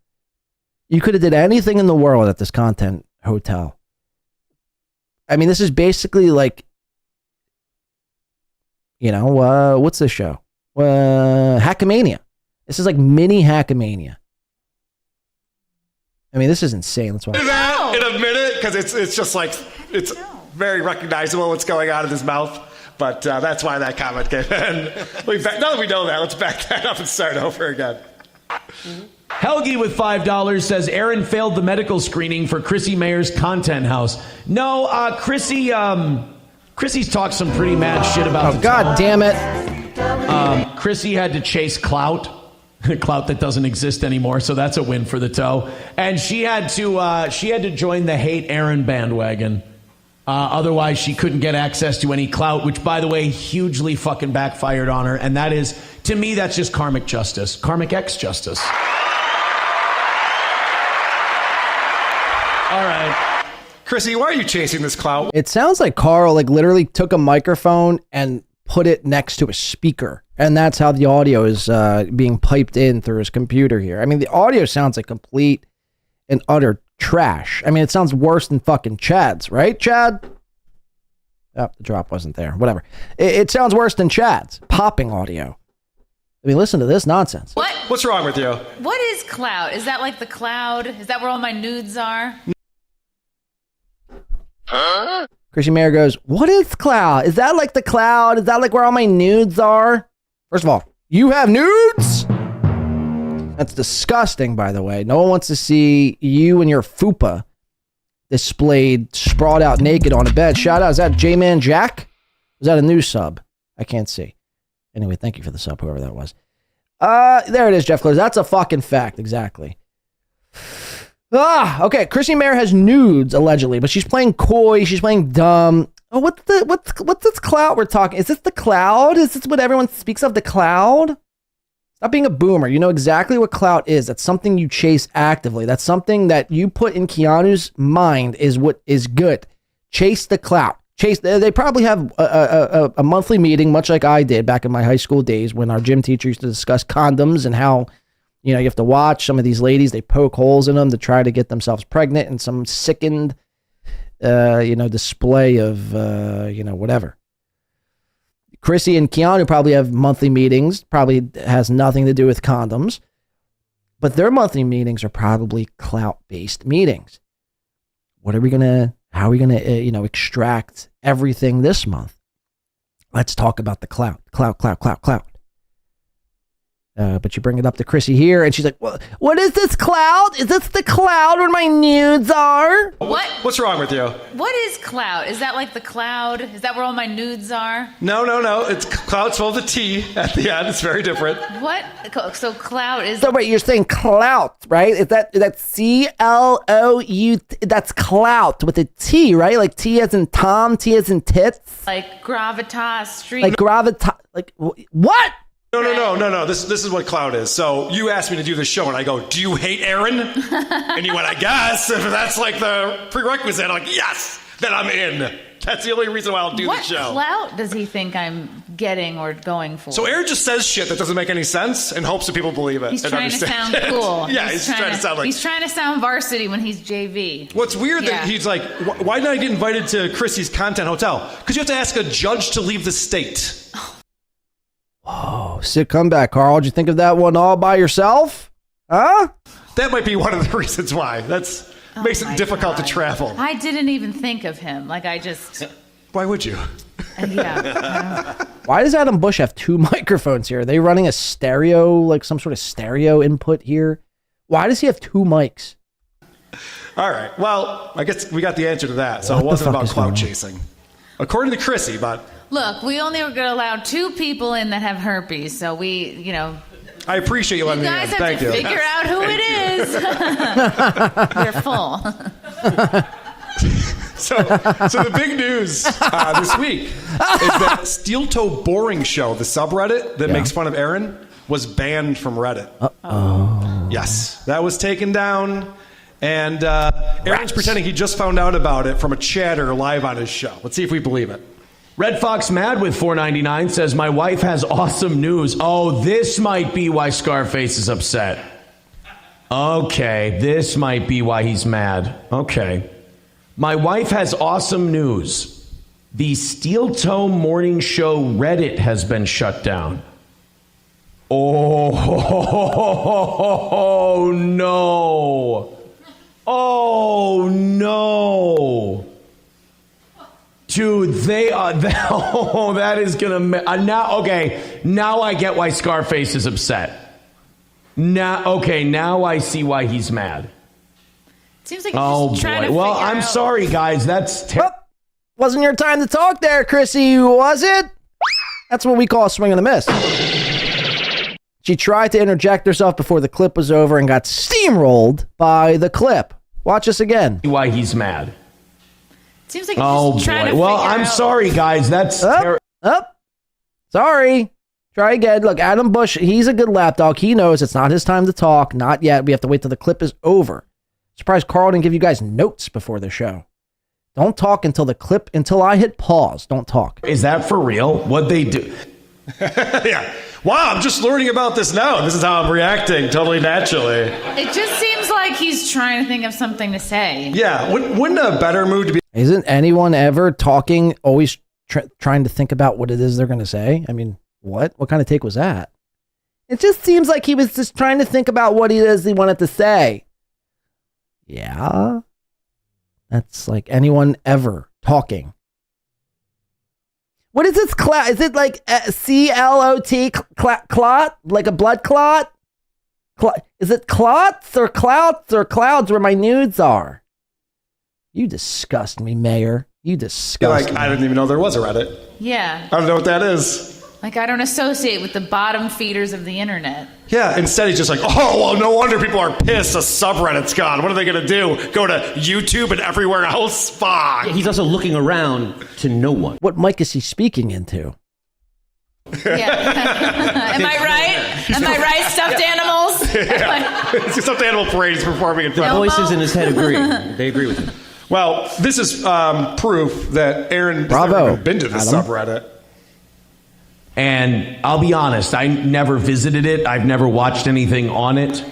[SPEAKER 7] You could have did anything in the world at this content hotel. I mean, this is basically like... what's this show? Hackamania. This is like mini Hackamania. I mean, this is insane. Let's watch
[SPEAKER 3] that in a minute, because it's just like, it's very recognizable what's going on in his mouth. But that's why that comment came in. Now that we know that, let's back that up and start over again.
[SPEAKER 2] Helgi with $5 says Aaron failed the medical screening for Chrissy Mayr's content house. No, Chrissy's talked some pretty mad shit about.
[SPEAKER 7] Oh, God damn it.
[SPEAKER 2] Chrissy had to chase clout. Clout that doesn't exist anymore, so that's a win for the toe. And she had to join the hate Aaron bandwagon. Otherwise, she couldn't get access to any clout, which, by the way, hugely fucking backfired on her. And that is, to me, that's just karmic justice. Karmic X justice. All right.
[SPEAKER 3] Chrissy, why are you chasing this clout?
[SPEAKER 7] It sounds like Karl like literally took a microphone and put it next to a speaker. And that's how the audio is being piped in through his computer here. I mean, the audio sounds like complete and utter trash. I mean, it sounds worse than fucking Chad's, right, Chad? Oh, the drop wasn't there. Whatever. It sounds worse than Chad's. Popping audio. I mean, listen to this nonsense.
[SPEAKER 3] What's wrong with you?
[SPEAKER 6] What is clout? Is that like the cloud? Is that where all my nudes are?
[SPEAKER 7] Huh? Chrissy Mayr goes, what is cloud? Is that like the cloud? Is that like where all my nudes are? First of all, you have nudes? That's disgusting, by the way. No one wants to see you and your fupa displayed, sprawled out naked on a bed. Shout out. Is that J-Man Jack? Is that a new sub? I can't see. Anyway, thank you for the sub, whoever that was. There it is, Jeff Close. That's a fucking fact. Exactly. Okay. Chrissy Mayr has nudes, allegedly, but she's playing coy. She's playing dumb. Oh, what's this cloud we're talking? Is this the cloud? Is this what everyone speaks of? The cloud? Stop being a boomer. You know exactly what clout is. That's something you chase actively. That's something that you put in Keanu's mind is what is good. Chase the clout. Chase. They probably have a monthly meeting, much like I did back in my high school days when our gym teacher used to discuss condoms and how, you know, you have to watch some of these ladies. They poke holes in them to try to get themselves pregnant and some sickened, display of, whatever. Chrissy and Keanu probably have monthly meetings. Probably has nothing to do with condoms. But their monthly meetings are probably clout-based meetings. How are we going to, extract everything this month? Let's talk about the clout. Clout. But you bring it up to Chrissy here, and she's like, what is this cloud? Is this the cloud where my nudes are?
[SPEAKER 3] What's wrong with you?
[SPEAKER 6] What is clout? Is that like the cloud? Is that where all my nudes are?
[SPEAKER 3] No. It's clout spelled with a T at the end. It's very different.
[SPEAKER 6] What? So clout is...
[SPEAKER 7] So wait, you're saying clout, right? Is that C-L-O-U... That's clout with a T, right? Like T as in Tom, T as in tits?
[SPEAKER 6] Like gravitas, street...
[SPEAKER 7] Like gravitas... Like, what?
[SPEAKER 3] No. This is what clout is. So you asked me to do the show, and I go, do you hate Aaron? And you went, I guess. If that's like the prerequisite, I'm like, yes, then I'm in. That's the only reason why I'll do the show.
[SPEAKER 6] What clout does he think I'm getting or going for?
[SPEAKER 3] So Aaron just says shit that doesn't make any sense and hopes that people believe it.
[SPEAKER 6] He's
[SPEAKER 3] and
[SPEAKER 6] trying to sound
[SPEAKER 3] it.
[SPEAKER 6] cool.
[SPEAKER 3] Yeah, he's trying to sound like...
[SPEAKER 6] He's trying to sound varsity when he's JV.
[SPEAKER 3] What's weird that he's like, why did I get invited to Chrissy's Content Hotel? Because you have to ask a judge to leave the state.
[SPEAKER 7] Whoa, sick comeback, Karl. Did you think of that one all by yourself? Huh?
[SPEAKER 3] That might be one of the reasons why. Makes it difficult to travel.
[SPEAKER 6] I didn't even think of him. Like, I just...
[SPEAKER 3] Why would you?
[SPEAKER 6] Yeah.
[SPEAKER 7] Why does Adam Bush have two microphones here? Are they running a stereo, like some sort of stereo input here? Why does he have two mics?
[SPEAKER 3] All right. Well, I guess we got the answer to that. So it wasn't about clout chasing. According to Chrissy, but...
[SPEAKER 6] Look, we only were going to allow 2 people in that have herpes, so we,
[SPEAKER 3] I appreciate you letting me in.
[SPEAKER 6] guys have
[SPEAKER 3] Thank
[SPEAKER 6] to
[SPEAKER 3] you.
[SPEAKER 6] figure out who it is. You're full.
[SPEAKER 3] So the big news this week is that Steeltoe Boring Show, the subreddit that makes fun of Aaron, was banned from Reddit.
[SPEAKER 7] Uh-oh.
[SPEAKER 3] Yes, that was taken down. And Aaron's pretending he just found out about it from a chatter live on his show. Let's see if we believe it.
[SPEAKER 2] Red Fox Mad with $4.99 says, my wife has awesome news. Oh, this might be why Scarface is upset. Okay, this might be why he's mad. Okay. My wife has awesome news. The Steeltoe Morning Show Reddit has been shut down. Oh, no. Oh, no. Dude, they are... that is going to... now I get why Scarface is upset. Now I see why he's mad.
[SPEAKER 6] Seems like you're just trying to figure out...
[SPEAKER 2] I'm sorry, guys. That's terrible.
[SPEAKER 7] Wasn't your time to talk there, Chrissy, was it? That's what we call a swing and a miss. She tried to interject herself before the clip was over and got steamrolled by the clip. Watch this again.
[SPEAKER 2] Why he's mad.
[SPEAKER 6] Seems like you're just trying to figure
[SPEAKER 2] I'm
[SPEAKER 6] out...
[SPEAKER 2] sorry, guys. That's
[SPEAKER 7] Sorry. Try again. Look, Adam Bush, he's a good lapdog. He knows it's not his time to talk. Not yet. We have to wait till the clip is over. Surprised Karl didn't give you guys notes before the show. Don't talk until I hit pause. Don't talk.
[SPEAKER 2] Is that for real? What'd they do?
[SPEAKER 3] Yeah. Wow, I'm just learning about this now. This is how I'm reacting totally naturally.
[SPEAKER 6] It just seems like he's trying to think of something to say.
[SPEAKER 3] Yeah, wouldn't a better mood to be...
[SPEAKER 7] Isn't anyone ever talking, always trying to think about what it is they're going to say? I mean, what? What kind of take was that? It just seems like he was just trying to think about what it is he wanted to say. Yeah. That's like anyone ever talking. What is this clot? Is it like C-L-O-T, clot? Like a blood clot? Is it clots or clouts or clouds where my nudes are? You disgust me, Mayor. You disgust me.
[SPEAKER 3] I didn't even know there was a Reddit.
[SPEAKER 6] Yeah.
[SPEAKER 3] I don't know what that is.
[SPEAKER 6] Like, I don't associate with the bottom feeders of the internet.
[SPEAKER 3] Yeah, instead he's just like, oh, well, no wonder people are pissed. A subreddit's gone. What are they going to do? Go to YouTube and everywhere else? Fuck.
[SPEAKER 4] Yeah, he's also looking around to no one.
[SPEAKER 7] What mic is he speaking into?
[SPEAKER 6] Yeah. Am I right? Am I right, stuffed animals?
[SPEAKER 3] Yeah. It's a stuffed animal parade he's performing in front
[SPEAKER 4] of. The voices in his head agree. They agree with him.
[SPEAKER 3] Well, this is proof that Aaron has never even been to the subreddit.
[SPEAKER 2] And I'll be honest, I never visited it. I've never watched anything on it.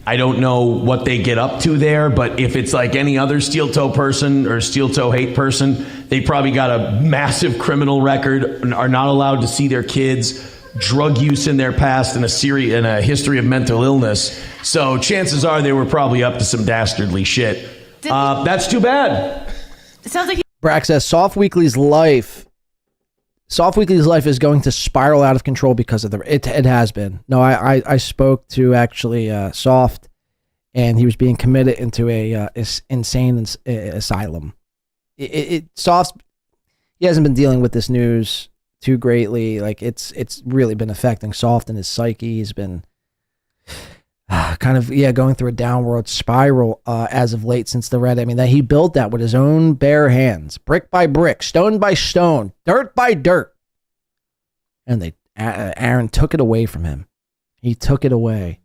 [SPEAKER 2] I don't know what they get up to there, but if it's like any other steel toe person or steel toe hate person, they probably got a massive criminal record and are not allowed to see their kids, drug use in their past, and a history of mental illness. So chances are they were probably up to some dastardly shit. That's too bad.
[SPEAKER 6] It sounds like
[SPEAKER 7] Brack says Soft Weekly's life is going to spiral out of control because of it has been. No, I spoke to actually Soft, and he was being committed into a insane asylum. Soft, he hasn't been dealing with this news too greatly. Like it's really been affecting Soft and his psyche. He's been going through a downward spiral as of late since the Reddit. I mean, that he built that with his own bare hands, brick by brick, stone by stone, dirt by dirt. And Aaron took it away from him. He took it away.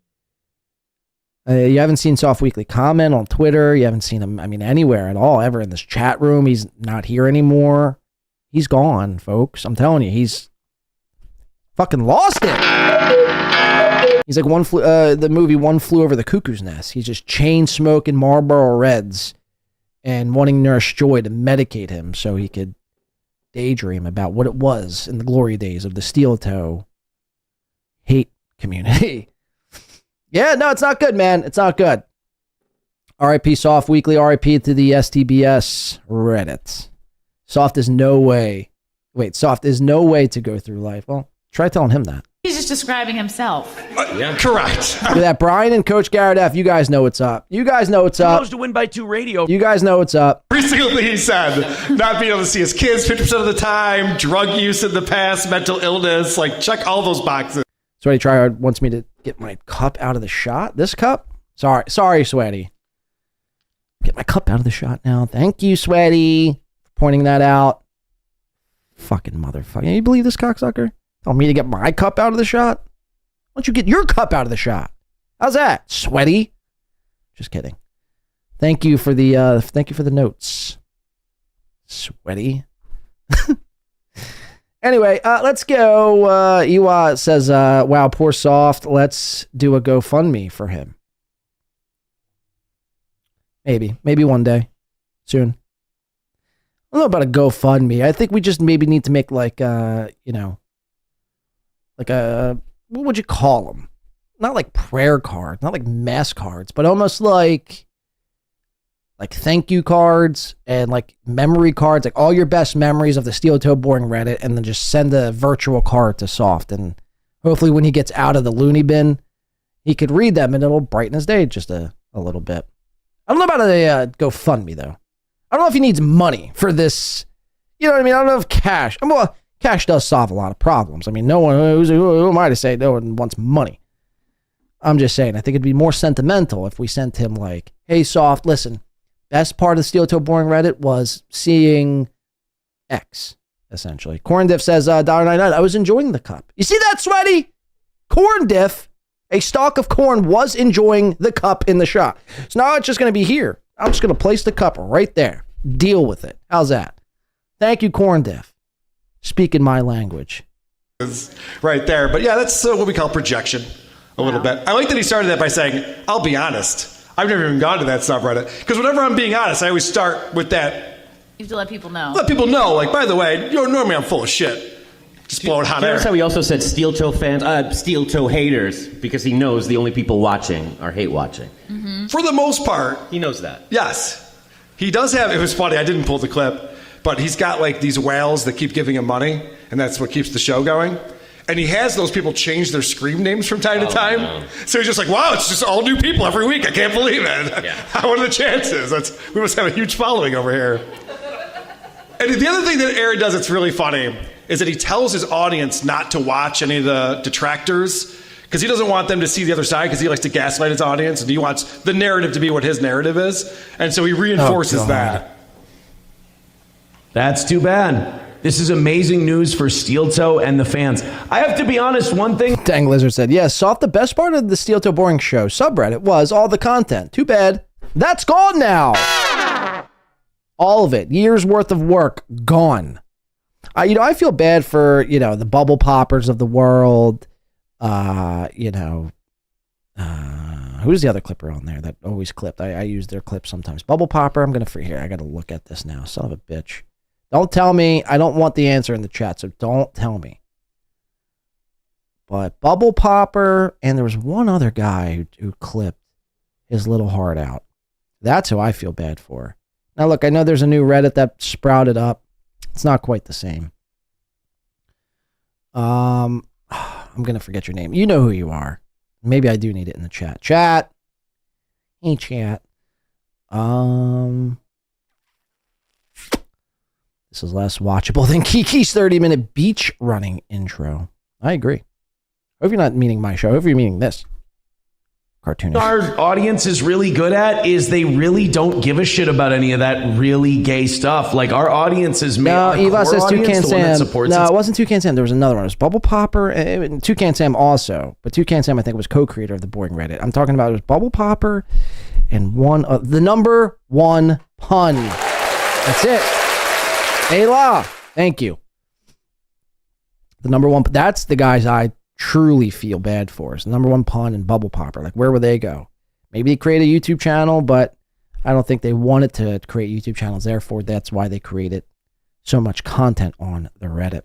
[SPEAKER 7] You haven't seen Soft Weekly comment on Twitter. You haven't seen him, anywhere at all, ever in this chat room. He's not here anymore. He's gone, folks. I'm telling you, he's fucking lost it. He's like the movie One Flew Over the Cuckoo's Nest. He's just chain smoking Marlboro Reds and wanting Nurse Joy to medicate him so he could daydream about what it was in the glory days of the steel toe hate community. Yeah, no, it's not good, man. It's not good. RIP Soft Weekly, RIP to the STBS Reddit. Soft is no way to go through life. Well, try telling him that.
[SPEAKER 6] He's just describing himself.
[SPEAKER 3] Yeah, correct.
[SPEAKER 7] Look at that, Brian and Coach Garrett F. You guys know what's up. You guys know what's up.
[SPEAKER 4] Supposed to win by 2 radio.
[SPEAKER 7] You guys know what's up.
[SPEAKER 3] Every single thing he said, not being able to see his kids 50% of the time, drug use in the past, mental illness, like check all those boxes.
[SPEAKER 7] Sweaty Tryhard wants me to get my cup out of the shot. This cup? Sorry, Sweaty. Get my cup out of the shot now. Thank you, Sweaty, for pointing that out. Fucking motherfucker. Can you believe this cocksucker? Tell me to get my cup out of the shot? Why don't you get your cup out of the shot? How's that, Sweaty? Just kidding. Thank you for the notes, Sweaty. Anyway, let's go. Iwa says, wow, poor Soft. Let's do a GoFundMe for him. Maybe one day. Soon. I don't know about a GoFundMe. I think we just maybe need to make what would you call them? Not like prayer cards, not like mass cards, but almost like thank you cards and like memory cards, like all your best memories of the Steeltoe Boring Reddit, and then just send a virtual card to Soft, and hopefully when he gets out of the loony bin, he could read them and it'll brighten his day just a little bit. I don't know about a GoFundMe though. I don't know if he needs money for this. You know what I mean? I don't know if cash. Well, cash does solve a lot of problems. I mean, who am I to say no one wants money? I'm just saying, I think it'd be more sentimental if we sent him like, hey, Soft, listen, best part of the Steeltoe Boring Reddit was seeing X, essentially. Corn Diff says, $1.99, I was enjoying the cup. You see that, Sweaty? Corn Diff, a stalk of corn, was enjoying the cup in the shot. So now it's just going to be here. I'm just going to place the cup right there. Deal with it. How's that? Thank you, Corn Deaf. Speaking my language.
[SPEAKER 3] Right there. But yeah, that's what we call projection a little bit. I like that he started that by saying, I'll be honest. I've never even gone to that subreddit. Because whenever I'm being honest, I always start with that.
[SPEAKER 6] You have to let people know.
[SPEAKER 3] Let people know, like, by the way, normally I'm full of shit. Just blowing hot air.
[SPEAKER 8] Notice how he also said Steeltoe fans, Steeltoe haters, because he knows the only people watching are hate watching.
[SPEAKER 6] Mm-hmm.
[SPEAKER 3] For the most part.
[SPEAKER 8] He knows that.
[SPEAKER 3] Yes. He does have, it was funny, I didn't pull the clip, but he's got like these whales that keep giving him money, and that's what keeps the show going. And he has those people change their screen names from time to time. No. So he's just like, wow, it's just all new people every week. I can't believe it. Yeah. What are the chances? We must have a huge following over here. And the other thing that Aaron does that's really funny is that he tells his audience not to watch any of the detractors because he doesn't want them to see the other side because he likes to gaslight his audience and he wants the narrative to be what his narrative is. And so he reinforces that.
[SPEAKER 2] That's too bad. This is amazing news for Steeltoe and the fans. I have to be honest, one thing.
[SPEAKER 7] Dang Lizard said, yes, Soft, the best part of the Steeltoe Boring Show subreddit was all the content. Too bad. That's gone now. All of it. Years worth of work. Gone. I feel bad for, the bubble poppers of the world. Who's the other clipper on there that always clipped? I use their clips sometimes. Bubble popper. I'm going to here. I got to look at this now. Son of a bitch. Don't tell me. I don't want the answer in the chat, so don't tell me. But Bubble Popper, and there was one other guy who clipped his little heart out. That's who I feel bad for. Now, look, I know there's a new Reddit that sprouted up. It's not quite the same. I'm going to forget your name. You know who you are. Maybe I do need it in the chat. Chat. Hey, chat. This is less watchable than Kiki's 30-minute beach running intro. I agree. I hope you're not meaning my show. I hope you're meaning this. Cartoonish.
[SPEAKER 2] Our audience is really good at is they really don't give a shit about any of that really gay stuff. Like our audience is made.
[SPEAKER 7] No, Eva says Toucan Sam. No, it wasn't Toucan Sam. There was another one. It was Bubble Popper. Toucan Sam also, but Toucan Sam I think was co-creator of the Boring Reddit. I'm talking about it was Bubble Popper and the number one pun. That's it. Ayla, thank you. The number one. That's the guys I truly feel bad for. It's the number one pun and Bubble Popper. Like, where would they go? Maybe they create a YouTube channel, but I don't think they wanted to create YouTube channels. Therefore, that's why they created so much content on the Reddit.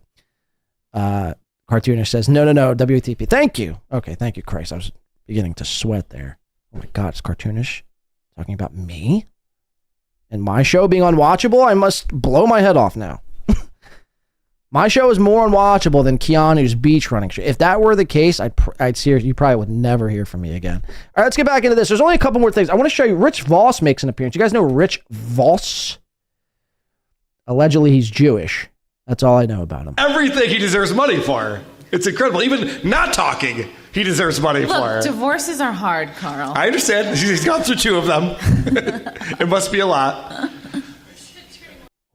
[SPEAKER 7] Cartoonish says, no, WATP. Thank you. Okay, thank you, Christ. I was beginning to sweat there. Oh my God, it's Cartoonish talking about me? And my show being unwatchable? I must blow my head off now. My show is more unwatchable than Keanu's beach running show. If that were the case, I'd seriously, you probably would never hear from me again. All right, let's get back into this. There's only a couple more things. I want to show you Rich Voss makes an appearance. You guys know Rich Voss? Allegedly, he's Jewish. That's all I know about him.
[SPEAKER 3] Everything he deserves money for. It's incredible. Even not talking, he deserves money for.
[SPEAKER 6] Divorces are hard, Karl.
[SPEAKER 3] I understand. He's gone through 2 of them. It must be a lot.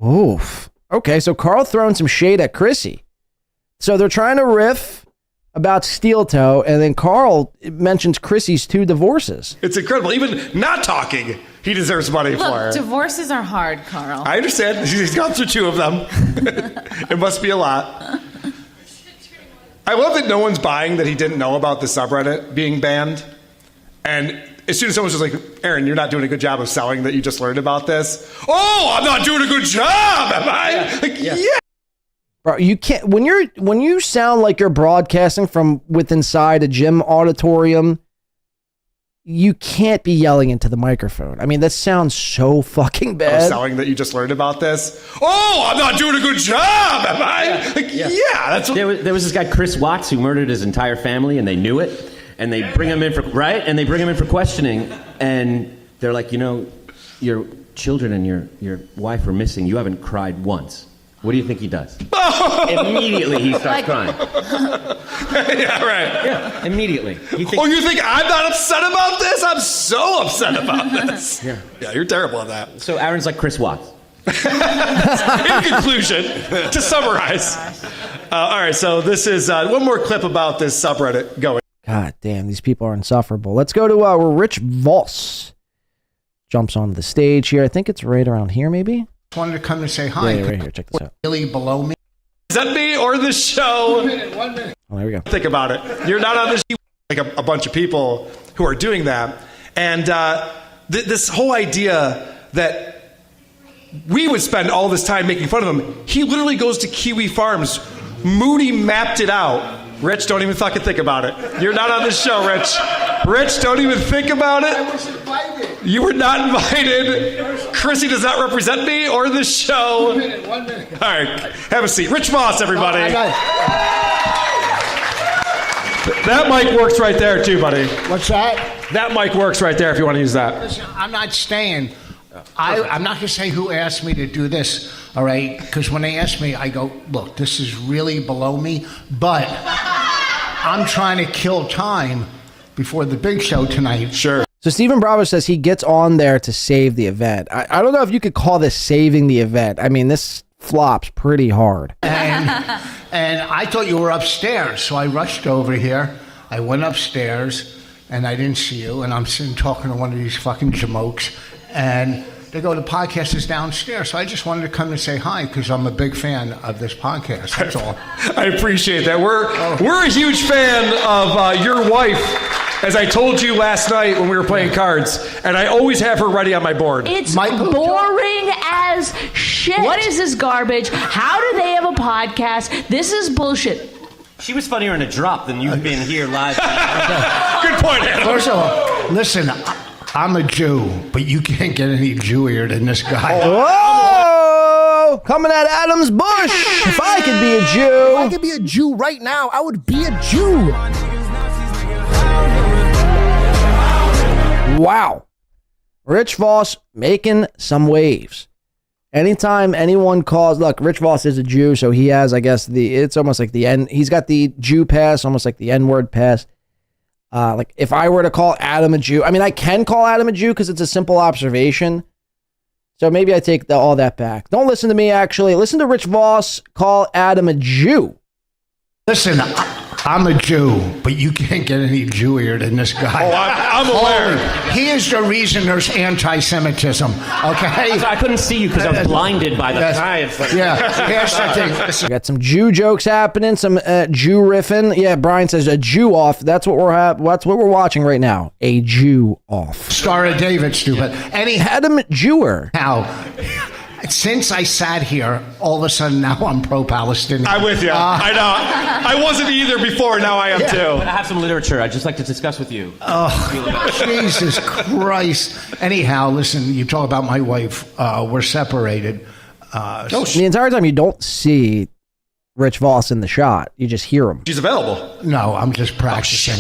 [SPEAKER 7] Oof. Okay, so Karl throwing some shade at Chrissy. So they're trying to riff about Steeltoe, and then Karl mentions Chrissy's 2 divorces.
[SPEAKER 3] It's incredible. Even not talking, he deserves money for.
[SPEAKER 6] Divorces are hard, Karl.
[SPEAKER 3] I understand. He's gone through 2 of them. It must be a lot. I love that no one's buying that he didn't know about the subreddit being banned. And as soon as someone's just like, Aaron, you're not doing a good job of selling that you just learned about this. Oh, I'm not doing a good job, am I? Like, yeah.
[SPEAKER 7] Bro, you can't, when you sound like you're broadcasting from within inside a gym auditorium, you can't be yelling into the microphone. I mean, that sounds so fucking bad.
[SPEAKER 3] Selling that you just learned about this. Oh, I'm not doing a good job, am I? Like, yeah, that's what.
[SPEAKER 8] There was this guy, Chris Watts, who murdered his entire family, and they knew it. And they bring him in for questioning, and they're like, your children and your wife are missing. You haven't cried once. What do you think he does? Immediately he starts crying.
[SPEAKER 3] Yeah, right.
[SPEAKER 8] Yeah, immediately.
[SPEAKER 3] You think I'm not upset about this? I'm so upset about this. Yeah, you're terrible at that.
[SPEAKER 8] So Aaron's like Chris Watts.
[SPEAKER 3] In conclusion, to summarize. All right, so this is one more clip about this subreddit going.
[SPEAKER 7] God damn, these people are insufferable. Let's go to where Rich Voss jumps onto the stage here. I think it's right around here, maybe.
[SPEAKER 12] wanted to come and say hi.
[SPEAKER 7] Yeah, right here. Check this out.
[SPEAKER 12] Really below me.
[SPEAKER 3] Is that me or the show?
[SPEAKER 12] 1 minute, 1 minute.
[SPEAKER 7] Oh, there we go.
[SPEAKER 3] Think about it. You're not on the show. Like a bunch of people who are doing that. And this whole idea that we would spend all this time making fun of him, he literally goes to Kiwi Farms. Moody mapped it out. Rich, don't even fucking think about it. You're not on the show, Rich. Rich, don't even think about it.
[SPEAKER 12] I was invited.
[SPEAKER 3] You were not invited. Chrissy does not represent me or the show.
[SPEAKER 12] 1 minute, 1 minute.
[SPEAKER 3] All right, have a seat. Rich Voss, everybody. That mic works right there, too, buddy.
[SPEAKER 12] What's that?
[SPEAKER 3] That mic works right there if you want to use that.
[SPEAKER 12] Listen, I'm not staying. I'm not going to say who asked me to do this, all right? Because when they ask me, I go, look, this is really below me, but I'm trying to kill time before the big show tonight.
[SPEAKER 3] Sure.
[SPEAKER 7] So Stephen Bravo says he gets on there to save the event. I don't know if you could call this saving the event. I mean, this flops pretty hard.
[SPEAKER 12] And I thought you were upstairs, so I rushed over here. I went upstairs, and I didn't see you, and I'm sitting talking to one of these fucking jamokes, and they go, the podcast is downstairs. So I just wanted to come and say hi because I'm a big fan of this podcast. That's all.
[SPEAKER 3] I appreciate that. We're a huge fan of your wife, as I told you last night when we were playing cards, and I always have her ready on my board.
[SPEAKER 13] It's boring as shit. What is this garbage? How do they have a podcast? This is bullshit.
[SPEAKER 8] She was funnier in a drop than you've been here live.
[SPEAKER 3] Good point, Adam.
[SPEAKER 12] First of all, listen, I'm a Jew, but you can't get any Jewier than this guy.
[SPEAKER 7] Whoa! Coming at Adam's bush. If I could be a Jew.
[SPEAKER 23] If I could be a Jew right now, I would be a Jew.
[SPEAKER 7] Wow. Rich Voss making some waves. Anytime anyone calls, look, Rich Voss is a Jew, so he has, I guess, it's almost like the N, he's got the Jew pass, almost like the N-word pass. Like, if I were to call Adam a Jew, I mean, I can call Adam a Jew because it's a simple observation. So maybe I take all that back. Don't listen to me, actually. Listen to Rich Voss call Adam a Jew.
[SPEAKER 12] Listen, I'm a Jew, but you can't get any Jewier than this guy.
[SPEAKER 3] Oh, I'm aware.
[SPEAKER 12] He is the reason there's anti-Semitism, okay?
[SPEAKER 8] I couldn't see you because I was blinded by the knives.
[SPEAKER 12] Yeah, here's the thing.
[SPEAKER 7] We got some Jew jokes happening, some Jew riffing. Yeah, Brian says a Jew off. That's what we're watching right now. A Jew off.
[SPEAKER 12] Star of David, stupid.
[SPEAKER 7] Adam Jewer.
[SPEAKER 12] Now, since I sat here, all of a sudden now I'm pro-Palestinian.
[SPEAKER 3] I'm with you. I know. I wasn't either before. Now I am too.
[SPEAKER 8] But I have some literature I'd just like to discuss with you.
[SPEAKER 12] Oh, Jesus Christ. Anyhow, listen, you talk about my wife. We're separated.
[SPEAKER 7] The entire time you don't see Rich Voss in the shot. You just hear him.
[SPEAKER 3] She's available.
[SPEAKER 12] No, I'm just practicing.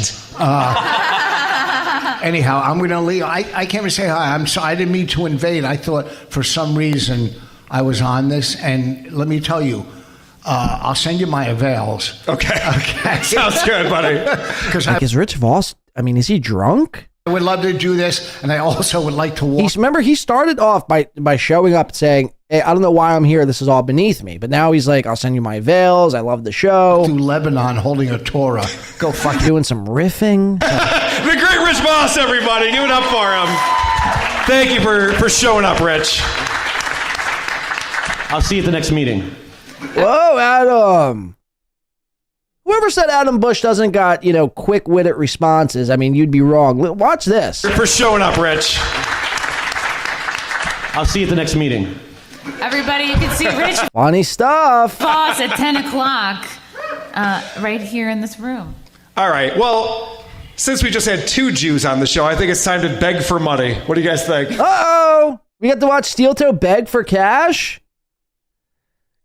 [SPEAKER 12] Anyhow, I'm going to leave. I can't even say hi. I didn't mean to invade. I thought for some reason I was on this. And let me tell you, I'll send you my avails.
[SPEAKER 3] Okay. Sounds good, buddy.
[SPEAKER 7] Is Rich Voss, I mean, is he drunk?
[SPEAKER 12] I would love to do this. And I also would like to walk.
[SPEAKER 7] Remember, he started off by showing up saying, hey, I don't know why I'm here. This is all beneath me. But now he's like, I'll send you my veils. I love the show.
[SPEAKER 12] To Lebanon holding a Torah. Go fuck.
[SPEAKER 7] Doing some riffing.
[SPEAKER 3] The great Rich Voss, everybody. Give it up for him. Thank you for showing up, Rich.
[SPEAKER 8] I'll see you at the next meeting.
[SPEAKER 7] Whoa, Adam. Whoever said Adam Bush doesn't got, quick-witted responses, I mean, you'd be wrong. Watch this.
[SPEAKER 3] For showing up, Rich.
[SPEAKER 8] I'll see you at the next meeting.
[SPEAKER 6] Everybody, you can see Rich
[SPEAKER 7] Funny stuff.
[SPEAKER 6] Voss at 10 o'clock right here in this room.
[SPEAKER 3] All right. Well, since we just had two Jews on the show, I think it's time to beg for money. What do you guys think?
[SPEAKER 7] Uh-oh. We got to watch Steeltoe beg for cash?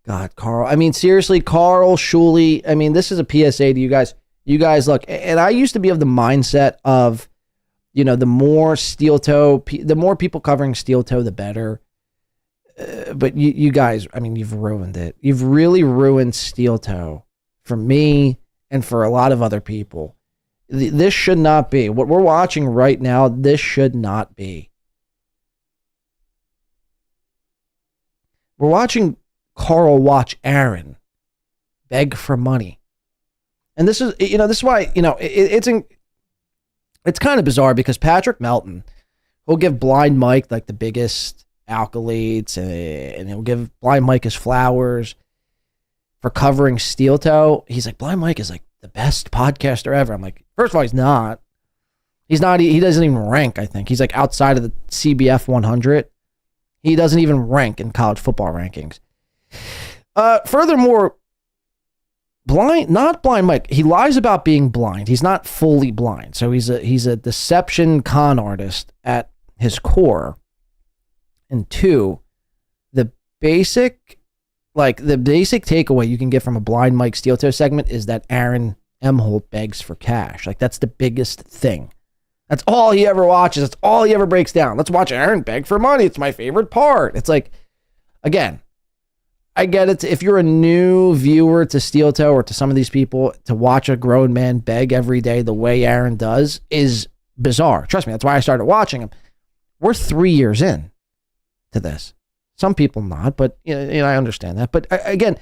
[SPEAKER 7] God, Karl. I mean, seriously, Karl, Shuley. I mean, this is a PSA to you guys. You guys, look, and I used to be of the mindset of, the more Steeltoe, the more people covering Steeltoe, the better. But you guys, I mean, you've ruined it. You've really ruined Steeltoe for me and for a lot of other people. This should not be. What we're watching right now, this should not be. We're watching Karl watch Aaron beg for money. And this is, this is why, it's kind of bizarre because Patrick Melton will give Blind Mike like the biggest accolades, and he'll give Blind Mike his flowers for covering Steeltoe. He's like, Blind Mike is like the best podcaster ever. I'm like, first of all, he's not. He's not. He doesn't even rank, I think. He's like outside of the CBF 100. He doesn't even rank in college football rankings. Furthermore, not Blind Mike. He lies about being blind. He's not fully blind. So he's a deception con artist at his core. And two, the basic takeaway you can get from a Blind Mike Steeltoe segment is that Aaron Emholt begs for cash. Like, that's the biggest thing. That's all he ever watches. That's all he ever breaks down. Let's watch Aaron beg for money. It's my favorite part. It's like, again, I get it. If you're a new viewer to Steeltoe or to some of these people, to watch a grown man beg every day the way Aaron does is bizarre. Trust me, that's why I started watching him. We're 3 years in to this. Some people not, but I understand that. But again,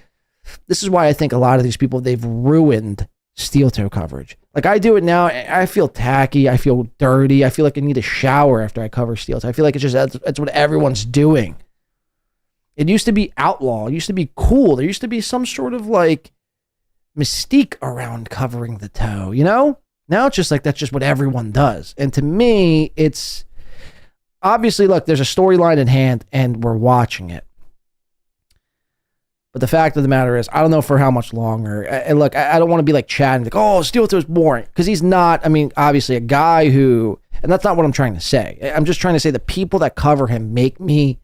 [SPEAKER 7] this is why I think a lot of these people, they've ruined Steeltoe coverage. Like, I do it now. I feel tacky. I feel dirty. I feel like I need a shower after I cover Steeltoe. I feel like it's just that's what everyone's doing. It used to be outlaw. It used to be cool. There used to be some sort of like mystique around covering the toe, you know? Now it's just like that's just what everyone does. And to me, it's obviously, look, there's a storyline in hand and we're watching it. But the fact of the matter is, I don't know for how much longer. And look, I don't want to be like chatting, like, oh, Steeltoe's boring. Because he's not. I mean, obviously, a guy who, and that's not what I'm trying to say. I'm just trying to say the people that cover him make me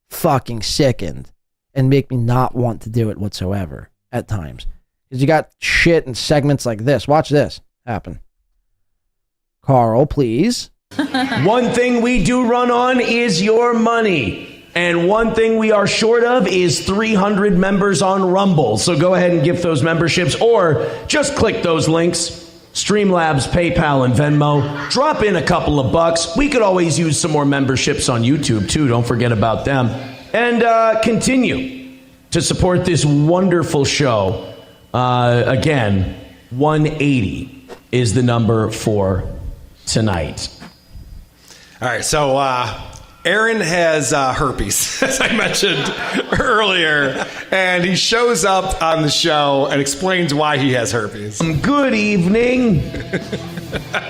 [SPEAKER 7] fucking sickened and make me not want to do it whatsoever at times. Because you got shit and segments like this. Watch this happen. Karl, please.
[SPEAKER 2] One thing we do run on is your money. And one thing we are short of is 300 members on Rumble. So go ahead and gift those memberships or just click those links. Streamlabs, PayPal, and Venmo. Drop in a couple of bucks. We could always use some more memberships on YouTube too. Don't forget about them. And continue to support this wonderful show. Again, 180 is the number for tonight.
[SPEAKER 3] All right, so Aaron has herpes, as I mentioned earlier, and he shows up on the show and explains why he has herpes.
[SPEAKER 2] Good evening.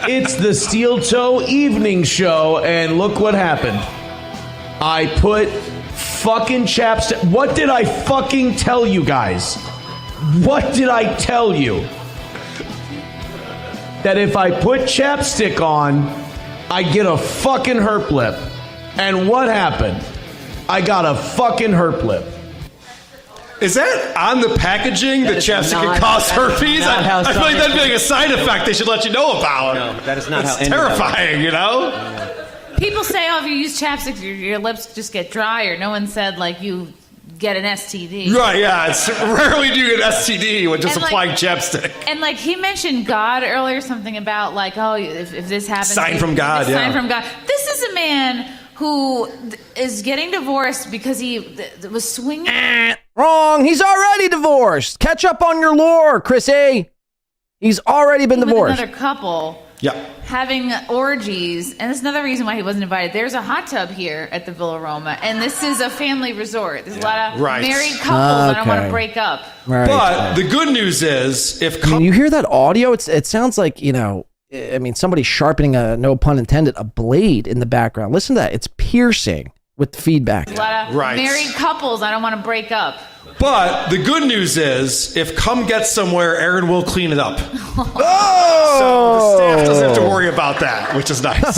[SPEAKER 2] It's the Steeltoe Evening Show, and look what happened. I put fucking chapstick. What did I fucking tell you guys? What did I tell you? That if I put chapstick on, I get a fucking herp lip. And what happened? I got a fucking herp lip.
[SPEAKER 3] Is that on the packaging that chapstick can cause herpes? I feel like that'd be like a side effect they should let you know about.
[SPEAKER 8] No, that is not
[SPEAKER 3] how. It's terrifying, you know?
[SPEAKER 6] People say, oh, if you use chapstick, your lips just get drier. No one said, like, you get an STD.
[SPEAKER 3] Right, yeah. It's rarely do you get an STD when just applying chapstick.
[SPEAKER 6] And, like, he mentioned God earlier, something about, like, oh, if this happens.
[SPEAKER 3] Sign from God, yeah.
[SPEAKER 6] Sign from God. This is a man who is getting divorced because he was swinging.
[SPEAKER 7] Wrong. He's already divorced. Catch up on your lore, Chrissy. He's already been divorced.
[SPEAKER 6] Another couple.
[SPEAKER 3] Yeah.
[SPEAKER 6] Having orgies, and that's another reason why he wasn't invited. There's a hot tub here at the Villa Roma, and this is a family resort. There's a lot of married couples that don't want to break up.
[SPEAKER 7] Right.
[SPEAKER 3] But the good news is, if
[SPEAKER 7] you hear that audio, it sounds like, you know, I mean, somebody sharpening no pun intended, a blade in the background. Listen to that. It's piercing with feedback.
[SPEAKER 6] There's a lot of married couples I don't want to break up.
[SPEAKER 3] But the good news is, if cum gets somewhere, Aaron will clean it up.
[SPEAKER 7] Oh!
[SPEAKER 3] So the staff doesn't have to worry about that, which is nice.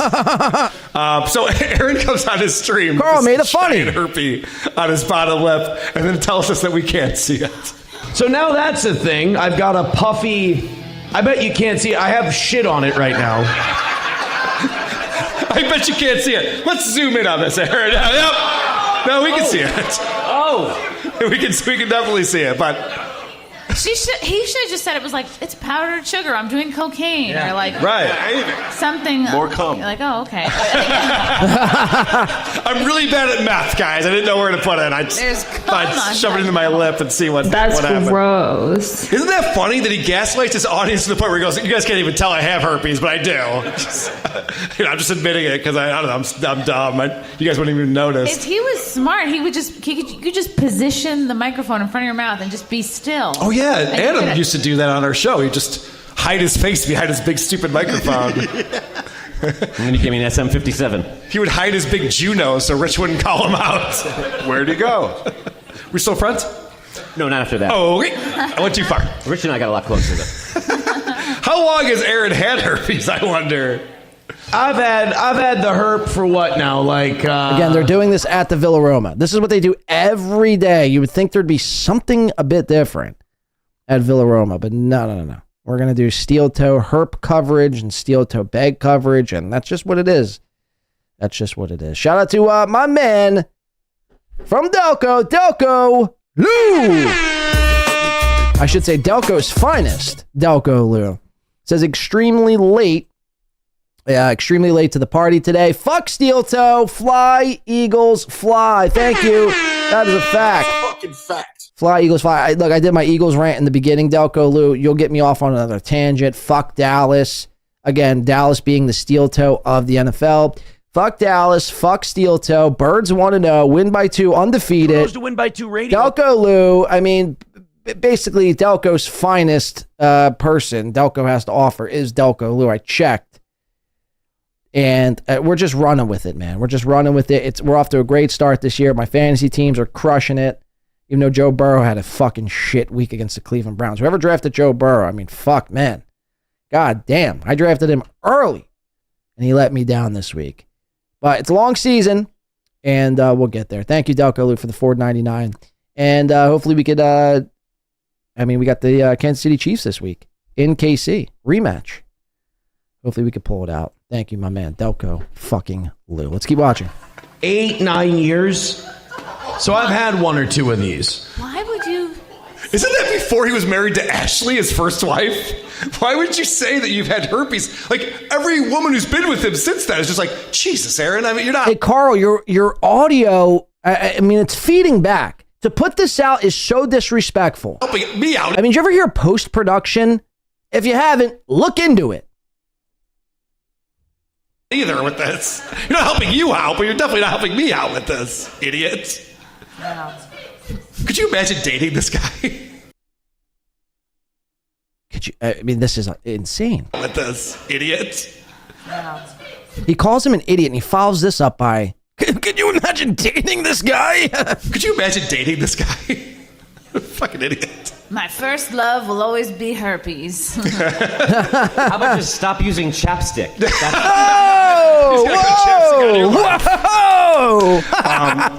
[SPEAKER 3] So Aaron comes on his stream.
[SPEAKER 7] Karl made it funny.
[SPEAKER 3] Herpy on his bottom lip, and then tells us that we can't see it.
[SPEAKER 2] So now that's the thing. I've got a puffy. I bet you can't see it. I have shit on it right now.
[SPEAKER 3] I bet you can't see it. Let's zoom in on this, Aaron. Yep. No, we can see it.
[SPEAKER 2] Oh.
[SPEAKER 3] We can definitely see it, but
[SPEAKER 6] He should have just said it was like, it's powdered sugar. I'm doing cocaine, or like
[SPEAKER 3] right,
[SPEAKER 6] something
[SPEAKER 3] more cum.
[SPEAKER 6] Like, oh, okay.
[SPEAKER 3] I'm really bad at meth, guys. I didn't know where to put it. I'd shove it into my lip and see what happened.
[SPEAKER 5] Gross.
[SPEAKER 3] Isn't that funny that he gaslights his audience to the point where he goes, you guys can't even tell I have herpes, but I do. I'm just admitting it because I don't know, I'm dumb. You guys wouldn't even notice.
[SPEAKER 6] If he was smart, you could just position the microphone in front of your mouth and just be still.
[SPEAKER 3] Oh, yeah. Adam used to do that on our show. He'd just hide his face behind his big, stupid microphone.
[SPEAKER 8] And then he gave me an SM57.
[SPEAKER 3] He would hide his big Geno so Rich wouldn't call him out.
[SPEAKER 22] Where'd he go?
[SPEAKER 3] We still friends?
[SPEAKER 8] No, not after that.
[SPEAKER 3] Oh, okay. I went too far.
[SPEAKER 8] Rich and I got a lot closer, though.
[SPEAKER 3] How long has Aaron had herpes, I wonder?
[SPEAKER 2] I've had the herp for what now?
[SPEAKER 7] Again, they're doing this at the Villa Roma. This is what they do every day. You would think there'd be something a bit different at Villa Roma, but no. We're going to do steel toe herp coverage and steel toe bag coverage, and that's just what it is. Shout out to my man from Delco Lou. I should say Delco's finest, Delco Lou. Says extremely late to the party today. Fuck steel toe, fly, Eagles, fly. Thank you. That is a fact.
[SPEAKER 19] Fucking fact.
[SPEAKER 7] Fly, Eagles, fly. I did my Eagles rant in the beginning, Delco Lou. You'll get me off on another tangent. Fuck Dallas. Again, Dallas being the steel toe of the NFL. Fuck Dallas. Fuck steel toe. Birds 1-0. Win by 2. Undefeated.
[SPEAKER 4] Supposed to win by 2 radio.
[SPEAKER 7] Delco Lou. I mean, basically, Delco's finest person Delco has to offer is Delco Lou. I checked. And we're just running with it, man. We're just running with it. We're off to a great start this year. My fantasy teams are crushing it. Even though Joe Burrow had a fucking shit week against the Cleveland Browns. Whoever drafted Joe Burrow, I mean, fuck, man. God damn. I drafted him early, and he let me down this week. But it's a long season, and we'll get there. Thank you, Delco Lou, for the $4.99. And hopefully we could, we got the Kansas City Chiefs this week in KC. Rematch. Hopefully we could pull it out. Thank you, my man, Delco fucking Lou. Let's keep watching.
[SPEAKER 2] 8-9 years. So I've had 1 or 2 of these.
[SPEAKER 6] Why would you?
[SPEAKER 3] Isn't that before he was married to Ashley, his first wife? Why would you say that you've had herpes? Like, every woman who's been with him since then is just like, Jesus, Aaron, I mean, you're not...
[SPEAKER 7] Hey, Karl, your audio, I mean, it's feeding back. To put this out is so disrespectful.
[SPEAKER 3] Helping me out.
[SPEAKER 7] I mean, did you ever hear post-production? If you haven't, look into it.
[SPEAKER 3] Either with this. You're not helping you out, but you're definitely not helping me out with this, idiot.
[SPEAKER 6] Wow.
[SPEAKER 3] Could you imagine dating this guy?
[SPEAKER 7] Could you? I mean, this is insane.
[SPEAKER 3] With this idiot.
[SPEAKER 6] Wow.
[SPEAKER 7] He calls him an idiot, and he follows this up by, could you imagine dating this guy?
[SPEAKER 3] Could you imagine dating this guy? Fucking idiot.
[SPEAKER 6] My first love will always be herpes.
[SPEAKER 8] How about just stop using chapstick?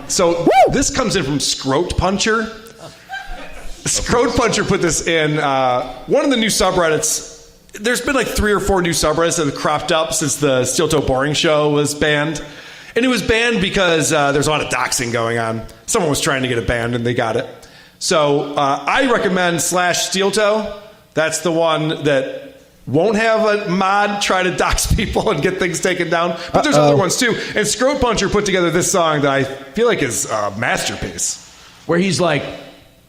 [SPEAKER 3] So this comes in from Scrote Puncher. Scrote Puncher put this in one of the new subreddits. There's been like 3 or 4 new subreddits that have cropped up since the Steeltoe Boring Show was banned. And it was banned because there's a lot of doxing going on. Someone was trying to get it banned and they got it. So I recommend /Steeltoe. That's the one that won't have a mod try to dox people and get things taken down. But there's other ones too. And Scrote Puncher put together this song that I feel like is a masterpiece.
[SPEAKER 2] Where he's like,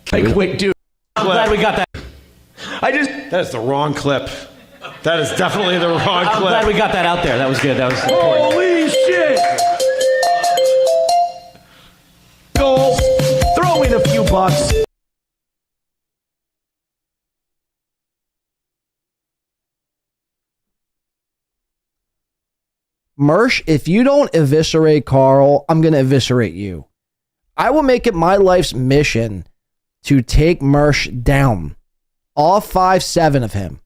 [SPEAKER 2] quick, dude.
[SPEAKER 8] I'm glad we got that.
[SPEAKER 3] That is the wrong clip. That is definitely the wrong clip.
[SPEAKER 8] I'm glad we got that out there. That was good. That was important.
[SPEAKER 2] Holy shit! Go throw in a few bucks.
[SPEAKER 7] Mersh, if you don't eviscerate Karl, I'm going to eviscerate you. I will make it my life's mission to take Mersh down. All 5'7" of him.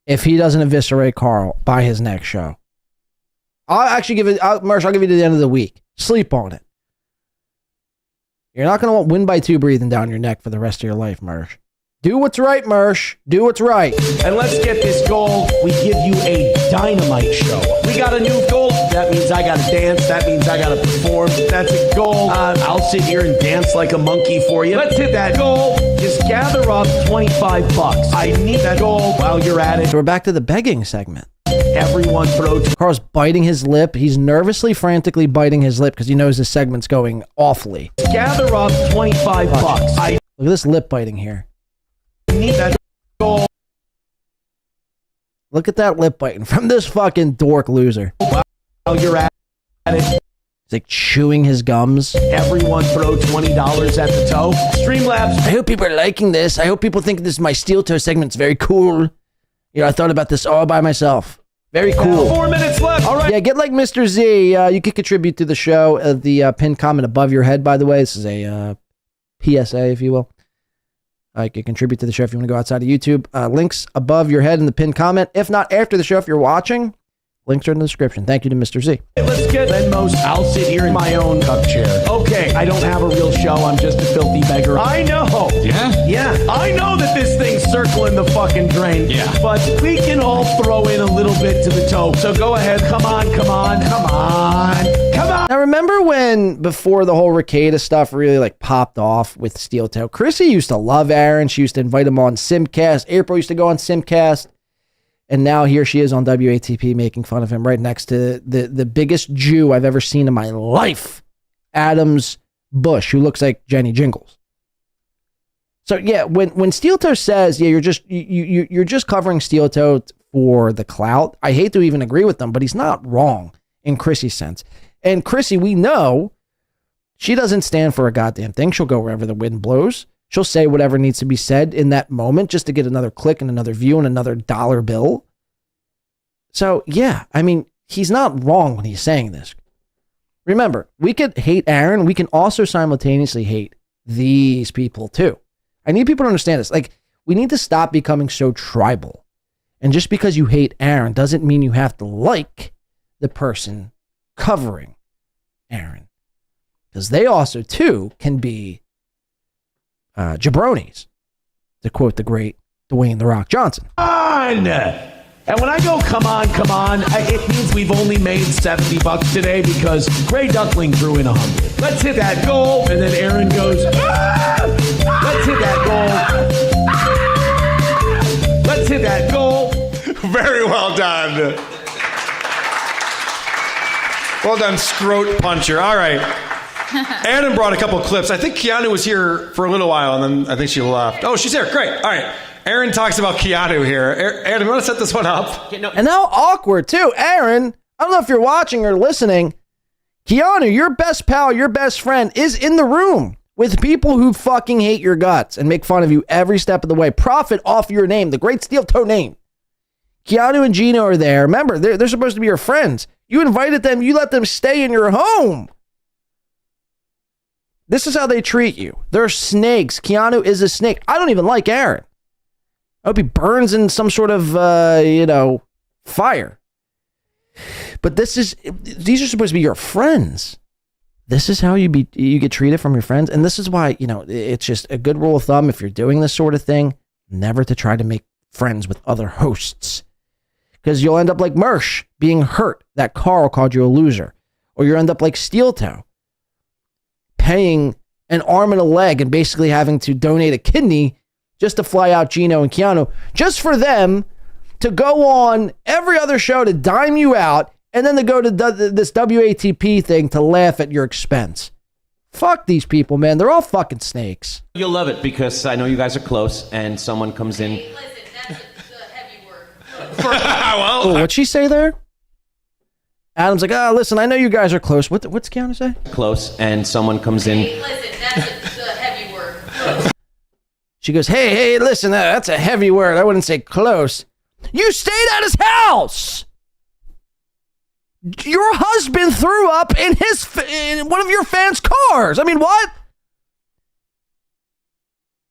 [SPEAKER 7] If he doesn't eviscerate Karl by his next show. I'll actually give it, Mersh, I'll give you to the end of the week. Sleep on it. You're not going to want win by 2 breathing down your neck for the rest of your life, Mersh. Do what's right, Mersh. Do what's right.
[SPEAKER 2] And let's get this goal. We give you a dynamite show. We got a new goal. That means I got to dance. That means I got to perform. That's a goal. I'll sit here and dance like a monkey for you. Let's hit that goal. Just gather up $25. I need that goal while you're at it.
[SPEAKER 7] So we're back to the begging segment.
[SPEAKER 2] Everyone throws.
[SPEAKER 7] Carl's biting his lip. He's nervously, frantically biting his lip because he knows his segment's going awfully.
[SPEAKER 2] Gather up $25. I
[SPEAKER 7] Look at this lip biting here.
[SPEAKER 2] need that goal.
[SPEAKER 7] Look at that lip biting from this fucking dork loser.
[SPEAKER 2] While you're at it,
[SPEAKER 7] He's like chewing his gums.
[SPEAKER 2] everyone throw $20 at the toe. Streamlabs.
[SPEAKER 7] I hope people are liking this. I hope people think this is my Steeltoe segment. It's very cool. You know, I thought about this all by myself. Very cool.
[SPEAKER 2] 4 minutes left. All right.
[SPEAKER 7] Yeah, get like Mr. Z. You can contribute to the show. The pinned comment above your head, by the way. This is a PSA, if you will. You can contribute to the show if you want to go outside of YouTube. Links above your head in the pinned comment. If not, after the show, if you're watching, links are in the description. Thank you to Mr. Z.
[SPEAKER 2] Let's get Venmo's. I'll sit here in my own cup chair. Okay, I don't have a real show. I'm just a filthy beggar. I know.
[SPEAKER 3] Yeah?
[SPEAKER 2] Yeah. I know that this thing's circling the fucking drain.
[SPEAKER 3] Yeah.
[SPEAKER 2] But we can all throw in a little bit to the toe. So go ahead. Come on.
[SPEAKER 7] Now, remember when, before the whole Ricada stuff really like popped off with Steeltoe, Chrissy used to love Aaron. She used to invite him on Simcast. April used to go on Simcast. And now here she is on WATP making fun of him right next to the biggest Jew I've ever seen in my life, Adams Bush, who looks like Jenny Jingles. So yeah, when Steeltoe says, yeah, you're just covering Steeltoe for the clout, I hate to even agree with them, but he's not wrong in Chrissy's sense. And Chrissy, we know she doesn't stand for a goddamn thing. She'll go wherever the wind blows. She'll say whatever needs to be said in that moment just to get another click and another view and another dollar bill. So, yeah, I mean, he's not wrong when he's saying this. Remember, we could hate Aaron. We can also simultaneously hate these people, too. I need people to understand this. Like, we need to stop becoming so tribal. And just because you hate Aaron doesn't mean you have to like the person covering Aaron. Because they also, too, can be jabronis, to quote the great Dwayne "The Rock" Johnson.
[SPEAKER 2] And when I go, come on, it means we've only made $70 today because Gray Duckling threw in 100. Let's hit that goal. And then Aaron goes, ah! Let's hit that goal. Let's hit that goal.
[SPEAKER 3] Very well done. Well done, scrote puncher. All right. Adam brought a couple of clips. I think Keanu was here for a little while, and then I think she left. Oh, she's here. Great. All right. Aaron talks about Keanu here. Adam, you want to set this one up?
[SPEAKER 7] And how awkward, too. Aaron, I don't know if you're watching or listening. Keanu, your best pal, your best friend, is in the room with people who fucking hate your guts and make fun of you every step of the way. Profit off your name, the great Steeltoe name. Keanu and Geno are there. Remember, they're supposed to be your friends. You invited them. You let them stay in your home. This is how they treat you. They're snakes. Keanu is a snake. I don't even like Aaron. I hope he burns in some sort of, fire. But these are supposed to be your friends. This is how you get treated from your friends. And this is why, it's just a good rule of thumb if you're doing this sort of thing, never to try to make friends with other hosts. Because you'll end up like Mersh, being hurt that Karl called you a loser. Or you'll end up like Steeltoe, paying an arm and a leg and basically having to donate a kidney just to fly out Geno and Keanu, just for them to go on every other show to dime you out and then to go to this WATP thing to laugh at your expense. Fuck these people, man. They're all fucking snakes.
[SPEAKER 8] You'll love it because I know you guys are close and someone comes in.
[SPEAKER 6] Hey, listen, that's a heavy word.
[SPEAKER 7] Oh, what'd she say there? Adam's like, listen, I know you guys are close. What's Keanu say?
[SPEAKER 8] Close and someone comes in.
[SPEAKER 6] Hey, listen, that's a heavy word.
[SPEAKER 7] She goes, hey, listen, that's a heavy word. I wouldn't say close. You stayed at his house. Your husband threw up in one of your fans' cars. I mean, what?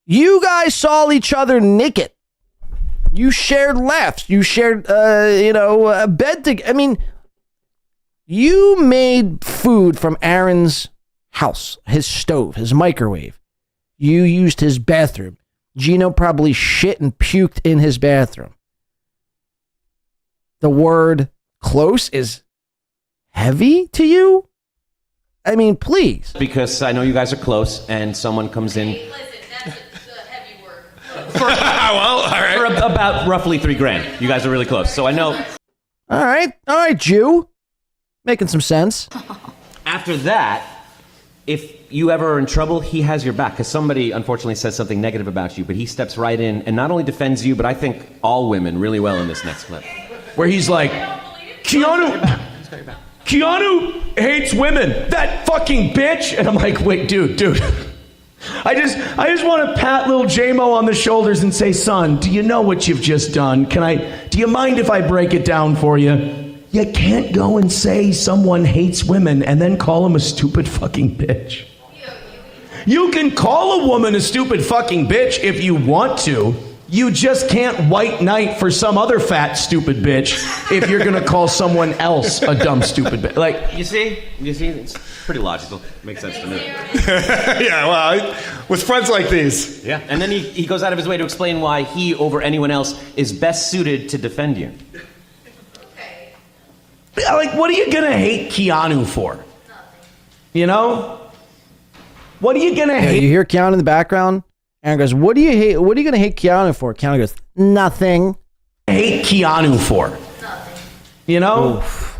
[SPEAKER 7] You guys saw each other naked. You shared laughs. You shared, a bed together. I mean, you made food from Aaron's house, his stove, his microwave. You used his bathroom. Geno probably shit and puked in his bathroom. The word close is heavy to you? I mean, please.
[SPEAKER 8] Because I know you guys are close and someone comes in.
[SPEAKER 6] Hey, listen, that's a heavy word.
[SPEAKER 3] Well, all right.
[SPEAKER 8] For about roughly $3,000. You guys are really close. So I know.
[SPEAKER 7] All right, Jew. Making some sense.
[SPEAKER 8] After that, if you ever are in trouble, he has your back. Because somebody, unfortunately, says something negative about you, but he steps right in and not only defends you, but I think all women really well in this next clip.
[SPEAKER 2] Where he's like, Keanu hates women. That fucking bitch. And I'm like, wait, dude. I just want to pat little J-Mo on the shoulders and say, son, do you know what you've just done? Do you mind if I break it down for you? You can't go and say someone hates women and then call him a stupid fucking bitch. You can call a woman a stupid fucking bitch if you want to. You just can't white knight for some other fat stupid bitch if you're gonna call someone else a dumb stupid bitch. Like,
[SPEAKER 8] you see, it's pretty logical. Makes sense to me.
[SPEAKER 3] Yeah, well, with friends like these.
[SPEAKER 8] Yeah, and then he goes out of his way to explain why he, over anyone else, is best suited to defend you.
[SPEAKER 2] Like, what are you gonna hate Keanu for? You know? What are you gonna hate?
[SPEAKER 7] You hear Keanu in the background? Aaron goes, what do you hate? What are you going to hate Keanu for? Keanu goes, nothing.
[SPEAKER 2] Hate Keanu for? Nothing. You know? Oof.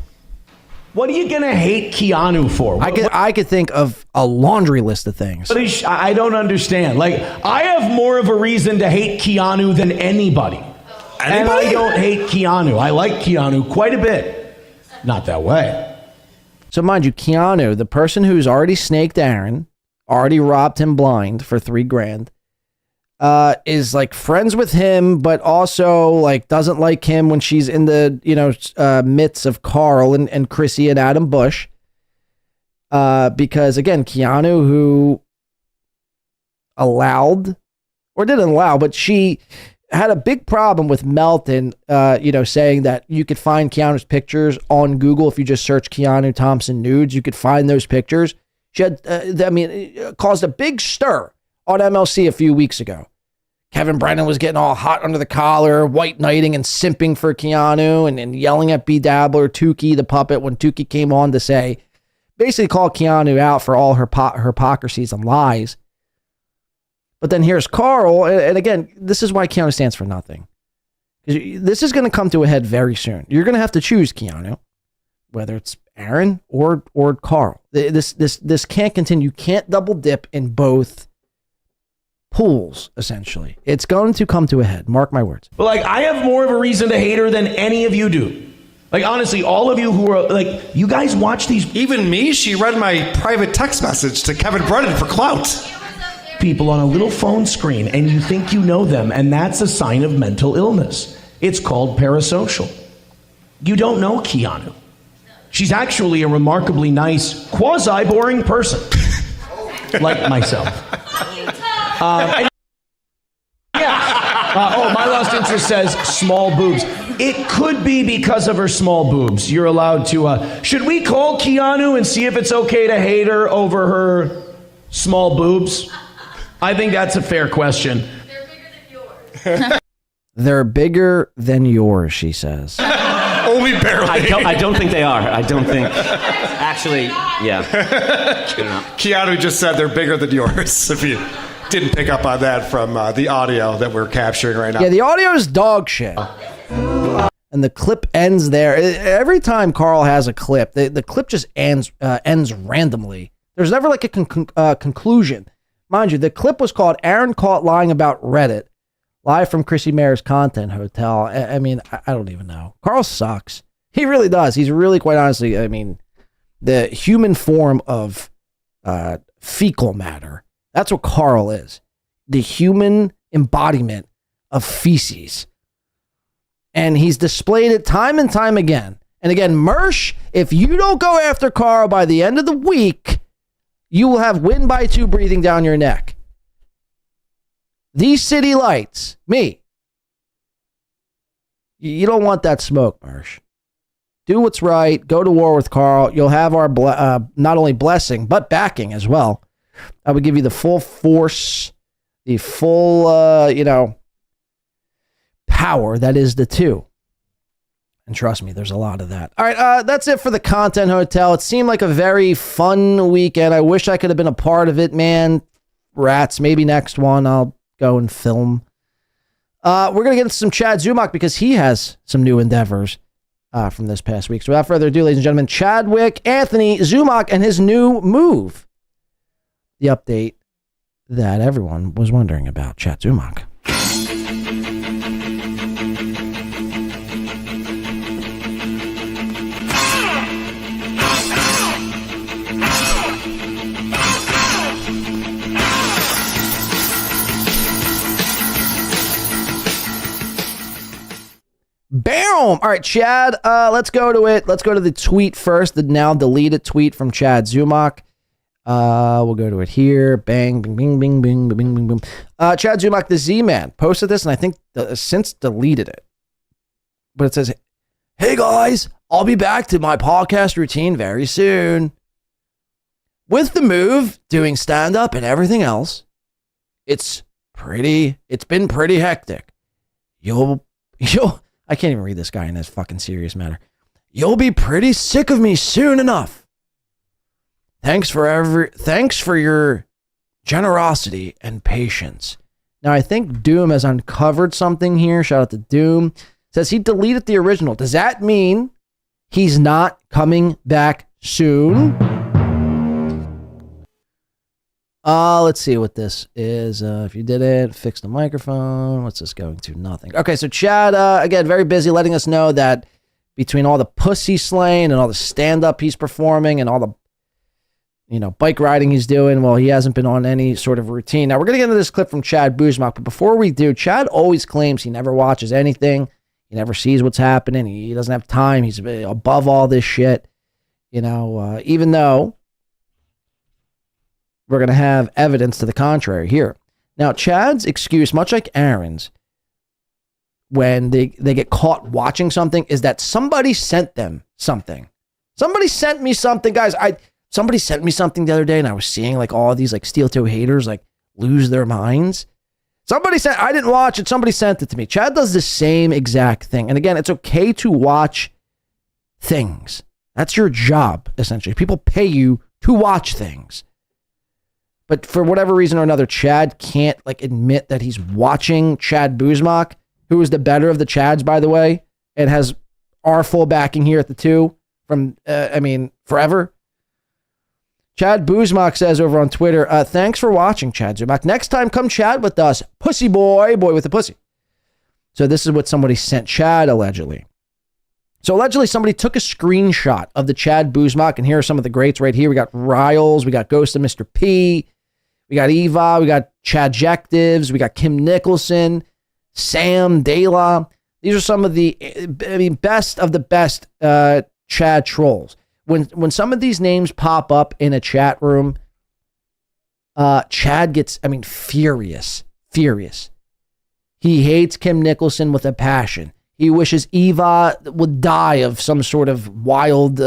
[SPEAKER 2] What are you going to hate Keanu for?
[SPEAKER 7] I could think of a laundry list of things.
[SPEAKER 2] I don't understand. Like, I have more of a reason to hate Keanu than anybody. And I don't hate Keanu. I like Keanu quite a bit. Not that way.
[SPEAKER 7] So mind you, Keanu, the person who's already snaked Aaron, already robbed him blind for $3,000, is like friends with him, but also like doesn't like him when she's in the midst of Karl and Chrissy and Adam Bush. Because again, Keanu, who didn't allow, but she had a big problem with Melton, saying that you could find Keanu's pictures on Google if you just search Keanu Thompson nudes. You could find those pictures. She had, it caused a big stir on MLC a few weeks ago. Kevin Brennan was getting all hot under the collar, white knighting and simping for Keanu and yelling at B. Dabbler, Tukey, the puppet, when Tukey came on to basically call Keanu out for all her hypocrisies and lies. But then here's Karl, and again, this is why Keanu stands for nothing. This is going to come to a head very soon. You're going to have to choose Keanu, whether it's Aaron or Karl. This can't continue. You can't double dip in both pools, essentially. It's going to come to a head. Mark my words.
[SPEAKER 2] But like, I have more of a reason to hate her than any of you do. Like, honestly, all of you who are like, you guys watch these.
[SPEAKER 3] Even me, she read my private text message to Kevin Brennan for clout.
[SPEAKER 2] People on a little phone screen, and you think you know them, and that's a sign of mental illness. It's called parasocial. You don't know Keanu. She's actually a remarkably nice, quasi-boring person. Like myself. My lost interest says small boobs. It could be because of her small boobs. You're allowed to... should we call Keanu and see if it's okay to hate her over her small boobs? I think that's a fair question.
[SPEAKER 7] They're bigger than yours, she says.
[SPEAKER 3] Only barely.
[SPEAKER 8] I don't think they are. I don't think. Actually, yeah.
[SPEAKER 3] Keanu just said they're bigger than yours. If you didn't pick up on that from the audio that we're capturing right now.
[SPEAKER 7] Yeah, the audio is dog shit. And the clip ends there. Every time Karl has a clip, the clip just ends randomly. There's never like a conclusion. Mind you, the clip was called Aaron Caught Lying About Reddit. Live from Chrissy Mayr's Content Hotel. I mean, I don't even know. Karl sucks. He really does. He's really, quite honestly, I mean, the human form of fecal matter. That's what Karl is. The human embodiment of feces. And he's displayed it time and time again. And again, Mersh, if you don't go after Karl by the end of the week, you will have wind by 2 breathing down your neck. These city lights, me. You don't want that smoke, Mersh. Do what's right. Go to war with Karl. You'll have our not only blessing, but backing as well. I would give you the full force, the full, power that is the 2. And trust me, there's a lot of that. All right, that's it for the Content Hotel. It seemed like a very fun weekend. I wish I could have been a part of it, man. Rats, maybe next one I'll go and film. We're going to get into some Chad Zumock because he has some new endeavors. from this past week. So without further ado, ladies and gentlemen, Chadwick Anthony Zumock and his new move. The update that everyone was wondering about. Chad Zumock. Bam! All right, Chad, let's go to it. Let's go to the tweet first, the now deleted tweet from Chad Zumock. We'll go to it here. Bang, bing, bing, bing, bing, bing, bing, bing. Chad Zumock, the Z-Man, posted this, and I think since deleted it. But it says, "Hey guys, I'll be back to my podcast routine very soon. With the move, doing stand-up and everything else, it's been pretty hectic. You'll I can't even read this guy in this fucking serious manner. You'll be pretty sick of me soon enough. Thanks for your generosity and patience." Now, I think Doom has uncovered something here. Shout out to Doom. Says he deleted the original. Does that mean he's not coming back soon? Let's see what this is. If you did it, fix the microphone. What's this going to? Nothing. Okay, so Chad, again, very busy letting us know that between all the pussy slaying and all the stand-up he's performing and all the, bike riding he's doing, well, he hasn't been on any sort of routine. Now, we're going to get into this clip from Chad Zumock, but before we do, Chad always claims he never watches anything. He never sees what's happening. He doesn't have time. He's above all this shit. Even though we're going to have evidence to the contrary here. Now, Chad's excuse, much like Aaron's, when they get caught watching something, is that somebody sent them something. Somebody sent me something, guys. Somebody sent me something the other day, and I was seeing like all these like Steeltoe haters like lose their minds. I didn't watch it. Somebody sent it to me. Chad does the same exact thing. And again, it's okay to watch things. That's your job, essentially. People pay you to watch things. But for whatever reason or another, Chad can't admit that he's watching Chad Zumock, who is the better of the Chads, by the way, and has our full backing here at the 2 from, forever. Chad Zumock says over on Twitter, "Thanks for watching, Chad Zumock. Next time, come chat with us. Pussy boy with a pussy." So this is what somebody sent Chad, allegedly. So allegedly, somebody took a screenshot of the Chad Zumock, and here are some of the greats right here. We got Riles, we got Ghost of Mr. P, we got Eva, we got Chadjectives, we got Kim Nicholson, Sam Dela. These are some of the best of the best Chad trolls. When some of these names pop up in a chat room, Chad gets, furious. He hates Kim Nicholson with a passion. He wishes Eva would die of some sort of wild,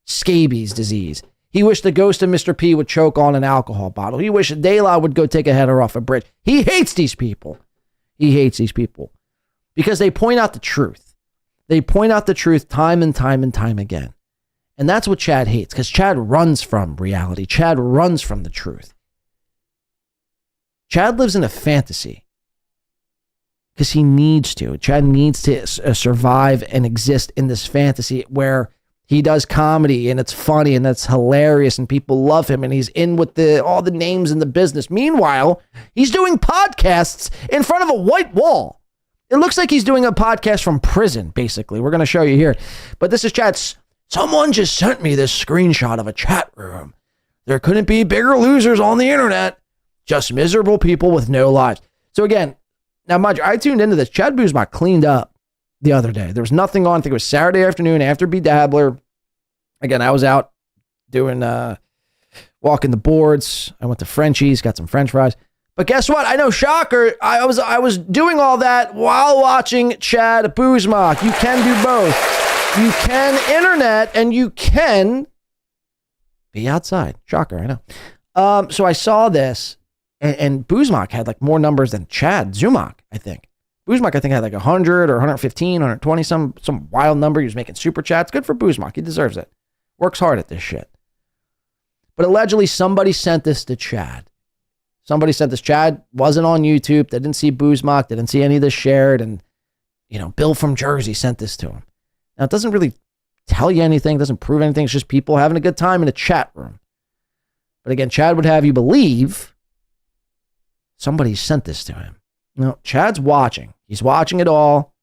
[SPEAKER 7] scabies disease. He wished the ghost of Mr. P would choke on an alcohol bottle. He wished Dela would go take a header off a bridge. He hates these people. Because they point out the truth. They point out the truth time and time and time again. And that's what Chad hates, because Chad runs from reality. Chad runs from the truth. Chad lives in a fantasy because he needs to. Chad needs to survive and exist in this fantasy where he does comedy and it's funny and it's hilarious and people love him and he's in with all the names in the business. Meanwhile, he's doing podcasts in front of a white wall. It looks like he's doing a podcast from prison, basically. We're going to show you here. But this is Chad's. Someone just sent me this screenshot of a chat room. There couldn't be bigger losers on the internet. Just miserable people with no lives. So again, now mind you, I tuned into this. Chad Zumock cleaned up the other day. There was nothing on. I think it was Saturday afternoon after Dabbler. Again, I was out doing, walking the boards. I went to Frenchie's, got some French fries. But guess what? I know, shocker. I was doing all that while watching Chad Zumock. You can do both. You can internet and you can be outside. Shocker, I know. So I saw this, and Zumock had more numbers than Chad Zumock, I think. Zumock, I think, had 100 or 115, 120, some wild number. He was making super chats. Good for Zumock. He deserves it. Works hard at this shit. But allegedly, somebody sent this to Chad. Somebody sent this. Chad wasn't on YouTube. They didn't see Zumock. They didn't see any of this shared. And, Bill from Jersey sent this to him. Now, it doesn't really tell you anything, doesn't prove anything. It's just people having a good time in a chat room. But again, Chad would have you believe somebody sent this to him. No, Chad's watching. He's watching it all.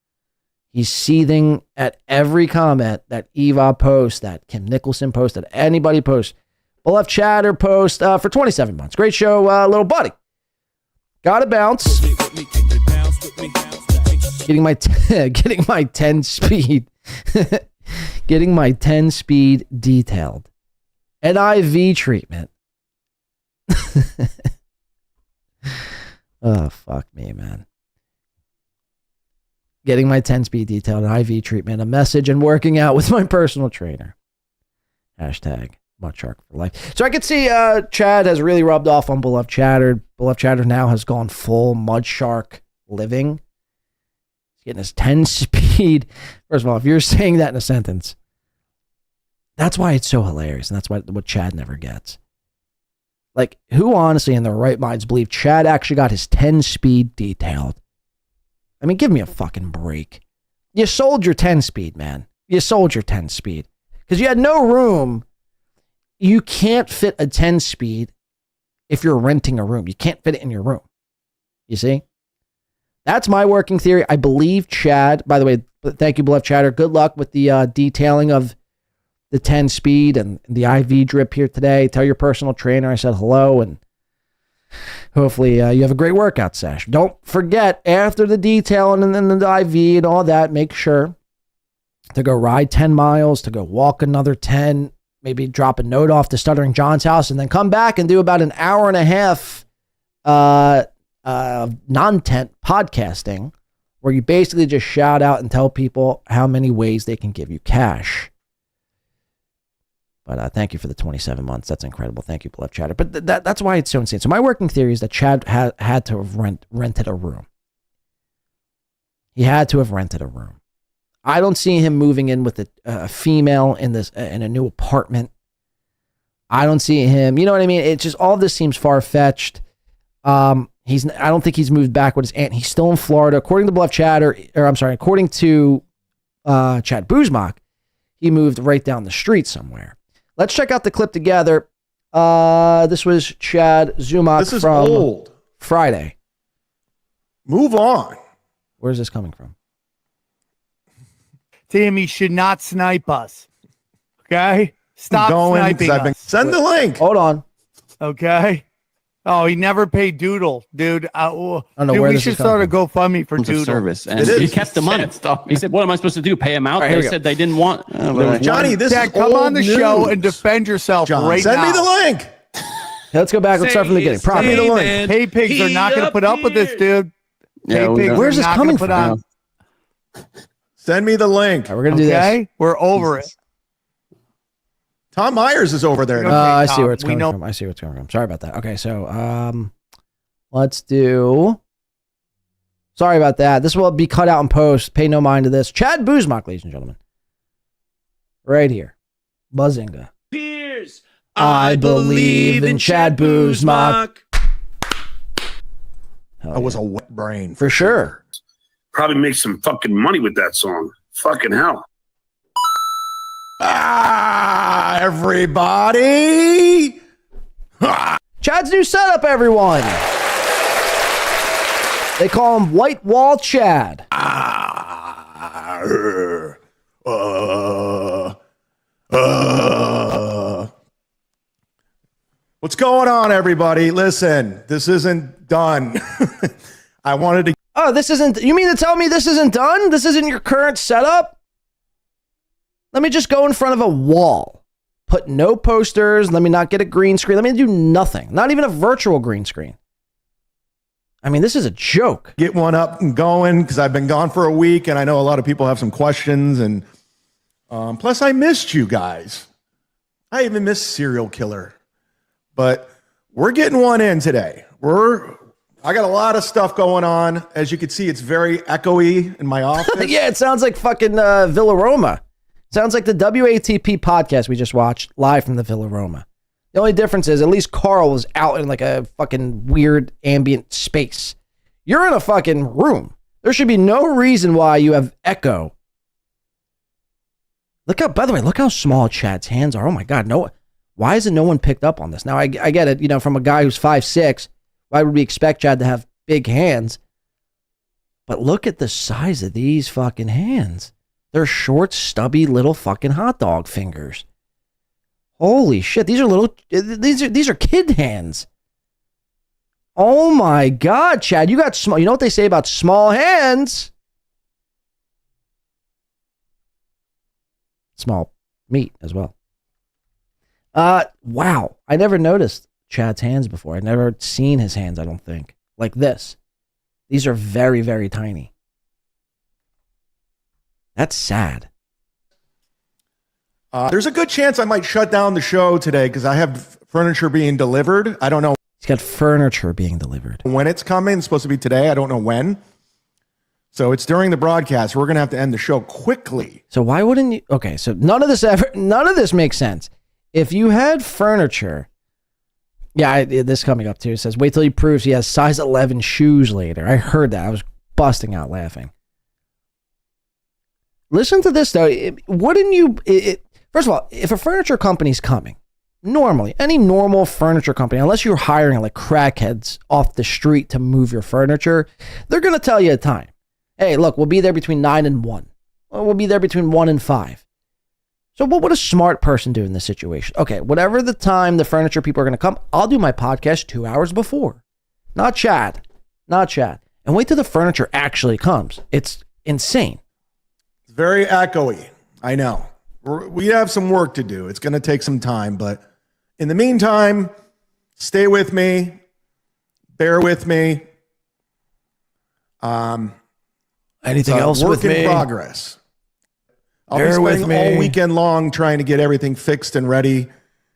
[SPEAKER 7] He's seething at every comment that Eva posts, that Kim Nicholson posts, that anybody posts. Beloved Chatter post for 27 months. Great show, little buddy. Gotta bounce. Getting my 10 speed. Getting my 10 speed detailed. NIV treatment. Oh, fuck me, man. Getting my 10 speed detailed, IV treatment, a message, and working out with my personal trainer. Hashtag Mudshark for life. So I could see Chad has really rubbed off on Beloved Chatter. Beloved Chatter now has gone full Mudshark living. He's getting his 10 speed. First of all, if you're saying that in a sentence, that's why it's so hilarious. And that's what Chad never gets. Like, who honestly in their right minds believe Chad actually got his 10 speed detailed? I mean, give me a fucking break. You sold your 10 speed, man. You sold your 10 speed. Because you had no room. You can't fit a 10 speed if you're renting a room. You can't fit it in your room. You see? That's my working theory. I believe Chad, by the way, thank you, Beloved Chatter. Good luck with the detailing of the 10 speed and the IV drip here today. Tell your personal trainer I said hello, and hopefully you have a great workout session. Don't forget, after the detailing and then the IV and all that, make sure to go ride 10 miles, to go walk another 10, maybe drop a note off to Stuttering John's house, and then come back and do about an hour and a half non-tent podcasting, where you basically just shout out and tell people how many ways they can give you cash. But thank you for the 27 months. That's incredible. Thank you, Beloved Chatter. But that's why it's so insane. So my working theory is that Chad had to have rented a room. He had to have rented a room. I don't see him moving in with a female in a new apartment. I don't see him. You know what I mean? It's just all of this seems far-fetched. I don't think he's moved back with his aunt. He's still in Florida. According to Beloved Chatter, according to Chad Zumock, he moved right down the street somewhere. Let's check out the clip together. This was Chad Zumock.
[SPEAKER 19] This is
[SPEAKER 7] from
[SPEAKER 19] old.
[SPEAKER 7] Friday.
[SPEAKER 19] Move on.
[SPEAKER 7] Where's this coming from?
[SPEAKER 5] Timmy should not snipe us. Okay? Stop sniping us.
[SPEAKER 19] Send the link.
[SPEAKER 7] Hold on.
[SPEAKER 5] Okay? Oh, he never paid Doodle, dude. Dude,
[SPEAKER 7] where
[SPEAKER 5] we
[SPEAKER 7] this
[SPEAKER 5] should
[SPEAKER 7] is coming
[SPEAKER 5] start a GoFundMe for Doodle.
[SPEAKER 11] Service, and he kept the money. He said, "What am I supposed to do? Pay him out?" They said they didn't want.
[SPEAKER 19] Johnny, this
[SPEAKER 5] Dad,
[SPEAKER 19] is
[SPEAKER 5] come
[SPEAKER 19] old
[SPEAKER 5] on the
[SPEAKER 19] news.
[SPEAKER 5] show and defend yourself right
[SPEAKER 19] Send
[SPEAKER 5] now.
[SPEAKER 19] me the link.
[SPEAKER 7] Let's go back. Let's start from the beginning.
[SPEAKER 19] Send me the link.
[SPEAKER 5] Pay pigs are not going to put up with this, dude.
[SPEAKER 11] Yeah,
[SPEAKER 5] Pay pigs
[SPEAKER 7] where's
[SPEAKER 5] are
[SPEAKER 7] this
[SPEAKER 5] not
[SPEAKER 7] coming
[SPEAKER 5] gonna put
[SPEAKER 7] from?
[SPEAKER 5] on-
[SPEAKER 19] Send me the link.
[SPEAKER 7] All right, we're gonna do this.
[SPEAKER 5] Okay? We're over it.
[SPEAKER 19] Tom Myers is over there.
[SPEAKER 7] I see
[SPEAKER 5] Tom,
[SPEAKER 7] where it's
[SPEAKER 5] we
[SPEAKER 7] coming
[SPEAKER 5] know-
[SPEAKER 7] from. I see where it's coming from. Sorry about that. Okay, so let's do. Sorry about that. This will be cut out in post. Pay no mind to this. Chad Zumock, ladies and gentlemen. Right here. Buzzinga.
[SPEAKER 11] Peers,
[SPEAKER 7] I believe in Chad Zumock.
[SPEAKER 19] That was a wet brain.
[SPEAKER 7] For sure.
[SPEAKER 14] Probably make some fucking money with that song. Fucking hell.
[SPEAKER 19] Everybody.
[SPEAKER 7] Chad's new setup, everyone. They call him White Wall Chad.
[SPEAKER 19] What's going on, everybody? Listen, this isn't done. I wanted to.
[SPEAKER 7] Oh, this isn't. You mean to tell me this isn't done? This isn't your current setup? Let me just go in front of a wall. Put no posters. Let me not get a green screen. Let me do nothing. Not even a virtual green screen. I mean, this is a joke.
[SPEAKER 19] Get one up and going because I've been gone for a week and I know a lot of people have some questions. And plus, I missed you guys. I even missed Serial Killer. But we're getting one in today. I got a lot of stuff going on. As you can see, it's very echoey in my office.
[SPEAKER 7] Yeah, it sounds like fucking Villa Roma. Sounds like the WATP podcast we just watched live from the Villa Roma. The only difference is at least Karl was out in like a fucking weird ambient space. You're in a fucking room. There should be no reason why you have echo By the way, look how small Chad's hands are. Oh my God, why hasn't no one picked up on this? Now I get it, from a guy who's 5'6", why would we expect Chad to have big hands? But look at the size of these fucking hands. They're short, stubby little fucking hot dog fingers. Holy shit, these are kid hands. Oh my God, Chad, you got small. You know what they say about small hands? Small meat as well. Wow. I never noticed Chad's hands before. I've never seen his hands, I don't think. Like this. These are very, very tiny. That's sad.
[SPEAKER 19] There's a good chance I might shut down the show today because I have furniture being delivered. I don't know.
[SPEAKER 7] He's got furniture being delivered.
[SPEAKER 19] When it's coming, it's supposed to be today. I don't know when. So it's during the broadcast. We're going to have to end the show quickly.
[SPEAKER 7] So why wouldn't you? Okay, so none of this makes sense. If you had furniture, this coming up too. It says, wait till he proves he has size 11 shoes later. I heard that. I was busting out laughing. Listen to this though. Wouldn't you? First of all, if a furniture company's coming, normally any normal furniture company, unless you're hiring like crackheads off the street to move your furniture, they're going to tell you a time. Hey, look, we'll be there between 9 and 1. Or we'll be there between 1 and 5. So what would a smart person do in this situation? Okay, whatever the time the furniture people are going to come, I'll do my podcast 2 hours before. Not Chad. And wait till the furniture actually comes. It's insane.
[SPEAKER 19] It's very echoey. I know. We have some work to do. It's going to take some time. But in the meantime, stay with me. Bear with me.
[SPEAKER 7] Anything else with me?
[SPEAKER 19] Work in progress. I'll be spending all weekend long trying to get everything fixed and ready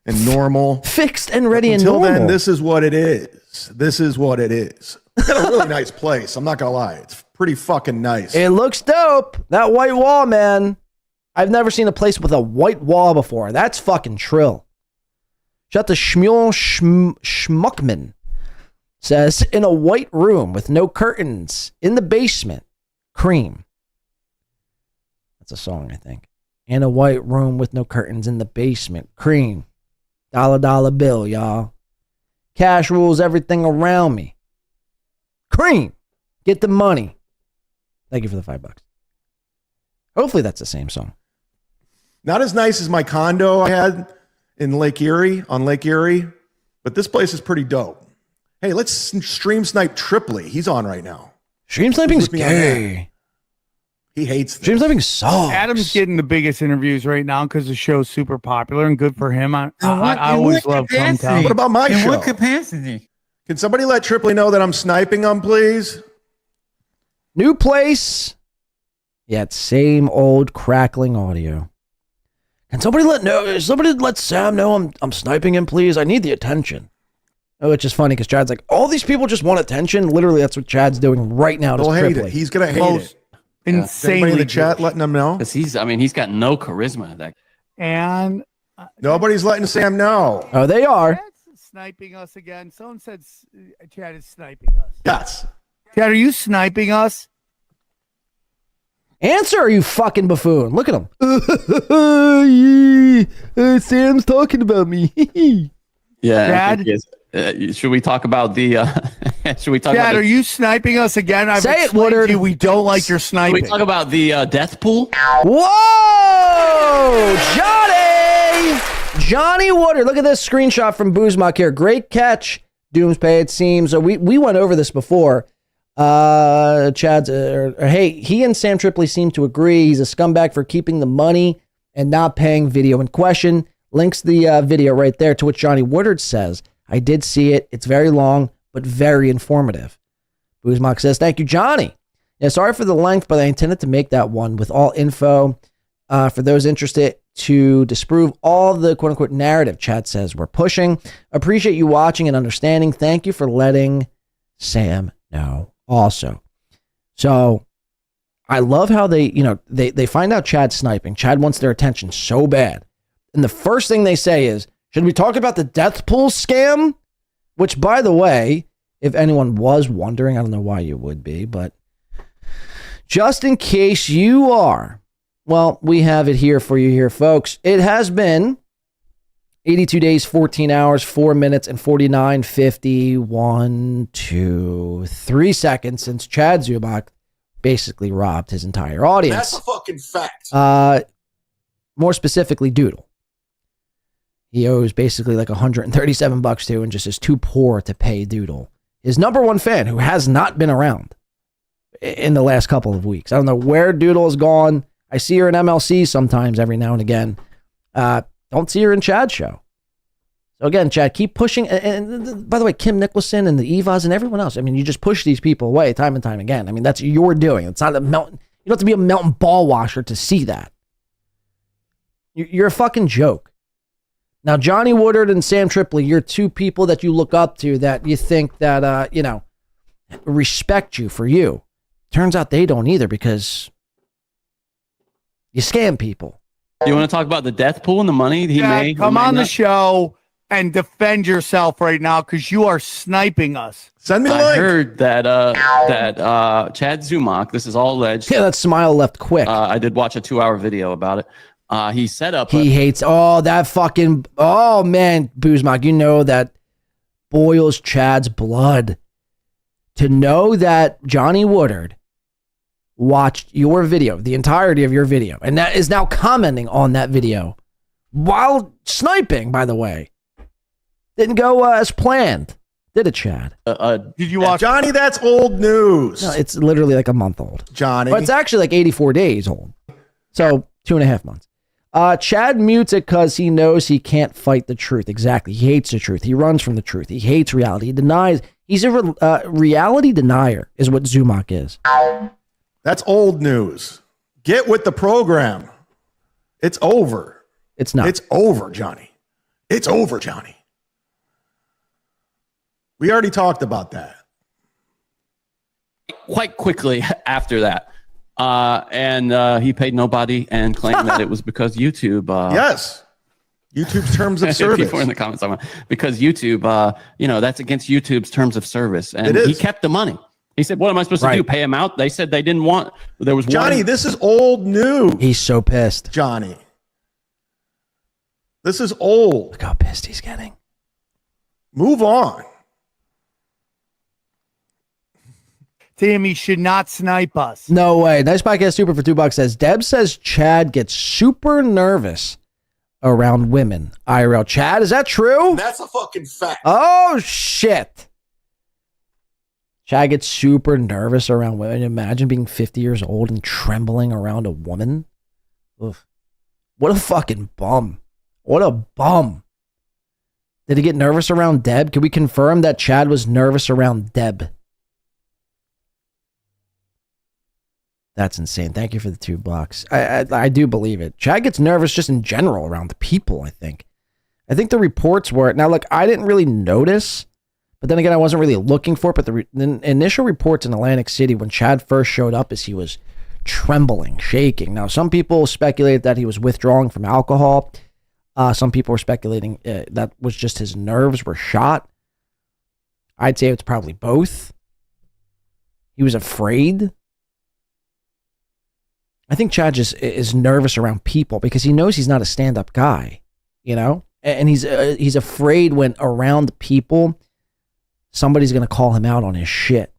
[SPEAKER 19] and normal.
[SPEAKER 7] Fixed and ready and normal.
[SPEAKER 19] Until then, this is what it is. This is what it is. It's got a really nice place. I'm not going to lie. It's pretty fucking nice.
[SPEAKER 7] It looks dope. That white wall, man. I've never seen a place with a white wall before. That's fucking trill. Shout to Shmuel Schmuckman. Says, in a white room with no curtains in the basement. Cream. That's a song, I think. In a white room with no curtains in the basement. Cream. Dollar bill, y'all. Cash rules everything around me. Cream. Get the money. Thank you for the $5. Hopefully that's the same song.
[SPEAKER 19] Not as nice as my condo I had in Lake Erie, but this place is pretty dope. Hey, let's stream snipe Tripoli. He's on right now.
[SPEAKER 7] Stream sniping's gay.
[SPEAKER 19] He hates this.
[SPEAKER 7] Stream sniping sucks.
[SPEAKER 5] Adam's getting the biggest interviews right now because the show's super popular and good for him. I always love Comtown.
[SPEAKER 19] What about my show?
[SPEAKER 15] In what capacity?
[SPEAKER 19] Can somebody let Tripoli know that I'm sniping him, please?
[SPEAKER 7] New place. Yet same old crackling audio. Can somebody let Sam know I'm sniping him, please? I need the attention. Oh, it's just funny because Chad's like, all these people just want attention. Literally, that's what Chad's doing right now.
[SPEAKER 19] He'll hate it. He's gonna hate it.
[SPEAKER 5] Insanely
[SPEAKER 19] in the chat letting him know
[SPEAKER 11] because he's got no charisma.
[SPEAKER 5] And
[SPEAKER 19] nobody's letting Sam know.
[SPEAKER 7] Oh, they are.
[SPEAKER 5] Chad's sniping us again. Someone said Chad is sniping us.
[SPEAKER 19] Yes.
[SPEAKER 5] Chad, are you sniping us?
[SPEAKER 7] Answer, you fucking buffoon. Look at him. Sam's talking about me.
[SPEAKER 11] Yeah.
[SPEAKER 5] Chad?
[SPEAKER 11] Should we talk about the...
[SPEAKER 5] Chad, are you sniping us again? I've
[SPEAKER 7] Say it, Woodard.
[SPEAKER 5] You, we don't like your sniping.
[SPEAKER 11] Should we talk about the death pool?
[SPEAKER 7] Whoa! Johnny Woodard. Look at this screenshot from Zumock here. Great catch, Doomspay, it seems. We went over this before. Chad's hey, he and Sam Tripoli seem to agree he's a scumbag for keeping the money and not paying. Video in question. Links the video right there, to which Johnny Woodard says, I did see it. It's very long, but very informative. Zumock says, thank you, Johnny. Yeah, sorry for the length, but I intended to make that one with all info for those interested to disprove all the quote-unquote narrative Chad says we're pushing. Appreciate you watching and understanding. Thank you for letting Sam know also. So I love how they find out Chad's sniping. Chad wants their attention so bad. And the first thing they say is, should we talk about the death pool scam? Which, by the way, if anyone was wondering, I don't know why you would be, but just in case you are, Well, we have it here for you here, folks. It has been 82 days, 14 hours, 4 minutes, and 49, 50, 1, 2, 3 seconds since Chad Zumock basically robbed his entire audience.
[SPEAKER 15] That's a fucking fact.
[SPEAKER 7] More specifically, Doodle. He owes basically like $137 to and just is too poor to pay Doodle. His number one fan who has not been around in the last couple of weeks. I don't know where Doodle has gone. I see her in MLC sometimes every now and again. Don't see her in Chad's show. So again, Chad, keep pushing. And by the way, Kim Nicholson and the Evas and everyone else. I mean, you just push these people away time and time again. I mean, that's your doing. It's not a Melton. You don't have to be a Melton ball washer to see that. You're a fucking joke. Now, Johnny Woodard and Sam Tripoli, you're two people that you look up to that you think that, respect you for you. Turns out they don't either because you scam people.
[SPEAKER 11] Do you want to talk about the death pool and the money he made?
[SPEAKER 5] Come on the show and defend yourself right now because you are sniping us.
[SPEAKER 19] Send me the
[SPEAKER 11] I
[SPEAKER 19] link.
[SPEAKER 11] heard that Chad Zumock, this is all alleged.
[SPEAKER 7] Yeah, that smile left quick.
[SPEAKER 11] I did watch a 2-hour video about it. He set up.
[SPEAKER 7] He hates. That fucking. Oh man, Boozmock, you know that boils Chad's blood to know that Johnny Woodard watched your video, the entirety of your video, and that is now commenting on that video while sniping. By the way, didn't go as planned, did it, Chad?
[SPEAKER 19] Did you watch Johnny? That's old news.
[SPEAKER 7] No, it's literally like a month old,
[SPEAKER 19] Johnny.
[SPEAKER 7] but it's actually like 84 days old, so 2.5 months. Chad mutes it because he knows he can't fight the truth. Exactly. He hates the truth. He runs from the truth. He hates reality. He denies. He's a reality denier is what Zumock is.
[SPEAKER 19] That's old news. Get with the program. It's over.
[SPEAKER 7] It's not.
[SPEAKER 19] It's over, Johnny. It's over, Johnny. We already talked about that.
[SPEAKER 11] Quite quickly after that. And he paid nobody and claimed that it was because YouTube.
[SPEAKER 19] Yes. YouTube's terms of service.
[SPEAKER 11] People in the comments, because YouTube, that's against YouTube's terms of service. And
[SPEAKER 19] It is.
[SPEAKER 11] he kept the money. He said, what am I supposed to do? Pay him out? They said they didn't want. There was
[SPEAKER 19] Johnny,
[SPEAKER 11] one.
[SPEAKER 19] this is old news.
[SPEAKER 7] He's so pissed.
[SPEAKER 19] Johnny. This is old.
[SPEAKER 7] Look how pissed he's getting.
[SPEAKER 19] Move on.
[SPEAKER 5] Timmy should not snipe us.
[SPEAKER 7] No way. Nice podcast super for $2 says Deb says Chad gets super nervous around women. IRL. Chad, is that true?
[SPEAKER 15] That's a fucking fact.
[SPEAKER 7] Oh shit. Chad gets super nervous around women. Imagine being 50 years old and trembling around a woman. Oof. What a fucking bum. What a bum. Did he get nervous around Deb? Can we confirm that Chad was nervous around Deb? That's insane. Thank you for the $2. I do believe it. Chad gets nervous just in general around the people, I think. I think the reports were... Now, look, I didn't really notice, but then again, I wasn't really looking for it, but the initial reports in Atlantic City when Chad first showed up is he was trembling, shaking. Now, some people speculated that he was withdrawing from alcohol. Some people were speculating that was just his nerves were shot. I'd say it's probably both. He was afraid. I think Chad just is nervous around people because he knows he's not a stand-up guy, and he's afraid when around people, somebody's going to call him out on his shit.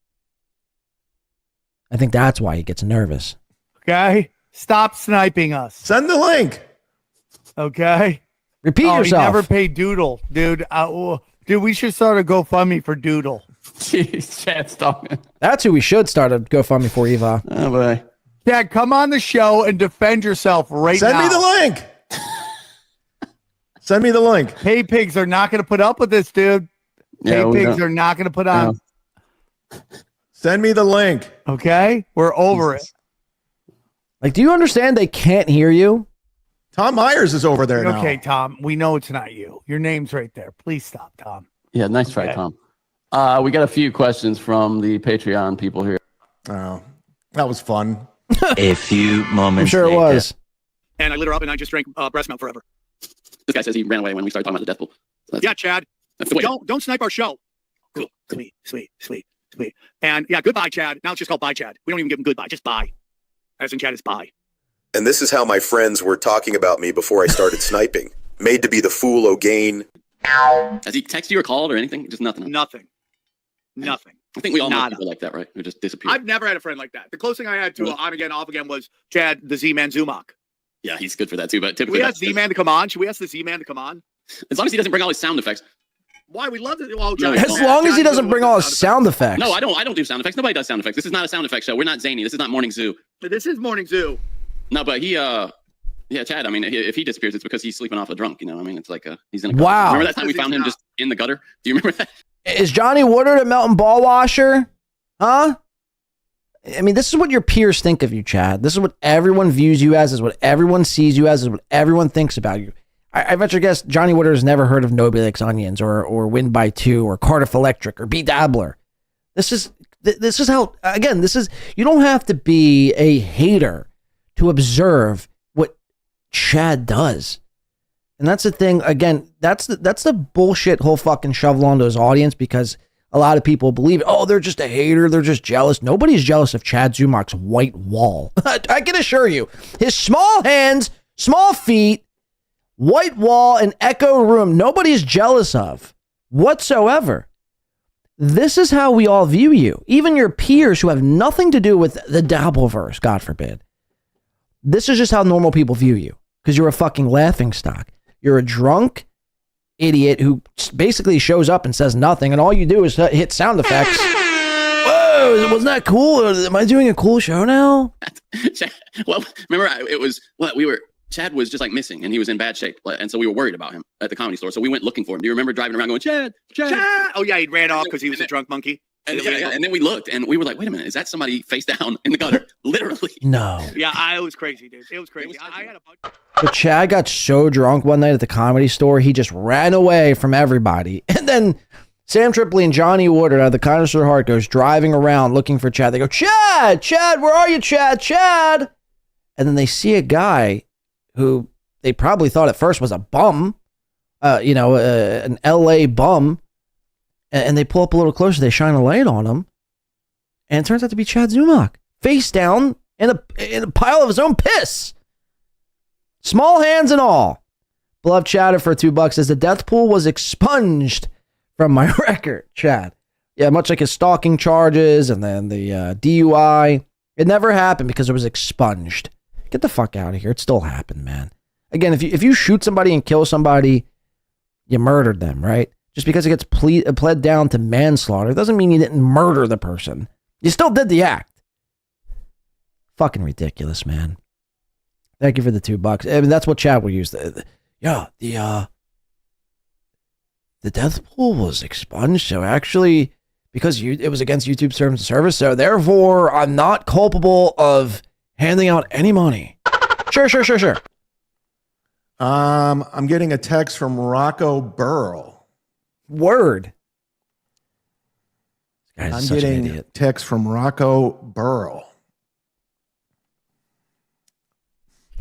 [SPEAKER 7] I think that's why he gets nervous.
[SPEAKER 5] Okay? Stop sniping us.
[SPEAKER 19] Send the link.
[SPEAKER 5] Okay?
[SPEAKER 7] Repeat yourself.
[SPEAKER 5] He never paid Doodle. Dude, we should start a GoFundMe for Doodle.
[SPEAKER 11] Jeez, Chad's talking.
[SPEAKER 7] That's who we should start a GoFundMe for, Eva.
[SPEAKER 11] Oh, boy.
[SPEAKER 5] Chad, come on the show and defend yourself right now.
[SPEAKER 19] Send me the link. Send me the link.
[SPEAKER 5] Pay pigs are not going to put up with this, dude. Pay pigs are not going to put on.
[SPEAKER 19] Send me the link.
[SPEAKER 5] Okay? We're over it.
[SPEAKER 7] Like, do you understand they can't hear you?
[SPEAKER 19] Tom Myers is over there now.
[SPEAKER 5] Okay, Tom. We know it's not you. Your name's right there. Please stop, Tom.
[SPEAKER 11] Yeah, nice try, Tom. We got a few questions from the Patreon people here.
[SPEAKER 19] Oh, that was fun.
[SPEAKER 18] A few moments
[SPEAKER 7] I'm sure it was.
[SPEAKER 21] And I lit her up and I just drank breast milk forever.
[SPEAKER 11] This guy says he ran away when we started talking about the death pool. So
[SPEAKER 21] yeah, Chad. Don't snipe our show. Cool. Sweet. And yeah, goodbye, Chad. Now it's just called bye, Chad. We don't even give him goodbye. Just bye. As in Chad is bye.
[SPEAKER 17] And this is how my friends were talking about me before I started sniping. Made to be the fool O'Gain.
[SPEAKER 11] Has he texted you or called or anything? Just nothing.
[SPEAKER 21] Nothing.
[SPEAKER 11] I think we all know
[SPEAKER 21] Nada.
[SPEAKER 11] people like that, right? Who just disappear.
[SPEAKER 21] I've never had a friend like that. The closest thing I had to on again, off again was Chad, the Z-Man Zumock.
[SPEAKER 11] Yeah, he's good for that too. But
[SPEAKER 21] Should
[SPEAKER 11] typically,
[SPEAKER 21] we ask Z-Man to come on? Should we ask the Z-Man to come on?
[SPEAKER 11] as long as he doesn't bring all his sound effects.
[SPEAKER 21] Why? We love it. Well,
[SPEAKER 11] No,
[SPEAKER 7] As long as he doesn't bring all his sound effects.
[SPEAKER 11] No, I don't do sound effects. Nobody does sound effects. This is not a sound effects show. We're not zany. This is not Morning Zoo.
[SPEAKER 21] This is Morning Zoo.
[SPEAKER 11] No, but yeah, Chad. I mean, if he disappears, it's because he's sleeping off a drunk. You know, I mean, it's like he's in a.
[SPEAKER 7] Wow.
[SPEAKER 11] Remember that time we found him just in the gutter? Do you remember that?
[SPEAKER 7] Is Johnny Woodard a Melton ball washer? Huh? I mean, this is what your peers think of you, Chad. This is what everyone views you as, is what everyone sees you as, is what everyone thinks about you. I venture guess Johnny Woodard has never heard of Nobody Likes Onions or Win by Two or Cardiff Electric or B Dabbler. This is how, again, you don't have to be a hater to observe what Chad does. And that's the thing, again, that's the bullshit whole fucking shovel onto his audience, because a lot of people believe, oh, they're just a hater, they're just jealous. Nobody's jealous of Chad Zumach's white wall. I can assure you, his small hands, small feet, white wall, and echo room, nobody's jealous of whatsoever. This is how we all view you. Even your peers who have nothing to do with the Dabbleverse, God forbid. This is just how normal people view you, because you're a fucking laughingstock. You're a drunk idiot who basically shows up and says nothing, and all you do is hit sound effects. Whoa, wasn't that cool? Am I doing a cool show now?
[SPEAKER 11] Well, remember, Chad was just like missing, and he was in bad shape, and so we were worried about him at the Comedy Store. So we went looking for him. Do you remember driving around going, Chad?
[SPEAKER 21] Oh yeah, he ran off because he was a drunk monkey.
[SPEAKER 11] And then we looked, and we were like, wait a minute, is that somebody face down in the gutter? Literally.
[SPEAKER 7] No.
[SPEAKER 21] Yeah, it was crazy, dude. It was crazy. I had a bunch.
[SPEAKER 7] But Chad got so drunk one night at the Comedy Store, he just ran away from everybody. And then Sam Tripoli and Johnny Woodard out of the Kindness of their Heart goes driving around looking for Chad. They go, Chad, where are you, Chad? And then they see a guy who they probably thought at first was a bum, an LA bum. And they pull up a little closer. They shine a light on him. And it turns out to be Chad Zumock, face down in a pile of his own piss. Small hands and all. Beloved Chatter for $2 says the death pool was expunged from my record, Chad. Yeah, much like his stalking charges and then the DUI. It never happened because it was expunged. Get the fuck out of here. It still happened, man. Again, if you shoot somebody and kill somebody, you murdered them, right? Just because it gets pled down to manslaughter doesn't mean you didn't murder the person. You still did the act. Fucking ridiculous, man. Thank you for the $2. I mean, that's what Chad will use. The death pool was expunged, so actually, because it was against YouTube terms of service, so therefore, I'm not culpable of handing out any money. Sure.
[SPEAKER 19] I'm getting a text from Rocco Burl.
[SPEAKER 7] Word.
[SPEAKER 19] I'm getting a text from Rocco Burl.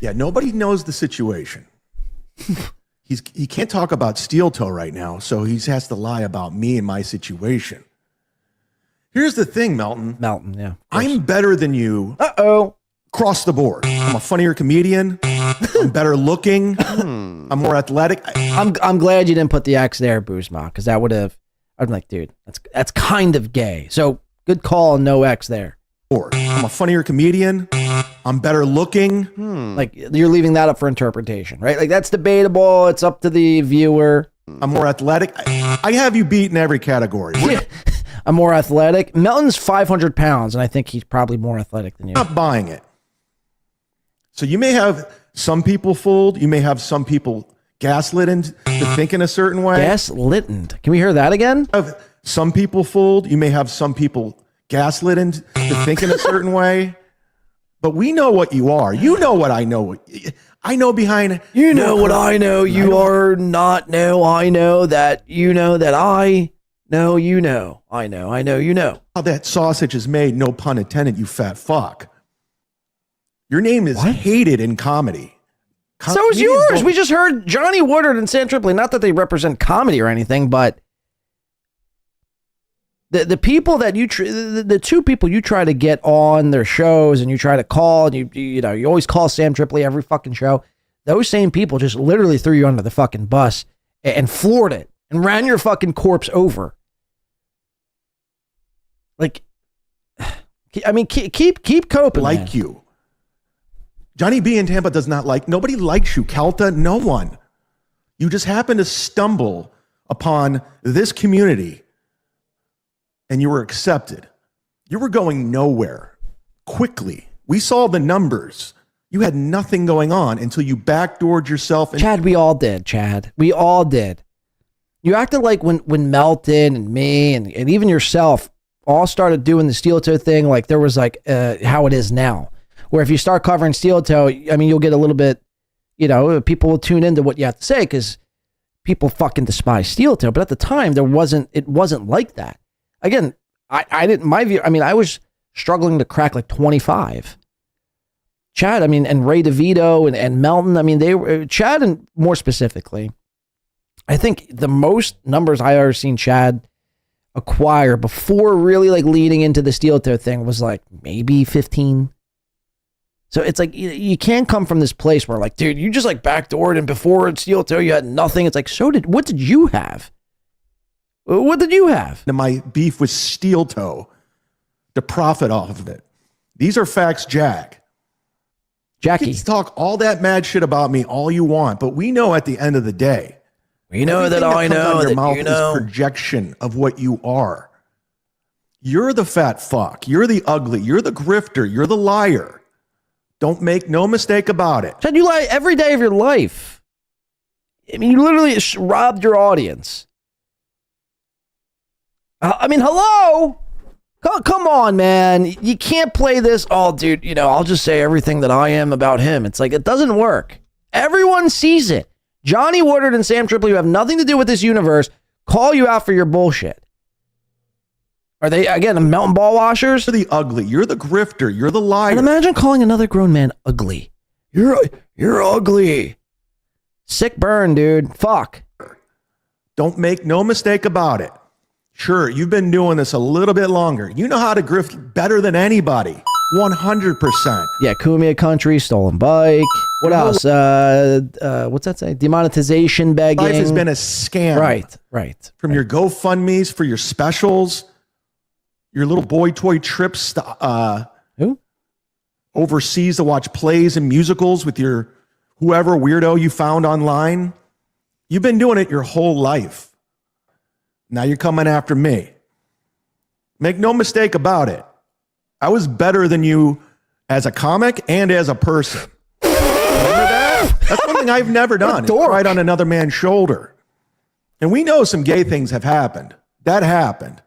[SPEAKER 19] Yeah, nobody knows the situation. He can't talk about Steeltoe right now, so he has to lie about me and my situation. Here's the thing, Melton.
[SPEAKER 7] Yeah.
[SPEAKER 19] I'm better than you. Across the board. I'm a funnier comedian. I'm better looking. I'm more athletic.
[SPEAKER 7] I'm glad you didn't put the X there, Boozma, because that would have. I'm like, dude, that's kind of gay. So good call, no X there.
[SPEAKER 19] I'm a funnier comedian. I'm better looking.
[SPEAKER 7] Like you're leaving that up for interpretation, right? Like that's debatable. It's up to the viewer.
[SPEAKER 19] I'm more athletic. I have you beat in every category.
[SPEAKER 7] I'm more athletic. Melton's 500 pounds, and I think he's probably more athletic than you.
[SPEAKER 19] I'm not buying it. So you may have some people fooled. You may have some people gaslit into thinking a certain way.
[SPEAKER 7] Gaslit? Can we hear that again?
[SPEAKER 19] Have some people fooled. You may have some people gaslit into thinking a certain way. But we know what you are. You know what I know. I know behind.
[SPEAKER 7] You know what I know. You are not know. I know that you know that I know. You know. I know. You know.
[SPEAKER 19] How that sausage is made. No pun intended. You fat fuck. Your name is hated in comedy.
[SPEAKER 7] So is yours. We just heard Johnny Woodard and Sam Tripoli. Not that they represent comedy or anything, but The people that the two people you try to get on their shows and you try to call and you always call Sam Tripoli every fucking show. Those same people just literally threw you under the fucking bus and floored it and ran your fucking corpse over. Like, I mean, keep coping.
[SPEAKER 19] Like
[SPEAKER 7] man.
[SPEAKER 19] you. Johnny B in Tampa does not like, nobody likes you. Calta, no one. You just happen to stumble upon this community and you were accepted. You were going nowhere quickly. We saw the numbers. You had nothing going on until you backdoored yourself.
[SPEAKER 7] Chad, we all did, Chad. We all did. You acted like when Melton and me and even yourself all started doing the Steeltoe thing, like there was like how it is now. Where if you start covering Steeltoe, I mean, you'll get a little bit, people will tune into what you have to say because people fucking despise Steeltoe. But at the time, it wasn't like that. Again, I didn't, my view, I mean, I was struggling to crack like 25. Chad, I mean, and Ray DeVito and Melton, I mean, they were, Chad and more specifically, I think the most numbers I ever seen Chad acquire before really like leading into the Steeltoe thing was like maybe 15. So it's like, you can't come from this place where like, dude, you just like backdoored and before Steeltoe you had nothing. It's like, what did you have? What did you have?
[SPEAKER 19] My beef with Steeltoe to profit off of it. These are facts, Jackie. You can talk all that mad shit about me all you want, but we know at the end of the day,
[SPEAKER 7] we know that I know
[SPEAKER 19] your
[SPEAKER 7] that
[SPEAKER 19] mouth
[SPEAKER 7] you know.
[SPEAKER 19] is projection of what you are. You're the fat fuck. You're the ugly. You're the grifter. You're the liar. Don't make no mistake about it.
[SPEAKER 7] Chad, you lie every day of your life. I mean, you literally robbed your audience. I mean, hello? Come on, man. You can't play this. Oh, dude, I'll just say everything that I am about him. It's like, it doesn't work. Everyone sees it. Johnny Woodard and Sam Tripoli, who have nothing to do with this universe, call you out for your bullshit. Are they, again, Melton ball washers?
[SPEAKER 19] You're the ugly. You're the grifter. You're the liar.
[SPEAKER 7] And imagine calling another grown man ugly. You're ugly. Sick burn, dude. Fuck.
[SPEAKER 19] Don't make no mistake about it. Sure, you've been doing this a little bit longer. You know how to grift better than anybody. 100%.
[SPEAKER 7] Yeah, Kumia Country, stolen bike. What else? What's that say? Demonetization begging.
[SPEAKER 19] Life has been a scam.
[SPEAKER 7] Right.
[SPEAKER 19] From your GoFundMes for your specials, your little boy toy trips to, overseas to watch plays and musicals with your whoever weirdo you found online. You've been doing it your whole life. Now you're coming after me. Make no mistake about it. I was better than you as a comic and as a person. Remember that? That's one thing I've never done. Right on another man's shoulder. And we know some gay things have happened. That happened.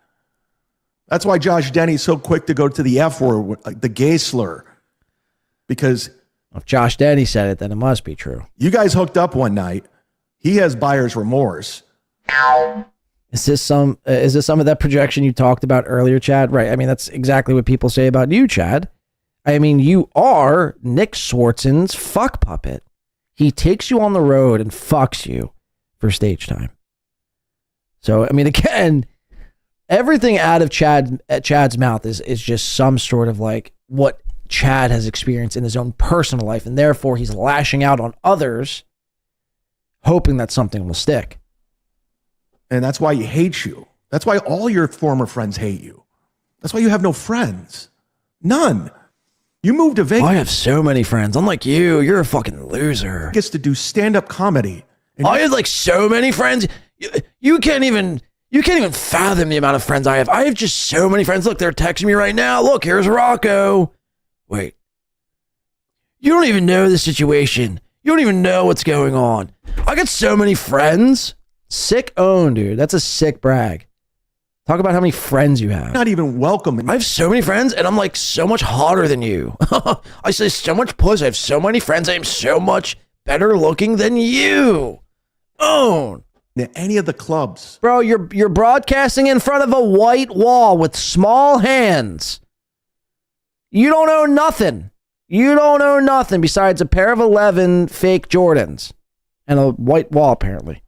[SPEAKER 19] That's why Josh Denny's so quick to go to the F word, the gay slur. Because
[SPEAKER 7] if Josh Denny said it, then it must be true.
[SPEAKER 19] You guys hooked up one night. He has buyer's remorse.
[SPEAKER 7] Is this some of that projection you talked about earlier, Chad? Right. I mean, that's exactly what people say about you, Chad. I mean, you are Nick Swartzen's fuck puppet. He takes you on the road and fucks you for stage time. So, I mean, again, everything out of Chad's mouth is just some sort of like what Chad has experienced in his own personal life. And therefore, he's lashing out on others, hoping that something will stick.
[SPEAKER 19] And that's why he hates you. That's why all your former friends hate you. That's why you have no friends. None. You moved to Vegas.
[SPEAKER 7] I have so many friends. Unlike you, you're a fucking loser.
[SPEAKER 19] Gets to do stand-up comedy.
[SPEAKER 7] I have like so many friends. You can't even fathom the amount of friends I have. I have just so many friends. Look, they're texting me right now. Look, here's Rocco. Wait. You don't even know the situation. You don't even know what's going on. I got so many friends. Sick own, dude. That's a sick brag. Talk about how many friends you have.
[SPEAKER 19] Not even welcome.
[SPEAKER 7] I have so many friends, and I'm like so much hotter than you. I say so much puss. I have so many friends. I am so much better looking than you. Own.
[SPEAKER 19] Any of the clubs.
[SPEAKER 7] Bro, you're broadcasting in front of a white wall with small hands. You don't own nothing. You don't own nothing besides a pair of 11 fake Jordans and a white wall, apparently.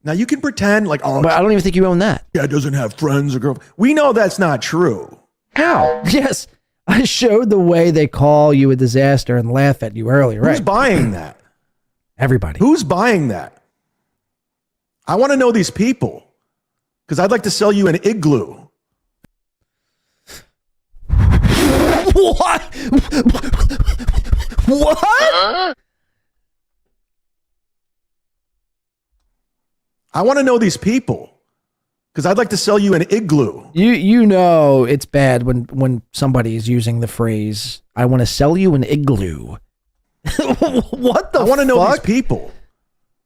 [SPEAKER 19] Now you can pretend like, oh,
[SPEAKER 7] but I don't even think you own that.
[SPEAKER 19] Chad doesn't have friends or girl. We know that's not true.
[SPEAKER 7] How? Yes. I showed the way they call you a disaster and laugh at you earlier, right?
[SPEAKER 19] Who's buying that?
[SPEAKER 7] Everybody.
[SPEAKER 19] Who's buying that? I want to know these people because I'd like to sell you an igloo.
[SPEAKER 7] What? What?
[SPEAKER 19] I want to know these people because I'd like to sell you an igloo.
[SPEAKER 7] You know it's bad when somebody is using the phrase, I want to sell you an igloo. What the
[SPEAKER 19] I want to know these
[SPEAKER 7] fuck?
[SPEAKER 19] people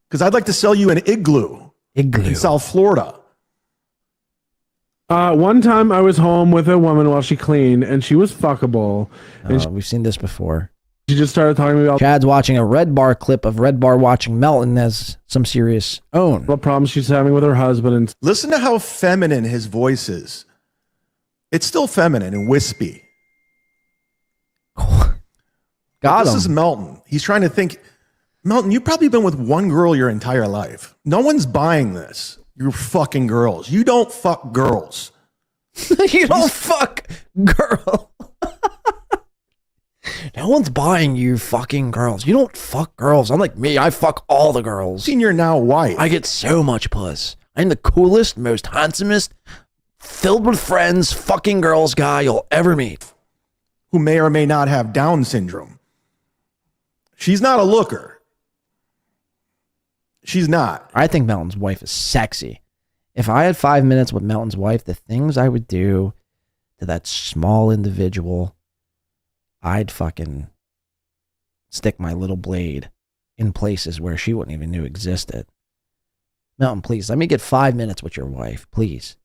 [SPEAKER 19] because I'd like to sell you an igloo.
[SPEAKER 7] Igloo.
[SPEAKER 19] In South Florida.
[SPEAKER 1] One time I was home with a woman while she cleaned, and she was fuckable. And
[SPEAKER 7] We've seen this before.
[SPEAKER 1] She just started talking about
[SPEAKER 7] Chad's watching a Red Bar clip of Red Bar watching Melton as some serious own.
[SPEAKER 1] what problems she's having with her husband. And
[SPEAKER 19] Listen to how feminine his voice is. It's still feminine and wispy. This is Melton. He's trying to think. Melton, you've probably been with one girl your entire life. No one's buying this. You're fucking girls. You don't fuck girls.
[SPEAKER 7] You don't fuck girl. No one's buying you fucking girls. You don't fuck girls. Unlike me, I fuck all the girls.
[SPEAKER 19] Seen your now wife.
[SPEAKER 7] I get so much puss. I'm the coolest, most handsomest, filled with friends, fucking girls guy you'll ever meet.
[SPEAKER 19] Who may or may not have Down syndrome. She's not a looker. She's not.
[SPEAKER 7] I think Melton's wife is sexy. If I had 5 minutes with Melton's wife, the things I would do to that small individual, I'd fucking stick my little blade in places where she wouldn't even know existed. Melton, please, let me get 5 minutes with your wife, please.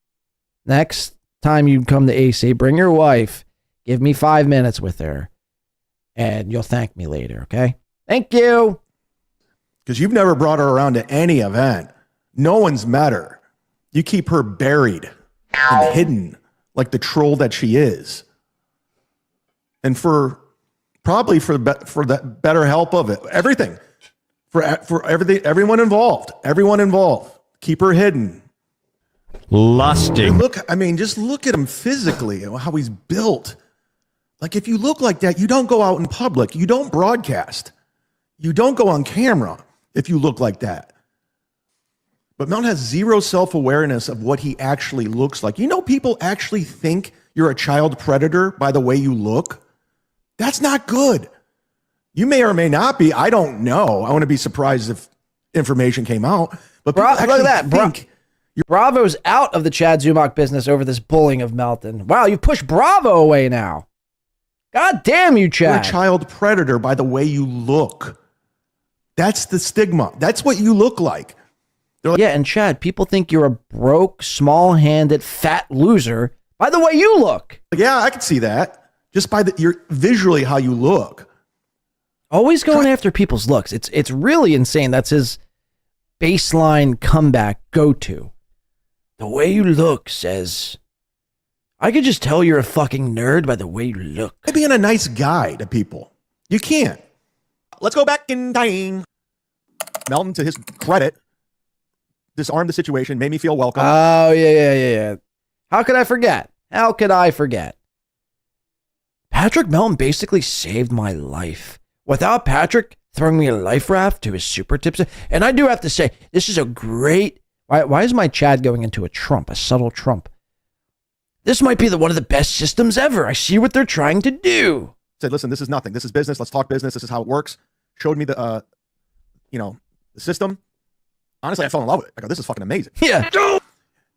[SPEAKER 7] Next time you come to AC, bring your wife, give me 5 minutes with her, and you'll thank me later, okay? Thank you.
[SPEAKER 19] Because you've never brought her around to any event. No one's met her. You keep her buried and hidden like the troll that she is. And probably for the better help of it, everything, for everything, everyone involved, keep her hidden.
[SPEAKER 18] Lusting.
[SPEAKER 19] Just look at him physically, how he's built. Like if you look like that, you don't go out in public. You don't broadcast. You don't go on camera if you look like that. But Melton has zero self-awareness of what he actually looks like. You know, people actually think you're a child predator by the way you look. That's not good. You may or may not be. I don't know. I want to be surprised if information came out. But
[SPEAKER 7] look at that. Bravo's out of the Chad Zumock business over this bullying of Melton. Wow, you pushed Bravo away now. God damn you, Chad.
[SPEAKER 19] You're a child predator by the way you look. That's the stigma. That's what you look like.
[SPEAKER 7] Yeah, and Chad, people think you're a broke, small-handed, fat loser by the way you look.
[SPEAKER 19] Yeah, I can see that. Just by your visually how you look.
[SPEAKER 7] Always going after people's looks. It's really insane. That's his baseline comeback go-to. The way you look says, I could just tell you're a fucking nerd by the way you look.
[SPEAKER 19] By being a nice guy to people. You can't. Let's go back in time. Melton, to his credit, disarmed the situation, made me feel welcome.
[SPEAKER 7] Oh, yeah. How could I forget? Patrick Melton basically saved my life. Without Patrick throwing me a life raft to his super tips, and I do have to say, this is a great... Why is my Chad going into a subtle Trump? This might be one of the best systems ever. I see what they're trying to do.
[SPEAKER 19] Said, listen, this is nothing. This is business. Let's talk business. This is how it works. Showed me the system. Honestly, I fell in love with it. I go, this is fucking amazing.
[SPEAKER 7] Yeah.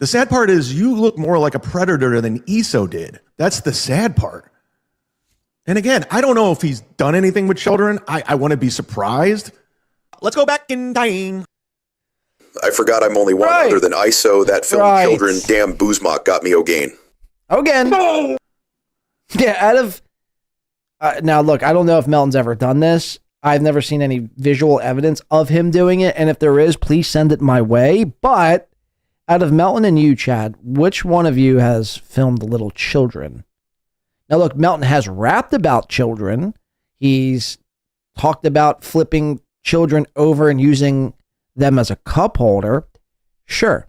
[SPEAKER 19] The sad part is you look more like a predator than ESO did. That's the sad part. And again, I don't know if he's done anything with children. I want to be surprised. Let's go back in time.
[SPEAKER 17] I forgot I'm only one other than ISO. That film children. Damn, Zumock got me again.
[SPEAKER 7] No! Yeah, out of... now, look, I don't know if Melton's ever done this. I've never seen any visual evidence of him doing it. And if there is, please send it my way. But out of Melton and you, Chad, which one of you has filmed little children? Now, look, Melton has rapped about children. He's talked about flipping children over and using them as a cup holder. Sure.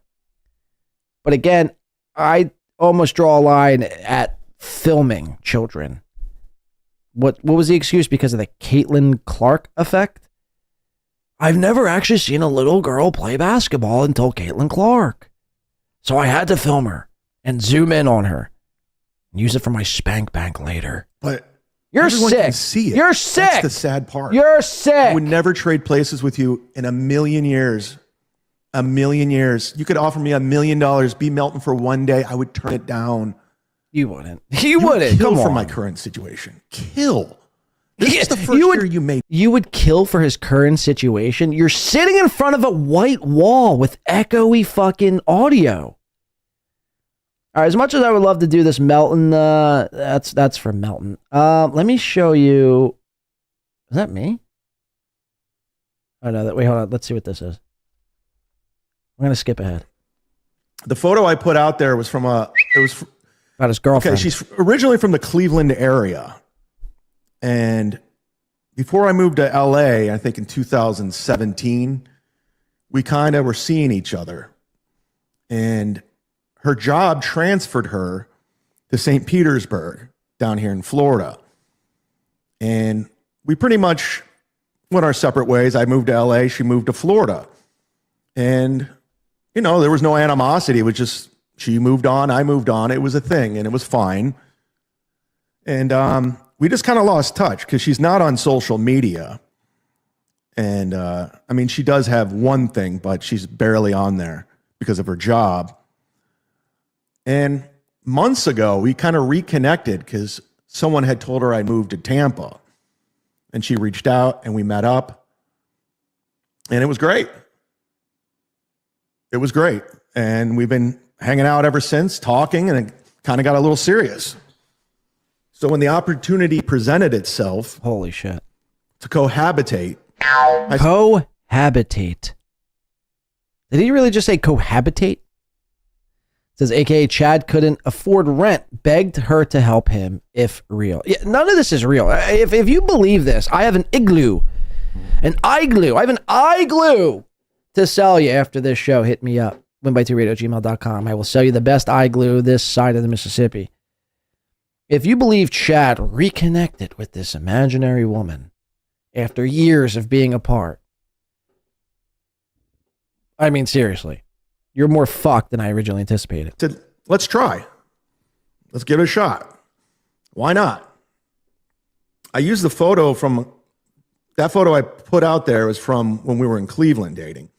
[SPEAKER 7] But again, I almost draw a line at filming children. What was the excuse? Because of the Caitlin Clark effect? I've never actually seen a little girl play basketball until Caitlin Clark. So I had to film her and zoom in on her and use it for my spank bank later.
[SPEAKER 19] But
[SPEAKER 7] you're
[SPEAKER 19] everyone
[SPEAKER 7] sick.
[SPEAKER 19] can see it.
[SPEAKER 7] You're sick.
[SPEAKER 19] That's the sad part.
[SPEAKER 7] You're sick.
[SPEAKER 19] I would never trade places with you in a million years. A million years. You could offer me $1 million, be Melton for one day. I would turn it down.
[SPEAKER 7] You wouldn't. You wouldn't.
[SPEAKER 19] Kill
[SPEAKER 7] Come
[SPEAKER 19] for
[SPEAKER 7] on.
[SPEAKER 19] my current situation. Kill. This is the first year you made.
[SPEAKER 7] You would kill for his current situation? You're sitting in front of a white wall with echoey fucking audio. All right, as much as I would love to do this Melton, that's for Melton. Let me show you. Is that me? Oh no, wait, hold on. Let's see what this is. I'm gonna skip ahead.
[SPEAKER 19] The photo I put out there was from about
[SPEAKER 7] his girlfriend.
[SPEAKER 19] Okay, she's originally from the Cleveland area. And before I moved to LA, I think in 2017, we kind of were seeing each other. And her job transferred her to St. Petersburg down here in Florida. And we pretty much went our separate ways. I moved to LA, she moved to Florida. And, you know, there was no animosity. It was just, she moved on, I moved on. It was a thing and it was fine. And we just kind of lost touch because she's not on social media. And I mean, she does have one thing, but she's barely on there because of her job. And months ago, we kind of reconnected because someone had told her I moved to Tampa. And she reached out and we met up. And it was great. It was great. And we've been hanging out ever since, talking, and it kind of got a little serious. So when the opportunity presented itself,
[SPEAKER 7] holy shit,
[SPEAKER 19] to cohabitate.
[SPEAKER 7] Cohabitate. Did he really just say cohabitate? It says, AKA Chad couldn't afford rent, begged her to help him if real. Yeah, none of this is real. If you believe this, I have an igloo. I have an igloo to sell you after this show. Hit me up. winby2radio@gmail.com. I will sell you the best igloo this side of the Mississippi. If you believe Chad reconnected with this imaginary woman after years of being apart, I mean, seriously, you're more fucked than I originally anticipated.
[SPEAKER 19] Let's try. Let's give it a shot. Why not? I used the photo from, that photo I put out there was from when we were in Cleveland dating.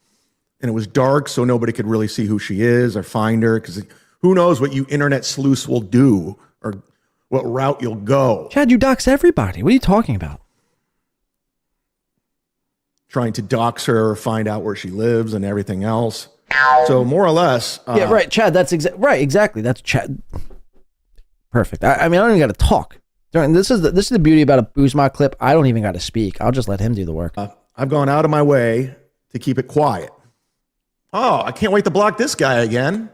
[SPEAKER 19] And it was dark, so nobody could really see who she is or find her, because who knows what you internet sleuths will do or what route you'll go.
[SPEAKER 7] Chad, you dox everybody. What are you talking about?
[SPEAKER 19] Trying to dox her or find out where she lives and everything else. So more or less.
[SPEAKER 7] Yeah, right, Chad. That's right, exactly. That's Chad. Perfect. I mean, I don't even got to talk. This is the beauty about a Zumock clip. I don't even got to speak. I'll just let him do the work.
[SPEAKER 19] I've gone out of my way to keep it quiet. Oh, I can't wait to block this guy again.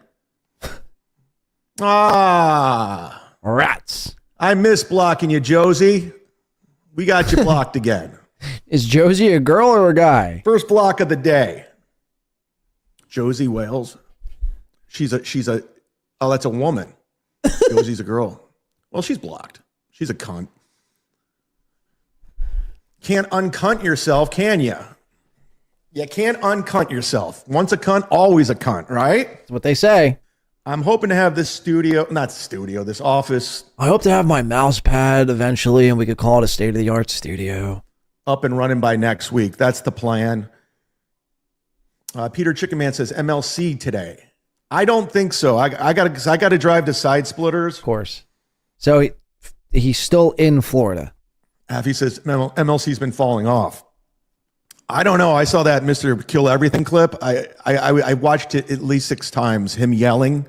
[SPEAKER 7] Rats.
[SPEAKER 19] I miss blocking you, Josie. We got you blocked again.
[SPEAKER 7] Is Josie a girl or a guy?
[SPEAKER 19] First block of the day. Josie Wales. That's a woman. Josie's a girl. Well, she's blocked. She's a cunt. Can't uncunt yourself, can you? You can't uncunt yourself. Once a cunt, always a cunt, right?
[SPEAKER 7] That's what they say.
[SPEAKER 19] I'm hoping to have this this office.
[SPEAKER 7] I hope to have my mouse pad eventually, and we could call it a state-of-the-art studio.
[SPEAKER 19] Up and running by next week. That's the plan. Peter Chickenman says MLC today. I don't think so. I got to drive to Side Splitters.
[SPEAKER 7] Of course. So he's still in Florida.
[SPEAKER 19] He says MLC's been falling off. I don't know. I saw that Mr. Kill Everything clip. I watched it at least 6 times, him yelling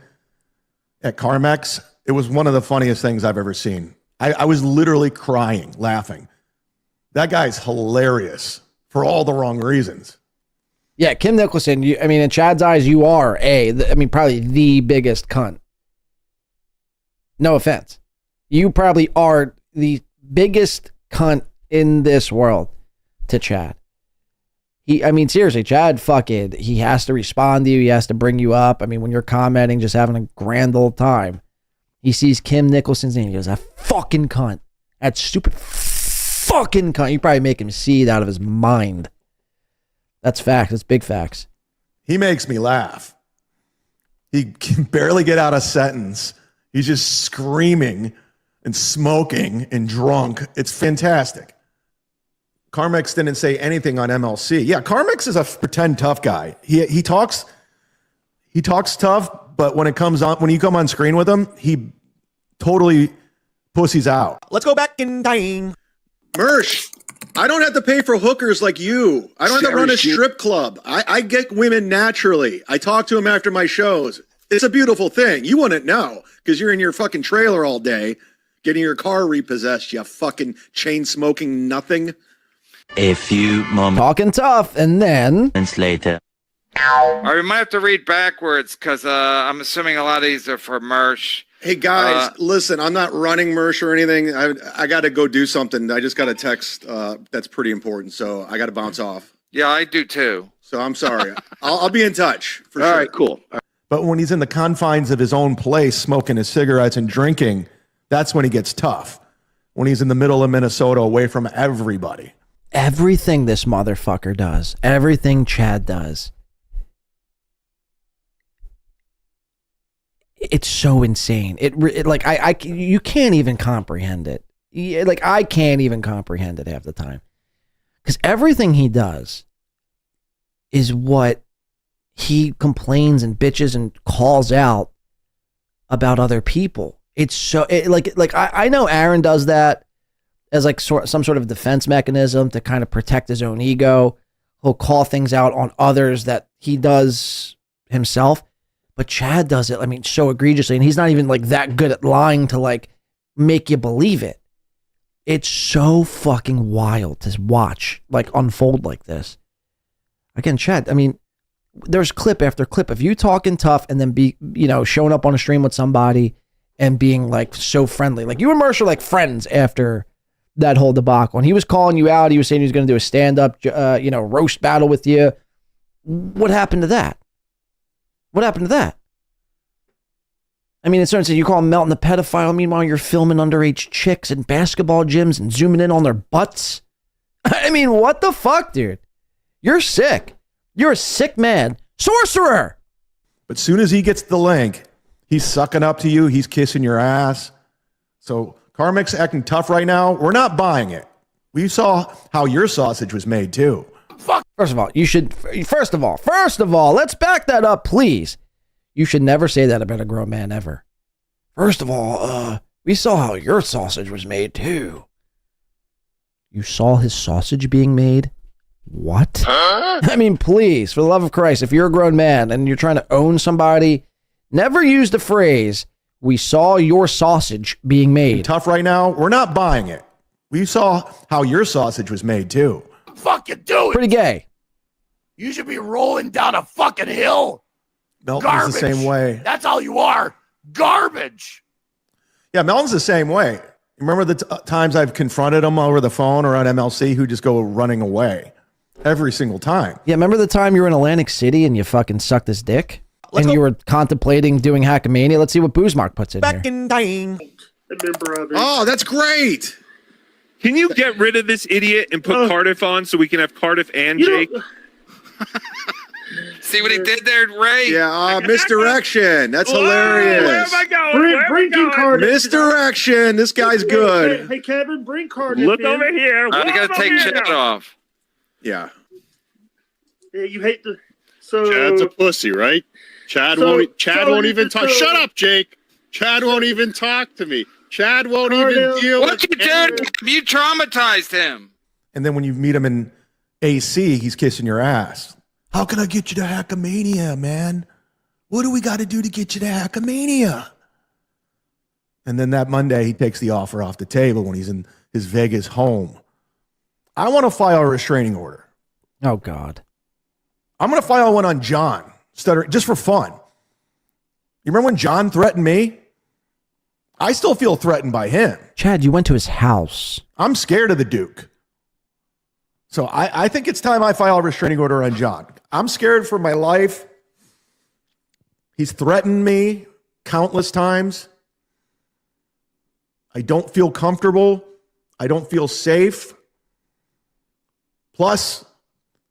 [SPEAKER 19] at Carmex. It was one of the funniest things I've ever seen. I was literally crying, laughing. That guy's hilarious for all the wrong reasons.
[SPEAKER 7] Yeah, Kim Nicholson, in Chad's eyes, you are probably the biggest cunt. No offense. You probably are the biggest cunt in this world to Chad. I mean, seriously, Chad, he has to respond to you. He has to bring you up. I mean, when you're commenting, just having a grand old time, he sees Kim Nicholson's name. He goes, that fucking cunt. That stupid fucking cunt. You probably make him see it out of his mind. That's facts. That's big facts.
[SPEAKER 19] He makes me laugh. He can barely get out a sentence. He's just screaming and smoking and drunk. It's fantastic. Karmic didn't say anything on MLC. Yeah, Karmic is a pretend tough guy. He talks tough, but when you come on screen with him, he totally pussies out.
[SPEAKER 9] Let's go back in time.
[SPEAKER 3] Mersh, I don't have to pay for hookers like you. I don't have to run a strip club. I get women naturally. I talk to them after my shows. It's a beautiful thing. You wouldn't know because you're in your fucking trailer all day getting your car repossessed, you fucking chain smoking nothing.
[SPEAKER 7] A few moments. Talking tough, and then
[SPEAKER 16] later. I might have to read backwards because I'm assuming a lot of these are for Mersh.
[SPEAKER 3] Hey guys, listen, I'm not running Mersh or anything. I got to go do something. I just got a text that's pretty important, so I got to bounce off.
[SPEAKER 16] Yeah, I do too.
[SPEAKER 3] So I'm sorry. I'll be in touch for sure.
[SPEAKER 16] All right, cool.
[SPEAKER 19] But when he's in the confines of his own place, smoking his cigarettes and drinking, that's when he gets tough. When he's in the middle of Minnesota, away from everybody.
[SPEAKER 7] Everything this motherfucker does, everything Chad does, it's so insane. It like you can't even comprehend it. Like I can't even comprehend it half the time, because everything he does is what he complains and bitches and calls out about other people. It's so I know Aaron does that as like some sort of defense mechanism to kind of protect his own ego. He'll call things out on others that he does himself. But Chad does it, I mean, so egregiously, and he's not even like that good at lying to like make you believe it. It's so fucking wild to watch like unfold like this. Again, Chad, I mean, there's clip after clip of you talking tough and then showing up on a stream with somebody and being like so friendly. Like you and Mersh are like friends after that whole debacle. And he was calling you out. He was saying he was going to do a stand-up, roast battle with you. What happened to that? What happened to that? I mean, it's certain say you call Melton a pedophile. Meanwhile, you're filming underage chicks in basketball gyms and zooming in on their butts. I mean, what the fuck, dude? You're sick. You're a sick man. Sorcerer.
[SPEAKER 19] But soon as he gets the link, he's sucking up to you. He's kissing your ass. So Karmic's acting tough right now. We're not buying it. We saw how your sausage was made too.
[SPEAKER 7] Fuck. First of all, let's back that up, please. You should never say that about a grown man ever. First of all, we saw how your sausage was made too. You saw his sausage being made? What? Huh? I mean, please, for the love of Christ, if you're a grown man and you're trying to own somebody, never use the phrase, we saw your sausage being made.
[SPEAKER 19] Tough right now. We're not buying it. We saw how your sausage was made too.
[SPEAKER 9] Fuck you doing?
[SPEAKER 7] Pretty gay.
[SPEAKER 9] You should be rolling down a fucking hill.
[SPEAKER 19] Melton's the same way.
[SPEAKER 9] That's all you are. Garbage.
[SPEAKER 19] Yeah, Melton's the same way. Remember the times I've confronted him over the phone or on MLC who just go running away every single time.
[SPEAKER 7] Yeah, remember the time you were in Atlantic City and you fucking sucked his dick? You were contemplating doing Hackamania? Let's see what Zumock puts in here.
[SPEAKER 9] Back in time.
[SPEAKER 3] Oh, that's great.
[SPEAKER 20] Can you get rid of this idiot and put Cardiff on so we can have Cardiff and Jake?
[SPEAKER 16] See what he did there, Ray?
[SPEAKER 3] Yeah, misdirection. That's hilarious.
[SPEAKER 20] Where am I going?
[SPEAKER 24] Bring Cardiff.
[SPEAKER 3] Misdirection. This guy's good.
[SPEAKER 24] Hey, Kevin, bring Cardiff.
[SPEAKER 20] Look over here.
[SPEAKER 16] I gotta take Chad off.
[SPEAKER 3] Yeah.
[SPEAKER 24] Yeah, you hate the. So
[SPEAKER 14] Chad's a pussy, right? Chad won't even talk. Shut up, Jake. Chad won't even talk to me. Chad won't even deal with
[SPEAKER 16] What you did? You traumatized him.
[SPEAKER 19] And then when you meet him in AC, he's kissing your ass. How can I get you to Hackamania, man? What do we got to do to get you to Hackamania? And then that Monday, he takes the offer off the table when he's in his Vegas home. I want to file a restraining order.
[SPEAKER 7] Oh, God.
[SPEAKER 19] I'm going to file one on John, just for fun. You remember when John threatened me? I still feel threatened by him.
[SPEAKER 7] Chad, you went to his house.
[SPEAKER 19] I'm scared of the Duke. So I think it's time I file a restraining order on John. I'm scared for my life. He's threatened me countless times. I don't feel comfortable. I don't feel safe. Plus,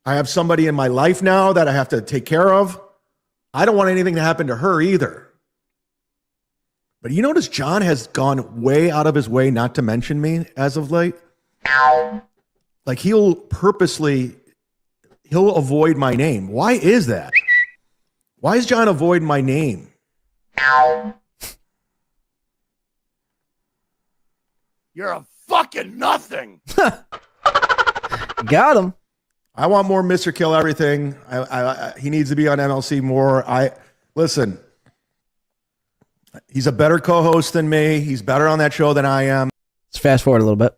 [SPEAKER 19] I have somebody in my life now that I have to take care of. I don't want anything to happen to her either. But you notice John has gone way out of his way not to mention me as of late? Like he'll avoid my name. Why is that? Why is John avoiding my name?
[SPEAKER 9] You're a fucking nothing.
[SPEAKER 7] Got him.
[SPEAKER 19] I want more Mr. Kill Everything. He needs to be on MLC more. Listen. He's a better co-host than me. He's better on that show than I am.
[SPEAKER 7] Let's fast forward a little bit.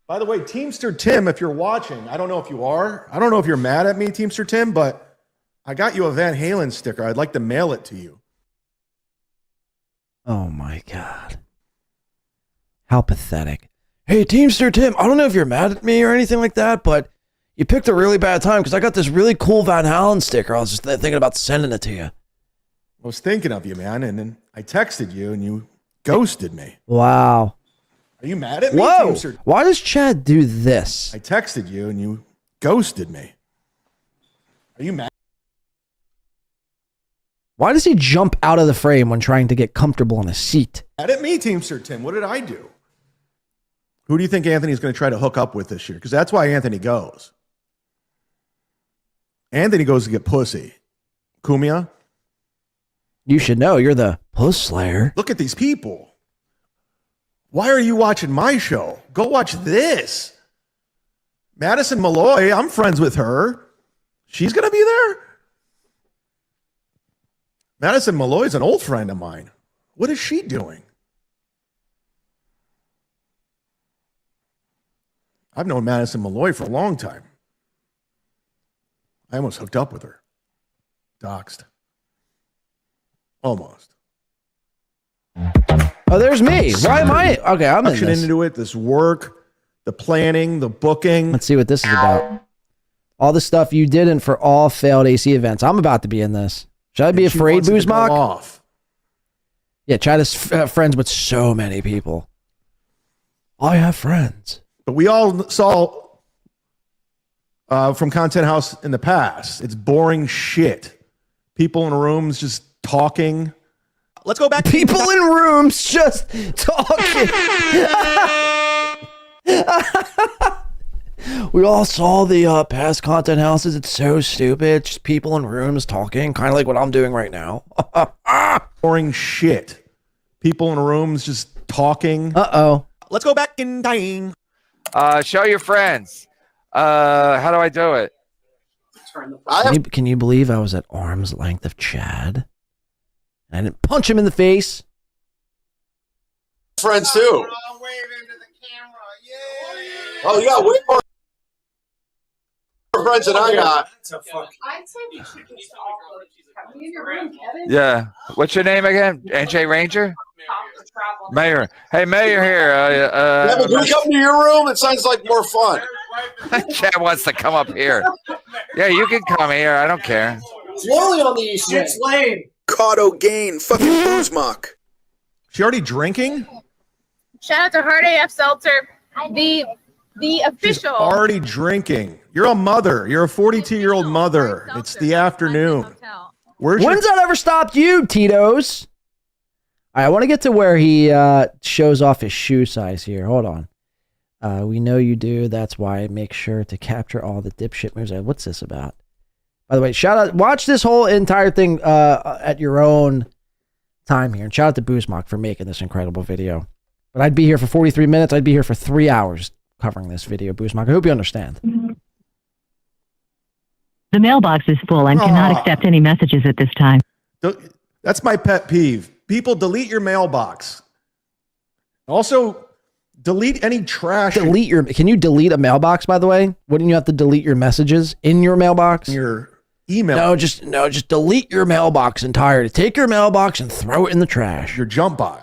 [SPEAKER 19] By the way, Teamster Tim, if you're watching, I don't know if you are. I don't know if you're mad at me, Teamster Tim, but I got you a Van Halen sticker. I'd like to mail it to you.
[SPEAKER 7] Oh my God. How pathetic. Hey, Teamster Tim, I don't know if you're mad at me or anything like that, but you picked a really bad time because I got this really cool Van Halen sticker. I was just thinking about sending it to you.
[SPEAKER 19] I was thinking of you, man, and then I texted you and you ghosted me.
[SPEAKER 7] Wow.
[SPEAKER 19] Are you mad at me,
[SPEAKER 7] Whoa.
[SPEAKER 19] Teamster?
[SPEAKER 7] Why does Chad do this?
[SPEAKER 19] I texted you and you ghosted me. Are you mad?
[SPEAKER 7] Why does he jump out of the frame when trying to get comfortable in a seat?
[SPEAKER 19] Mad at me, Teamster Tim. What did I do? Who do you think Anthony's going to try to hook up with this year? Because that's why Anthony goes. Anthony goes to get pussy. Kumia?
[SPEAKER 7] You should know you're the puss slayer.
[SPEAKER 19] Look at these people. Why are you watching my show? Go watch this. Madison Malloy, I'm friends with her. She's going to be there? Madison Malloy's an old friend of mine. What is she doing? I've known Madison Malloy for a long time. I almost hooked up with her. Doxed. Almost.
[SPEAKER 7] Oh, there's me. Why am I? Okay, I'm in this.
[SPEAKER 19] Into it, this work, the planning, the booking.
[SPEAKER 7] Let's see what this is about. All the stuff you didn't for all failed AC events. I'm about to be in this. Should I be afraid, Zumock? Yeah, Chad is friends with so many people. I have friends.
[SPEAKER 19] But we all saw from Content House in the past. It's boring shit. People in rooms just talking. Let's go back.
[SPEAKER 7] People in rooms just talking. We all saw the past Content Houses. It's so stupid. It's just people in rooms talking, kind of like what I'm doing right now.
[SPEAKER 19] Boring shit. People in rooms just talking.
[SPEAKER 7] Uh-oh.
[SPEAKER 19] Let's go back in time.
[SPEAKER 16] Show your friends. How do I do it?
[SPEAKER 7] Can you believe I was at arm's length of Chad? And I didn't punch him in the face.
[SPEAKER 15] Friends too. Oh, you got way more friends than I got.
[SPEAKER 10] I'd say we should just all come in your room, Kevin.
[SPEAKER 16] Yeah. What's your name again? NJ Ranger? Mayor. Hey, Mayor here.
[SPEAKER 15] Yeah, but can we come to your room? It sounds like more fun.
[SPEAKER 16] Chad wants to come up here. Yeah, you can come here. I don't care.
[SPEAKER 15] Slowly on the east
[SPEAKER 17] Shit's
[SPEAKER 15] lane.
[SPEAKER 17] Caught gain. Fucking Zumock.
[SPEAKER 19] She already drinking?
[SPEAKER 6] Shout out to Hard AF Seltzer, the official.
[SPEAKER 19] Already drinking. You're a mother. You're a 42-year-old mother. It's the afternoon.
[SPEAKER 7] When's that ever stopped you, Tito's? All right, I want to get to where he shows off his shoe size here. Hold on. We know you do. That's why I make sure to capture all the dipshit moves. What's this about? By the way, shout out. Watch this whole entire thing at your own time here. And shout out to Zumock for making this incredible video. But I'd be here for 43 minutes. I'd be here for 3 hours covering this video, Zumock. I hope you understand.
[SPEAKER 12] The mailbox is full and cannot accept any messages at this time.
[SPEAKER 19] That's my pet peeve. People, delete your mailbox. Also, delete any trash.
[SPEAKER 7] Can you delete a mailbox, by the way? Wouldn't you have to delete your messages in your mailbox?
[SPEAKER 19] Your email.
[SPEAKER 7] No, just delete your mailbox entirely. Take your mailbox and throw it in the trash.
[SPEAKER 19] Your jump box.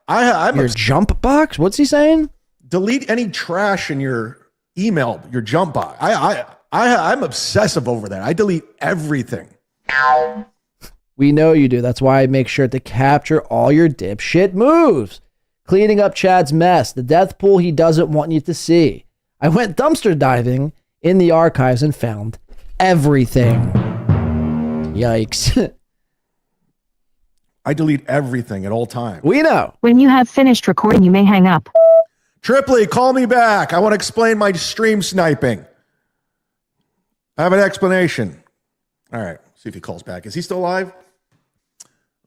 [SPEAKER 19] I'm
[SPEAKER 7] your jump box? What's he saying?
[SPEAKER 19] Delete any trash in your email, your jump box. I'm obsessive over that. I delete everything.
[SPEAKER 7] We know you do. That's why I make sure to capture all your dipshit moves. Cleaning up Chad's mess, the death pool he doesn't want you to see. I went dumpster diving in the archives and found everything. Yikes.
[SPEAKER 19] I delete everything at all times.
[SPEAKER 7] We know.
[SPEAKER 12] When you have finished recording, you may hang up.
[SPEAKER 19] Triply, call me back. I want to explain my stream sniping. I have an explanation. All right, see if he calls back. Is he still alive?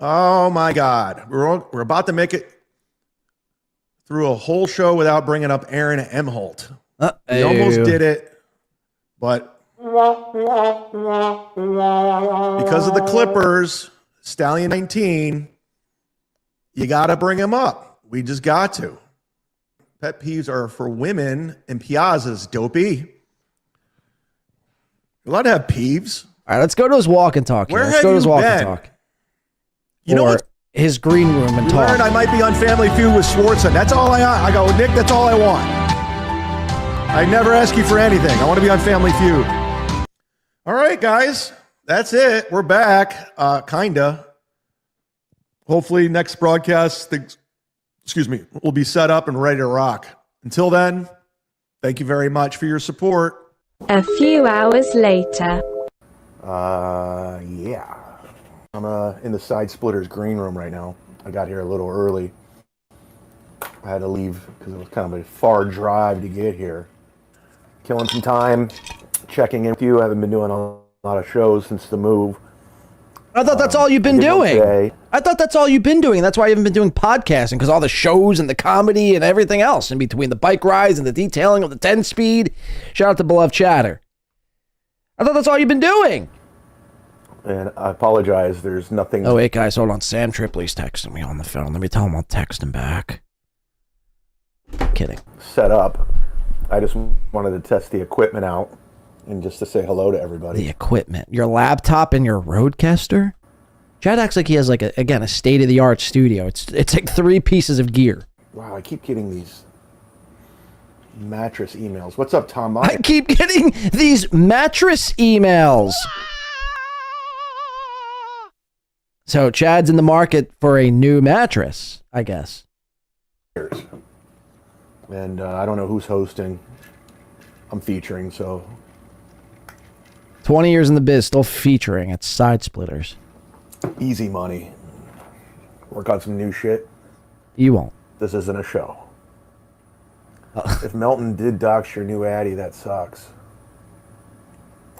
[SPEAKER 19] Oh my God. We're about to make it through a whole show without bringing up Aaron Emholt. We almost did it, but because of the Clippers, Stallion 19, you got to bring him up. We just got to. Pet peeves are for women and piazzas, dopey. You're allowed to have peeves.
[SPEAKER 7] All right, let's go to his walk and talk.
[SPEAKER 19] Where
[SPEAKER 7] Let's
[SPEAKER 19] have
[SPEAKER 7] go to his
[SPEAKER 19] you
[SPEAKER 7] walk
[SPEAKER 19] been?
[SPEAKER 7] and talk.
[SPEAKER 19] You know
[SPEAKER 7] Or
[SPEAKER 19] what?
[SPEAKER 7] his green room and
[SPEAKER 19] We
[SPEAKER 7] talk.
[SPEAKER 19] learned I might be on Family Feud with Swartzen. That's all I go, Nick, that's all I want. I never ask you for anything. I want to be on Family Feud. All right, guys. That's it. We're back. Kinda. Hopefully next broadcast, will be set up and ready to rock. Until then, thank you very much for your support.
[SPEAKER 4] A few hours later.
[SPEAKER 19] Yeah. I'm in the Side Splitters green room right now. I got here a little early. I had to leave because it was kind of a far drive to get here. Killing some time, checking in with you. I haven't been doing a lot of shows since the move.
[SPEAKER 7] I thought that's all you've been doing. I thought that's all you've been doing. That's why you haven't been doing podcasting, because all the shows and the comedy and everything else in between the bike rides and the detailing of the 10-speed. Shout out to Beloved Chatter. I thought that's all you've been doing.
[SPEAKER 19] And I apologize. There's nothing.
[SPEAKER 7] Oh, wait, guys, hold on. Sam Tripley's texting me on the phone. Let me tell him I'll text him back. Kidding.
[SPEAKER 19] Set up. I just wanted to test the equipment out and just to say hello to everybody.
[SPEAKER 7] The equipment. Your laptop and your Rodecaster? Chad acts like he has, like, a state-of-the-art studio. It's like 3 pieces of gear.
[SPEAKER 19] Wow, I keep getting these mattress emails. What's up, Tom?
[SPEAKER 7] I keep getting these mattress emails. So Chad's in the market for a new mattress, I guess.
[SPEAKER 19] And I don't know who's hosting. I'm featuring, so
[SPEAKER 7] 20 years in the biz, still featuring at Side Splitters.
[SPEAKER 19] easy money. Work on some new shit.
[SPEAKER 7] You won't.
[SPEAKER 19] This isn't a show. If Melton did dox your new Addy, that sucks.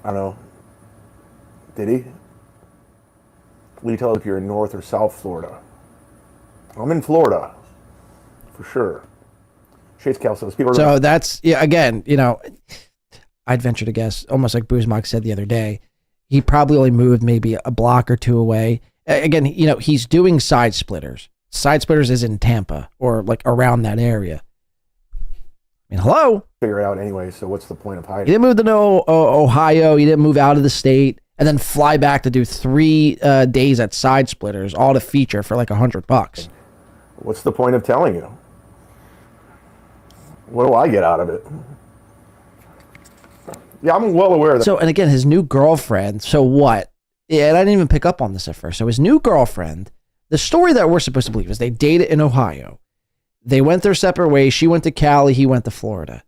[SPEAKER 19] I don't know. Did he? Will you tell us if you're in North or South Florida? I'm in Florida, for sure. Shades Cal says people are.
[SPEAKER 7] So that's, yeah, again, you know, I'd venture to guess, almost like Zumock said the other day, he probably only moved maybe a block or 2 away. Again, you know, he's doing Side Splitters. Side Splitters is in Tampa or like around that area. I mean, hello?
[SPEAKER 19] Figure it out anyway, so what's the point of
[SPEAKER 7] He
[SPEAKER 19] hiding?
[SPEAKER 7] didn't move to Ohio. He didn't move out of the state and then fly back to do 3 days at Side Splitters, all to feature for like $100.
[SPEAKER 19] What's the point of telling you? What do I get out of it? Yeah, I'm well aware of that.
[SPEAKER 7] So, and again, his new girlfriend, so what? Yeah, and I didn't even pick up on this at first. So his new girlfriend, the story that we're supposed to believe is they dated in Ohio. They went their separate ways. She went to Cali, he went to Florida.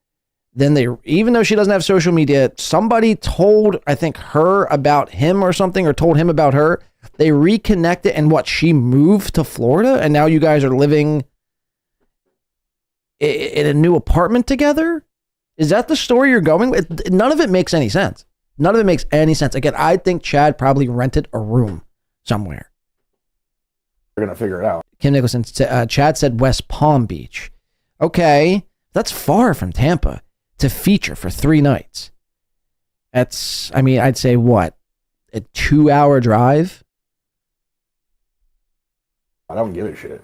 [SPEAKER 7] Then they, even though she doesn't have social media, somebody told, I think, her about him or something, or told him about her. They reconnected, and what, she moved to Florida, and now you guys are living in a new apartment together? Is that the story you're going with? None of it makes any sense. None of it makes any sense. Again, I think Chad probably rented a room somewhere.
[SPEAKER 19] We're going to figure it out.
[SPEAKER 7] Kim Nicholson, Chad said West Palm Beach. Okay, that's far from Tampa to feature for 3 nights. That's, I mean, I'd say what? A 2-hour drive?
[SPEAKER 19] I don't give a shit.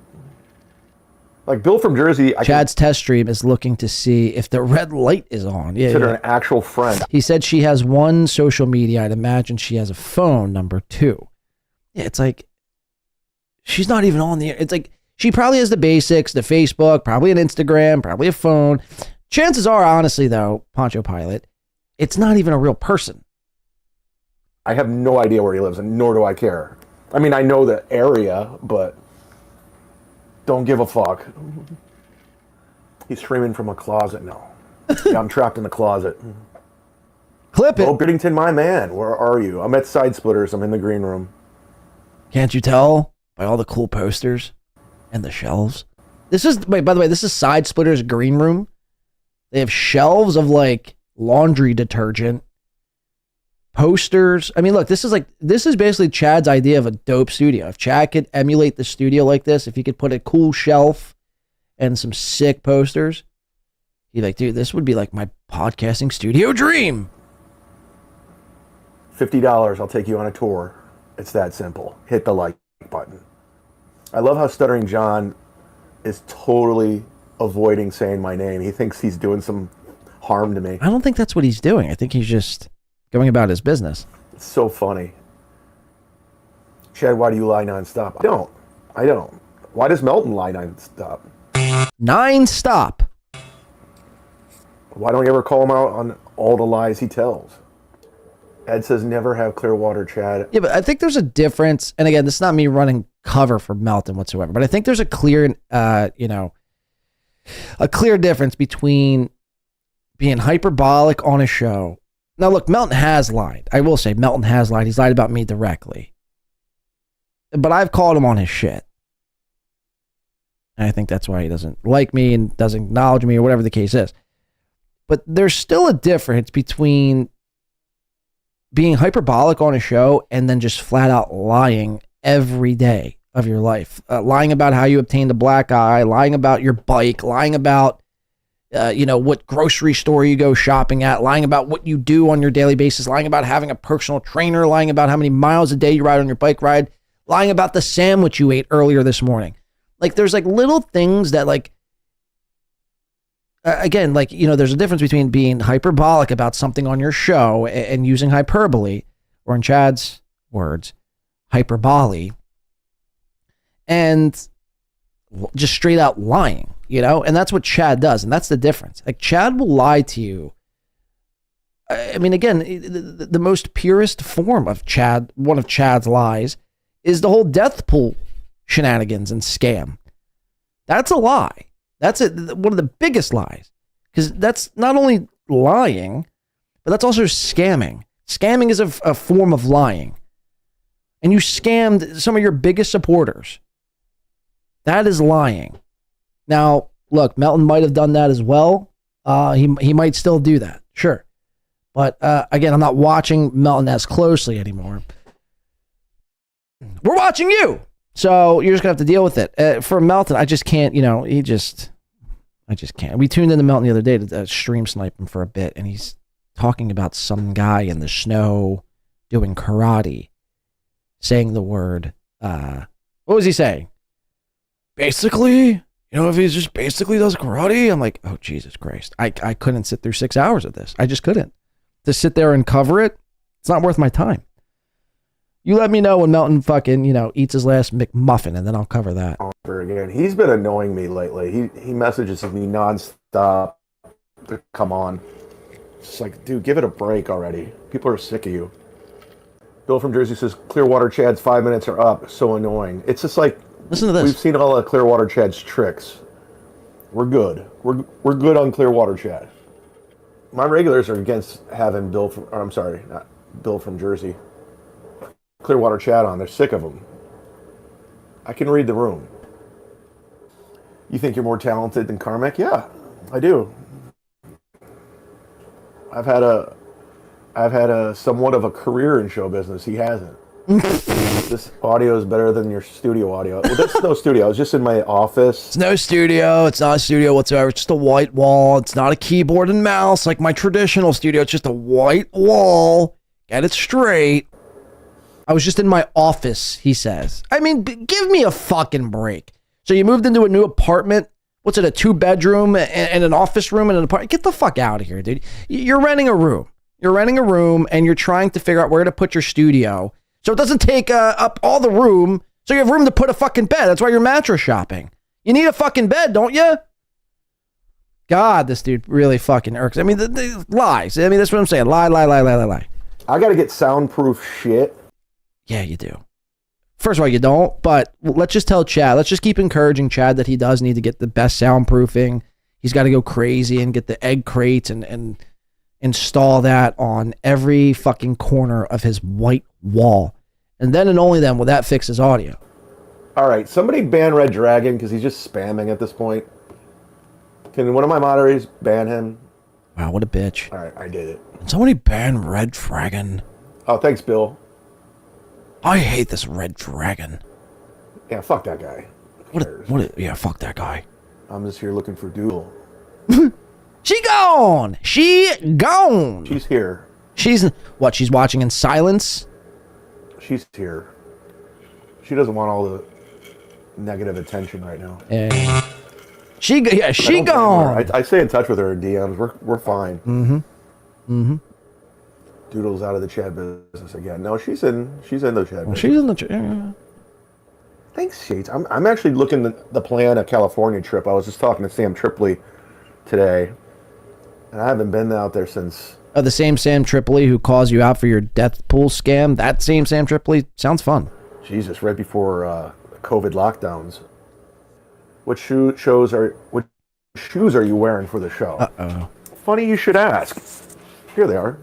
[SPEAKER 19] Like Bill from Jersey,
[SPEAKER 7] Chad's test stream is looking to see if the red light is on. Yeah,
[SPEAKER 19] consider
[SPEAKER 7] yeah.
[SPEAKER 19] an actual friend.
[SPEAKER 7] He said she has 1 social media. I'd imagine she has a phone, number 2. Yeah, it's like, she's not even on the, it's like, she probably has the basics, the Facebook, probably an Instagram, probably a phone. Chances are, honestly, though, Poncho Pilot, it's not even a real person.
[SPEAKER 19] I have no idea where he lives, and nor do I care. I mean, I know the area, but don't give a fuck. He's screaming from a closet now. Yeah, I'm trapped in the closet.
[SPEAKER 7] Clip it.
[SPEAKER 19] Oh, Biddington, my man, where are you? I'm at Side Splitters. I'm in the green room.
[SPEAKER 7] Can't you tell by all the cool posters and the shelves? This is, wait, by the way, this is Side Splitters green room. They have shelves of like laundry detergent, posters. I mean, look, this is basically Chad's idea of a dope studio. If Chad could emulate the studio like this, if he could put a cool shelf and some sick posters, he'd be like, dude, this would be like my podcasting studio dream.
[SPEAKER 19] $50, I'll take you on a tour. It's that simple. Hit the like button. I love how Stuttering John is totally avoiding saying my name. He thinks he's doing some harm to me.
[SPEAKER 7] I don't think that's what he's doing. I think he's just going about his business.
[SPEAKER 19] It's so funny. Chad, why do you lie nonstop? I don't. Why does Melton lie nonstop?
[SPEAKER 7] Stop.
[SPEAKER 19] Why don't you ever call him out on all the lies he tells? Ed says never have clear water, Chad.
[SPEAKER 7] Yeah, but I think there's a difference. And again, this is not me running cover for Melton whatsoever, but I think there's a clear, a clear difference between being hyperbolic on a show. Now, look, Melton has lied. I will say Melton has lied. He's lied about me directly. But I've called him on his shit. And I think that's why he doesn't like me and doesn't acknowledge me or whatever the case is. But there's still a difference between being hyperbolic on a show and then just flat out lying every day of your life. Lying about how you obtained a black eye, lying about your bike, lying about what grocery store you go shopping at, lying about what you do on your daily basis, lying about having a personal trainer, lying about how many miles a day you ride on your bike ride, lying about the sandwich you ate earlier this morning. Like, there's like little things that like, again, like, there's a difference between being hyperbolic about something on your show and using hyperbole, or in Chad's words, hyperbole, and just straight out lying, and that's what Chad does. And that's the difference. Like, Chad will lie to you. I mean, again, the most purest form of one of Chad's lies is the whole death pool shenanigans and scam. That's a lie. That's one of the biggest lies, because that's not only lying, but that's also scamming. Scamming is a form of lying. And you scammed some of your biggest supporters. That is lying. Now, look, Melton might have done that as well. He might still do that, sure. But again, I'm not watching Melton as closely anymore. We're watching you. So you're just going to have to deal with it. For Melton, I just can't, I just can't. We tuned into Melton the other day to stream snipe him for a bit, and he's talking about some guy in the snow doing karate, saying the word, what was he saying? Basically, if he just basically does karate, I'm like, oh, Jesus Christ. I couldn't sit through 6 hours of this. I just couldn't. To sit there and cover it, it's not worth my time. You let me know when Melton fucking, eats his last McMuffin, and then I'll cover that.
[SPEAKER 19] Again, he's been annoying me lately. He messages me nonstop to come on. It's like, dude, give it a break already. People are sick of you. Bill from Jersey says, Clearwater Chad's 5 minutes are up. So annoying. It's just like,
[SPEAKER 7] listen to this.
[SPEAKER 19] We've seen all of Clearwater Chad's tricks. We're good. We're good on Clearwater Chad. My regulars are against having Bill from Jersey. Clearwater Chad on. They're sick of him. I can read the room. You think you're more talented than Karmic? Yeah, I do. I've had a somewhat of a career in show business. He hasn't. This audio is better than your studio audio. Well, that's no studio. I was just in my office.
[SPEAKER 7] It's no studio. It's not a studio whatsoever. It's just a white wall. It's not a keyboard and mouse like my traditional studio. It's just a white wall. Get it straight. I was just in my office, he says. I mean, give me a fucking break. So you moved into a new apartment? What's it, a 2-bedroom and an office room and an apartment? Get the fuck out of here, dude. You're renting a room. You're renting a room and you're trying to figure out where to put your studio so it doesn't take up all the room, so you have room to put a fucking bed. That's why you're mattress shopping. You need a fucking bed, don't you? God, this dude really fucking irks. I mean, the lies. I mean, that's what I'm saying. Lie.
[SPEAKER 2] I got to get soundproof shit.
[SPEAKER 7] Yeah, you do. First of all, you don't, but let's just tell Chad. Let's just keep encouraging Chad that he does need to get the best soundproofing. He's got to go crazy and get the egg crates and install that on every fucking corner of his white wall. And then and only then will that fix his audio.
[SPEAKER 2] All right, somebody ban Red Dragon because he's just spamming at this point. Can one of my moderators ban him?
[SPEAKER 7] Wow, what a bitch.
[SPEAKER 2] All right, I did it.
[SPEAKER 7] Can somebody ban Red Dragon?
[SPEAKER 2] Oh, thanks, Bill.
[SPEAKER 7] I hate this Red Dragon.
[SPEAKER 2] Yeah, fuck that guy.
[SPEAKER 7] Yeah, fuck that guy.
[SPEAKER 2] I'm just here looking for Doodle.
[SPEAKER 7] She gone! She's
[SPEAKER 2] here.
[SPEAKER 7] She's watching in silence?
[SPEAKER 2] She's here. She doesn't want all the negative attention right now.
[SPEAKER 7] Yeah. She gone.
[SPEAKER 2] I stay in touch with her in DMs. We're fine.
[SPEAKER 7] Mm-hmm.
[SPEAKER 2] Doodle's out of the chat business again. No, she's in the chat business.
[SPEAKER 7] She's in the chat. Yeah.
[SPEAKER 2] Thanks, Shades. I'm actually looking the plan a California trip. I was just talking to Sam Tripoli today, and I haven't been out there since.
[SPEAKER 7] The same Sam Tripoli who calls you out for your death pool scam. That same Sam Tripoli sounds fun.
[SPEAKER 2] Jesus, right before COVID lockdowns. What shoes are you wearing for the show?
[SPEAKER 7] Uh-oh.
[SPEAKER 2] Funny you should ask. Here they are.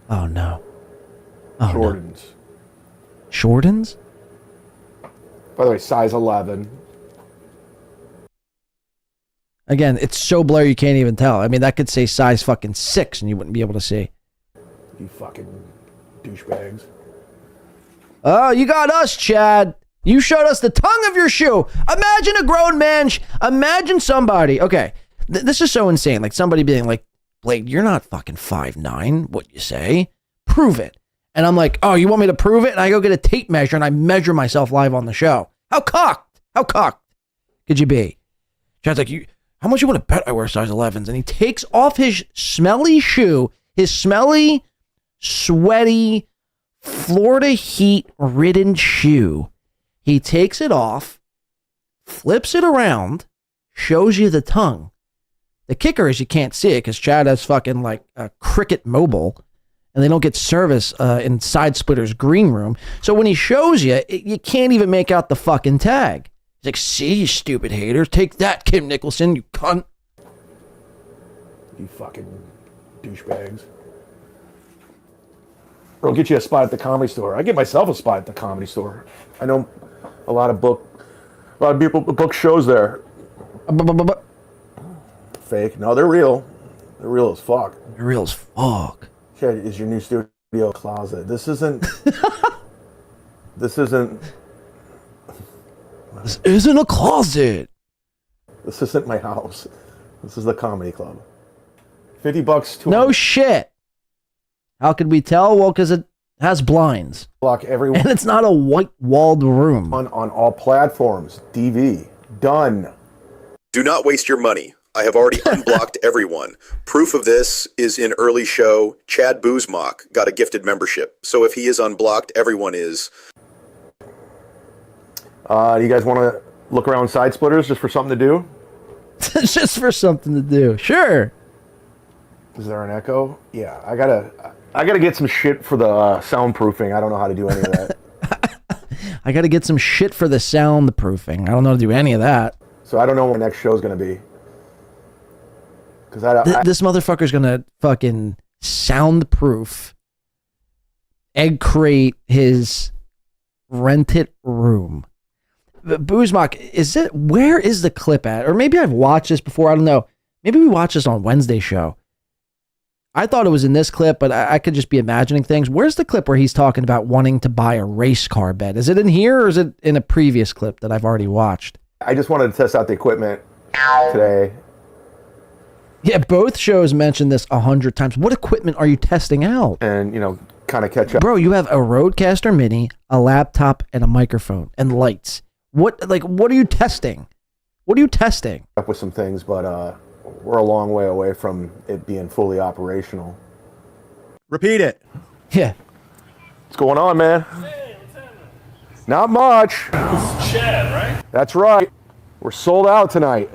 [SPEAKER 7] Oh no.
[SPEAKER 2] Jordans.
[SPEAKER 7] No. Jordans?
[SPEAKER 2] By the way, size 11.
[SPEAKER 7] Again, it's so blurry you can't even tell. I mean, that could say size fucking 6 and you wouldn't be able to see.
[SPEAKER 2] You fucking douchebags.
[SPEAKER 7] Oh, you got us, Chad. You showed us the tongue of your shoe. Imagine a grown man. Imagine somebody. Okay, this is so insane. Like somebody being like, Blake, you're not fucking 5'9". What you say? Prove it. And I'm like, oh, you want me to prove it? And I go get a tape measure and I measure myself live on the show. How cocked could you be? Chad's like, how much you want to bet I wear size 11s? And he takes off his smelly shoe, his smelly, sweaty, Florida heat ridden shoe. He takes it off, flips it around, shows you the tongue. The kicker is you can't see it because Chad has fucking like a Cricket Mobile and they don't get service in Side Splitter's green room. So when he shows you, you can't even make out the fucking tag. He's like, see, you stupid haters. Take that, Kim Nicholson, you cunt.
[SPEAKER 2] You fucking douchebags. Or I'll get you a spot at the Comedy Store. I get myself a spot at the Comedy Store. I know a lot of people book shows there. Fake. No, they're real. They're real as fuck.
[SPEAKER 7] They're real as fuck.
[SPEAKER 2] Chad, is your new studio closet. This isn't
[SPEAKER 7] a closet.
[SPEAKER 2] This isn't my house. This is the comedy club. $50 to
[SPEAKER 7] no shit. How could we tell? Well, because it has blinds.
[SPEAKER 2] Block everyone.
[SPEAKER 7] And it's not a white-walled room.
[SPEAKER 2] On all platforms. DV. Done.
[SPEAKER 17] Do not waste your money. I have already unblocked everyone. Proof of this is in early show. Chad Zumock got a gifted membership. So if he is unblocked, everyone is.
[SPEAKER 2] Do you guys want to look around Side Splitters just for something to do?
[SPEAKER 7] Just for something to do. Sure.
[SPEAKER 2] Is there an echo? Yeah, I gotta get some shit for the soundproofing. I don't know how to do any of that.
[SPEAKER 7] I gotta get some shit for the soundproofing. I don't know how to do any of that.
[SPEAKER 2] So I don't know when the next show's gonna be. Because
[SPEAKER 7] this motherfucker's gonna fucking soundproof, egg crate his rented room. Zumock, where is the clip at? Or maybe I've watched this before. I don't know. Maybe we watched this on Wednesday show. I thought it was in this clip, but I could just be imagining things. Where's the clip where he's talking about wanting to buy a race car bed? Is it in here or is it in a previous clip that I've already watched?
[SPEAKER 2] I just wanted to test out the equipment today.
[SPEAKER 7] Yeah, both shows mentioned this 100 times. What equipment are you testing out?
[SPEAKER 2] And, kind of catch up.
[SPEAKER 7] Bro, you have a Rodecaster Mini, a laptop, and a microphone, and lights. What are you testing? What are you testing?
[SPEAKER 2] Up with some things, but we're a long way away from it being fully operational.
[SPEAKER 19] Repeat it.
[SPEAKER 7] Yeah.
[SPEAKER 2] What's going on, man? Not much.
[SPEAKER 24] This is Chad, right?
[SPEAKER 2] That's right. We're sold out tonight.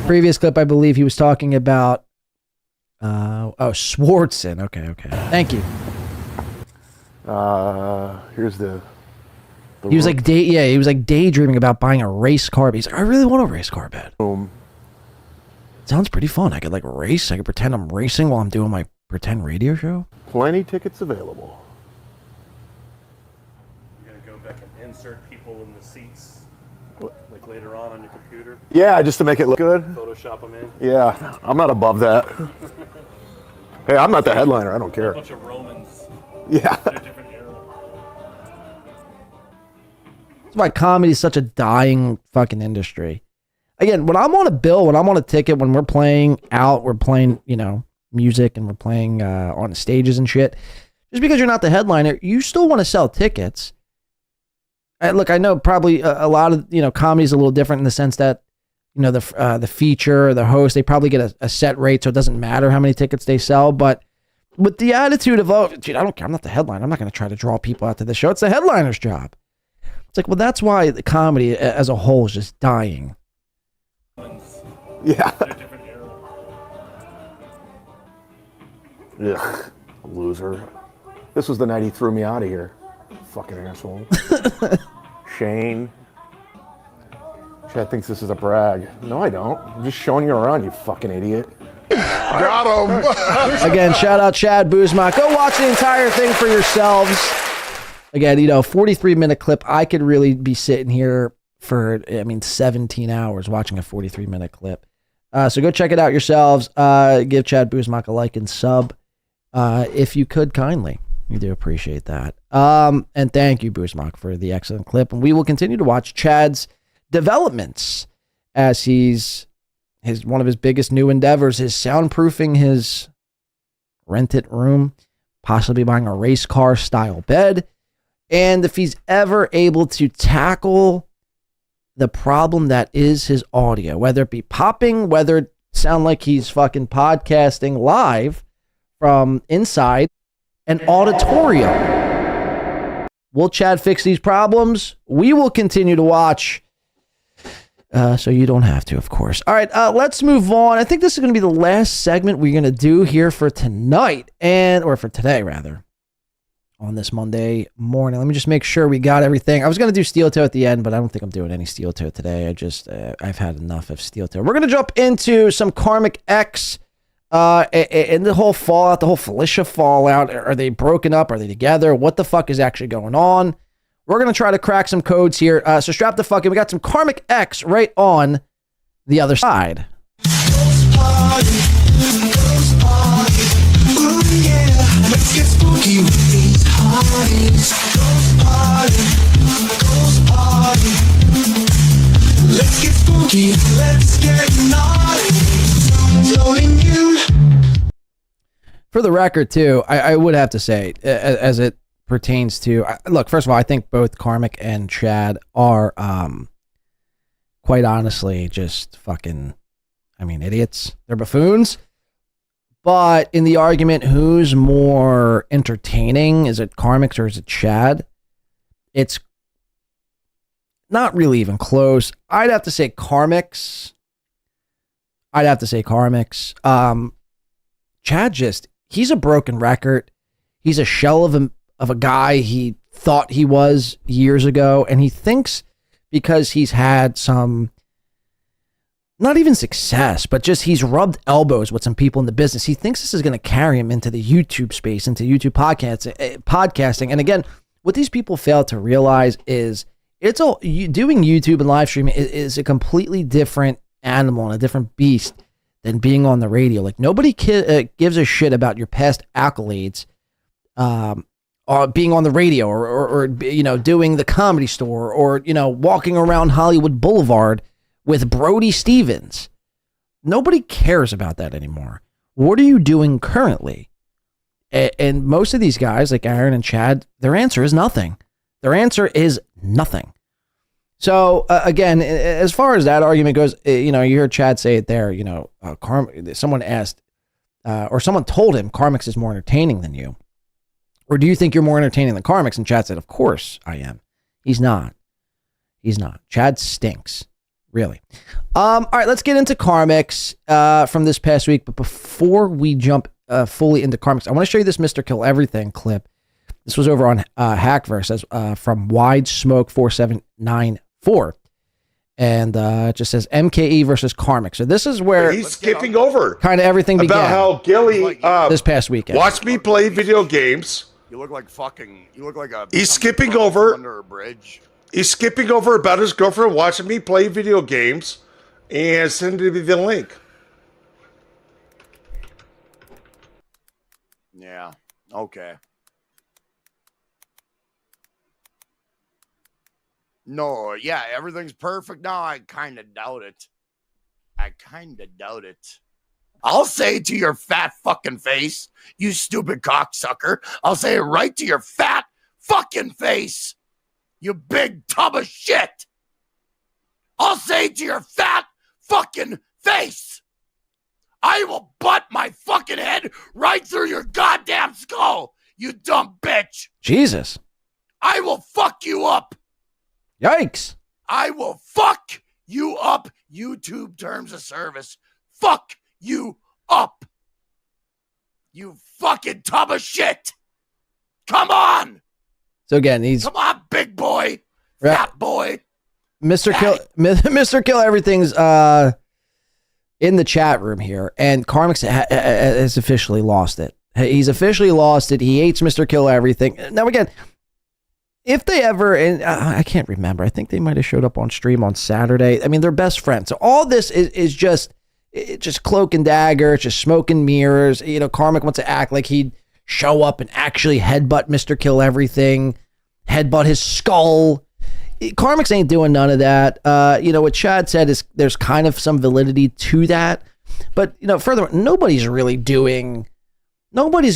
[SPEAKER 7] Previous clip, I believe he was talking about. Swartzen. Okay. Thank you.
[SPEAKER 2] Here's the
[SPEAKER 7] He was like he was like daydreaming about buying a race car. But he's like, I really want a race car bed. Sounds pretty fun. I could like race. I could pretend I'm racing while I'm doing my pretend radio show.
[SPEAKER 2] Plenty tickets available.
[SPEAKER 24] You're gonna go back and insert people in the seats, like later on your computer.
[SPEAKER 2] Yeah, just to make it look good.
[SPEAKER 24] Photoshop them in.
[SPEAKER 2] Yeah, I'm not above that. Hey, I'm not the headliner. I don't care.
[SPEAKER 24] A bunch of Romans.
[SPEAKER 2] Yeah.
[SPEAKER 7] That's why comedy is such a dying fucking industry. Again, when I'm on a bill, when I'm on a ticket, when we're playing out, we're playing, music and we're playing on stages and shit. Just because you're not the headliner, you still want to sell tickets. Look, I know probably a lot of, comedy is a little different in the sense that, the feature, the host, they probably get a set rate, so it doesn't matter how many tickets they sell. But with the attitude of, oh, dude, I don't care. I'm not the headliner. I'm not going to try to draw people out to the show. It's the headliner's job. It's like, well, that's why the comedy as a whole is just dying.
[SPEAKER 2] Yeah. Yeah. Loser. This was the night he threw me out of here. Fucking asshole. Shane. Chad thinks this is a brag. No, I don't. I'm just showing you around, you fucking idiot.
[SPEAKER 14] Got him.
[SPEAKER 7] Again, shout out Chad Zumock. Go watch the entire thing for yourselves. Again, 43-minute clip. I could really be sitting here for, 17 hours watching a 43-minute clip. So go check it out yourselves. Give Chad Zumock a like and sub if you could kindly. We do appreciate that. And thank you, Zumock, for the excellent clip. And we will continue to watch Chad's developments as one of his biggest new endeavors is soundproofing his rented room, possibly buying a race car style bed. And if he's ever able to tackle the problem that is his audio, whether it be popping, whether it sound like he's fucking podcasting live from inside an auditorium. Will Chad fix these problems? We will continue to watch. So you don't have to, of course. All right, let's move on. I think this is going to be the last segment we're going to do here for tonight, or for today, rather, on this Monday morning. Let me just make sure we got everything. I was going to do Steeltoe at the end, but I don't think I'm doing any Steeltoe today. I've had enough of Steeltoe. We're going to jump into some Karmic X and the whole fallout, the whole Felicia fallout. Are they broken up? Are they together? What the fuck is actually going on? We're going to try to crack some codes here. So strap the fuck in. We got some Karmic X right on the other side.
[SPEAKER 8] Let's get spooky, let's get naughty.
[SPEAKER 7] For the record, too, I would have to say, as it pertains to, look, first of all, I think both Karmic and Chad are, quite honestly, just fucking, idiots. They're buffoons. But in the argument, who's more entertaining? Is it Karmic's or is it Chad? It's not really even close. I'd have to say Karmic's. Chad he's a broken record. He's a shell of a guy he thought he was years ago. And he thinks because he's had some, not even success, but just he's rubbed elbows with some people in the business. He thinks this is going to carry him into the YouTube space, into YouTube podcasting. And again, what these people fail to realize is doing YouTube and live streaming is a completely different animal and a different beast than being on the radio. Like nobody gives a shit about your past accolades, or being on the radio or doing the Comedy Store or walking around Hollywood Boulevard with Brody Stevens. Nobody cares about that anymore. What are you doing currently? And most of these guys, like Aaron and Chad, their answer is nothing. Their answer is nothing. So again, as far as that argument goes, you heard Chad say it there. Someone asked, or someone told him, Karmic is more entertaining than you. Or do you think you're more entertaining than Karmic? And Chad said, of course I am. He's not. Chad stinks. Really. All right, let's get into Karmics from this past week. But before we jump fully into Karmics, I want to show you this Mr. Kill Everything clip. This was over on Hackverse from Wide Smoke 4794. And it just says MKE versus Karmic. So this is where
[SPEAKER 5] he's skipping over
[SPEAKER 7] kind of everything began.
[SPEAKER 5] About how Gilly
[SPEAKER 7] this past weekend.
[SPEAKER 5] Watch me play video games.
[SPEAKER 9] You look like fucking. You look like a.
[SPEAKER 5] He's skipping over
[SPEAKER 9] under a bridge.
[SPEAKER 5] He's skipping over about his girlfriend watching me play video games, and sending me the link.
[SPEAKER 9] Yeah. Okay. No, yeah, everything's perfect. No, I kind of doubt it. I'll say it to your fat fucking face, you stupid cocksucker. I'll say it right to your fat fucking face, you big tub of shit. I'll say it to your fat fucking face. I will butt my fucking head right through your goddamn skull, you dumb bitch.
[SPEAKER 7] Jesus.
[SPEAKER 9] I will fuck you up.
[SPEAKER 7] Yikes.
[SPEAKER 9] I will fuck you up. YouTube terms of service. Fuck you up. You fucking tub of shit. Come on.
[SPEAKER 7] So again, he's...
[SPEAKER 9] Come on, big boy. Fat boy.
[SPEAKER 7] Mr. Kill Everything's in the chat room here, and Karmic has officially lost it. He's officially lost it. He hates Mr. Kill Everything. Now again, if they ever, and I can't remember, I think they might have showed up on stream on Saturday. I mean, they're best friends. So all this is just cloak and dagger, it's just smoke and mirrors. You know, Karmic wants to act like he'd show up and actually headbutt Mr. Kill Everything, headbutt his skull. Karmic ain't doing none of that. You know, what Chad said is there's kind of some validity to that. But, you know, furthermore, nobody's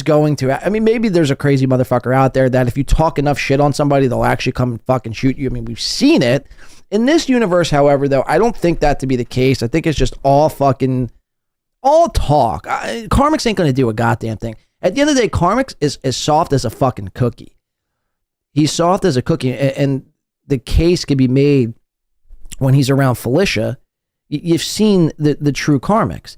[SPEAKER 7] going to. I mean, maybe there's a crazy motherfucker out there that if you talk enough shit on somebody, they'll actually come and fucking shoot you. I mean, we've seen it. In this universe, however, though, I don't think that to be the case. I think it's just all talk. Karmic ain't going to do a goddamn thing. At the end of the day, Karmic is as soft as a fucking cookie. He's soft as a cookie, and the case can be made when he's around Felicia. You've seen the true Karmics.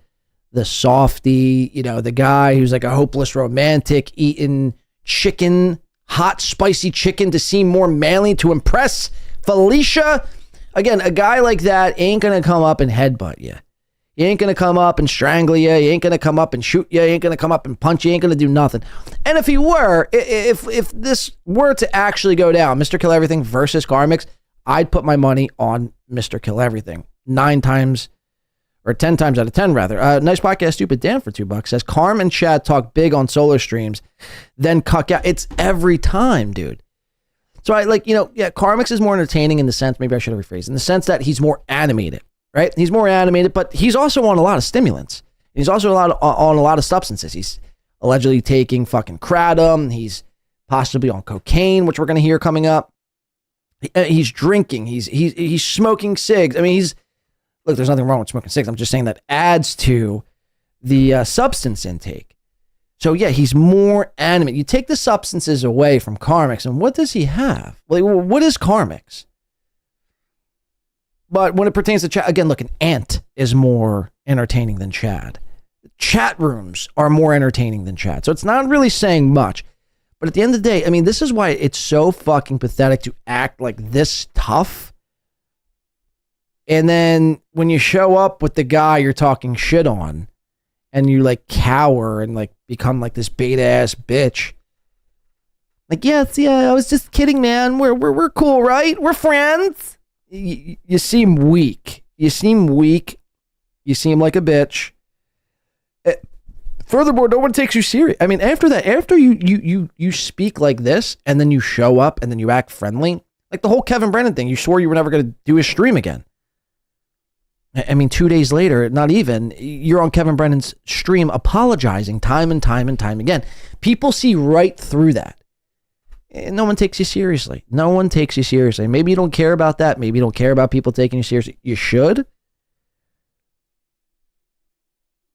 [SPEAKER 7] The softy, you know, the guy who's like a hopeless romantic eating chicken, hot, spicy chicken to seem more manly to impress Felicia. Again, a guy like that ain't going to come up and headbutt you. He ain't going to come up and strangle you. He ain't going to come up and shoot you. He ain't going to come up and punch you. He ain't going to do nothing. And if he were, if this were to actually go down, Mr. Kill Everything versus Karmic, I'd put my money on Mr. Kill Everything 9 times or 10 times out of 10, rather. Nice podcast, Stupid Dan for $2 says, Karm and Chad talk big on solo streams, then cuck out. It's every time, dude. So Karmic is more entertaining in the sense, maybe I should have rephrased, in the sense that he's more animated, right? He's more animated, but he's also on a lot of stimulants. He's also on a lot of substances. He's allegedly taking fucking kratom. He's possibly on cocaine, which we're going to hear coming up. He's drinking. He's smoking cigs. I mean, look, there's nothing wrong with smoking cigs. I'm just saying that adds to the substance intake. So yeah, he's more animate. You take the substances away from Karmic, and what does he have? Like, what is Karmic? But when it pertains to chat, again, look, an ant is more entertaining than Chad. Chat rooms are more entertaining than Chad. So it's not really saying much. But at the end of the day, I mean, this is why it's so fucking pathetic to act like this tough. And then when you show up with the guy you're talking shit on, and you like cower and like become like this beta ass bitch. Like, yeah, I was just kidding, man. We're cool, right? We're friends. You seem weak. You seem weak. You seem like a bitch. Furthermore, no one takes you serious. I mean, after that, after you speak like this, and then you show up, and then you act friendly, like the whole Kevin Brennan thing. You swore you were never going to do his stream again. I mean, 2 days later, not even, you're on Kevin Brennan's stream apologizing time and time and time again. People see right through that. And no one takes you seriously. No one takes you seriously. Maybe you don't care about that. Maybe you don't care about people taking you seriously. You should.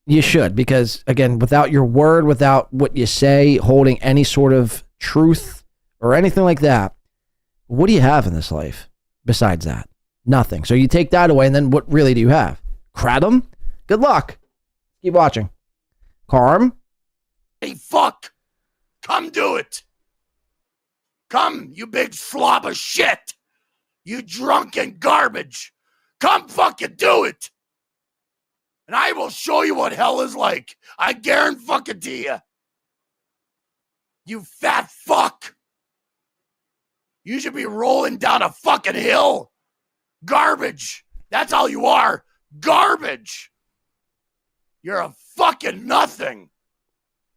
[SPEAKER 7] You should, because, again, without your word, without what you say, holding any sort of truth or anything like that, what do you have in this life besides that? Nothing. So you take that away, and then what really do you have? Kratom? Good luck. Keep watching. Karm?
[SPEAKER 9] Hey, fuck. Come do it. Come, you big slob of shit. You drunken garbage. Come fucking do it. And I will show you what hell is like. I guarantee you. You fat fuck. You should be rolling down a fucking hill. Garbage. That's all you are. Garbage. You're a fucking nothing.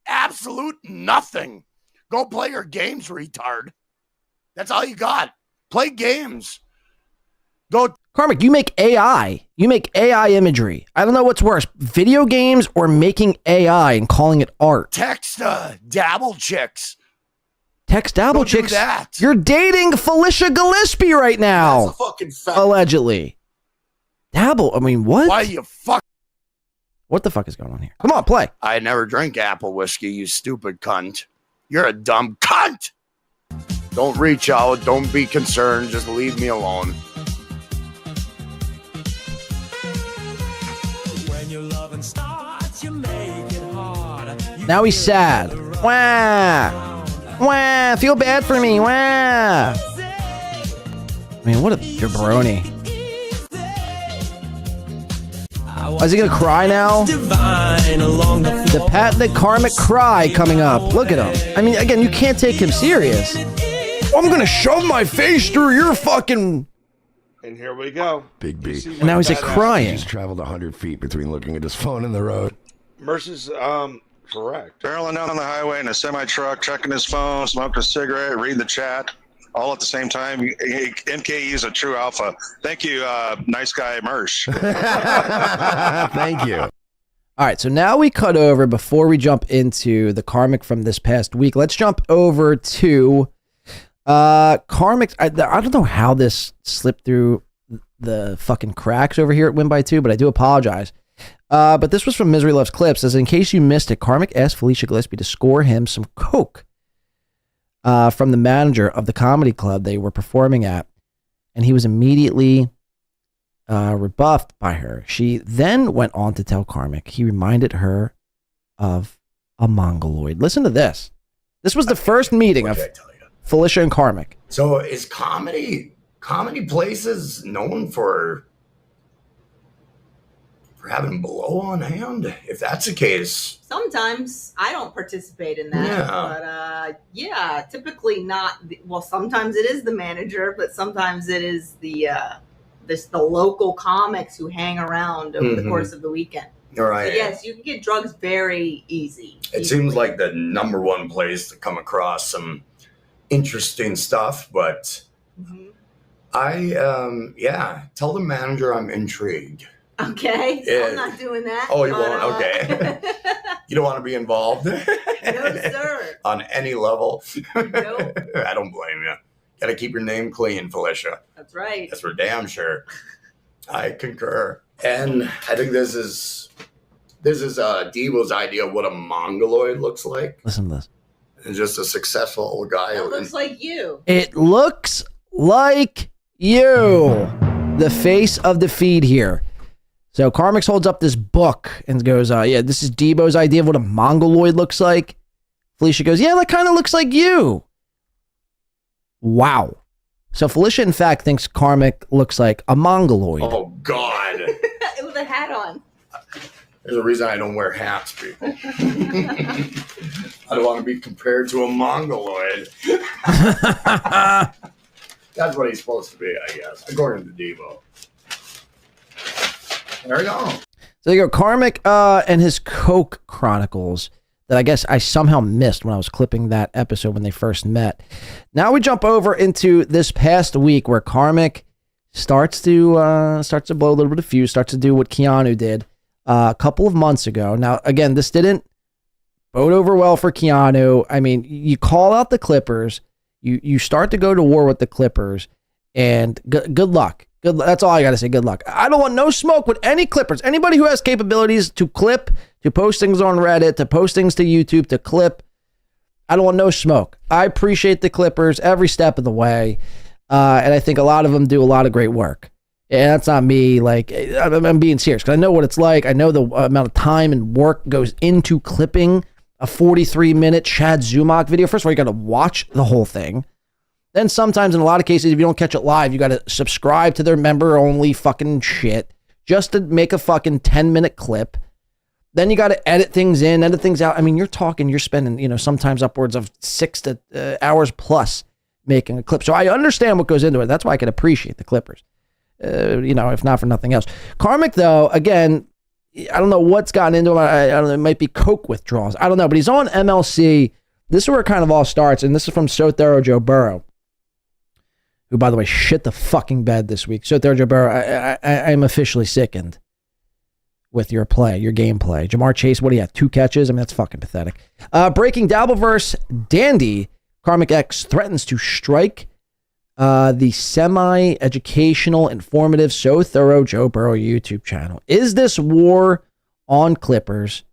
[SPEAKER 9] Absolute nothing. Go play your games, retard. That's all you got. Play games. Go.
[SPEAKER 7] Karmic, you make AI. You make AI imagery. I don't know what's worse, video games or making AI and calling it art.
[SPEAKER 9] Text dabble chicks.
[SPEAKER 7] Text dabble chicks.
[SPEAKER 9] That.
[SPEAKER 7] You're dating Felicia Gillespie right now.
[SPEAKER 9] That's a fucking fact.
[SPEAKER 7] Allegedly. Dabble. I mean, what?
[SPEAKER 9] Why you fuck?
[SPEAKER 7] What the fuck is going on here? Come on, play.
[SPEAKER 9] I never drink apple whiskey, you stupid cunt. You're a dumb cunt. Don't reach out. Don't be concerned. Just leave me alone.
[SPEAKER 8] When your loving starts, you make it hard.
[SPEAKER 7] Now he's sad. Wah. Wah. Feel bad for me. Wah. I mean, what a jabroni. Is he gonna cry now? The Pat the Karmic cry coming up. Look at him. I mean, again, you can't take him serious. I'm gonna shove my face through your fucking.
[SPEAKER 5] And here we go.
[SPEAKER 11] Big B.
[SPEAKER 7] And now he's like crying.
[SPEAKER 11] He's traveled 100 feet between looking at his phone and the road.
[SPEAKER 5] Mersh is correct.
[SPEAKER 13] Barreling down the highway in a semi-truck, checking his phone, smoking a cigarette, reading the chat, all at the same time. MKE is a true alpha. Thank you, nice guy Mersh.
[SPEAKER 11] Thank you.
[SPEAKER 7] All right, so now we cut over, before we jump into the Karmic from this past week, let's jump over to Karmic. I don't know how this slipped through the fucking cracks over here at Win by 2, but I do apologize. But this was from Misery Loves Clips. Says, in case you missed it, Karmic asked Felicia Gillespie to score him some coke from the manager of the comedy club they were performing at, and he was immediately rebuffed by her. She then went on to tell Karmic he reminded her of a mongoloid. Listen to this. This was the first meeting of Felicia and Karmic.
[SPEAKER 9] So is comedy places known for having blow on hand? If that's the case,
[SPEAKER 10] Sometimes I don't participate in that, but typically not. Well, sometimes it is the manager, but sometimes it is the local comics who hang around over the course of the weekend.
[SPEAKER 9] All right.
[SPEAKER 10] But yes, you can get drugs very easy.
[SPEAKER 9] It seems like the number one place to come across some interesting stuff, but I tell the manager I'm intrigued.
[SPEAKER 10] Okay, I'm not doing that.
[SPEAKER 9] Oh, you won't? Okay. You don't want to be involved?
[SPEAKER 10] No, sir.
[SPEAKER 9] On any level?
[SPEAKER 10] Nope.
[SPEAKER 9] I don't blame you. Got to keep your name clean, Felicia.
[SPEAKER 10] That's right.
[SPEAKER 9] That's for damn sure. I concur. And I think this is Devo's idea of what a mongoloid looks like.
[SPEAKER 7] Listen to this.
[SPEAKER 9] And just a successful old guy.
[SPEAKER 10] It looks like you.
[SPEAKER 7] It looks like you. The face of the feed here. So Karmic holds up this book and goes, this is Debo's idea of what a mongoloid looks like. Felicia goes, yeah, that kind of looks like you. Wow. So Felicia, in fact, thinks Karmic looks like a mongoloid.
[SPEAKER 9] Oh, God.
[SPEAKER 10] With a hat on.
[SPEAKER 9] There's a reason I don't wear hats, people. I don't want to be compared to a mongoloid. That's what he's supposed to be, I guess, according to Devo. There we go.
[SPEAKER 7] So you go, Karmic and his Coke Chronicles that I guess I somehow missed when I was clipping that episode when they first met. Now we jump over into this past week where Karmic starts to blow a little bit of fuse, starts to do what Keanu did a couple of months ago. Now, again, this didn't bode over well for Keanu. I mean, you call out the Clippers, you start to go to war with the Clippers, and good luck. That's all I got to say. Good luck. I don't want no smoke with any Clippers. Anybody who has capabilities to clip, to post things on Reddit, to post things to YouTube, to clip, I don't want no smoke. I appreciate the Clippers every step of the way, and I think a lot of them do a lot of great work. Yeah, that's not me. Like, I'm being serious because I know what it's like. I know the amount of time and work goes into clipping a 43-minute Chad Zumock video. First of all, you got to watch the whole thing. Then sometimes, in a lot of cases, if you don't catch it live, you got to subscribe to their member-only fucking shit just to make a fucking 10-minute clip. Then you got to edit things in, edit things out. I mean, you're spending, sometimes upwards of 6 hours plus making a clip. So I understand what goes into it. That's why I can appreciate the clippers. If not for nothing else. Karmic, though, again, I don't know what's gotten into him. I don't know. It might be coke withdrawals. I don't know. But he's on MLC. This is where it kind of all starts. And this is from So Thorough Joe Burrow, who, by the way, shit the fucking bed this week. So Thorough Joe Burrow, I'm officially sickened with your gameplay. Jamar Chase, what do you have? 2 catches? I mean, that's fucking pathetic. Breaking Dabbleverse Dandy. Karmic X threatens to strike the semi-educational, informative, So Thorough Joe Burrow YouTube channel. Is this war on Clippers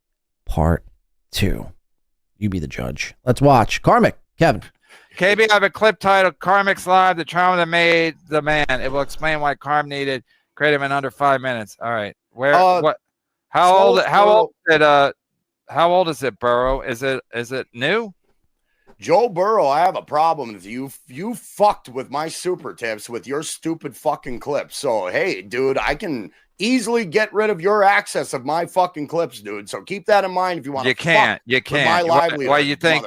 [SPEAKER 7] part 2? You be the judge. Let's watch. Karmic, Kevin.
[SPEAKER 16] KB, I have a clip titled Karmic's Live, the trauma that made the man. It will explain why Karm needed create him in under 5 minutes. All right. How old is it, Burrow? Is it new?
[SPEAKER 9] Joe Burrow, I have a problem with you. You fucked with my super tips with your stupid fucking clips. So, hey, dude, I can easily get rid of your access of my fucking clips, dude. So keep that in mind if you want to.
[SPEAKER 16] You can't.
[SPEAKER 9] My livelihood.
[SPEAKER 16] Why you think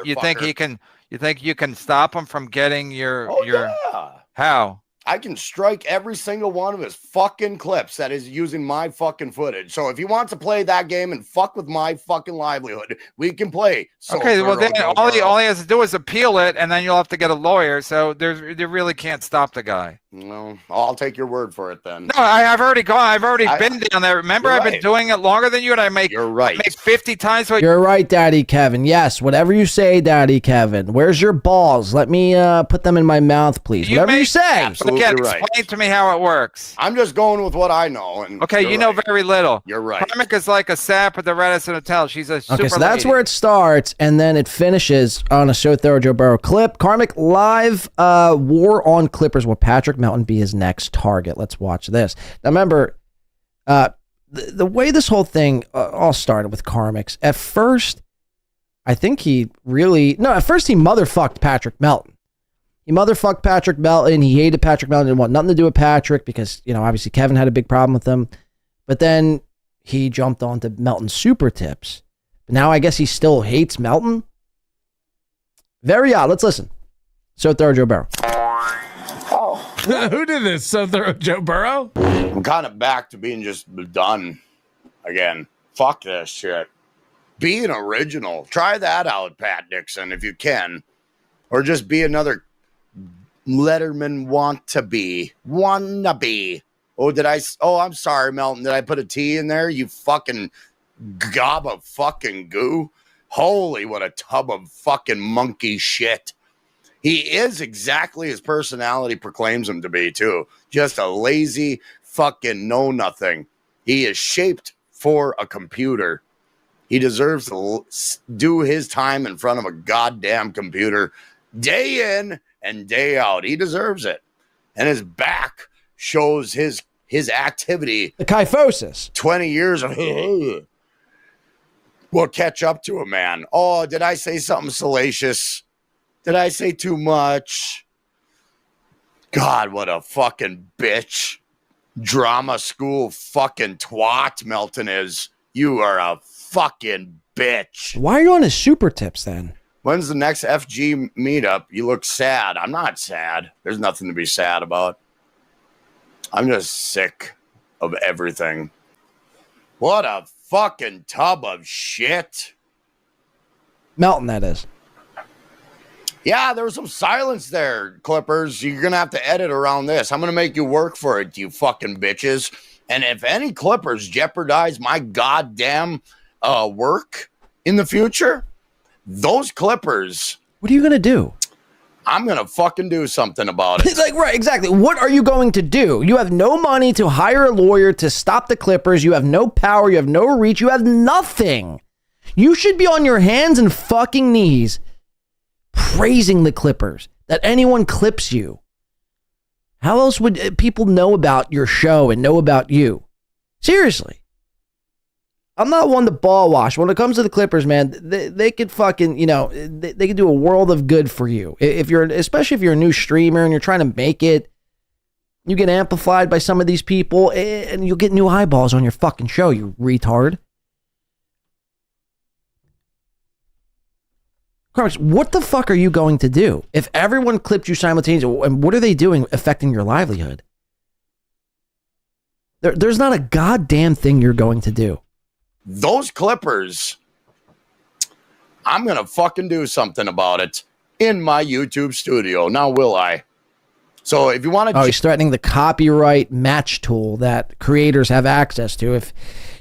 [SPEAKER 16] you can stop him from getting your?
[SPEAKER 9] Yeah.
[SPEAKER 16] How?
[SPEAKER 9] I can strike every single one of his fucking clips that is using my fucking footage. So if he wants to play that game and fuck with my fucking livelihood, we can play.
[SPEAKER 16] Okay, well then all he has to do is appeal it, and then you'll have to get a lawyer. So they really can't stop the guy.
[SPEAKER 9] No, I'll take your word for it then.
[SPEAKER 16] No, I've already gone. I've already been down there. Remember, I've been doing it longer than you, and I make 50 times what
[SPEAKER 7] You're right, Daddy Kevin. Yes, whatever you say, Daddy Kevin. Where's your balls? Let me put them in my mouth, please. Whatever you say.
[SPEAKER 16] Again, explain to me how it works.
[SPEAKER 9] I'm just going with what I know. And
[SPEAKER 16] okay, you know very little.
[SPEAKER 9] You're right.
[SPEAKER 16] Karmic is like a sap at the Radisson Hotel. She's a super
[SPEAKER 7] so that's
[SPEAKER 16] lady.
[SPEAKER 7] where it starts, and then it finishes on a So Thorough Joe Burrow clip. Karmic live war on Clippers. Will Patrick Melton be his next target? Let's watch this. Now remember, the way this whole thing all started with Karmic's, at first, I think at first he motherfucked Patrick Melton. He motherfucked Patrick Melton. He hated Patrick Melton. Didn't want nothing to do with Patrick because, obviously Kevin had a big problem with him. But then he jumped onto Melton's super tips. But now I guess he still hates Melton. Very odd. Let's listen. So Thorough Joe Burrow.
[SPEAKER 1] Who did this? So Thorough Joe Burrow?
[SPEAKER 9] I'm kind of back to being just done again. Fuck this shit. Be an original. Try that out, Pat Dixon, if you can. Or just be another Letterman wannabe. I'm sorry, Melton. Did I put a T in there? You fucking gob of fucking goo. Holy, what a tub of fucking monkey shit. He is exactly his personality proclaims him to be, too. Just a lazy fucking know-nothing. He is shaped for a computer. He deserves to do his time in front of a goddamn computer day in and day out. He deserves it. And his back shows his activity.
[SPEAKER 7] The kyphosis.
[SPEAKER 9] 20 years of will catch up to a man. Oh, did I say something salacious? Did I say too much? God, what a fucking bitch. Drama school fucking twat Melton is. You are a fucking bitch.
[SPEAKER 7] Why are you on his super tips then?
[SPEAKER 9] When's the next FG meetup? You look sad. I'm not sad. There's nothing to be sad about. I'm just sick of everything. What a fucking tub of shit.
[SPEAKER 7] Melton, that is.
[SPEAKER 9] Yeah, there was some silence there, Clippers. You're going to have to edit around this. I'm going to make you work for it, you fucking bitches. And if any Clippers jeopardize my goddamn work in the future, those Clippers.
[SPEAKER 7] What are you going to do?
[SPEAKER 9] I'm going to fucking do something about it.
[SPEAKER 7] Right, exactly. What are you going to do? You have no money to hire a lawyer to stop the Clippers. You have no power. You have no reach. You have nothing. You should be on your hands and fucking knees praising the Clippers, that anyone clips you. How else would people know about your show and know about you? Seriously. I'm not one to ball wash. When it comes to the Clippers, man, they could fucking, they could do a world of good for you. Especially if you're a new streamer and you're trying to make it, you get amplified by some of these people and you'll get new eyeballs on your fucking show, you retard. Carlos, what the fuck are you going to do if everyone clipped you simultaneously? And what are they doing affecting your livelihood? There's not a goddamn thing you're going to do.
[SPEAKER 9] Those Clippers, I'm going to fucking do something about it in my YouTube studio. Now, will I? So if you want to...
[SPEAKER 7] Oh, he's threatening the copyright match tool that creators have access to. If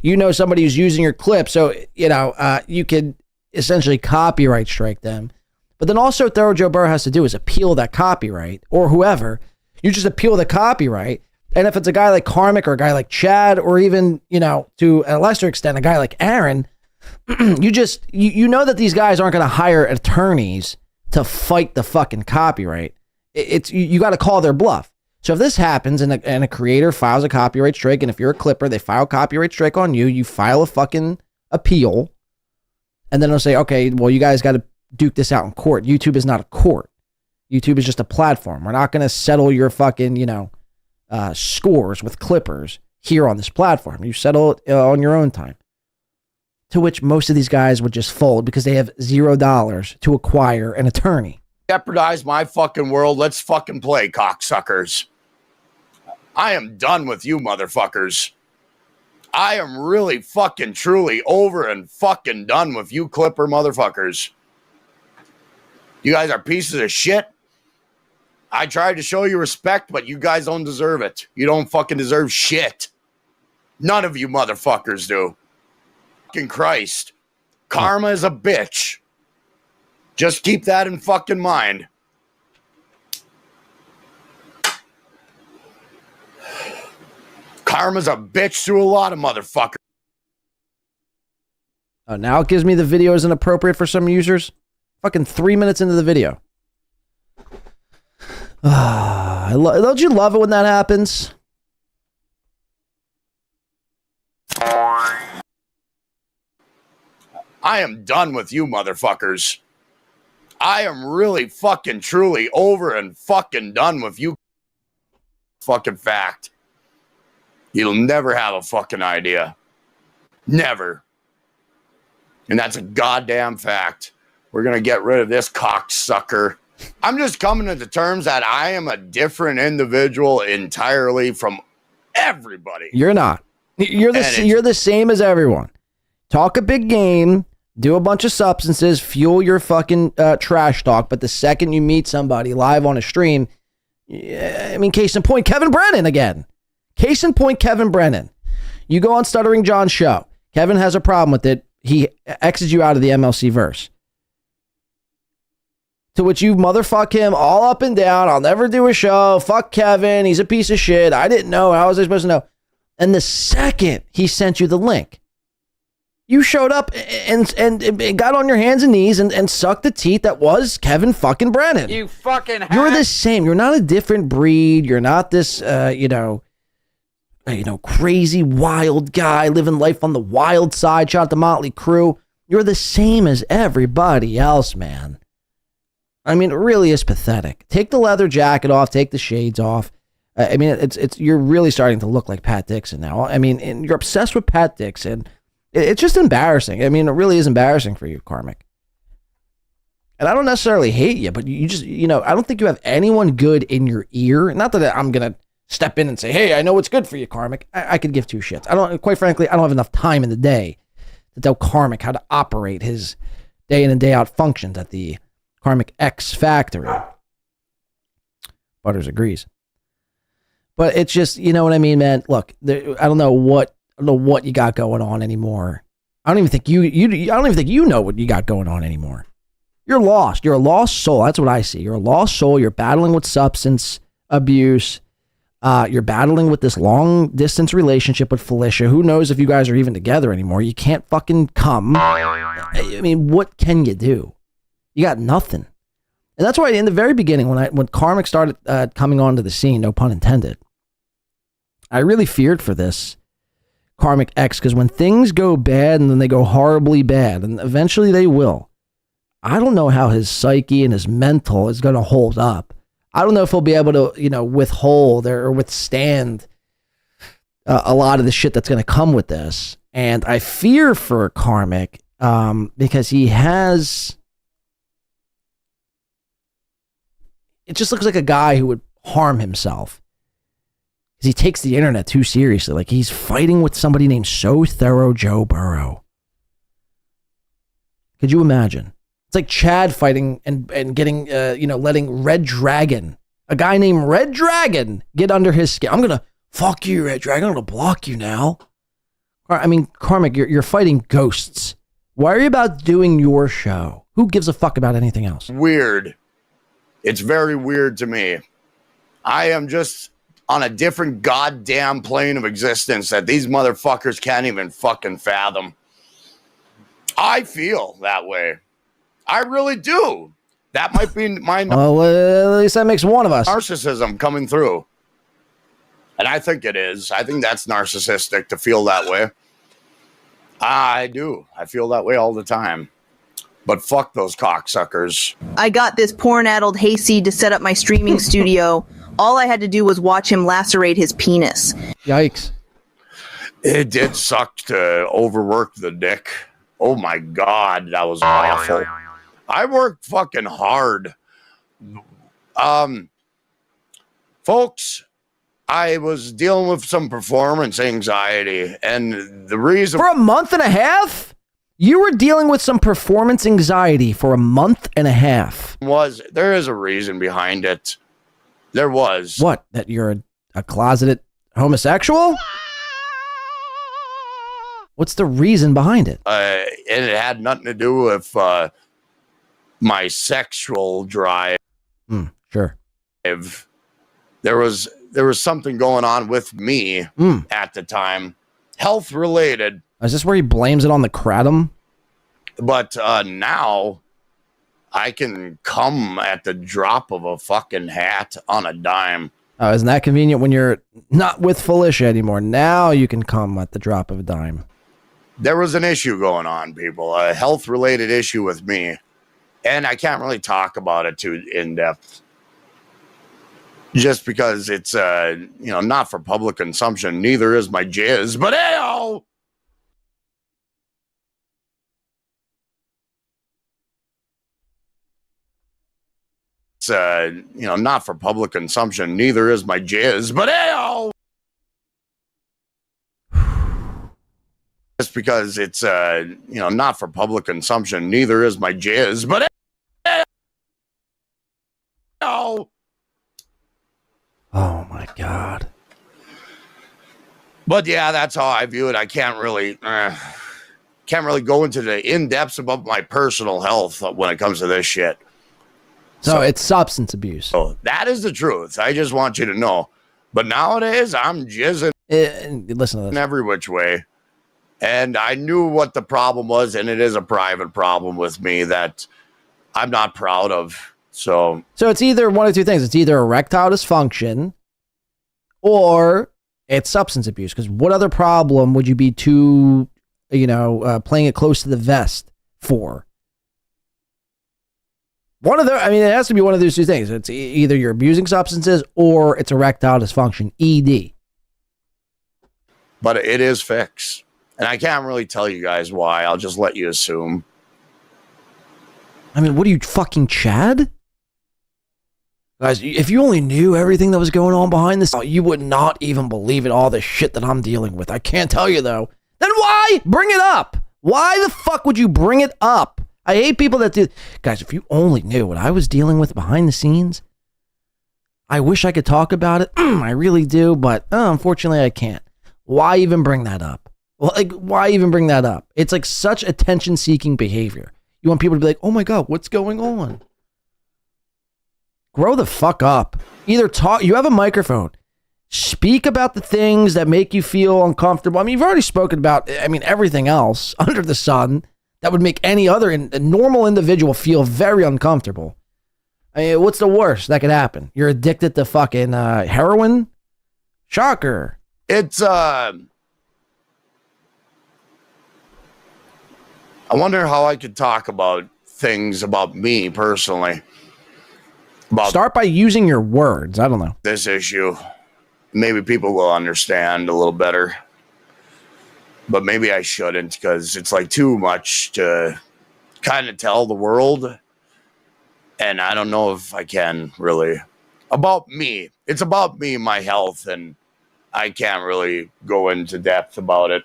[SPEAKER 7] you know somebody who's using your clip, so, you could essentially copyright strike them. But then also Thorough Joe Burrow has to do is appeal that copyright, or whoever. You just appeal the copyright. And if it's a guy like Karmic or a guy like Chad, or even, to a lesser extent, a guy like Aaron, you know that these guys aren't going to hire attorneys to fight the fucking copyright. You got to call their bluff. So if this happens and a creator files a copyright strike, and if you're a clipper, they file copyright strike on you, you file a fucking appeal, and then they'll say, okay, well, you guys got to duke this out in court. YouTube is not a court. YouTube is just a platform. We're not going to settle your fucking, scores with clippers here on this platform. You settle it on your own time. To which most of these guys would just fold because they have $0 to acquire an attorney.
[SPEAKER 9] Jeopardize my fucking world. Let's fucking play, cocksuckers. I am done with you motherfuckers. I am really fucking truly over and fucking done with you Clipper motherfuckers. You guys are pieces of shit. I tried to show you respect, but you guys don't deserve it. You don't fucking deserve shit. None of you motherfuckers do. Fucking Christ. Karma is a bitch. Just keep that in fucking mind. Karma's a bitch to a lot of motherfuckers.
[SPEAKER 7] Oh, now it gives me the video is inappropriate for some users. Fucking 3 minutes into the video. Don't you love it when that happens?
[SPEAKER 9] I am done with you motherfuckers. I am really fucking truly over and fucking done with you. Fucking fact. You'll never have a fucking idea. Never. And that's a goddamn fact. We're going to get rid of this cocksucker. I'm just coming to the terms that I am a different individual entirely from everybody.
[SPEAKER 7] You're not. You're the same as everyone. Talk a big game, do a bunch of substances, fuel your fucking trash talk, but the second you meet somebody live on a stream, case in point, Kevin Brennan again. Case in point, Kevin Brennan. You go on Stuttering John's show. Kevin has a problem with it. He exits you out of the MLC verse. To which you motherfuck him all up and down. I'll never do a show. Fuck Kevin. He's a piece of shit. I didn't know. How was I supposed to know? And the second he sent you the link, you showed up and got on your hands and knees and sucked the teeth that was Kevin fucking Brennan.
[SPEAKER 16] You fucking hack.
[SPEAKER 7] You're the same. You're not a different breed. You're not this, crazy wild guy living life on the wild side. Shout out to Motley Crue. You're the same as everybody else, man. I mean, it really is pathetic. Take the leather jacket off. Take the shades off. It's you're really starting to look like Pat Dixon now. I mean, and you're obsessed with Pat Dixon. It's just embarrassing. I mean, it really is embarrassing for you, Karmic. And I don't necessarily hate you, but you just, I don't think you have anyone good in your ear. Not that I'm going to step in and say, hey, I know what's good for you, Karmic. I could give two shits. Quite frankly, I don't have enough time in the day to tell Karmic how to operate his day in and day out functions at the Karmic X factory. Butters agrees. But it's just, you know what I mean, man? Look, I don't know what you got going on anymore. I don't even think you know what you got going on anymore. You're lost. You're a lost soul. That's what I see. You're a lost soul. You're battling with substance abuse. You're battling with this long distance relationship with Felicia. Who knows if you guys are even together anymore? You can't fucking come. I mean, what can you do? You got nothing. And that's why in the very beginning, when Karmic started coming onto the scene, no pun intended, I really feared for this Karmic X, because when things go bad and then they go horribly bad, and eventually they will, I don't know how his psyche and his mental is going to hold up. I don't know if he'll be able to, withhold or withstand a lot of the shit that's going to come with this. And I fear for Karmic because he has... It just looks like a guy who would harm himself. Because he takes the internet too seriously. Like he's fighting with somebody named So Thorough Joe Burrow. Could you imagine? It's like Chad fighting and getting, letting Red Dragon, a guy named Red Dragon, get under his skin. I'm going to fuck you, Red Dragon. I'm going to block you now. I mean, Karmic, you're fighting ghosts. Why are you about doing your show? Who gives a fuck about anything else?
[SPEAKER 9] Weird. It's very weird to me. I am just on a different goddamn plane of existence that these motherfuckers can't even fucking fathom. I feel that way. I really do. That might be my
[SPEAKER 7] well, at least that makes one of us.
[SPEAKER 9] Narcissism coming through. And I think it is. I think that's narcissistic to feel that way. I do. I feel that way all the time. But fuck those cocksuckers.
[SPEAKER 18] I got this porn-addled hayseed to set up my streaming studio. All I had to do was watch him lacerate his penis.
[SPEAKER 7] Yikes.
[SPEAKER 9] It did suck to overwork the dick. Oh my God, that was awful. I worked fucking hard. Folks, I was dealing with some performance anxiety, and the reason...
[SPEAKER 7] For a month and a half? You were dealing with some performance anxiety for a month and a half.
[SPEAKER 9] There is a reason behind it. There was.
[SPEAKER 7] What? That you're a closeted homosexual? What's the reason behind it?
[SPEAKER 9] And it had nothing to do with my sexual drive.
[SPEAKER 7] Sure.
[SPEAKER 9] There was something going on with me at the time, health related.
[SPEAKER 7] Is this where he blames it on the kratom?
[SPEAKER 9] But now I can come at the drop of a fucking hat on a dime.
[SPEAKER 7] Oh, isn't that convenient when you're not with Felicia anymore? Now you can come at the drop of a dime.
[SPEAKER 9] There was an issue going on, people, a health-related issue with me, and I can't really talk about it too in depth, just because it's not for public consumption. Neither is my jizz, but hey-oh! It's not for public consumption. Neither is my jizz, but hey-oh! Just because it's not for public consumption. Neither is my jizz, but hey-oh!
[SPEAKER 7] Oh my God.
[SPEAKER 9] But yeah, that's how I view it. I can't really go into the in-depths about my personal health when it comes to this shit.
[SPEAKER 7] So it's substance abuse.
[SPEAKER 9] So that is the truth. I just want you to know. But nowadays, I'm jizzing
[SPEAKER 7] listen to this.
[SPEAKER 9] In every which way. And I knew what the problem was, and it is a private problem with me that I'm not proud of. So
[SPEAKER 7] it's either one of two things. It's either erectile dysfunction or it's substance abuse. Because what other problem would you be too, playing it close to the vest for? It has to be one of those two things. It's either you're abusing substances or it's erectile dysfunction, ED.
[SPEAKER 9] But it is fixed. And I can't really tell you guys why. I'll just let you assume.
[SPEAKER 7] I mean, what are you, fucking Chad? Guys, if you only knew everything that was going on behind this, you would not even believe it, all the shit that I'm dealing with. I can't tell you, though. Then why bring it up? Why the fuck would you bring it up? I hate people that do... Guys, if you only knew what I was dealing with behind the scenes, I wish I could talk about it. I really do, but unfortunately I can't. Why even bring that up? Well, why even bring that up? It's like such attention-seeking behavior. You want people to be like, oh my God, what's going on? Grow the fuck up. Either talk... You have a microphone. Speak about the things that make you feel uncomfortable. I mean, you've already spoken about, everything else under the sun that would make any other normal individual feel very uncomfortable. I mean, what's the worst that could happen? You're addicted to fucking heroin? Shocker.
[SPEAKER 9] It's I wonder how I could talk about things about me personally.
[SPEAKER 7] Start by using your words. I don't know.
[SPEAKER 9] This issue. Maybe people will understand a little better. But maybe I shouldn't, because it's like too much to kind of tell the world. And I don't know if I can really. About me. It's about me, my health, and I can't really go into depth about it.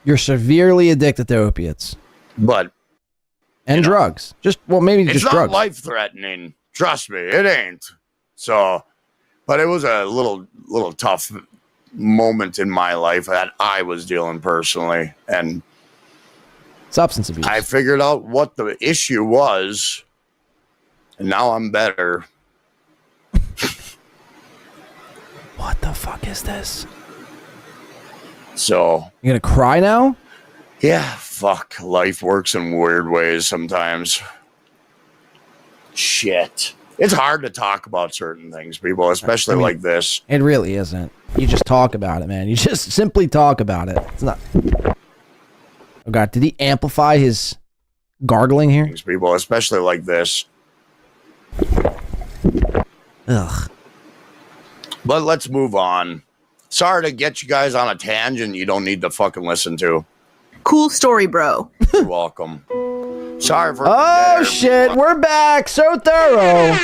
[SPEAKER 7] You're severely addicted to opiates.
[SPEAKER 9] And
[SPEAKER 7] drugs. Maybe
[SPEAKER 9] it's
[SPEAKER 7] just
[SPEAKER 9] not
[SPEAKER 7] drugs.
[SPEAKER 9] life-threatening. Trust me, it ain't. So, but it was a little tough moment in my life that I was dealing personally. And
[SPEAKER 7] substance abuse.
[SPEAKER 9] I figured out what the issue was, and now I'm better.
[SPEAKER 7] What the fuck is this?
[SPEAKER 9] So
[SPEAKER 7] you gonna cry now?
[SPEAKER 9] Yeah, fuck. Life works in weird ways sometimes. Shit. It's hard to talk about certain things, people, especially like this.
[SPEAKER 7] It really isn't. You just talk about it, man. You just simply talk about it. It's not. Oh God, did he amplify his gargling here?
[SPEAKER 9] People, especially like this.
[SPEAKER 7] Ugh.
[SPEAKER 9] But let's move on. Sorry to get you guys on a tangent you don't need to fucking listen to.
[SPEAKER 18] Cool story, bro.
[SPEAKER 9] You're welcome. Sorry for.
[SPEAKER 7] Oh shit, we're back. So thorough.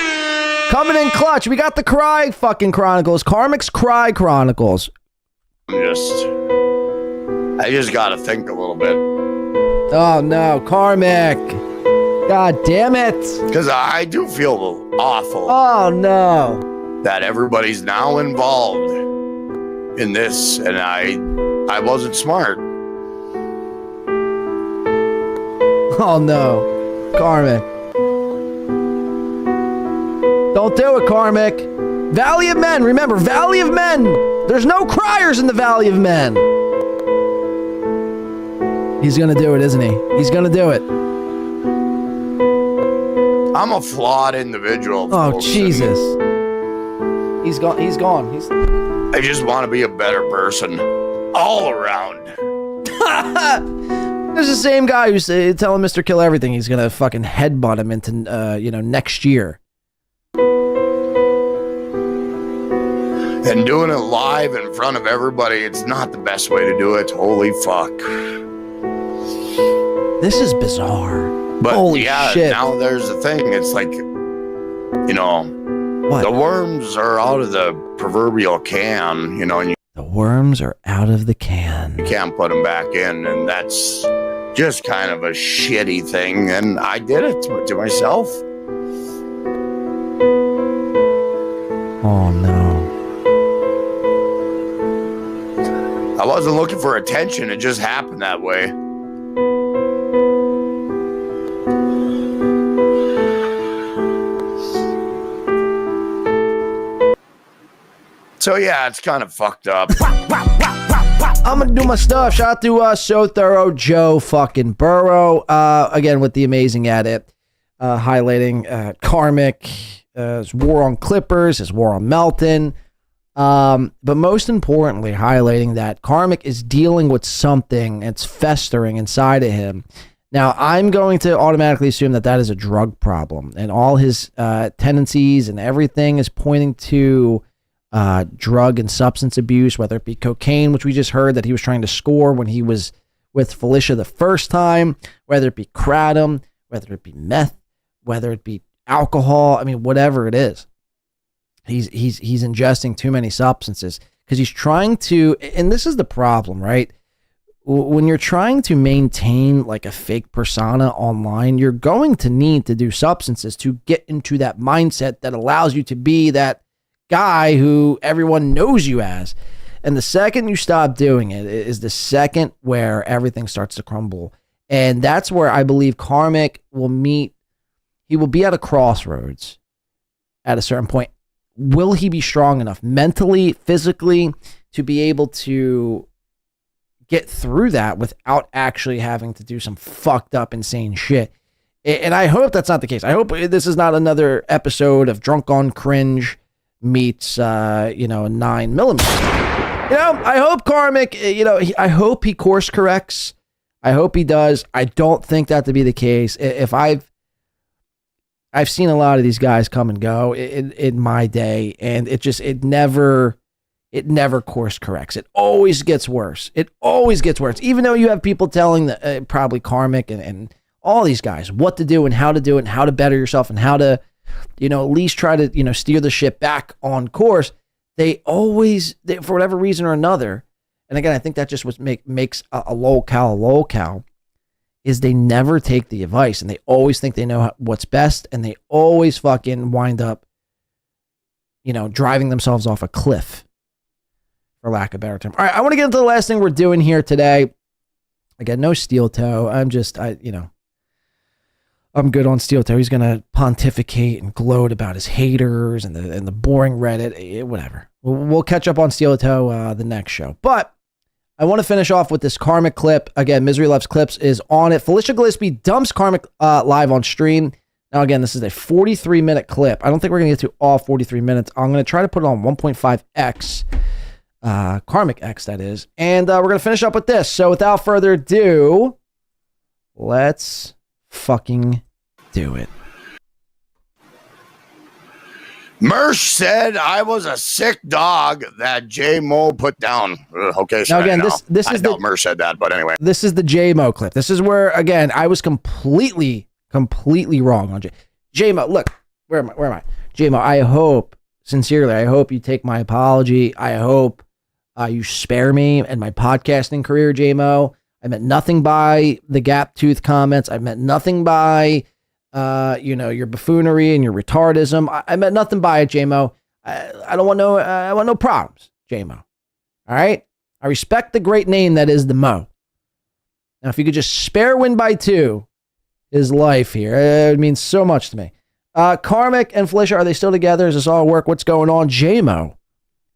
[SPEAKER 7] Coming in clutch. We got the Cry fucking Chronicles. Karmic's Cry Chronicles.
[SPEAKER 9] I just gotta think a little bit.
[SPEAKER 7] Oh no, Karmic. God damn it.
[SPEAKER 9] Because I do feel awful.
[SPEAKER 7] Oh no.
[SPEAKER 9] That everybody's now involved in this, and I wasn't smart.
[SPEAKER 7] Oh no, Karmic. Don't do it, Karmic. Valley of Men. Remember, Valley of Men. There's no criers in the Valley of Men. He's gonna do it, isn't he? He's gonna do it.
[SPEAKER 9] I'm a flawed individual.
[SPEAKER 7] Oh, Jesus. He's gone. He's gone.
[SPEAKER 9] I just want to be a better person all around.
[SPEAKER 7] There's the same guy who's telling Mr. Kill Everything he's gonna fucking headbutt him into, next year.
[SPEAKER 9] And doing it live in front of everybody, it's not the best way to do it. Holy fuck.
[SPEAKER 7] This is bizarre.
[SPEAKER 9] But
[SPEAKER 7] holy shit.
[SPEAKER 9] Now there's the thing. It's like,
[SPEAKER 7] what?
[SPEAKER 9] The worms are out of the proverbial can, and
[SPEAKER 7] the worms are out of the can.
[SPEAKER 9] You can't put them back in, and that's just kind of a shitty thing. And I did it to myself.
[SPEAKER 7] Oh no.
[SPEAKER 9] I wasn't looking for attention. It just happened that way. So yeah, it's kind of fucked up.
[SPEAKER 7] I'm gonna do my stuff. Shout out to So Thorough Joe fucking Burrow. Again with the amazing edit, highlighting Karmic, his war on Clippers, his war on Melton. But most importantly, highlighting that Karmic is dealing with something that's festering inside of him. Now, I'm going to automatically assume that that is a drug problem, and all his tendencies and everything is pointing to drug and substance abuse, whether it be cocaine, which we just heard that he was trying to score when he was with Felicia the first time, whether it be kratom, whether it be meth, whether it be alcohol. I mean, whatever it is. He's ingesting too many substances because he's trying to, and this is the problem, right? When you're trying to maintain like a fake persona online, you're going to need to do substances to get into that mindset that allows you to be that guy who everyone knows you as. And the second you stop doing it is the second where everything starts to crumble. And that's where I believe Karmic will meet. He will be at a crossroads at a certain point. Will he be strong enough mentally, physically, to be able to get through that without actually having to do some fucked up, insane shit? And I hope that's not the case. I hope this is not another episode of Drunk on Cringe meets, 9mm. I hope Karmic, I hope he course corrects. I hope he does. I don't think that to be the case. If I've seen a lot of these guys come and go in my day, and it never course corrects. It always gets worse. Even though you have people telling probably Karmic and all these guys what to do and how to do it and how to better yourself and how to, at least try to, steer the ship back on course. They always, for whatever reason or another, and again, I think that just makes a lolcow, is they never take the advice, and they always think they know what's best, and they always fucking wind up, driving themselves off a cliff, for lack of a better term. All right, I want to get into the last thing we're doing here today. Again, no Steeltoe. I'm good on Steeltoe. He's going to pontificate and gloat about his haters and the boring Reddit, whatever. We'll catch up on Steeltoe the next show. But I want to finish off with this Karmic clip. Again, Misery Loves Clips is on it. Felicia Gillespie dumps Karmic live on stream. Now, again, this is a 43-minute clip. I don't think we're going to get to all 43 minutes. I'm going to try to put it on 1.5x, Karmic X, that is. And we're going to finish up with this. So without further ado, let's fucking do it.
[SPEAKER 9] Mersh said I was a sick dog that J-Mo put down. Okay, so
[SPEAKER 7] now again, this
[SPEAKER 9] I
[SPEAKER 7] is
[SPEAKER 9] doubt Mersh said that, but anyway.
[SPEAKER 7] This is the J-Mo clip. This is where, again, I was completely wrong on J-Mo. Look, where am I? J-Mo, sincerely, I hope you take my apology. I hope you spare me and my podcasting career, J-Mo. I meant nothing by the gap tooth comments. I meant nothing by, your buffoonery and your retardism. I meant nothing by it, J-Mo. I don't want I want no problems, J-Mo. All right? I respect the great name that is the Mo. Now, if you could just spare Win by 2 his life here, it means so much to me. Karmic and Felicia, are they still together? Does this all work? What's going on? J-Mo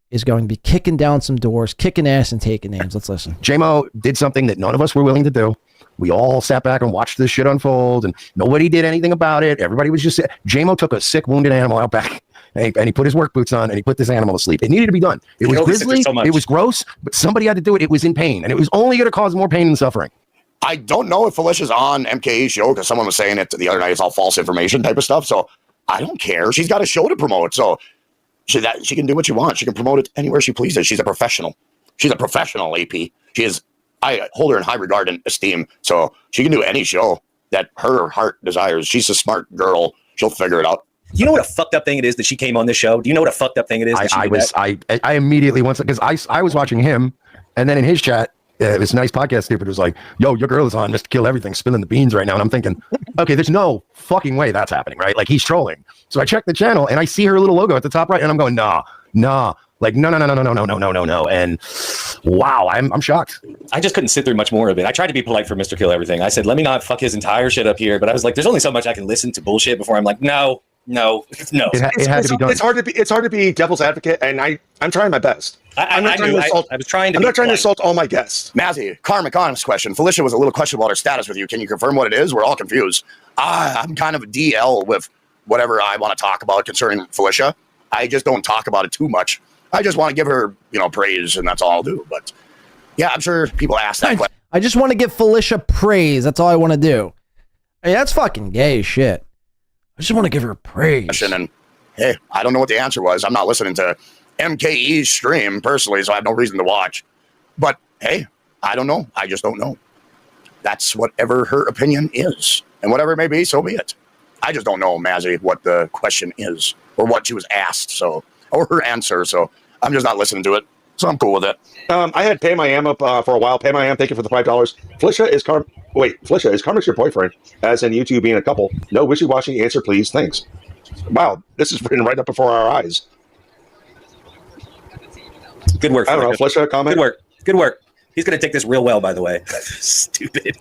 [SPEAKER 7] is going to be kicking down some doors, kicking ass and taking names. Let's listen.
[SPEAKER 20] J-Mo did something that none of us were willing to do. We all sat back and watched this shit unfold, and nobody did anything about it. Everybody was just... J-Mo took a sick, wounded animal out back, and he put his work boots on, and he put this animal to sleep. It needed to be done. It was grisly, it was gross, but somebody had to do it. It was in pain, and it was only going to cause more pain and suffering.
[SPEAKER 9] I don't know if Felicia's on MKE's show, because someone was saying it the other night. It's all false information type of stuff, so I don't care. She's got a show to promote, so... She can do what she wants. She can promote it anywhere she pleases. She's a professional. She's a professional, AP. I hold her in high regard and esteem. So she can do any show that her heart desires. She's a smart girl. She'll figure it out.
[SPEAKER 21] You know what a fucked up thing it is that she came on this show? Do you know what a fucked up thing it is?
[SPEAKER 20] I immediately once, because I was watching him, and then in his chat, this nice podcast stupid was like, yo, your girl is on just to kill everything, spilling the beans right now. And I'm thinking, okay, there's no fucking way that's happening, right? Like, he's trolling. So I check the channel and I see her little logo at the top right, and I'm going, nah. Like, no. And wow, I'm shocked.
[SPEAKER 21] I just couldn't sit through much more of it. I tried to be polite for Mr. Kill Everything. I said, let me not fuck his entire shit up here. But I was like, there's only so much I can listen to bullshit before I'm like, no.
[SPEAKER 20] It had to be done.
[SPEAKER 5] It's hard to be devil's advocate, and I'm trying my best. I'm not trying to insult all my guests.
[SPEAKER 9] Mazzy, Karmic honest question. Felicia was a little questionable about her status with you. Can you confirm what it is? We're all confused. I'm kind of a DL with whatever I want to talk about concerning Felicia. I just don't talk about it too much. I just want to give her, praise, and that's all I'll do. But yeah, I'm sure people ask that question.
[SPEAKER 7] I just want to give Felicia praise. That's all I want to do. Hey, that's fucking gay shit. I just want to give her praise.
[SPEAKER 9] And hey, I don't know what the answer was. I'm not listening to MKE's stream personally, so I have no reason to watch. But hey, I don't know. I just don't know. That's whatever her opinion is. And whatever it may be, so be it. I just don't know, Mazzy, what the question is or what she was asked, or her answer. So I'm just not listening to it. So I'm cool with it.
[SPEAKER 5] I had Pay My Am up for a while. Pay My Am, thank you for the $5. Felicia, is Karmic your boyfriend? As in you two being a couple? No wishy-washy answer, please. Thanks. Wow, this is written right up before our eyes.
[SPEAKER 21] Good work.
[SPEAKER 5] I don't know, Felicia, comment?
[SPEAKER 21] Good work. He's going to take this real well, by the way. Stupid.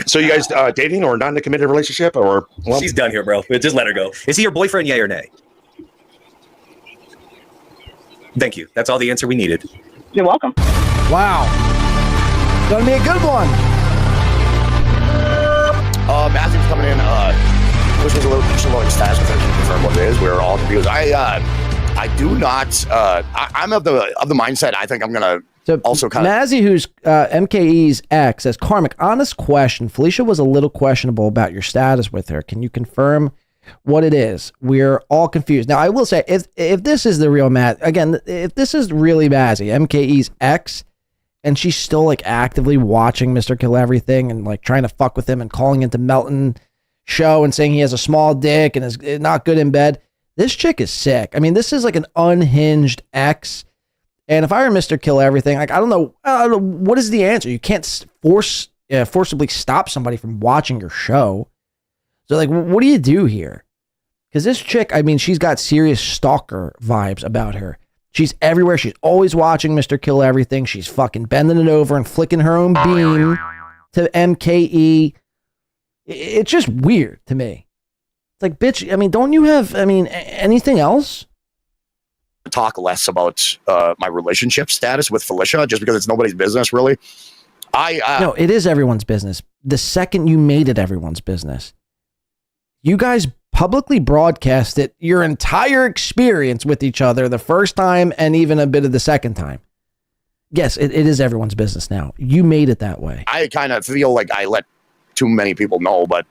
[SPEAKER 5] So you guys dating or not in a committed relationship? Or
[SPEAKER 21] She's done here, bro. Just let her go. Is he your boyfriend, yay or nay? Thank you. That's all the answer we needed.
[SPEAKER 22] You're welcome.
[SPEAKER 7] Wow. Gonna be a good one.
[SPEAKER 9] Mazzy was coming in. This was a little status with her to confirm what it is. We were all confused. I do not. I'm of the mindset. I think I'm gonna also kind of.
[SPEAKER 7] Mazzy, who's MKE's ex, says, Karmic, honest question. Felicia was a little questionable about your status with her. Can you confirm what it is? We're all confused. Now, I will say, if this is the real if this is really Mazzy, MKE's ex, and she's still like actively watching Mr. Kill Everything and like trying to fuck with him and calling into Melton show and saying he has a small dick and is not good in bed. This chick is sick. I mean, this is like an unhinged ex. And if I were Mr. Kill Everything, like, I don't know, what is the answer? You can't forcibly stop somebody from watching your show. So like, what do you do here? Because this chick, I mean, she's got serious stalker vibes about her. She's everywhere. She's always watching Mr. Kill Everything. She's fucking bending it over and flicking her own beam to MKE. It's just weird to me. It's like, bitch, I mean, don't you have, anything else?
[SPEAKER 9] Talk less about my relationship status with Felicia just because it's nobody's business, really.
[SPEAKER 7] No, it is everyone's business. The second you made it everyone's business. You guys publicly broadcasted your entire experience with each other the first time and even a bit of the second time. Yes, it is everyone's business now. You made it that way.
[SPEAKER 9] I kind of feel like I let too many people know, but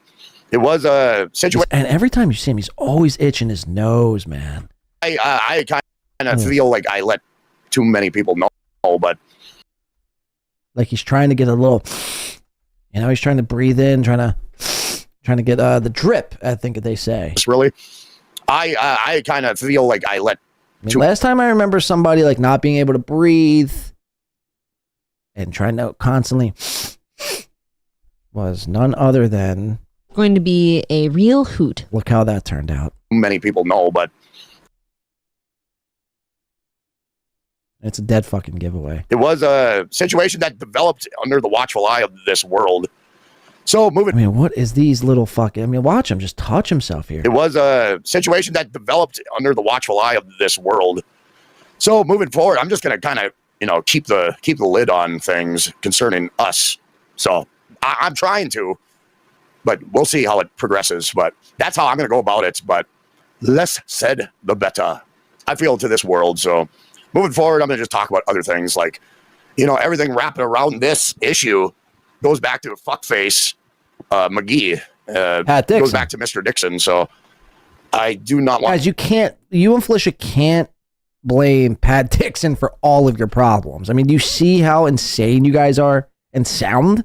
[SPEAKER 9] it was a situation.
[SPEAKER 7] And every time you see him, he's always itching his nose, man.
[SPEAKER 9] I kind of feel like I let too many people know, but
[SPEAKER 7] like he's trying to get a little, he's trying to breathe in, trying to get the drip, I think they say.
[SPEAKER 9] It's really, I kind of feel like I let.
[SPEAKER 7] Last time I remember somebody like not being able to breathe and trying to constantly was none other than
[SPEAKER 3] going to be a real hoot.
[SPEAKER 7] Look how that turned out.
[SPEAKER 9] Many people know, but
[SPEAKER 7] it's a dead fucking giveaway.
[SPEAKER 9] It was a situation that developed under the watchful eye of this world. So moving.
[SPEAKER 7] I mean, what is these little fucking? I mean, watch him just touch himself here.
[SPEAKER 9] It was a situation that developed under the watchful eye of this world. So moving forward, I'm just gonna kind of keep the lid on things concerning us. So I'm trying to, but we'll see how it progresses. But that's how I'm gonna go about it. But less said, the better. I feel to this world. So moving forward, I'm gonna just talk about other things like, everything wrapping around this issue goes back to fuckface McGee. Goes back to Mr. Dixon. So I do not want.
[SPEAKER 7] Guys, you and Felicia can't blame Pat Dixon for all of your problems. I mean, do you see how insane you guys are and sound?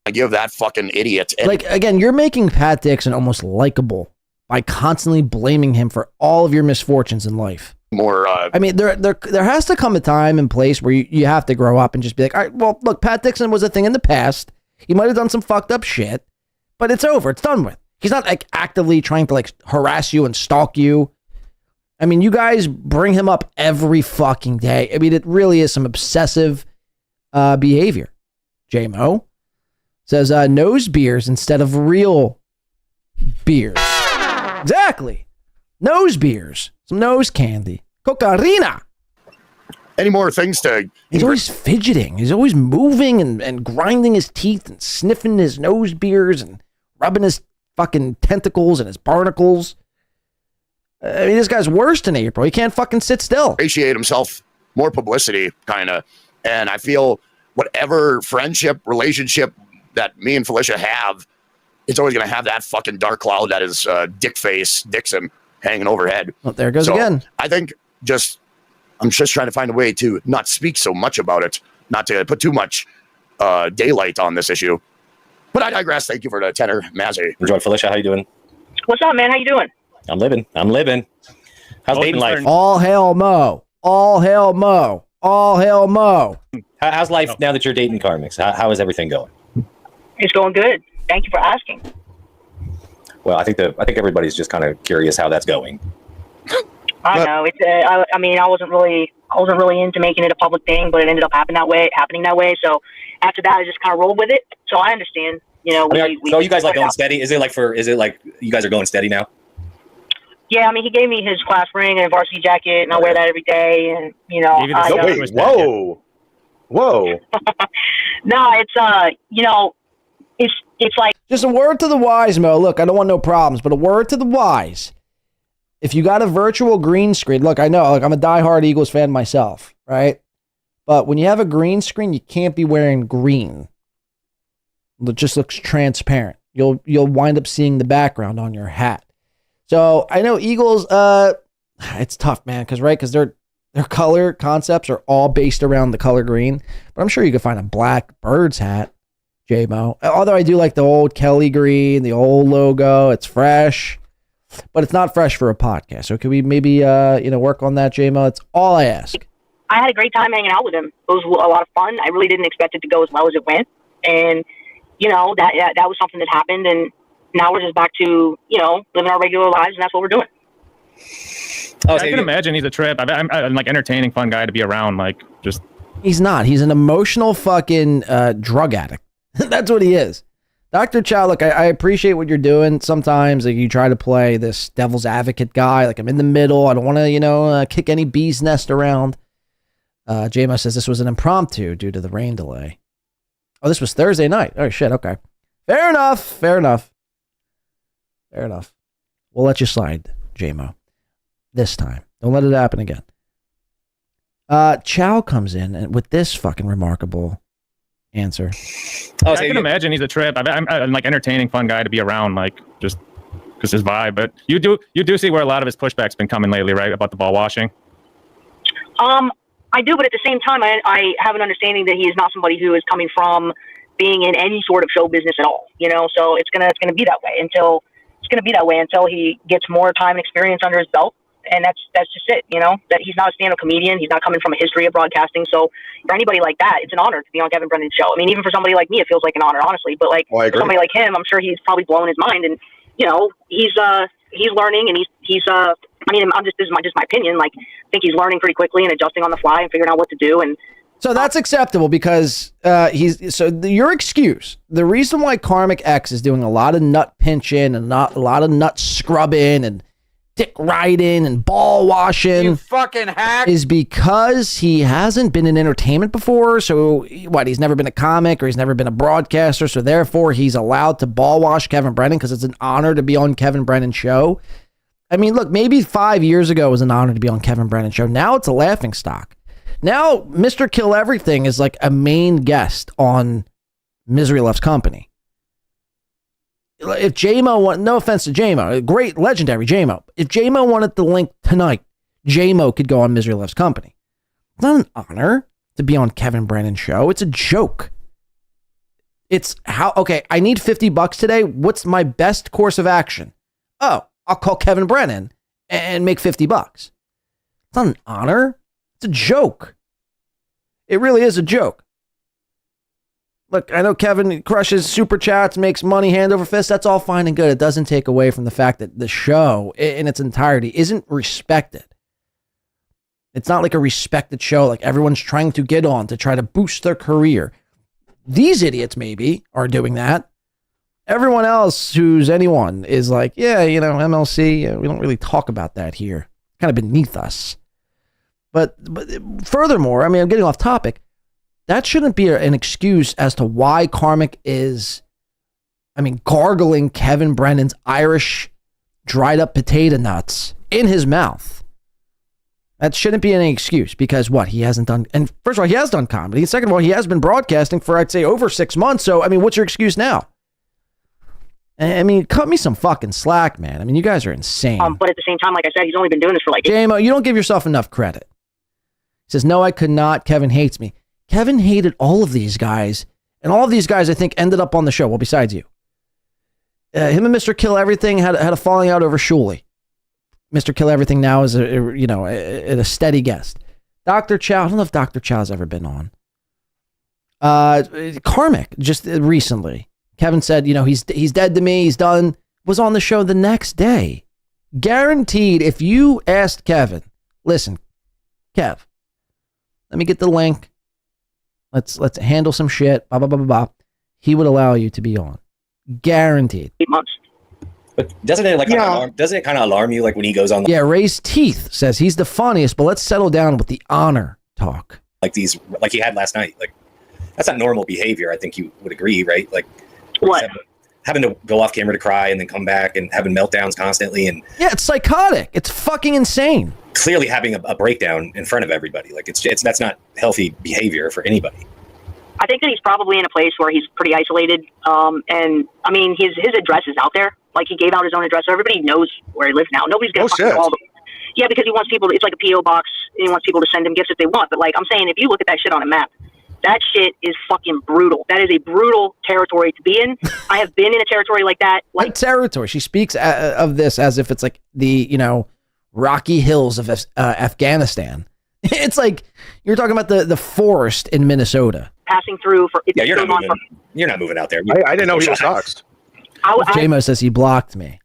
[SPEAKER 9] I give that fucking idiot.
[SPEAKER 7] Like, again, you're making Pat Dixon almost likable by constantly blaming him for all of your misfortunes in life.
[SPEAKER 9] More.
[SPEAKER 7] I mean, there has to come a time and place where you have to grow up and just be like, all right, well, look, Pat Dixon was a thing in the past. He might have done some fucked up shit, but it's over. It's done with. He's not like actively trying to like harass you and stalk you. I mean, you guys bring him up every fucking day. I mean, it really is some obsessive behavior. J-Mo says nose beers instead of real beers. Exactly. Nose beers. Some nose candy. Cocarina.
[SPEAKER 9] Any more things to...
[SPEAKER 7] He's always fidgeting. He's always moving and grinding his teeth and sniffing his nose beers and rubbing his fucking tentacles and his barnacles. I mean, this guy's worse than April. He can't fucking sit still.
[SPEAKER 9] Appreciate himself. More publicity, kind of. And I feel whatever friendship, relationship that me and Felicia have, it's always going to have that fucking dark cloud that is dick face Dixon hanging overhead.
[SPEAKER 7] Well, there it goes again.
[SPEAKER 9] I think I'm just trying to find a way to not speak so much about it, not to put too much daylight on this issue. But I digress. Thank you for the tenor, Mazzy.
[SPEAKER 21] Enjoy, Felicia. How you doing?
[SPEAKER 15] What's up, man? How you doing?
[SPEAKER 21] I'm living. How's dating life?
[SPEAKER 7] All hail Mo. All hail Mo. All hail Mo.
[SPEAKER 21] How's life now that you're dating Karmics? How is everything going?
[SPEAKER 15] It's going good. Thank you for asking.
[SPEAKER 21] Well, I think everybody's just kind of curious how that's going.
[SPEAKER 15] I know. It's. I mean, I wasn't really into making it a public thing, but it ended up happening that way. So after that, I just kind of rolled with it. So I understand.
[SPEAKER 21] So you guys like going steady? Is it like you guys are going steady now?
[SPEAKER 15] Yeah, I mean, he gave me his class ring and a varsity jacket, and I wear that every day. And
[SPEAKER 9] whoa.
[SPEAKER 15] No, it's it's like
[SPEAKER 7] just a word to the wise, Mo. Look, I don't want no problems, but a word to the wise. If you got a virtual green screen, look, I know, like I'm a diehard Eagles fan myself, right? But when you have a green screen, you can't be wearing green. It just looks transparent. You'll wind up seeing the background on your hat. So I know Eagles, it's tough, man, because their color concepts are all based around the color green. But I'm sure you could find a black Birds hat, J-Mo. Although I do like the old Kelly green, the old logo. It's fresh, but it's not fresh for a podcast. So could we maybe work on that, J-Mo? It's all I ask.
[SPEAKER 15] I had a great time hanging out with him. It was a lot of fun. I really didn't expect it to go as well as it went, and that was something that happened. And now we're just back to living our regular lives, and that's what we're doing.
[SPEAKER 6] I can imagine he's a trip. I'm like entertaining, fun guy to be around. Like just
[SPEAKER 7] he's not. He's an emotional fucking drug addict. That's what he is. Dr. Chow, look, I appreciate what you're doing. Sometimes like, you try to play this devil's advocate guy. Like I'm in the middle. I don't want to, kick any bee's nest around. J-Mo says this was an impromptu due to the rain delay. Oh, this was Thursday night. Oh, shit. Okay. Fair enough. We'll let you slide, J-Mo. This time. Don't let it happen again. Chow comes in and with this fucking remarkable answer.
[SPEAKER 6] I can imagine he's a trip. I'm like entertaining, fun guy to be around, like just because his vibe. But you do see where a lot of his pushback's been coming lately, right? About the ball washing.
[SPEAKER 15] I do, but at the same time, I have an understanding that he is not somebody who is coming from being in any sort of show business at all. So it's gonna be that way until he gets more time and experience under his belt. And that's just it, that he's not a stand-up comedian. He's not coming from a history of broadcasting. So for anybody like that, it's an honor to be on Kevin Brennan's show. I mean, even for somebody like me, it feels like an honor, honestly. But for somebody like him, I'm sure he's probably blown his mind. And, he's learning and he's this is just my opinion. Like, I think he's learning pretty quickly and adjusting on the fly and figuring out what to do. And
[SPEAKER 7] so that's acceptable because your excuse, the reason why Karmic X is doing a lot of nut pinching and not a lot of nut scrubbing and dick riding and ball washing,
[SPEAKER 16] you fucking hack,
[SPEAKER 7] is because he hasn't been in entertainment before. So he's never been a comic or he's never been a broadcaster. So therefore he's allowed to ball wash Kevin Brennan because it's an honor to be on Kevin Brennan's show. I mean, look, maybe 5 years ago it was an honor to be on Kevin Brennan's show. Now it's a laughing stock. Now Mr. Kill Everything is like a main guest on Misery Loves Company. If J-Mo no offense to J-Mo, great, legendary J-Mo. If J-Mo wanted the link tonight, J-Mo could go on Misery Loves Company. It's not an honor to be on Kevin Brennan's show. It's a joke. It's I need $50 today. What's my best course of action? Oh, I'll call Kevin Brennan and make $50. It's not an honor. It's a joke. It really is a joke. Look, I know Kevin crushes super chats, makes money hand over fist. That's all fine and good. It doesn't take away from the fact that the show in its entirety isn't respected. It's not like a respected show like everyone's trying to get on to try to boost their career. These idiots maybe are doing that. Everyone else who's anyone is like, yeah, MLC, we don't really talk about that here. Kind of beneath us. But furthermore, I mean, I'm getting off topic. That shouldn't be an excuse as to why Karmic is, gargling Kevin Brennan's Irish dried up potato nuts in his mouth. That shouldn't be any excuse because he hasn't done, and first of all, he has done comedy. Second of all, he has been broadcasting for, I'd say, over 6 months. So, what's your excuse now? Cut me some fucking slack, man. You guys are insane.
[SPEAKER 15] But at the same time, like I said, he's only been doing this for
[SPEAKER 7] J-Mo, you don't give yourself enough credit. He says, no, I could not. Kevin hates me. Kevin hated all of these guys, and all of these guys, I think, ended up on the show. Well, besides you. Him and Mr. Kill Everything had a falling out over Shuley. Mr. Kill Everything now is a steady guest. Dr. Chow, I don't know if Dr. Chow's ever been on. Karmic, just recently. Kevin said, he's dead to me, he's done. Was on the show the next day. Guaranteed, if you asked Kevin, listen, Kev, let me get the link. Let's handle some shit. Blah, blah, blah, blah, blah. He would allow you to be on. Guaranteed.
[SPEAKER 15] 8 months.
[SPEAKER 21] But doesn't it kind of alarm you, like when he goes on?
[SPEAKER 7] Yeah, Ray's Teeth says he's the funniest, but let's settle down with the honor talk.
[SPEAKER 21] Like he had last night. Like that's not normal behavior. I think you would agree, right? Like
[SPEAKER 15] What?
[SPEAKER 21] Having to go off camera to cry and then come back and having meltdowns constantly, and
[SPEAKER 7] yeah, it's psychotic. It's fucking insane.
[SPEAKER 21] Clearly having a breakdown in front of everybody. Like that's not healthy behavior for anybody.
[SPEAKER 15] I think that he's probably in a place where he's pretty isolated. And I mean, his address is out there. Like, he gave out his own address, so everybody knows where he lives now. Nobody's gonna fucking call him. Yeah, because he wants people. It's like a PO box. And he wants people to send him gifts if they want. But like I'm saying, if you look at that shit on a map, that shit is fucking brutal. That is a brutal territory to be in. I have been in a territory like that.
[SPEAKER 7] Like territory. She speaks of this as if it's like the, Rocky Hills of Afghanistan. It's like you're talking about the forest in Minnesota.
[SPEAKER 15] Passing through for
[SPEAKER 21] you're not moving out there.
[SPEAKER 5] I didn't know he was doxed.
[SPEAKER 7] JMO says he blocked me.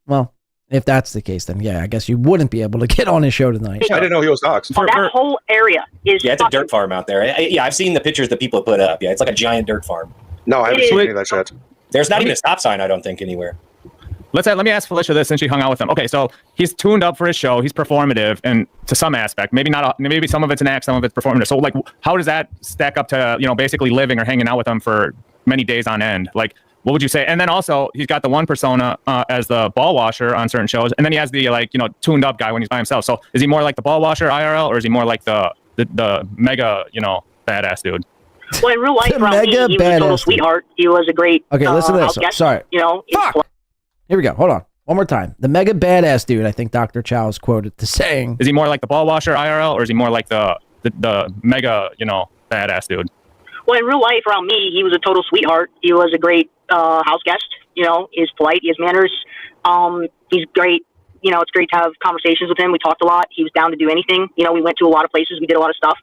[SPEAKER 7] Well, if that's the case, then yeah, I guess you wouldn't be able to get on his show tonight.
[SPEAKER 5] I didn't know he was doxed.
[SPEAKER 15] That whole area is
[SPEAKER 21] it's a dirt farm out there. I've seen the pictures that people put up. Yeah, it's like a giant dirt farm.
[SPEAKER 5] No, I haven't seen any of that shit.
[SPEAKER 21] There's not even a stop sign, I don't think, anywhere.
[SPEAKER 6] Let me ask Felicia this, since she hung out with him. Okay, so he's tuned up for his show. He's performative, and to some aspect, maybe some of it's an act, some of it's performative. So, like, how does that stack up to basically living or hanging out with him for many days on end? Like, what would you say? And then also, he's got the one persona as the ball washer on certain shows, and then he has the tuned up guy when he's by himself. So, is he more like the ball washer IRL, or is he more like the mega badass dude?
[SPEAKER 15] Well, in real life, he was a total sweetheart. He was a great.
[SPEAKER 7] Okay, listen to this.
[SPEAKER 15] guest,
[SPEAKER 7] Sorry.
[SPEAKER 15] Fuck.
[SPEAKER 7] Here we go. Hold on. One more time. The mega badass dude, I think Dr. Chow is quoted to saying.
[SPEAKER 6] Is he more like the ball washer IRL, or is he more like the mega, badass dude?
[SPEAKER 15] Well, in real life, around me, he was a total sweetheart. He was a great house guest. He's polite. He has manners. He's great. It's great to have conversations with him. We talked a lot. He was down to do anything. We went to a lot of places. We did a lot of stuff.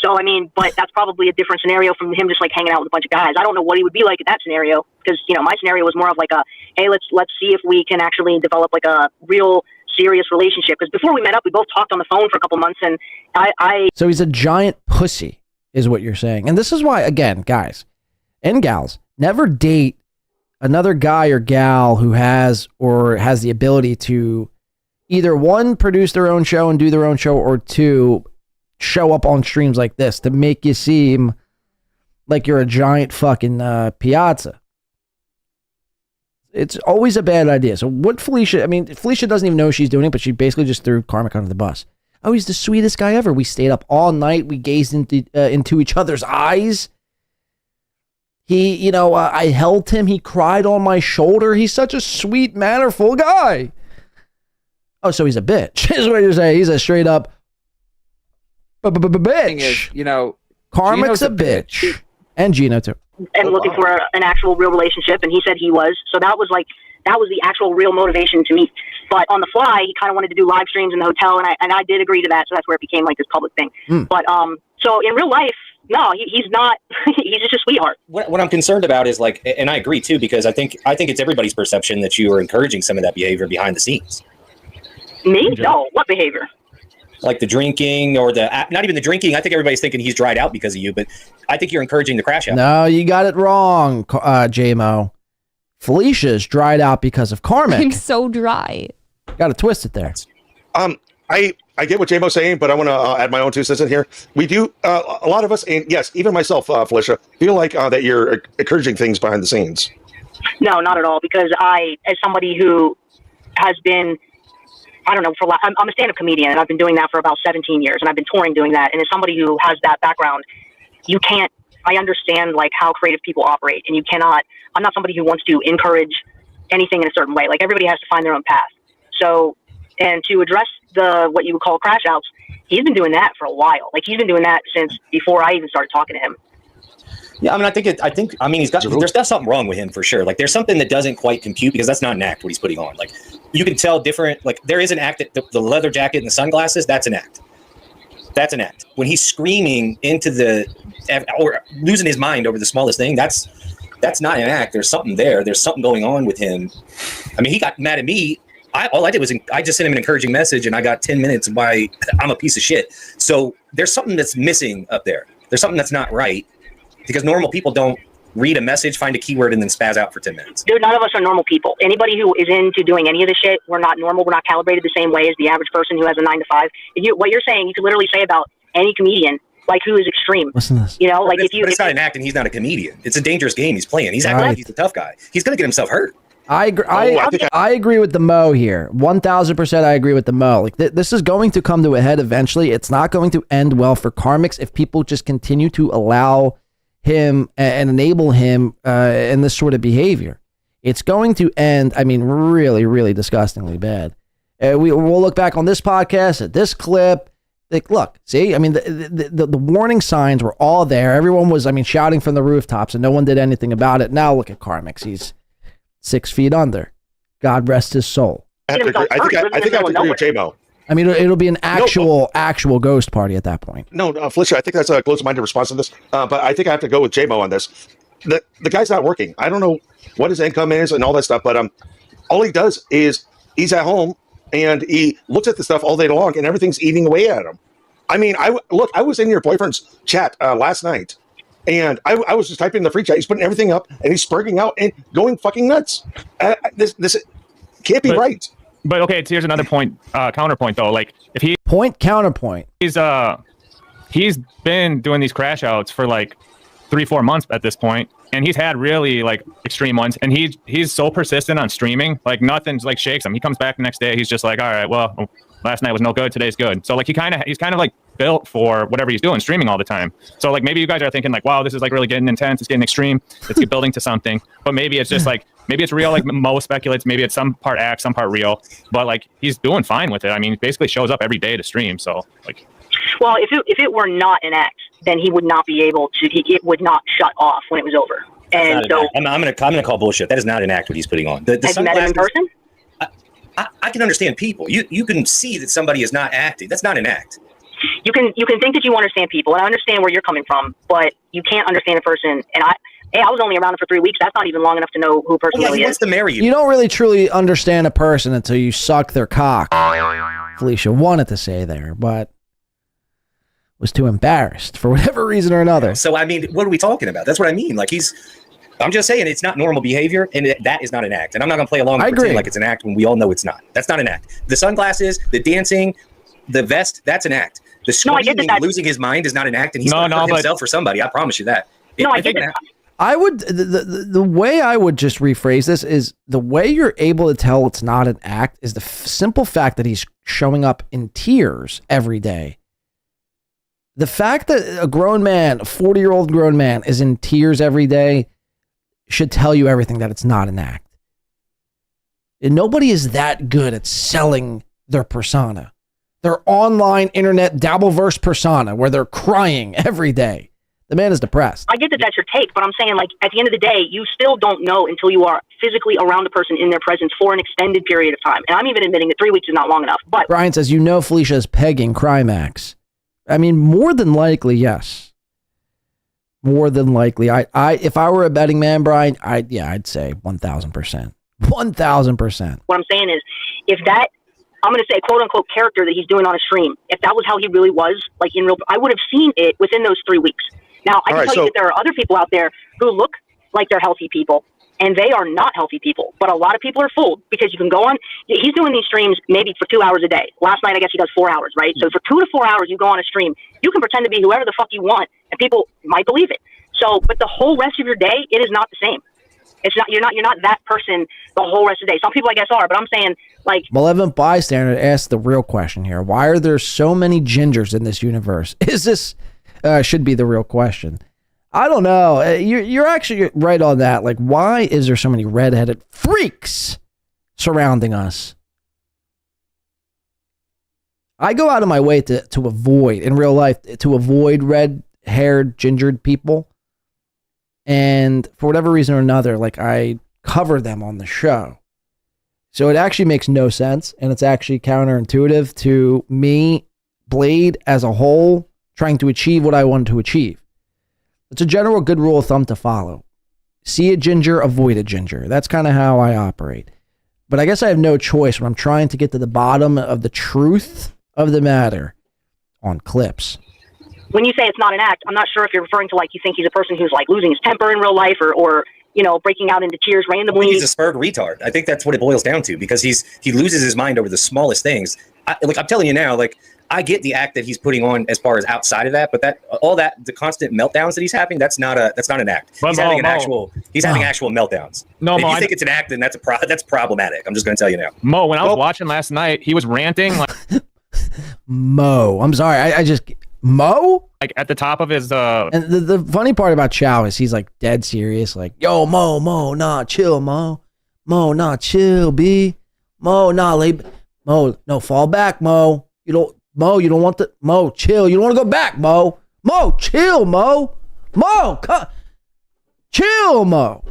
[SPEAKER 15] So, I mean, but that's probably a different scenario from him just like hanging out with a bunch of guys. I don't know what he would be like in that scenario, because, my scenario was more of like hey, let's see if we can actually develop like a real serious relationship. Because before we met up, we both talked on the phone for a couple months, and
[SPEAKER 7] So he's a giant pussy, is what you're saying. And this is why, again, guys and gals, never date another guy or gal who has the ability to either, one, produce their own show and do their own show, or two, show up on streams like this to make you seem like you're a giant fucking piazza. It's always a bad idea. So what Felicia doesn't even know she's doing it, but she basically just threw Karmic under the bus. Oh, he's the sweetest guy ever. We stayed up all night. We gazed into each other's eyes. He, I held him. He cried on my shoulder. He's such a sweet, mannerful guy. Oh, so he's a bitch, is what you're saying. He's a straight up bitch. Karmic's a bitch. And Geno too.
[SPEAKER 15] And looking for an actual real relationship, and he said he was. So that was the actual real motivation to me. But on the fly, he kind of wanted to do live streams in the hotel, and I did agree to that. So that's where it became like this public thing. But so in real life, no, he's not. He's just a sweetheart.
[SPEAKER 21] What I'm concerned about is like, and I agree too, because I think it's everybody's perception that you are encouraging some of that behavior behind the scenes.
[SPEAKER 15] Me? No. What behavior?
[SPEAKER 21] Like the drinking, or not even the drinking. I think everybody's thinking he's dried out because of you, but I think you're encouraging the crash out.
[SPEAKER 7] No, you got it wrong, JMO. Felicia's dried out because of Karmic.
[SPEAKER 3] I'm so dry.
[SPEAKER 7] Got to twist it there.
[SPEAKER 5] I get what JMO's saying, but I want to add my own 2 cents in here. We do, a lot of us, and yes, even myself, Felicia, feel like that you're encouraging things behind the scenes.
[SPEAKER 15] No, not at all, because as somebody who has been, I don't know, I'm a stand-up comedian, and I've been doing that for about 17 years, and I've been touring doing that. And as somebody who has that background, I understand like how creative people operate, and I'm not somebody who wants to encourage anything in a certain way. Like, everybody has to find their own path. So, and to address what you would call crash outs, he's been doing that for a while. Like, he's been doing that since before I even started talking to him.
[SPEAKER 21] Yeah, I mean, there's something wrong with him for sure. Like, there's something that doesn't quite compute, because that's not an act what he's putting on. Like, you can tell different, like, there is an act that the leather jacket and the sunglasses, that's an act. That's an act. When he's screaming or losing his mind over the smallest thing, that's not an act. There's something there. There's something going on with him. I mean, he got mad at me. All I did was I just sent him an encouraging message, and I got 10 minutes of why I'm a piece of shit. So there's something that's missing up there. There's something that's not right, because normal people don't read a message, find a keyword, and then spaz out for 10 minutes.
[SPEAKER 15] Dude, none of us are normal people. Anybody who is into doing any of this shit, we're not normal. We're not calibrated the same way as the average person who has a 9 to 5. What you're saying, you could literally say about any comedian, like who is extreme.
[SPEAKER 7] Listen to this.
[SPEAKER 15] You know, like if you.
[SPEAKER 21] But it's not an act, and he's not a comedian. It's a dangerous game he's playing. He's acting like he's a tough guy. He's gonna get himself hurt.
[SPEAKER 7] I agree. I agree with the Mo here. 1,000%. I agree with the Mo. Like this is going to come to a head eventually. It's not going to end well for Karmics if people just continue to allow him and enable him in this sort of behavior. It's going to end. I mean, really, really disgustingly bad. We'll look back on this podcast at this clip. Like, look, see. I mean, the warning signs were all there. Everyone was, I mean, shouting from the rooftops, and no one did anything about it. Now look at Karmics. He's 6 feet under. God rest his soul.
[SPEAKER 5] I think I have to agree with J-Mo.
[SPEAKER 7] I mean, it'll be an actual ghost party at that point.
[SPEAKER 5] No, Felicia, I think that's a close-minded response to this. But I think I have to go with J-Mo on this. The guy's not working. I don't know what his income is and all that stuff, but all he does is he's at home and he looks at the stuff all day long and everything's eating away at him. I mean, I was in your boyfriend's chat last night. And I was just typing in the free chat. He's putting everything up, and he's spurging out and going fucking nuts. This can't be right.
[SPEAKER 6] But okay, here's another point, counterpoint though. Like if he
[SPEAKER 7] counterpoint,
[SPEAKER 6] he's been doing these crash outs for like 3-4 months at this point, and he's had really like extreme ones. And he's so persistent on streaming, like nothing's like shakes him. He comes back the next day, he's just like, all right, well, last night was no good, today's good. So like he's kind of like built for whatever he's doing, streaming all the time. So like maybe you guys are thinking like, wow, this is like really getting intense, it's getting extreme, it's building to something. But maybe it's just like, maybe it's real, like Mo speculates, maybe it's some part act, some part real. But like he's doing fine with it. I mean, he basically shows up every day to stream. So like,
[SPEAKER 15] well, if it were not an act, then he would not be able to. It would not shut off when it was over. And so
[SPEAKER 21] I'm gonna call bullshit. That is not an act what he's putting on. The
[SPEAKER 15] have you met him in person?
[SPEAKER 21] I can understand people. You can see that somebody is not acting. That's not an act.
[SPEAKER 15] You can think that you understand people, and I understand where you're coming from, but you can't understand a person. And I was only around him for 3 weeks. That's not even long enough to know who a person really
[SPEAKER 21] he
[SPEAKER 15] is.
[SPEAKER 21] wants to marry you.
[SPEAKER 7] You don't really truly understand a person until you suck their cock. Felicia wanted to say there, but was too embarrassed for whatever reason or another.
[SPEAKER 21] So I mean, what are we talking about? That's what I mean. Like I'm just saying it's not normal behavior, and that is not an act. And I'm not going to play along and pretend like it's an act when we all know it's not. That's not an act. The sunglasses, the dancing, the vest, that's an act. The screaming, losing his mind is not an act, and he's going to hurt himself for somebody. I promise you that.
[SPEAKER 15] I get that.
[SPEAKER 7] I would, the way I would just rephrase this is the way you're able to tell it's not an act is the simple fact that he's showing up in tears every day. The fact that a grown man, a 40-year-old grown man is in tears every day should tell you everything that it's not an act. And nobody is that good at selling their persona. Their online internet Dabbleverse persona where they're crying every day. The man is depressed.
[SPEAKER 15] I get that that's your take, but I'm saying, like, at the end of the day, you still don't know until you are physically around the person in their presence for an extended period of time. And I'm even admitting that 3 weeks is not long enough. But
[SPEAKER 7] Brian says, you know, Felicia's pegging Crimax. I mean, more than likely, yes. More than likely. If I were a betting man, Brian, I'd say 1,000%. 1,000%.
[SPEAKER 15] What I'm saying is, if that, I'm going to say, quote unquote, character that he's doing on a stream, if that was how he really was, like in real, I would have seen it within those 3 weeks. Now, I can tell you that there are other people out there who look like they're healthy people, and they are not healthy people. But a lot of people are fooled because you can go on. He's doing these streams maybe for 2 hours a day. Last night, I guess he does 4 hours, right? So for 2 to 4 hours, you go on a stream. You can pretend to be whoever the fuck you want, and people might believe it. So, but the whole rest of your day, it is not the same. It's not. You're not that person the whole rest of the day. Some people, I guess, are. But I'm saying, like,
[SPEAKER 7] Malevolent Bystander asked the real question here: why are there so many gingers in this universe? Is this should be the real question? I don't know. You're actually right on that. Like, why is there so many redheaded freaks surrounding us? I go out of my way to avoid, in real life, to avoid red-haired, gingered people. And for whatever reason or another, like, I cover them on the show. So it actually makes no sense, and it's actually counterintuitive to me, Blade, as a whole, trying to achieve what I want to achieve. It's a general good rule of thumb to follow. See a ginger, avoid a ginger. That's kind of how I operate. But I guess I have no choice when I'm trying to get to the bottom of the truth of the matter on clips.
[SPEAKER 15] When you say it's not an act, I'm not sure if you're referring to, like, you think he's a person who's, like, losing his temper in real life or you know, breaking out into tears randomly.
[SPEAKER 21] He's a spurred retard. I think that's what it boils down to, because he loses his mind over the smallest things. I'm telling you now, like I get the act that he's putting on as far as outside of that, but the constant meltdowns that he's having, that's not an act. He's having actual meltdowns.
[SPEAKER 6] No,
[SPEAKER 21] if
[SPEAKER 6] Mo,
[SPEAKER 21] you think it's an act, then that's problematic. I'm just going to tell you now.
[SPEAKER 6] Mo, when I was watching last night, he was ranting like
[SPEAKER 7] Mo. I'm sorry. I just Mo?
[SPEAKER 6] Like at the top of his
[SPEAKER 7] And the funny part about Chow is he's like dead serious, like, yo, Mo, nah, chill, Mo. Mo, nah, chill, B. Mo, nah, Mo, no, fall back, Mo. You don't want the Mo, chill. You don't want to go back, Mo. Mo, chill, Mo. Mo, chill, Mo.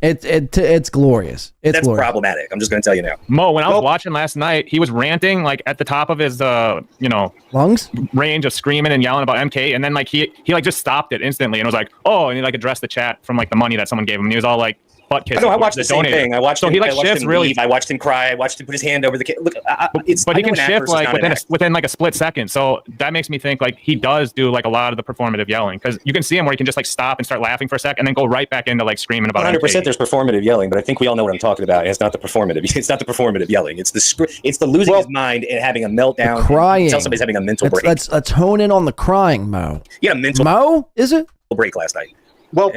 [SPEAKER 7] It's glorious. That's glorious.
[SPEAKER 21] Problematic. I'm just going to tell you now.
[SPEAKER 6] Mo, when I was watching last night, he was ranting like at the top of his
[SPEAKER 7] lungs
[SPEAKER 6] range of screaming and yelling about MK, and then like he like just stopped it instantly and was like, oh, and he like addressed the chat from like the money that someone gave him. And he was all like butt kissing.
[SPEAKER 21] No, I watched the same thing. I watched him
[SPEAKER 6] really.
[SPEAKER 21] leave. I watched him cry. I watched him put his hand over the kid. Look,
[SPEAKER 6] but he can shift like within like a split second. So that makes me think like he does do like a lot of the performative yelling, because you can see him where he can just like stop and start laughing for a sec and then go right back into like screaming about
[SPEAKER 21] 100%. There's performative yelling, but I think we all know what I'm talking about. It's not the performative. It's not the performative yelling. It's the losing his mind and having a meltdown.
[SPEAKER 7] Crying.
[SPEAKER 21] Tell somebody's having a mental break.
[SPEAKER 7] Let's hone in on the crying, Mo.
[SPEAKER 21] Yeah, mental.
[SPEAKER 7] Mo, is it?
[SPEAKER 21] Break last night.
[SPEAKER 5] Well,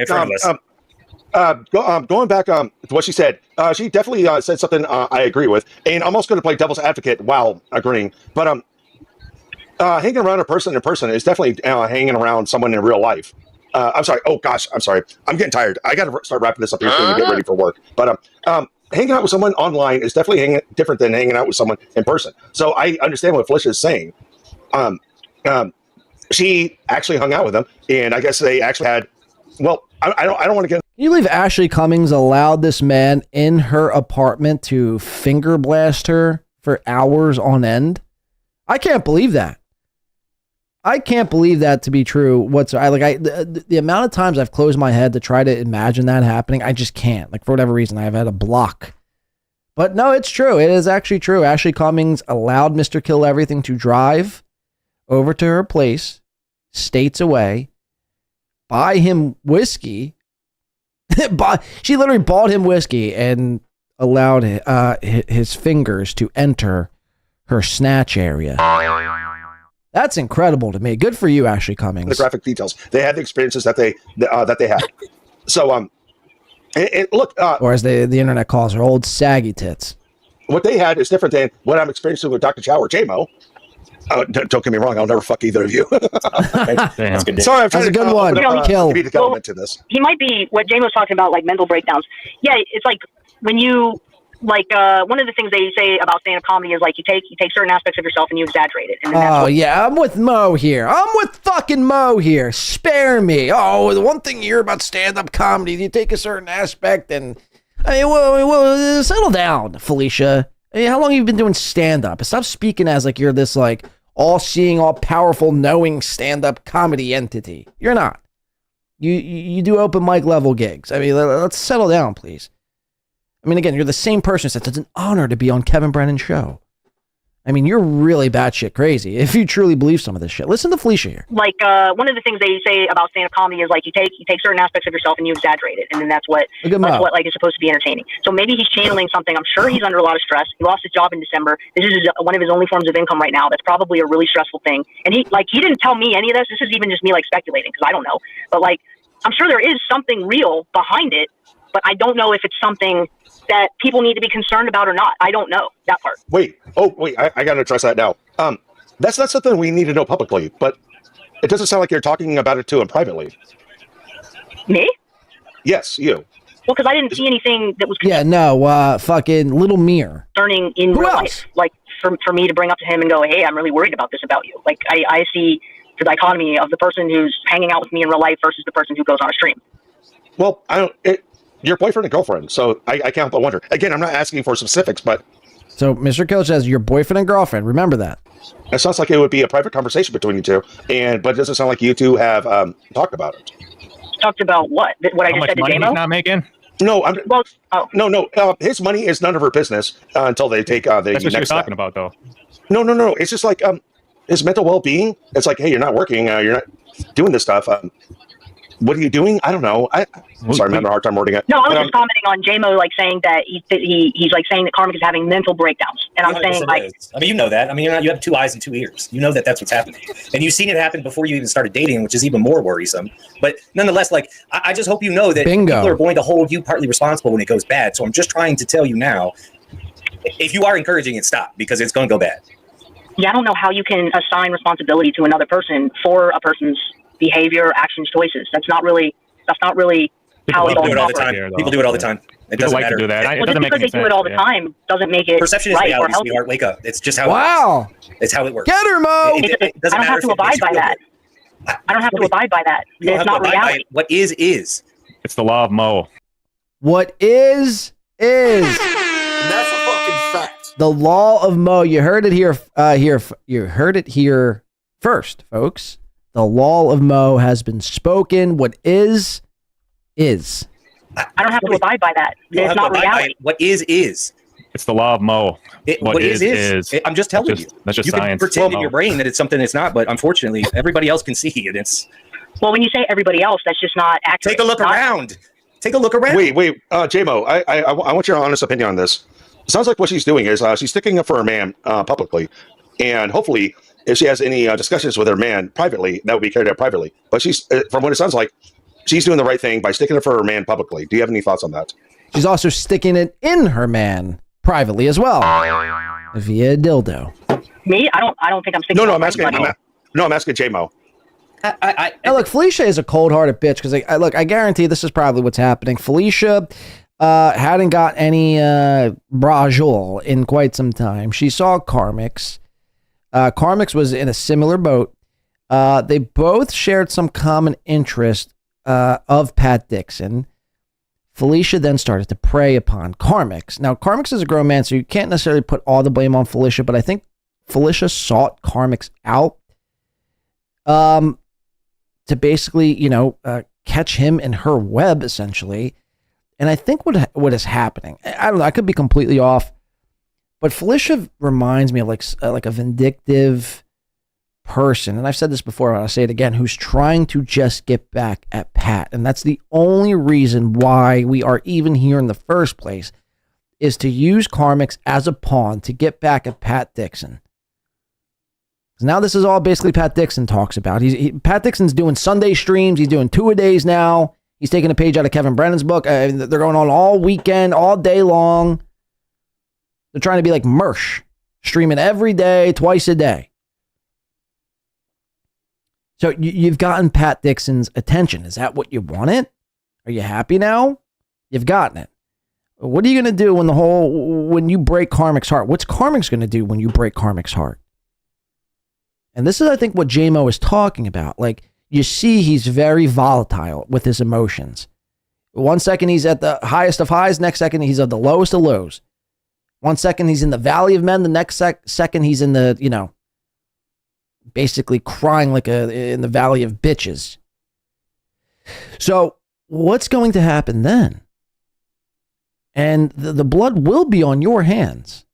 [SPEAKER 5] going back to what she said, she definitely said something I agree with, and I'm also going to play devil's advocate while agreeing. But hanging around a person in person is definitely hanging around someone in real life. I'm sorry. Oh gosh, I'm sorry. I'm getting tired. I got to start wrapping this up here so we get ready for work. But hanging out with someone online is definitely different than hanging out with someone in person. So I understand what Felicia is saying. She actually hung out with him, and I guess they actually had. Well, I don't want to get.
[SPEAKER 7] Can you believe Ashley Cummings allowed this man in her apartment to finger blast her for hours on end? I can't believe that. I can't believe that to be true whatsoever. The amount of times I've closed my head to try to imagine that happening, I just can't. Like, for whatever reason, I've had a block. But no, it's true. It is actually true. Ashley Cummings allowed Mr. Kill Everything to drive over to her place, states away, buy him whiskey. She literally bought him whiskey and allowed his fingers to enter her snatch area. That's incredible to me. Good for you, Ashley Cummings.
[SPEAKER 5] The graphic details. They had the experiences that they had. So look,
[SPEAKER 7] or as the internet calls her, old saggy tits.
[SPEAKER 5] What they had is different than what I'm experiencing with Dr. Chow or J-Mo. Don't get me wrong, I'll never fuck either of you.
[SPEAKER 21] That's good.
[SPEAKER 5] Sorry, I'm trying to
[SPEAKER 7] good one.
[SPEAKER 5] Kill. Give development to this.
[SPEAKER 15] He might be what Jane was talking about, like mental breakdowns. Yeah, it's like when you one of the things they say about stand-up comedy is like you take certain aspects of yourself and you exaggerate it. And then
[SPEAKER 7] yeah, I'm with Mo here. I'm with fucking Mo here. Spare me. Oh, the one thing you hear about stand-up comedy, you take a certain aspect and well, settle down, Felicia. Hey, how long have you been doing stand-up? Stop speaking as like you're this like all-seeing, all-powerful, knowing stand-up comedy entity. You're not. You do open mic level gigs. I mean, let's settle down, please. I mean, again, you're the same person that says it's an honor to be on Kevin Brennan's show. I mean, you're really batshit crazy if you truly believe some of this shit. Listen to Felicia here.
[SPEAKER 15] Like one of the things they say about stand-up comedy is like you take certain aspects of yourself and you exaggerate it, and then that's what like is supposed to be entertaining. So maybe he's channeling something. I'm sure he's under a lot of stress. He lost his job in December. This is one of his only forms of income right now. That's probably a really stressful thing. And he didn't tell me any of this. This is even just me like speculating because I don't know. But like I'm sure there is something real behind it, but I don't know if it's something that people need to be concerned about or not. I don't know that part.
[SPEAKER 5] Wait, I got to address that now. That's not something we need to know publicly, but it doesn't sound like you're talking about it to him privately.
[SPEAKER 15] Me?
[SPEAKER 5] Yes, you.
[SPEAKER 15] Well, because I didn't see anything that was
[SPEAKER 7] fucking Little Mir.
[SPEAKER 15] concerning in real life. Like for me to bring up to him and go, hey, I'm really worried about this about you. Like I see the dichotomy of the person who's hanging out with me in real life versus the person who goes on a stream.
[SPEAKER 5] Well, your boyfriend and girlfriend, so I can't but wonder. Again, I'm not asking for specifics, but...
[SPEAKER 7] So Mr. Kill says your boyfriend and girlfriend. Remember that.
[SPEAKER 5] It sounds like it would be a private conversation between you two, but it doesn't sound like you two have talked about it.
[SPEAKER 15] Talked about what? What I just said to
[SPEAKER 6] money
[SPEAKER 15] Geno?
[SPEAKER 6] he's not making?
[SPEAKER 5] No, no. His money is none of her business until they take the
[SPEAKER 6] That's what she was
[SPEAKER 5] step.
[SPEAKER 6] talking about, though.
[SPEAKER 5] No. It's just like his mental well-being. It's like, hey, you're not working. You're not doing this stuff. what are you doing? I don't know. Sorry, I'm having a hard time wording it.
[SPEAKER 15] No, I was just commenting on J-Mo, like saying that he's like saying that Karmic is having mental breakdowns, and I'm saying like,
[SPEAKER 21] I mean, you know that. I mean, you have 2 eyes and 2 ears. You know that that's what's happening, and you've seen it happen before you even started dating, which is even more worrisome. But nonetheless, like I just hope you know that people are going to hold you partly responsible when it goes bad. So I'm just trying to tell you now, if you are encouraging it, stop, because it's going to go bad.
[SPEAKER 15] Yeah, I don't know how you can assign responsibility to another person for a person's behavior, actions, choices. That's not really how
[SPEAKER 21] People do it all the time. People do it all the time. It doesn't matter.
[SPEAKER 6] Do that.
[SPEAKER 15] Well, just because they do it all the time doesn't make it
[SPEAKER 21] perception is
[SPEAKER 15] right or
[SPEAKER 21] reality,
[SPEAKER 15] healthy.
[SPEAKER 21] sweetheart. Wake up. It's just how
[SPEAKER 7] Wow.
[SPEAKER 21] it works. It's how it works.
[SPEAKER 7] Get her, Mo.
[SPEAKER 15] I don't have to abide by that. I don't have to abide by that.
[SPEAKER 21] You don't
[SPEAKER 15] It's
[SPEAKER 21] have to
[SPEAKER 15] not
[SPEAKER 21] abide by
[SPEAKER 15] reality.
[SPEAKER 21] it. What is.
[SPEAKER 6] It's the law of Mo.
[SPEAKER 7] What is.
[SPEAKER 9] And that's a fucking fact.
[SPEAKER 7] The law of Mo. You heard it here. You heard it here first, folks. The law of Mo has been spoken. What is.
[SPEAKER 15] I don't have to abide by that.
[SPEAKER 21] You don't
[SPEAKER 15] It's
[SPEAKER 21] have
[SPEAKER 15] not
[SPEAKER 21] to abide by
[SPEAKER 15] reality.
[SPEAKER 21] it. What is.
[SPEAKER 6] It's the law of Mo.
[SPEAKER 21] What is. I'm just telling you.
[SPEAKER 6] That's just
[SPEAKER 21] you
[SPEAKER 6] science.
[SPEAKER 21] can pretend in your brain that it's something it's not, but unfortunately, everybody else can see it. It's.
[SPEAKER 15] Well, when you say everybody else, that's just not accurate.
[SPEAKER 21] Take a look around. Take a look around.
[SPEAKER 5] Wait, J-Mo, I want your honest opinion on this. It sounds like what she's doing is she's sticking up for her man publicly, and hopefully, if she has any discussions with her man privately, that would be carried out privately. But she's, from what it sounds like, she's doing the right thing by sticking up for her man publicly. Do you have any thoughts on that?
[SPEAKER 7] She's also sticking it in her man privately as well, via dildo.
[SPEAKER 15] Me? I don't think I'm sticking.
[SPEAKER 5] No, I'm asking. I'm asking J-Mo.
[SPEAKER 7] Now, look, Felicia is a cold-hearted bitch because I guarantee this is probably what's happening. Felicia hadn't got any brajol in quite some time. She saw Karmic's. Karmic's was in a similar boat. They both shared some common interest of Pat Dixon. Felicia then started to prey upon Karmic's. Now, Karmic's is a grown man, so you can't necessarily put all the blame on Felicia, but I think Felicia sought Karmic's out to basically, catch him in her web, essentially. And I think what is happening, I don't know, I could be completely off, but Felicia reminds me of like a vindictive person, and I've said this before, and I'll say it again, who's trying to just get back at Pat. And that's the only reason why we are even here in the first place, is to use Karmic as a pawn to get back at Pat Dixon. Now this is all basically Pat Dixon talks about. Pat Dixon's doing Sunday streams. He's doing 2-a-days now. He's taking a page out of Kevin Brennan's book. They're going on all weekend, all day long. They're trying to be like Mersh, streaming every day, twice a day. So you've gotten Pat Dixon's attention. Is that what you wanted? Are you happy now? You've gotten it. What are you going to do when you break Karmic's heart? What's Karmic's going to do when you break Karmic's heart? And this is, I think, what J-Mo is talking about. Like, you see he's very volatile with his emotions. 1 second he's at the highest of highs, next second he's at the lowest of lows. 1 second he's in the valley of men, the next second he's in the, basically crying like in the valley of bitches. So what's going to happen then? And the blood will be on your hands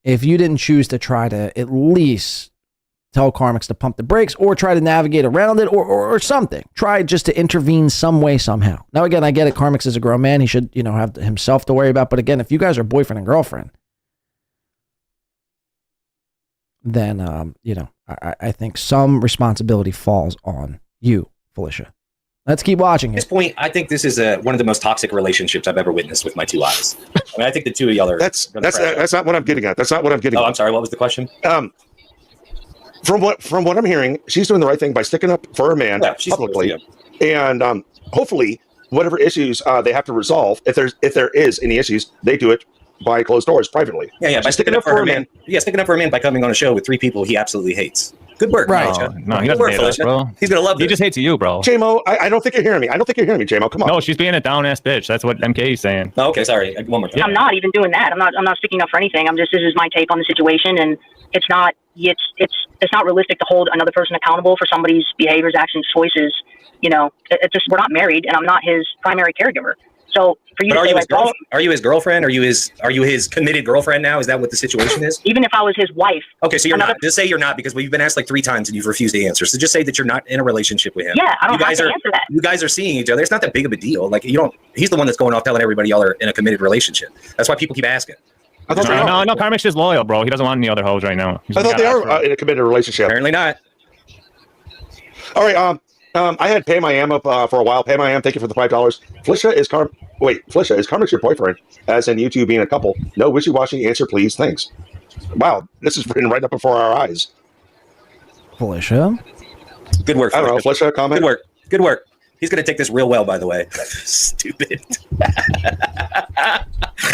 [SPEAKER 7] if you didn't choose to try to at least tell Karmic to pump the brakes or try to navigate around it or something. Try just to intervene some way, somehow. Now, again, I get it. Karmic is a grown man. He should, have himself to worry about. But again, if you guys are boyfriend and girlfriend, then, I think some responsibility falls on you, Felicia. Let's keep watching
[SPEAKER 21] At this point, I think this is one of the most toxic relationships I've ever witnessed with my 2 eyes. I mean, I think the two of y'all are.
[SPEAKER 5] That's not what I'm getting at. That's not what I'm getting at.
[SPEAKER 21] Oh, I'm sorry. What was the question?
[SPEAKER 5] From what I'm hearing, she's doing the right thing by sticking up for her man publicly, and hopefully, whatever issues they have to resolve, if there is any issues, they do it by closed doors privately.
[SPEAKER 21] Yeah, by sticking up for her man. Yeah, sticking up for her man by coming on a show with 3 people he absolutely hates. Good work,
[SPEAKER 6] right? No, he doesn't hate us, bro.
[SPEAKER 21] He's gonna love.
[SPEAKER 6] He just hates you, bro.
[SPEAKER 5] J-Mo, I don't think you're hearing me. I don't think you're hearing me, J-Mo. Come on.
[SPEAKER 6] No, she's being a down ass bitch. That's what MK is saying.
[SPEAKER 21] Oh, okay, sorry. One more time.
[SPEAKER 15] I'm not even doing that. I'm not speaking up for anything. This is my take on the situation, and it's not realistic to hold another person accountable for somebody's behaviors, actions, choices. It's just, we're not married, and I'm not his primary caregiver. So for you
[SPEAKER 21] But
[SPEAKER 15] to
[SPEAKER 21] are
[SPEAKER 15] say,
[SPEAKER 21] you
[SPEAKER 15] like,
[SPEAKER 21] his girlfriend? Are you his girlfriend? Are you his committed girlfriend now? Is that what the situation is?
[SPEAKER 15] even if I was his wife.
[SPEAKER 21] Okay, so you're not. Just say you're not, because we've been asked like 3 times and you've refused to answer. So just say that you're not in a relationship with him.
[SPEAKER 15] Yeah, I don't
[SPEAKER 21] you guys
[SPEAKER 15] have to
[SPEAKER 21] are,
[SPEAKER 15] answer that.
[SPEAKER 21] You guys are seeing each other. It's not that big of a deal. Like, you don't. He's the one that's going off telling everybody y'all are in a committed relationship. That's why people keep asking.
[SPEAKER 6] No, Karmic's just loyal, bro. He doesn't want any other hoes right now.
[SPEAKER 5] I thought they are in a committed relationship.
[SPEAKER 21] Apparently not.
[SPEAKER 5] All right. I had Pam I Am up for a while. Pam I Am, thank you for the $5. Felicia is Karmic's your boyfriend? As in you two being a couple. No wishy-washy answer, please. Thanks. Wow, this is written right up before our eyes.
[SPEAKER 7] Felicia.
[SPEAKER 21] Good work.
[SPEAKER 5] I don't know. Felicia, comment.
[SPEAKER 21] Good work. Good work. He's gonna take this real well, by the way. Stupid.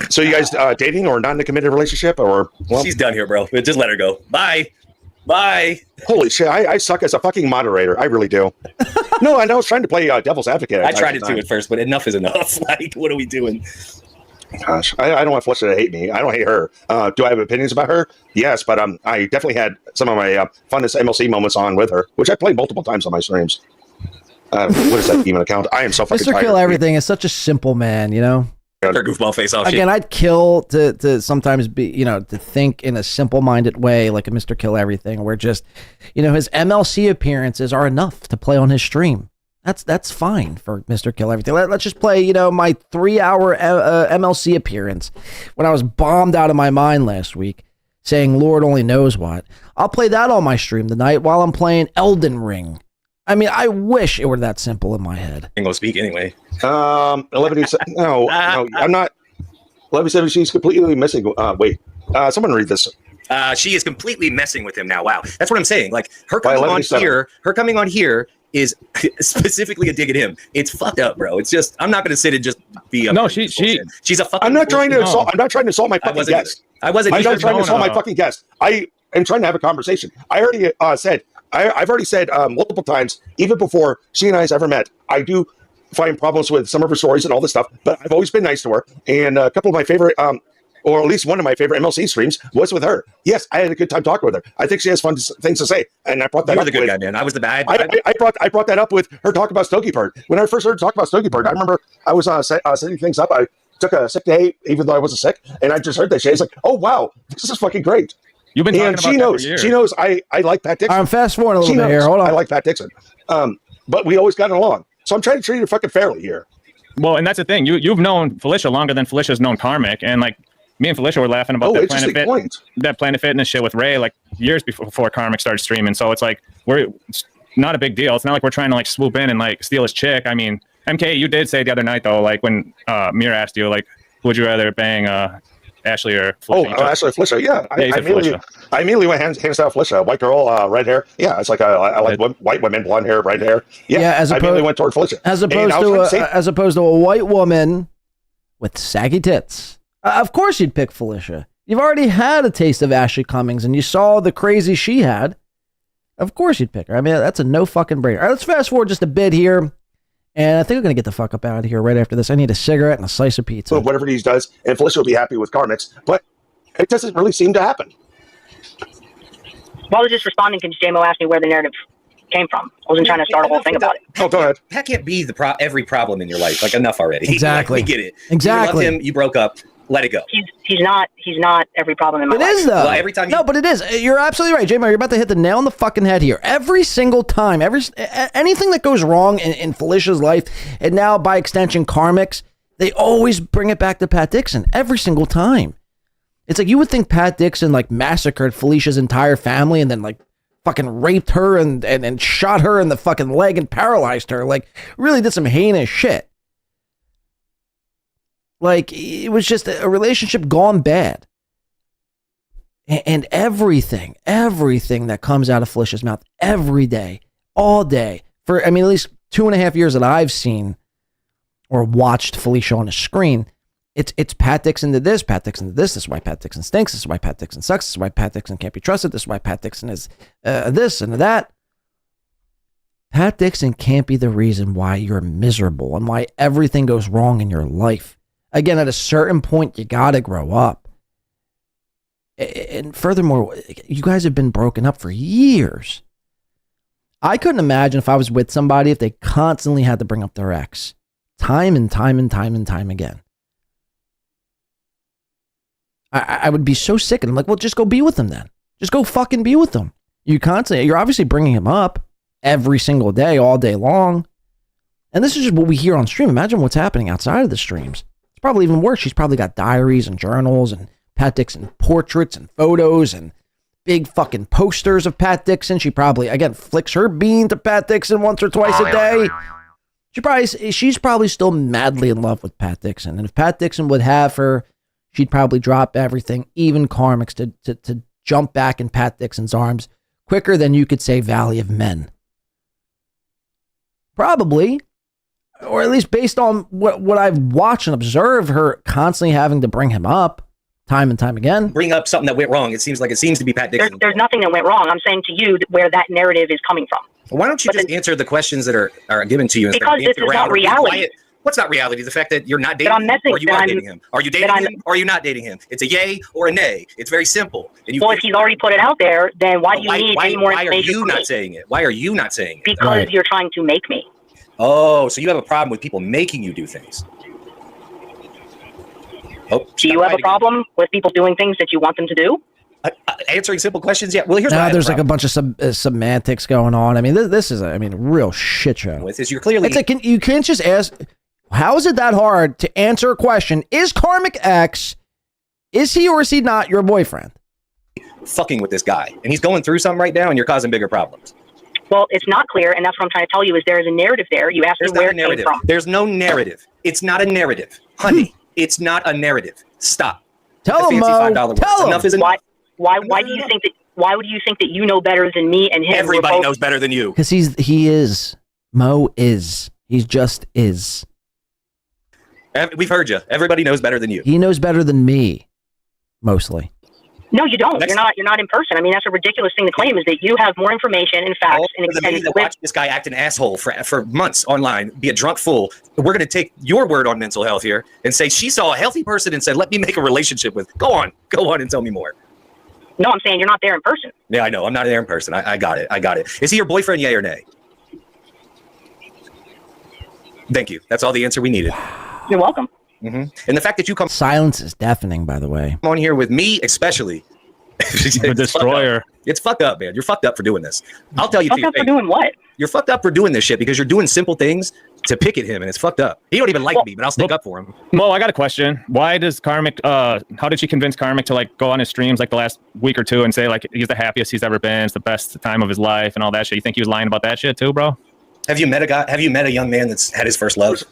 [SPEAKER 5] So you guys dating or not in a committed relationship, or? Well,
[SPEAKER 21] she's done here, bro. Just let her go. Bye. Bye.
[SPEAKER 5] Holy shit! I suck as a fucking moderator. I really do. No, I know. I was trying to play devil's advocate.
[SPEAKER 21] I tried it too at first, but enough is enough. Like, what are we doing?
[SPEAKER 5] Gosh, I don't want Felicia to hate me. I don't hate her. Do I have opinions about her? Yes, but I definitely had some of my funnest MLC moments on with her, which I played multiple times on my streams. What is that even account? I am so fucking
[SPEAKER 7] Mr.
[SPEAKER 5] tired.
[SPEAKER 7] Kill Everything is such a simple man, you know?
[SPEAKER 21] Her goofball face off.
[SPEAKER 7] Again, I'd kill to sometimes be, you know, to think in a simple-minded way, like a Mr. Kill Everything, where just, you know, his MLC appearances are enough to play on his stream. That's fine for Mr. Kill Everything. Let's just play, you know, my 3-hour MLC appearance when I was bombed out of my mind last week, saying Lord only knows what. I'll play that on my stream tonight while I'm playing Elden Ring. I mean, I wish it were that simple in my head.
[SPEAKER 21] I'm gonna speak anyway.
[SPEAKER 5] 11 no, I'm not. 11 she's completely missing. Wait, someone read this.
[SPEAKER 21] She is completely messing with him now. Wow, that's what I'm saying. Like, her coming on here is specifically a dig at him. It's fucked up, bro. It's just, I'm not gonna sit and just be.
[SPEAKER 6] No, she's
[SPEAKER 21] a fucking.
[SPEAKER 5] I'm not trying to insult. I'm not trying to insult my fucking guest.
[SPEAKER 21] I wasn't.
[SPEAKER 5] I'm not trying to insult my fucking guest. I am trying to have a conversation. I already said. I've already said multiple times, even before she and I ever met, I do find problems with some of her stories and all this stuff, but I've always been nice to her. And a couple of my favorite, or at least one of my favorite MLC streams was with her. Yes, I had a good time talking with her. I think she has fun things to say. And I brought that up.
[SPEAKER 21] You're the good guy, man. I was the bad.
[SPEAKER 5] I brought that up with her talk about Stogie Bird. When I first heard her talk about Stogie Bird, I remember I was setting things up. I took a sick day, even though I wasn't sick. And I just heard that shit. It's like, oh, wow, this is fucking great.
[SPEAKER 6] You've been talking
[SPEAKER 5] and
[SPEAKER 6] about
[SPEAKER 5] she
[SPEAKER 6] that
[SPEAKER 5] knows.
[SPEAKER 6] for years.
[SPEAKER 5] She knows I like Pat Dixon.
[SPEAKER 7] I'm fast forwarding a little bit here. Hold on.
[SPEAKER 5] I like Pat Dixon. But we always got along. So I'm trying to treat her fucking fairly here.
[SPEAKER 6] Well, and that's the thing. You've known Felicia longer than Felicia's known Karmic, and like me and Felicia were laughing about that Planet Fitness shit with Ray like years before Karmic started streaming. So it's like it's not a big deal. It's not like we're trying to like swoop in and like steal his chick. I mean, MK, you did say the other night though, like when Mir asked you like, would you rather bang Ashley or Felicia?
[SPEAKER 5] Ashley or Felicia, yeah. I immediately went hands down Felicia. White girl, red hair. Yeah, it's like I like white women, blonde hair, red hair. Yeah,
[SPEAKER 7] I
[SPEAKER 5] immediately went toward Felicia.
[SPEAKER 7] As opposed to a white woman with saggy tits. Of course you'd pick Felicia. You've already had a taste of Ashley Cummings and you saw the crazy she had. Of course you'd pick her. I mean, that's a no fucking brainer. All right, let's fast forward just a bit here. And I think I'm going to get the fuck up out of here right after this. I need a cigarette and a slice of pizza.
[SPEAKER 5] So whatever he does, and Felicia will be happy with Karmic's, but it doesn't really seem to happen.
[SPEAKER 15] Well, I was just responding because JMO asked me where the narrative came from. I wasn't trying to start a whole thing about it.
[SPEAKER 5] Oh, go ahead.
[SPEAKER 21] That can't be every problem in your life. Like, enough already.
[SPEAKER 7] Exactly.
[SPEAKER 21] Like, we get it.
[SPEAKER 7] Exactly.
[SPEAKER 21] You loved him, you broke up. Let it go.
[SPEAKER 15] He's not every problem in my life.
[SPEAKER 7] It is though.
[SPEAKER 21] Well, every time
[SPEAKER 7] no, but it is. You're absolutely right, J-Mo. You're about to hit the nail on the fucking head here. Every single time, anything that goes wrong in Felicia's life, and now by extension Karmic's, they always bring it back to Pat Dixon every single time. It's like you would think Pat Dixon like massacred Felicia's entire family and then like fucking raped her and shot her in the fucking leg and paralyzed her. Like really did some heinous shit. Like, it was just a relationship gone bad. And everything that comes out of Felicia's mouth every day, all day, for, I mean, at least 2.5 years that I've seen or watched Felicia on a screen, it's Pat Dixon did this, Pat Dixon did this is why Pat Dixon stinks, this is why Pat Dixon sucks, this is why Pat Dixon can't be trusted, this is why Pat Dixon is this and that. Pat Dixon can't be the reason why you're miserable and why everything goes wrong in your life. Again, at a certain point, you gotta grow up. And furthermore, you guys have been broken up for years. I couldn't imagine if I was with somebody if they constantly had to bring up their ex. Time and time and time and time again. I would be so sick. And I'm like, well, just go be with him then. Just go fucking be with him. You're obviously bringing him up every single day, all day long. And this is just what we hear on stream. Imagine what's happening outside of the streams. It's probably even worse. She's probably got diaries and journals and Pat Dixon portraits and photos and big fucking posters of Pat Dixon. She probably, again, flicks her bean to Pat Dixon once or twice a day. She's probably still madly in love with Pat Dixon. And if Pat Dixon would have her, she'd probably drop everything, even Karmic's, to jump back in Pat Dixon's arms quicker than you could say Valley of Men. Probably. Or at least based on what I've watched and observed, her constantly having to bring him up time and time again.
[SPEAKER 21] Bring up something that went wrong. It seems to be Pat Dixon.
[SPEAKER 15] There's nothing that went wrong. I'm saying to you where that narrative is coming from.
[SPEAKER 21] Why don't you just answer the questions that are given to you?
[SPEAKER 15] Because this is not reality.
[SPEAKER 21] What's not reality? The fact that you're not dating him, or you are dating him. Are you dating him, or are you not dating him? It's a yay or a nay. It's very simple. And
[SPEAKER 15] well, if he's already put it out there, then why do you need any more information?
[SPEAKER 21] Why are you not saying it? Why are you not saying it?
[SPEAKER 15] Because you're trying to make me.
[SPEAKER 21] Oh, so you have a problem with people making you do things? Oh,
[SPEAKER 15] do you have a problem with people doing things that you want them to do?
[SPEAKER 21] Answering simple questions, yeah. Well, here's
[SPEAKER 7] there's like a bunch of semantics going on. I mean, this is a real shit show.
[SPEAKER 21] Is you're clearly.
[SPEAKER 7] It's like you can't just ask. How is it that hard to answer a question? Is Karmic X, is he or is he not your boyfriend?
[SPEAKER 21] Fucking with this guy, and he's going through something right now, and you're causing bigger problems.
[SPEAKER 15] Well, it's not clear, and that's what I'm trying to tell you. Is there is a narrative there? You asked me where it came from.
[SPEAKER 21] There's no narrative. It's not a narrative, honey. It's not a narrative. Stop.
[SPEAKER 7] Tell him, Mo. Tell him.
[SPEAKER 21] Enough is
[SPEAKER 15] enough. Why do you think that? Why would you think that you know better than me and him?
[SPEAKER 21] Everybody knows better than you.
[SPEAKER 7] Because he is. Mo is. He just is.
[SPEAKER 21] We've heard you. Everybody knows better than you.
[SPEAKER 7] He knows better than me, mostly.
[SPEAKER 15] No, you don't. You're not in person. I mean, that's a ridiculous thing to claim. Is that you have more information and facts and
[SPEAKER 21] watch this guy act an asshole for months online, be a drunk fool. We're going to take your word on mental health here and say she saw a healthy person and said, "Let me make a relationship with." Go on and tell me more.
[SPEAKER 15] No, I'm saying you're not there in person.
[SPEAKER 21] Yeah, I know. I'm not there in person. I got it. Is he your boyfriend? Yay or nay? Thank you. That's all the answer we needed.
[SPEAKER 15] You're welcome.
[SPEAKER 21] Mm-hmm. And the fact that you come
[SPEAKER 7] silence is deafening, by the way.
[SPEAKER 21] On here with me, especially
[SPEAKER 6] the destroyer.
[SPEAKER 21] It's fucked up, man. You're fucked up for doing this. I'll tell you.
[SPEAKER 15] Fucked up for doing what?
[SPEAKER 21] You're fucked up for doing this shit because you're doing simple things to pick at him, and it's fucked up. He don't even like me, but I'll stick up for him.
[SPEAKER 6] Mo, I got a question. Why does Karmic? How did she convince Karmic to like go on his streams like the last week or two and say like he's the happiest he's ever been, it's the best time of his life, and all that shit? You think he was lying about that shit too, bro?
[SPEAKER 21] Have you met a young man that's had his first love?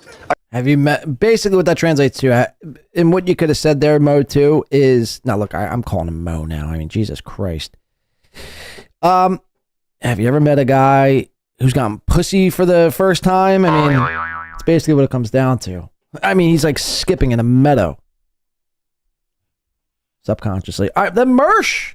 [SPEAKER 7] Have you met? Basically, what that translates to, and what you could have said there, Mo, too, is now. Look, I'm calling him Mo now. I mean, Jesus Christ. Have you ever met a guy who's gotten pussy for the first time? I mean, it's basically what it comes down to. I mean, he's like skipping in a meadow, subconsciously. All right, then Mersh,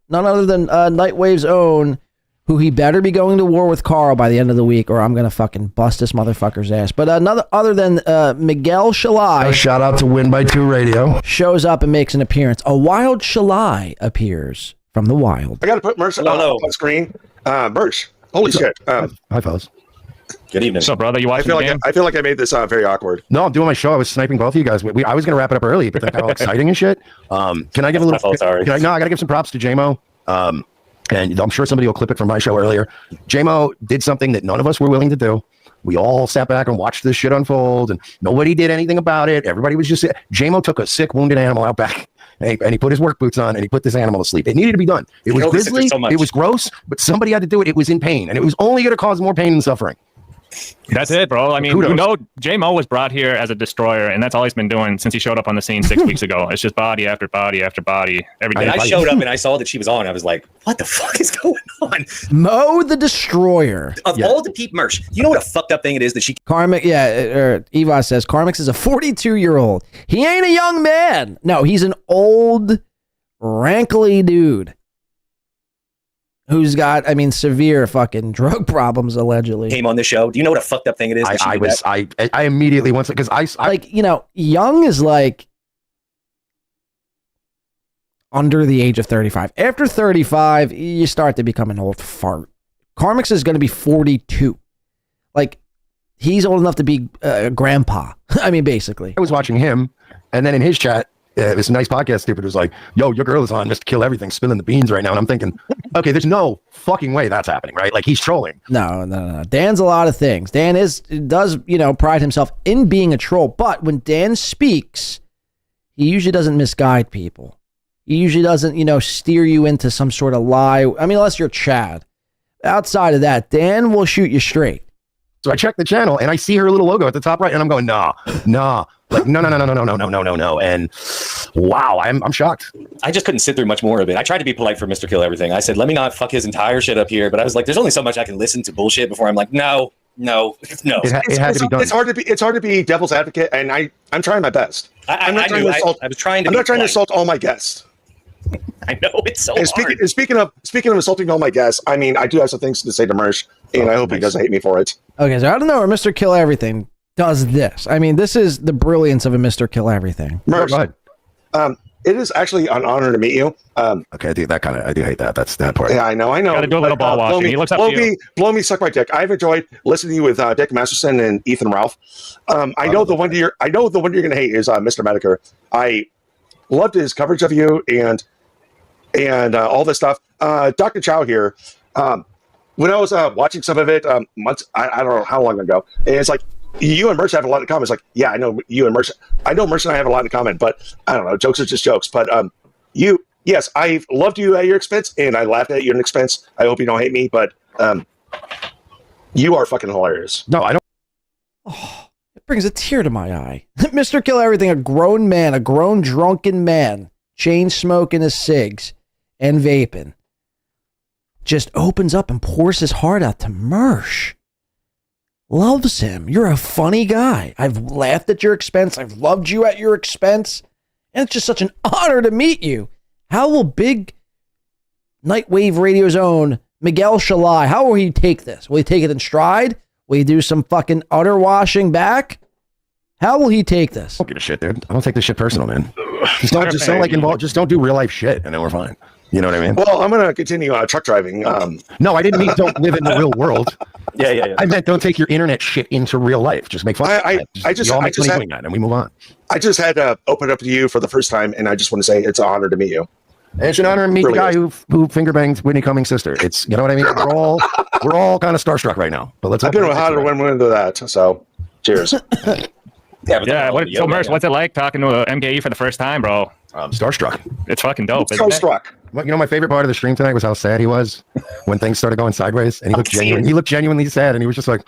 [SPEAKER 7] none other than Nightwave's own. Who he better be going to war with Karl by the end of the week, or I'm gonna fucking bust this motherfucker's ass. But other than Miguel Shalai,
[SPEAKER 20] shout out to Win by 2 Radio,
[SPEAKER 7] shows up and makes an appearance. A wild Shalai appears from the wild.
[SPEAKER 5] I gotta put Mersh on screen. Mersh, holy shit!
[SPEAKER 20] Hi, fellas.
[SPEAKER 21] Good evening.
[SPEAKER 6] So, brother, you watching the game?
[SPEAKER 5] I feel like I made this very awkward.
[SPEAKER 20] No, I'm doing my show. I was sniping both of you guys. I was gonna wrap it up early, but they're all exciting and shit. Can I give a little?
[SPEAKER 21] Sorry.
[SPEAKER 20] I gotta give some props to J-Mo. And I'm sure somebody will clip it from my show earlier. J-Mo did something that none of us were willing to do. We all sat back and watched this shit unfold, and nobody did anything about it. Everybody was just... J-Mo took a sick, wounded animal out back, and he put his work boots on, and he put this animal to sleep. It needed to be done. It was grisly, it was gross, but somebody had to do it. It was in pain, and it was only going to cause more pain and suffering.
[SPEAKER 6] That's it, bro. I mean,
[SPEAKER 20] Kudos.
[SPEAKER 6] you know, J-Mo was brought here as a destroyer, and that's all he's been doing since he showed up on the scene 6 weeks ago. It's just body after body after body every day.
[SPEAKER 21] I showed up and I saw that she was on. I was like, what the fuck is going on?
[SPEAKER 7] Mo the Destroyer.
[SPEAKER 21] Of all the people, Mersh, you know what a fucked up thing it is that she...
[SPEAKER 7] Karmic, Eva says, Karmic is a 42-year-old. He ain't a young man. No, he's an old, rankly dude. Who's got, severe fucking drug problems, allegedly.
[SPEAKER 21] Came on the show. Do you know what a fucked up thing it is?
[SPEAKER 20] I immediately once, because I
[SPEAKER 7] young is like under the age of 35. After 35, you start to become an old fart. Karmic's is going to be 42. Like, he's old enough to be grandpa. I mean, basically.
[SPEAKER 20] I was watching him, and then in his chat, this nice podcast stupid was like, yo, your girl is on Mr. Kill Everything, spilling the beans right now. And I'm thinking, okay, there's no fucking way that's happening, right? Like, he's trolling.
[SPEAKER 7] No. Dan's a lot of things. Dan does pride himself in being a troll, but when Dan speaks, he usually doesn't misguide people. He usually doesn't, steer you into some sort of lie. I mean, unless you're Chad. Outside of that, Dan will shoot you straight.
[SPEAKER 20] So I check the channel and I see her little logo at the top right, and I'm going, nah. Like, no. And wow, I'm shocked.
[SPEAKER 21] I just couldn't sit through much more of it. I tried to be polite for Mr. Kill Everything. I said, let me not fuck his entire shit up here. But I was like, there's only so much I can listen to bullshit before I'm like, no.
[SPEAKER 20] It had to be done.
[SPEAKER 5] It's hard to be devil's advocate, and I'm trying my best. I'm not trying to insult all my guests.
[SPEAKER 21] I know it's so hard.
[SPEAKER 5] Speaking of insulting all my guests, I mean, I do have some things to say to Mersh, and I hope he doesn't hate me for it.
[SPEAKER 7] Okay, so I don't know where Mr. Kill Everything does this. I mean, this is the brilliance of a Mr. Kill Everything.
[SPEAKER 5] Mersh, it is actually an honor to meet you.
[SPEAKER 20] Okay, I do hate that. That's that part.
[SPEAKER 5] Yeah, I know.
[SPEAKER 6] Got to do a little ball washing. He looks up to you.
[SPEAKER 5] Blow me, suck my dick. I've enjoyed listening to you with Dick Masterson and Ethan Ralph. I know the one you're going to hate is Mr. Medicare. I loved his coverage of you and all this stuff. Dr. Chow here. When I was watching some of it months, I don't know how long ago, and it's like, you and Mersh have a lot in common. It's like, yeah, I know you and Mersh. I know Mersh and I have a lot in common, but I don't know. Jokes are just jokes. But yes, I've loved you at your expense, and I laughed at your expense. I hope you don't hate me, but you are fucking hilarious.
[SPEAKER 20] No, I don't.
[SPEAKER 7] Oh, it brings a tear to my eye. Mr. Kill Everything, a grown man, a grown drunken man, chain smoking his cigs and vaping, just opens up and pours his heart out to Mersh. Loves him. You're a funny guy. I've laughed at your expense. I've loved you at your expense. And it's just such an honor to meet you. How will big Nightwave Radio's own Miguel Shalai, how will he take this? Will he take it in stride? Will he do some fucking utter washing back? How will he take this?
[SPEAKER 20] I don't give a shit, dude. I don't take this shit personal, man. Just don't like involved. Just don't do real life shit, and then we're fine. You know what I mean?
[SPEAKER 5] Well, I'm gonna continue truck driving.
[SPEAKER 20] No, I didn't mean don't live in the real world.
[SPEAKER 21] Yeah.
[SPEAKER 20] I meant don't take your internet shit into real life. Just make fun.
[SPEAKER 5] I just had
[SPEAKER 20] that, and we move on.
[SPEAKER 5] I just had to open up to you for the first time, and I just want to say it's an honor to meet you.
[SPEAKER 20] And it's an honor to meet the guy who finger banged Whitney Cummings' sister. It's, you know what I mean? We're all kind of starstruck right now. But let's.
[SPEAKER 5] I've been hotter when we're into that. So, cheers.
[SPEAKER 21] So
[SPEAKER 6] Mersh, what's it like talking to MKE for the first time, bro?
[SPEAKER 20] Starstruck.
[SPEAKER 6] It's fucking dope.
[SPEAKER 5] Starstruck.
[SPEAKER 20] Well, you know, my favorite part of the stream tonight was how sad he was when things started going sideways, and he looked genuine. He looked genuinely sad, and he was just like,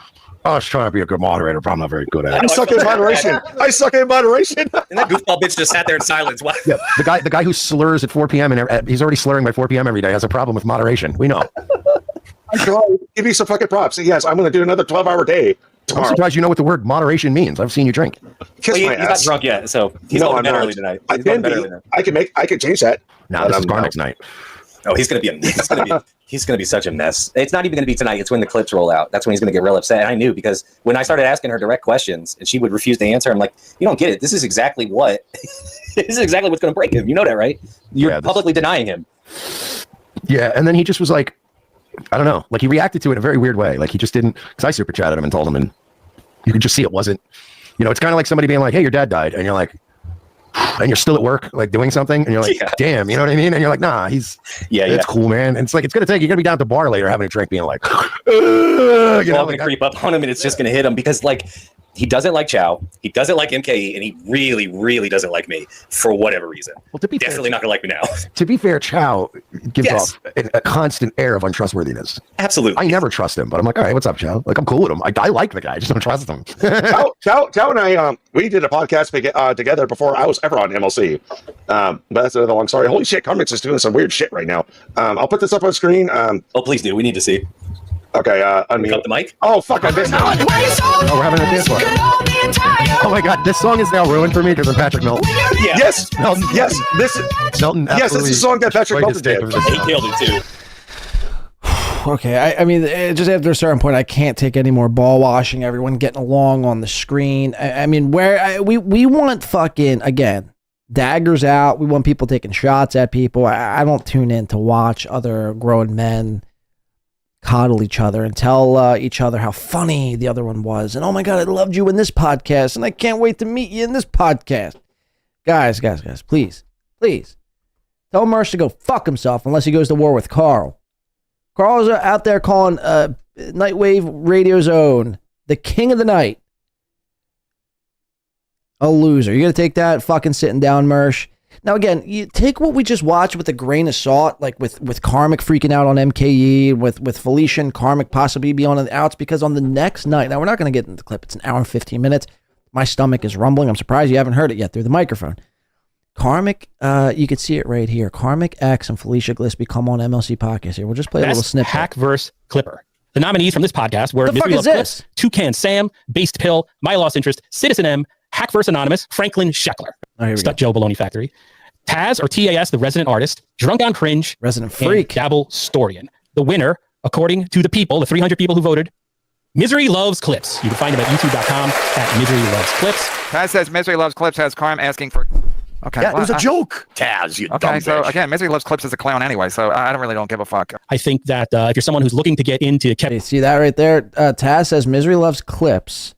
[SPEAKER 20] "I was trying to be a good moderator, but I'm not very good at it."
[SPEAKER 5] I suck at moderation. And
[SPEAKER 21] that goofball bitch just sat there in silence. What?
[SPEAKER 20] Yeah, the guy who slurs at 4 p.m. and he's already slurring by 4 p.m. every day has a problem with moderation. We know.
[SPEAKER 5] Give you some fucking props. Yes, I'm going to do another 12-hour day tomorrow.
[SPEAKER 20] I'm surprised you know what the word moderation means. I've seen you drink.
[SPEAKER 21] Well, he's not drunk yet, so he's going to bed early tonight.
[SPEAKER 5] I can change that.
[SPEAKER 20] No, this is Karmic's night.
[SPEAKER 21] Oh, he's gonna be such a mess. It's not even gonna be tonight. It's when the clips roll out. That's when he's gonna get real upset. And I knew, because when I started asking her direct questions and she would refuse to answer, I'm like, you don't get it. This is exactly what's gonna break him. You know that, right? You're publicly denying him.
[SPEAKER 20] Yeah, and then he just was like, I don't know, like he reacted to it in a very weird way. Like he just didn't, because I super chatted him and told him, and you could just see it wasn't, you know, it's kind of like somebody being like, hey, your dad died, and you're like, and you're still at work, like doing something, and you're like, damn, you know what I mean? And you're like, nah, it's cool, man. And it's like, it's going to take, you're going to be down at the bar later having a drink being like,
[SPEAKER 21] you know, going to creep up on him, and it's just going to hit him because, like, he doesn't like Chow, he doesn't like MKE, and he really, really doesn't like me for whatever reason. Well, definitely not going to like me now.
[SPEAKER 20] To be fair, Chow gives off a constant air of untrustworthiness.
[SPEAKER 21] Absolutely.
[SPEAKER 20] I never trust him, but I'm like, all right, what's up, Chow? Like, I'm cool with him. I like the guy. I just don't trust him.
[SPEAKER 5] Chow and I, we did a podcast together before I was ever on MLC. But that's another long story. Holy shit, Karmic's is doing some weird shit right now. I'll put this up on screen.
[SPEAKER 21] Oh, please do. We need to see.
[SPEAKER 5] Okay, unmute.
[SPEAKER 21] Cut the mic?
[SPEAKER 5] Oh, fuck, I missed it.
[SPEAKER 20] Oh, we're having a dance party. Oh my god, this song is now ruined for me because of Patrick Melton.
[SPEAKER 5] Yeah. Yes, Melton. Yes,
[SPEAKER 20] Melton.
[SPEAKER 5] Yes, this is a song that Patrick Melton did.
[SPEAKER 21] He killed it too.
[SPEAKER 7] Okay, I mean, just after a certain point, I can't take any more ball washing. Everyone getting along on the screen. I mean, we want fucking, again, daggers out. We want people taking shots at people. I don't tune in to watch other grown men coddle each other and tell each other how funny the other one was. And, oh, my God, I loved you in this podcast, and I can't wait to meet you in this podcast. Guys, please. Tell Mersh to go fuck himself unless he goes to war with Karl. Karl's out there calling Nightwave Radio's own the king of the night a loser. You're going to take that fucking sitting down, Mersh? Now, again, you take what we just watched with a grain of salt, like with Karmic freaking out on MKE, with Felicia and Karmic possibly be on the outs, because on the next night, now we're not going to get into the clip. It's an hour and 15 minutes. My stomach is rumbling. I'm surprised you haven't heard it yet through the microphone. Karmic, you can see it right here. Karmic X and Felicia Gillespie come on MLC podcast here. We'll just play a little snippet.
[SPEAKER 4] Hack verse Clipper. The nominees from this podcast were
[SPEAKER 7] The fuck
[SPEAKER 4] Misery
[SPEAKER 7] is
[SPEAKER 4] Loves
[SPEAKER 7] this?
[SPEAKER 4] Clips, Toucan Sam, Based Pill, My Lost Interest, Citizen M, Hackverse Anonymous, Franklin Scheckler, Stuck Joe Baloney Factory, Taz or TAS, the resident artist, Drunk on Cringe,
[SPEAKER 7] Resident Freak,
[SPEAKER 4] and Dabble Storian. The winner, according to the people, the 300 people who voted, Misery Loves Clips. You can find him at youtube.com at Misery Loves Clips.
[SPEAKER 16] Taz says Misery Loves Clips has Karm asking for... Okay.
[SPEAKER 9] Yeah, it was a joke, Taz, you dumb
[SPEAKER 16] Okay, so
[SPEAKER 9] bitch.
[SPEAKER 16] again, Misery Loves Clips is a clown anyway, so I don't give a fuck.
[SPEAKER 4] I think that if you're someone who's looking to get into Kevin...
[SPEAKER 7] You see that right there? Taz says Misery Loves Clips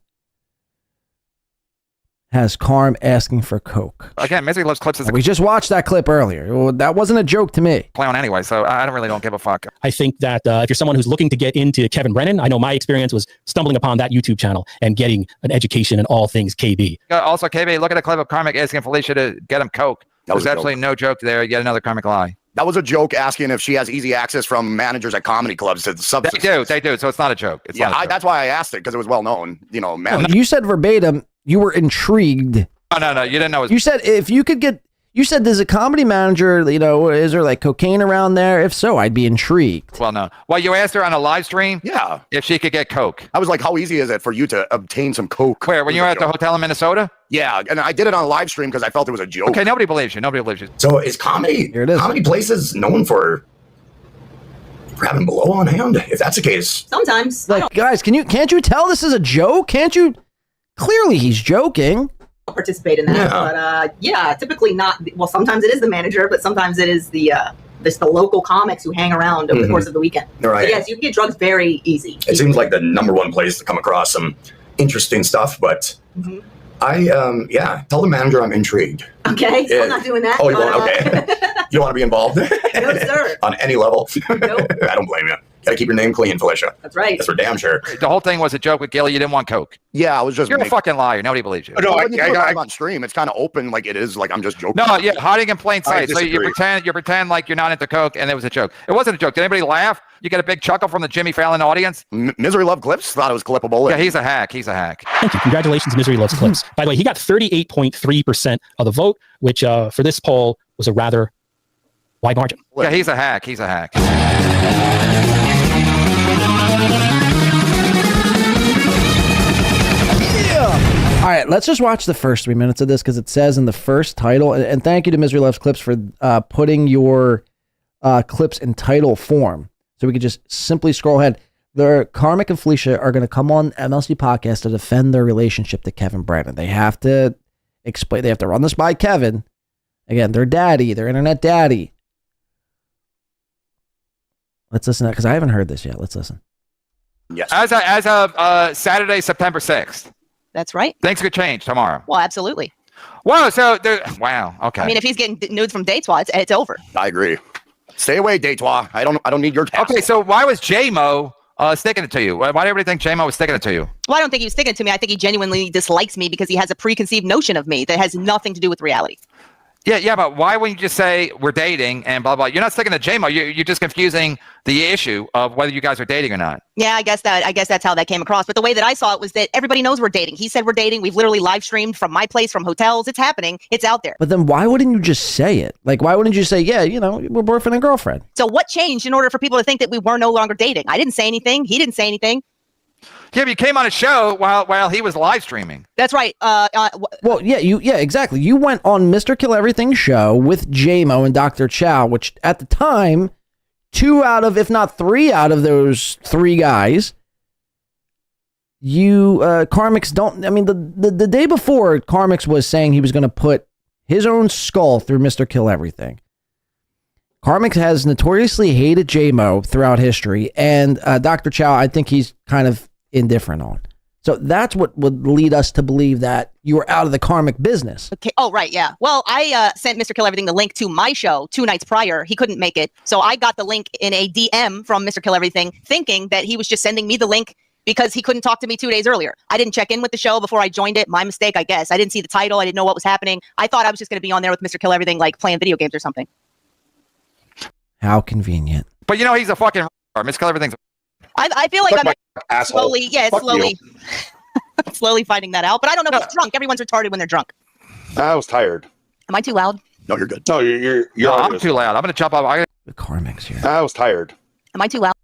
[SPEAKER 7] has Karm asking for coke.
[SPEAKER 16] Again, Misery Loves Clips is a
[SPEAKER 7] We just watched that clip earlier. Well, that wasn't a joke to me.
[SPEAKER 16] clown anyway, so I don't give a fuck.
[SPEAKER 4] I think that if you're someone who's looking to get into Kevin Brennan, I know my experience was stumbling upon that YouTube channel and getting an education in all things KB.
[SPEAKER 16] Also, KB, look at a clip of Karmic asking Felicia to get him coke.
[SPEAKER 9] was
[SPEAKER 16] There's
[SPEAKER 9] a
[SPEAKER 16] absolutely no joke there. Yet another Karmic lie.
[SPEAKER 9] That was a joke asking if she has easy access from managers at comedy clubs to substances.
[SPEAKER 16] They do. So it's not a joke. It's not a joke.
[SPEAKER 9] That's why I asked it, because it was well known. You know,
[SPEAKER 7] You said verbatim you were intrigued.
[SPEAKER 16] No, you didn't know.
[SPEAKER 7] You said if you could get... You said there's a comedy manager, is there like cocaine around there? If so, I'd be intrigued.
[SPEAKER 16] Well, no. Well, you asked her on a live stream?
[SPEAKER 9] Yeah.
[SPEAKER 16] If she could get coke.
[SPEAKER 9] I was like, how easy is it for you to obtain some coke?
[SPEAKER 16] Where? When you were at the hotel in Minnesota?
[SPEAKER 9] Yeah, and I did it on a live stream because I felt it was a joke.
[SPEAKER 16] Okay, nobody believes you.
[SPEAKER 9] So is comedy places known for having below on hand? If that's the case.
[SPEAKER 10] Sometimes.
[SPEAKER 7] Like, guys, can't you tell this is a joke? Can't you? Clearly he's joking.
[SPEAKER 10] Participate in that, but typically not. Well, sometimes it is the manager, but sometimes it is the local comics who hang around over the course of the weekend.
[SPEAKER 9] Right.
[SPEAKER 10] So yes, you can get drugs very easy.
[SPEAKER 9] It seems like the number one place to come across some interesting stuff, but I tell the manager I'm intrigued.
[SPEAKER 10] Okay, I'm not doing that.
[SPEAKER 9] Oh, you won't? Okay. You don't want to be involved?
[SPEAKER 10] No, sir.
[SPEAKER 9] On any level? Nope. I don't blame you. Gotta keep your name clean, Felicia.
[SPEAKER 10] That's right.
[SPEAKER 9] That's for damn sure.
[SPEAKER 16] The whole thing was a joke with Gilly. You didn't want coke.
[SPEAKER 9] Yeah, I was just...
[SPEAKER 16] You're a fucking liar. Nobody believes you.
[SPEAKER 9] No, I on stream. It's kind of open, like it is, like I'm just joking.
[SPEAKER 16] No, yeah, hiding in plain
[SPEAKER 9] I
[SPEAKER 16] sight. So you
[SPEAKER 9] disagree.
[SPEAKER 16] pretend like you're not into coke, and it was a joke. It wasn't a joke. Did anybody laugh? You get a big chuckle from the Jimmy Fallon audience?
[SPEAKER 9] Misery Love Clips thought it was clippable.
[SPEAKER 16] Yeah, he's a hack.
[SPEAKER 4] Thank you. Congratulations, Misery Loves Clips. By the way, he got 38.3% of the vote, which for this poll was a rather wide margin.
[SPEAKER 16] Yeah, he's a hack.
[SPEAKER 7] All right, let's just watch the first 3 minutes of this because it says in the first title, and thank you to Misery Loves Clips for putting your clips in title form. So we could just simply scroll ahead. The Karmic and Felicia are going to come on MLC podcast to defend their relationship to Kevin Brennan. They have to explain, they have to run this by Kevin. Again, their daddy, their internet daddy. Let's listen to that because I haven't heard this yet. Let's listen.
[SPEAKER 9] Yes.
[SPEAKER 16] As of Saturday, September 6th.
[SPEAKER 12] That's right.
[SPEAKER 16] Things could change tomorrow.
[SPEAKER 12] Well, absolutely.
[SPEAKER 16] Whoa, so wow, okay.
[SPEAKER 12] I mean, if he's getting nudes from Datewa, it's over.
[SPEAKER 9] I agree. Stay away, Datewa. I don't need your task.
[SPEAKER 16] Okay, so why was J-Mo sticking it to you? Why did everybody think J-Mo was sticking it to you?
[SPEAKER 12] Well, I don't think he was sticking it to me. I think he genuinely dislikes me because he has a preconceived notion of me that has nothing to do with reality.
[SPEAKER 16] Yeah, but why wouldn't you just say we're dating and blah blah? You're not sticking to J-Mo. You're just confusing the issue of whether you guys are dating or not.
[SPEAKER 12] Yeah, I guess that's how that came across. But the way that I saw it was that everybody knows we're dating. He said we're dating. We've literally live streamed from my place, from hotels. It's happening. It's out there.
[SPEAKER 7] But then why wouldn't you just say it? Like, why wouldn't you say, yeah, we're boyfriend and girlfriend?
[SPEAKER 12] So what changed in order for people to think that we were no longer dating? I didn't say anything. He didn't say anything.
[SPEAKER 16] Yeah, but you came on a show while he was live streaming.
[SPEAKER 12] That's right.
[SPEAKER 7] Well, yeah, exactly. You went on Mr. Kill Everything show with J-Mo and Dr. Chow, which at the time, 2 out of, if not 3 out of those 3 guys, Karmic's don't, I mean, the day before, Karmic's was saying he was going to put his own skull through Mr. Kill Everything. Karmic has notoriously hated J-Mo throughout history, and Dr. Chow, I think he's kind of indifferent on. So that's what would lead us to believe that you were out of the Karmic business.
[SPEAKER 12] Okay. Oh, right. Yeah. Well, I sent Mr. Kill Everything the link to my show 2 nights prior. He couldn't make it. So I got the link in a DM from Mr. Kill Everything, thinking that he was just sending me the link because he couldn't talk to me 2 days earlier. I didn't check in with the show before I joined it. My mistake, I guess. I didn't see the title. I didn't know what was happening. I thought I was just going to be on there with Mr. Kill Everything, like playing video games or something.
[SPEAKER 7] How convenient.
[SPEAKER 16] But you know, he's a fucking Miss Kill Everything's.
[SPEAKER 12] I feel like I'm
[SPEAKER 5] asshole.
[SPEAKER 12] slowly finding that out. But I don't know if he's drunk. Everyone's retarded when they're drunk.
[SPEAKER 5] I was tired.
[SPEAKER 12] Am I too loud?
[SPEAKER 5] No, you're good. No, you're
[SPEAKER 16] No, I'm too loud. I'm gonna jump up.
[SPEAKER 7] The Karmic's here.
[SPEAKER 5] I was tired.
[SPEAKER 12] Am I too loud?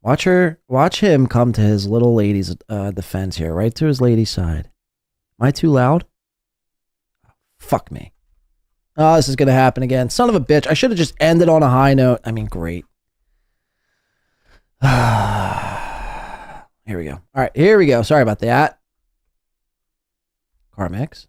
[SPEAKER 7] Watch him come to his little lady's defense here, right to his lady's side. Am I too loud? Fuck me. Oh, this is gonna happen again. Son of a bitch. I should have just ended on a high note. I mean, great. Here we go. All right, here we go. Sorry about that. Karmics.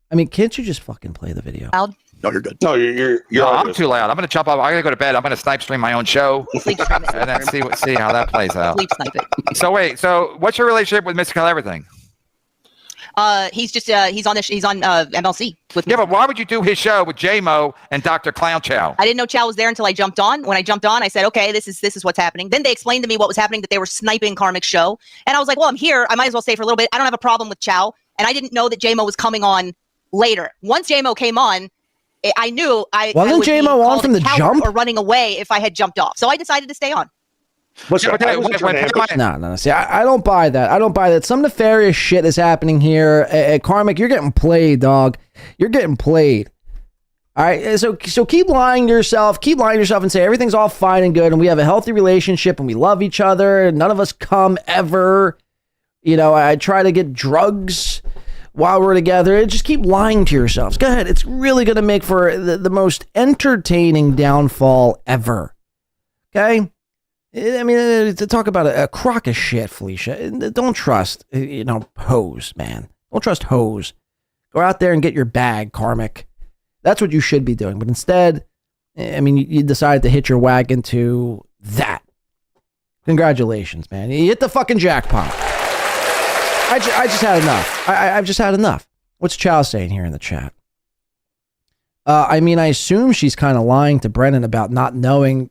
[SPEAKER 7] I mean, can't you just fucking play the video?
[SPEAKER 12] Loud?
[SPEAKER 5] No, you're good. No, you're
[SPEAKER 16] I'm too loud. I'm gonna jump up. I gotta go to bed. I'm gonna snipe stream my own show, and then see how that plays out.
[SPEAKER 12] Sleep snipe it.
[SPEAKER 16] So wait. So what's your relationship with Mr. Kill Everything?
[SPEAKER 12] He's just he's on MLC with me.
[SPEAKER 16] Yeah, but why would you do his show with J-Mo and Dr. Clown Chow?
[SPEAKER 12] I didn't know Chow was there until I jumped on. When I jumped on, I said, okay, this is what's happening. Then they explained to me what was happening, that they were sniping Karmic's show. And I was like, well, I'm here. I might as well stay for a little bit. I don't have a problem with Chow. And I didn't know that J-Mo was coming on later. Once J-Mo came on, I knew I
[SPEAKER 7] wasn't J-Mo on from the jump
[SPEAKER 12] or running away if I had jumped off. So I decided to stay on.
[SPEAKER 7] No. See, I don't buy that. I don't buy that. Some nefarious shit is happening here. Karmic, you're getting played, dog. You're getting played. All right. So keep lying to yourself. Keep lying to yourself and say everything's all fine and good, and we have a healthy relationship, and we love each other. And none of us come ever. You know, I try to get drugs while we're together. Just keep lying to yourselves. Go ahead. It's really going to make for the most entertaining downfall ever. Okay. I mean, to talk about a crock of shit, Felicia. Don't trust, hoes, man. Don't trust hoes. Go out there and get your bag, Karmic. That's what you should be doing. But instead, I mean, you decided to hit your wagon to that. Congratulations, man. You hit the fucking jackpot. I just had enough. I've just had enough. What's Chow saying here in the chat? I mean, I assume she's kind of lying to Brennan about not knowing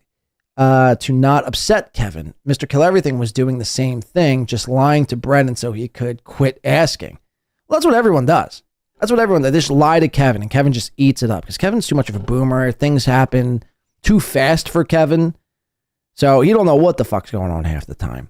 [SPEAKER 7] to not upset Kevin. Mr. Kill Everything was doing the same thing, just lying to Brennan so he could quit asking. Well, that's what everyone does. That's what everyone does. They just lie to Kevin, and Kevin just eats it up because Kevin's too much of a boomer. Things happen too fast for Kevin, so he don't know what the fuck's going on half the time.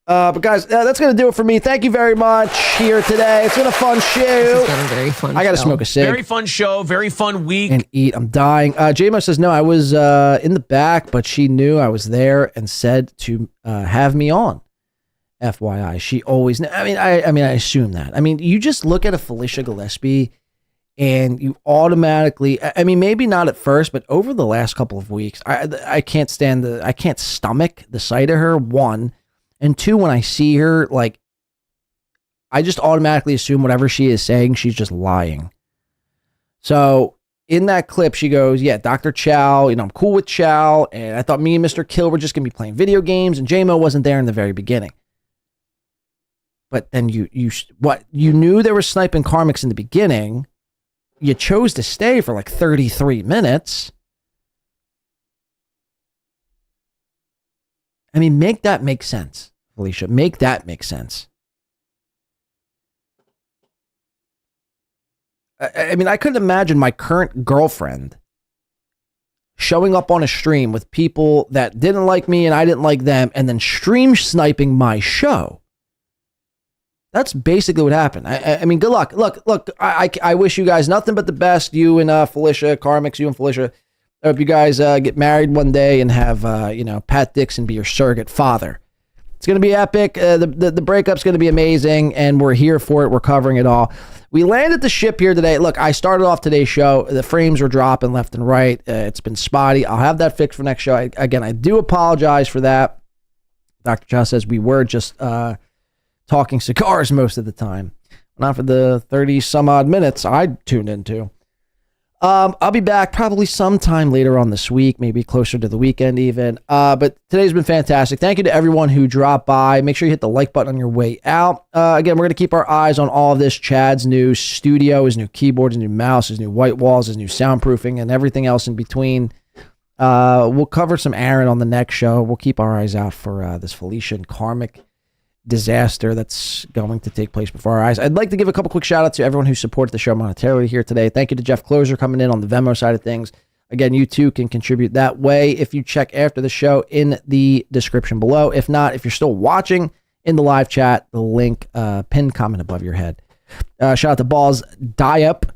[SPEAKER 7] But guys, that's going to do it for me. Thank you very much here today. It's been a fun show.
[SPEAKER 1] This has been a very fun
[SPEAKER 7] I got to
[SPEAKER 1] show.
[SPEAKER 7] smoke a cig.
[SPEAKER 1] Very fun show. Very fun week.
[SPEAKER 7] And eat. I'm dying. J-Mo says, no, I was in the back, but she knew I was there and said to have me on. FYI. She always, I assume that. I mean, you just look at a Felicia Gillespie and you automatically, I mean, maybe not at first, but over the last couple of weeks, I can't stomach the sight of her, one. And two, when I see her, like, I just automatically assume whatever she is saying, she's just lying. So in that clip, she goes, yeah, Dr. Chow, I'm cool with Chow. And I thought me and Mr. Kill were just going to be playing video games. And J-Mo wasn't there in the very beginning. But then you knew there was sniping Karmics in the beginning. You chose to stay for like 33 minutes. I mean, make that make sense, Felicia. Make that make sense. I mean, I couldn't imagine my current girlfriend showing up on a stream with people that didn't like me and I didn't like them and then stream sniping my show. That's basically what happened. I mean, good luck. Look, I wish you guys nothing but the best. You and Felicia, Karmics, you and Felicia. I hope you guys get married one day and have, Pat Dixon be your surrogate father. It's going to be epic. The breakup's going to be amazing, and we're here for it. We're covering it all. We landed the ship here today. Look, I started off today's show. The frames were dropping left and right. It's been spotty. I'll have that fixed for next show. I do apologize for that. Dr. Chow says we were just talking cigars most of the time. Not for the 30 some odd minutes I tuned into. I'll be back probably sometime later on this week, maybe closer to the weekend even. But today's been fantastic. Thank you to everyone who dropped by. Make sure you hit the like button on your way out. Again, we're going to keep our eyes on all of this. Chad's new studio, his new keyboard, his new mouse, his new white walls, his new soundproofing, and everything else in between. We'll cover some Aaron on the next show. We'll keep our eyes out for this Felicia and Karmic disaster that's going to take place before our eyes. I'd like to give a couple quick shout outs to everyone who supported the show monetarily here today. Thank you to Jeff Closer coming in on the Venmo side of things. Again, you too can contribute that way if you check after the show in the description below. If not, if you're still watching in the live chat, the link pinned comment above your head. Shout out to Balls Diup.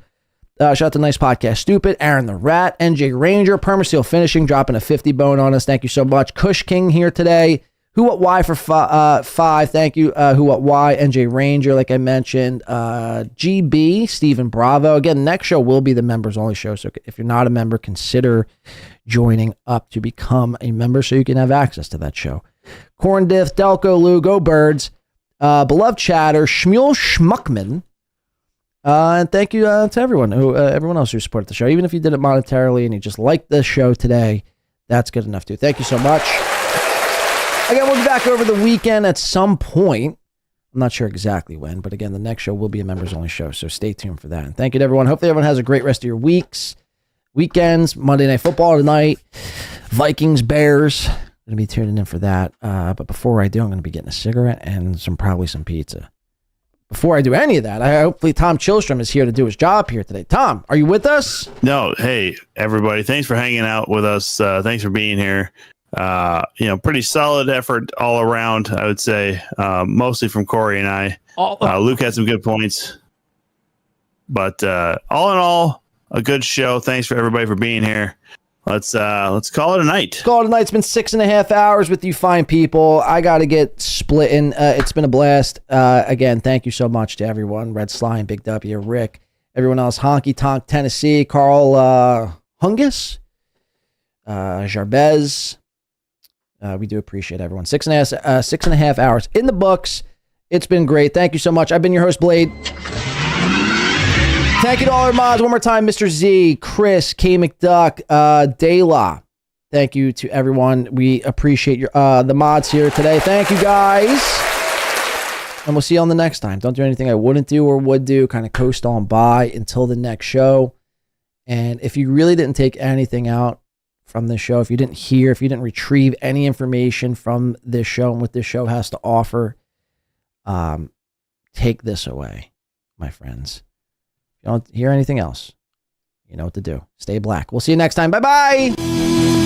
[SPEAKER 7] Shout out to Nice Podcast Stupid, Aaron the Rat, NJ Ranger, Permasteel Finishing dropping a 50 bone on us. Thank you so much. Kush King here today. Who What Why for 5. Thank you. Who What Why, NJ Ranger, like I mentioned. GB, Stephen Bravo. Again, next show will be the members only show. So if you're not a member, consider joining up to become a member so you can have access to that show. Corn Diff, Delco Lou, Go Birds, Beloved Chatter, Shmuel Schmuckman. And thank you to everyone else who supported the show. Even if you did it monetarily and you just liked the show today, that's good enough too. Thank you so much. Again, we'll be back over the weekend at some point. I'm not sure exactly when, but again, the next show will be a members only show, so stay tuned for that. And thank you to everyone. Hopefully everyone has a great rest of your weekends, Monday Night Football tonight, Vikings, Bears. I'm going to be tuning in for that. But before I do, I'm going to be getting a cigarette and probably some pizza. Before I do any of that, hopefully Tom Chillstrom is here to do his job here today. Tom, are you with us?
[SPEAKER 17] No. Hey, everybody. Thanks for hanging out with us. Thanks for being here. Pretty solid effort all around, I would say, mostly from Corey and I. Luke had some good points, but all in all, a good show. Thanks for everybody for being here. Let's call it a night. Call it a night. It's been 6.5 hours with you fine people. I got to get splitting. It's been a blast. Again, thank you so much to everyone. Red Slime, Big W, Rick, everyone else, Honky Tonk, Tennessee, Karl, Hungus, Jarbez. We do appreciate everyone. 6.5 hours in the books. It's been great. Thank you so much. I've been your host, Blade. Thank you to all our mods. One more time, Mr. Z, Chris, K. McDuck, Dayla. Thank you to everyone. We appreciate your the mods here today. Thank you, guys. And we'll see you on the next time. Don't do anything I wouldn't do or would do. Kind of coast on by until the next show. And if you really didn't take anything out from this show, if you didn't hear, if you didn't retrieve any information from this show and what this show has to offer, take this away, my friends. If you don't hear anything else, you know what to do. Stay black. We'll see you next time. Bye-bye.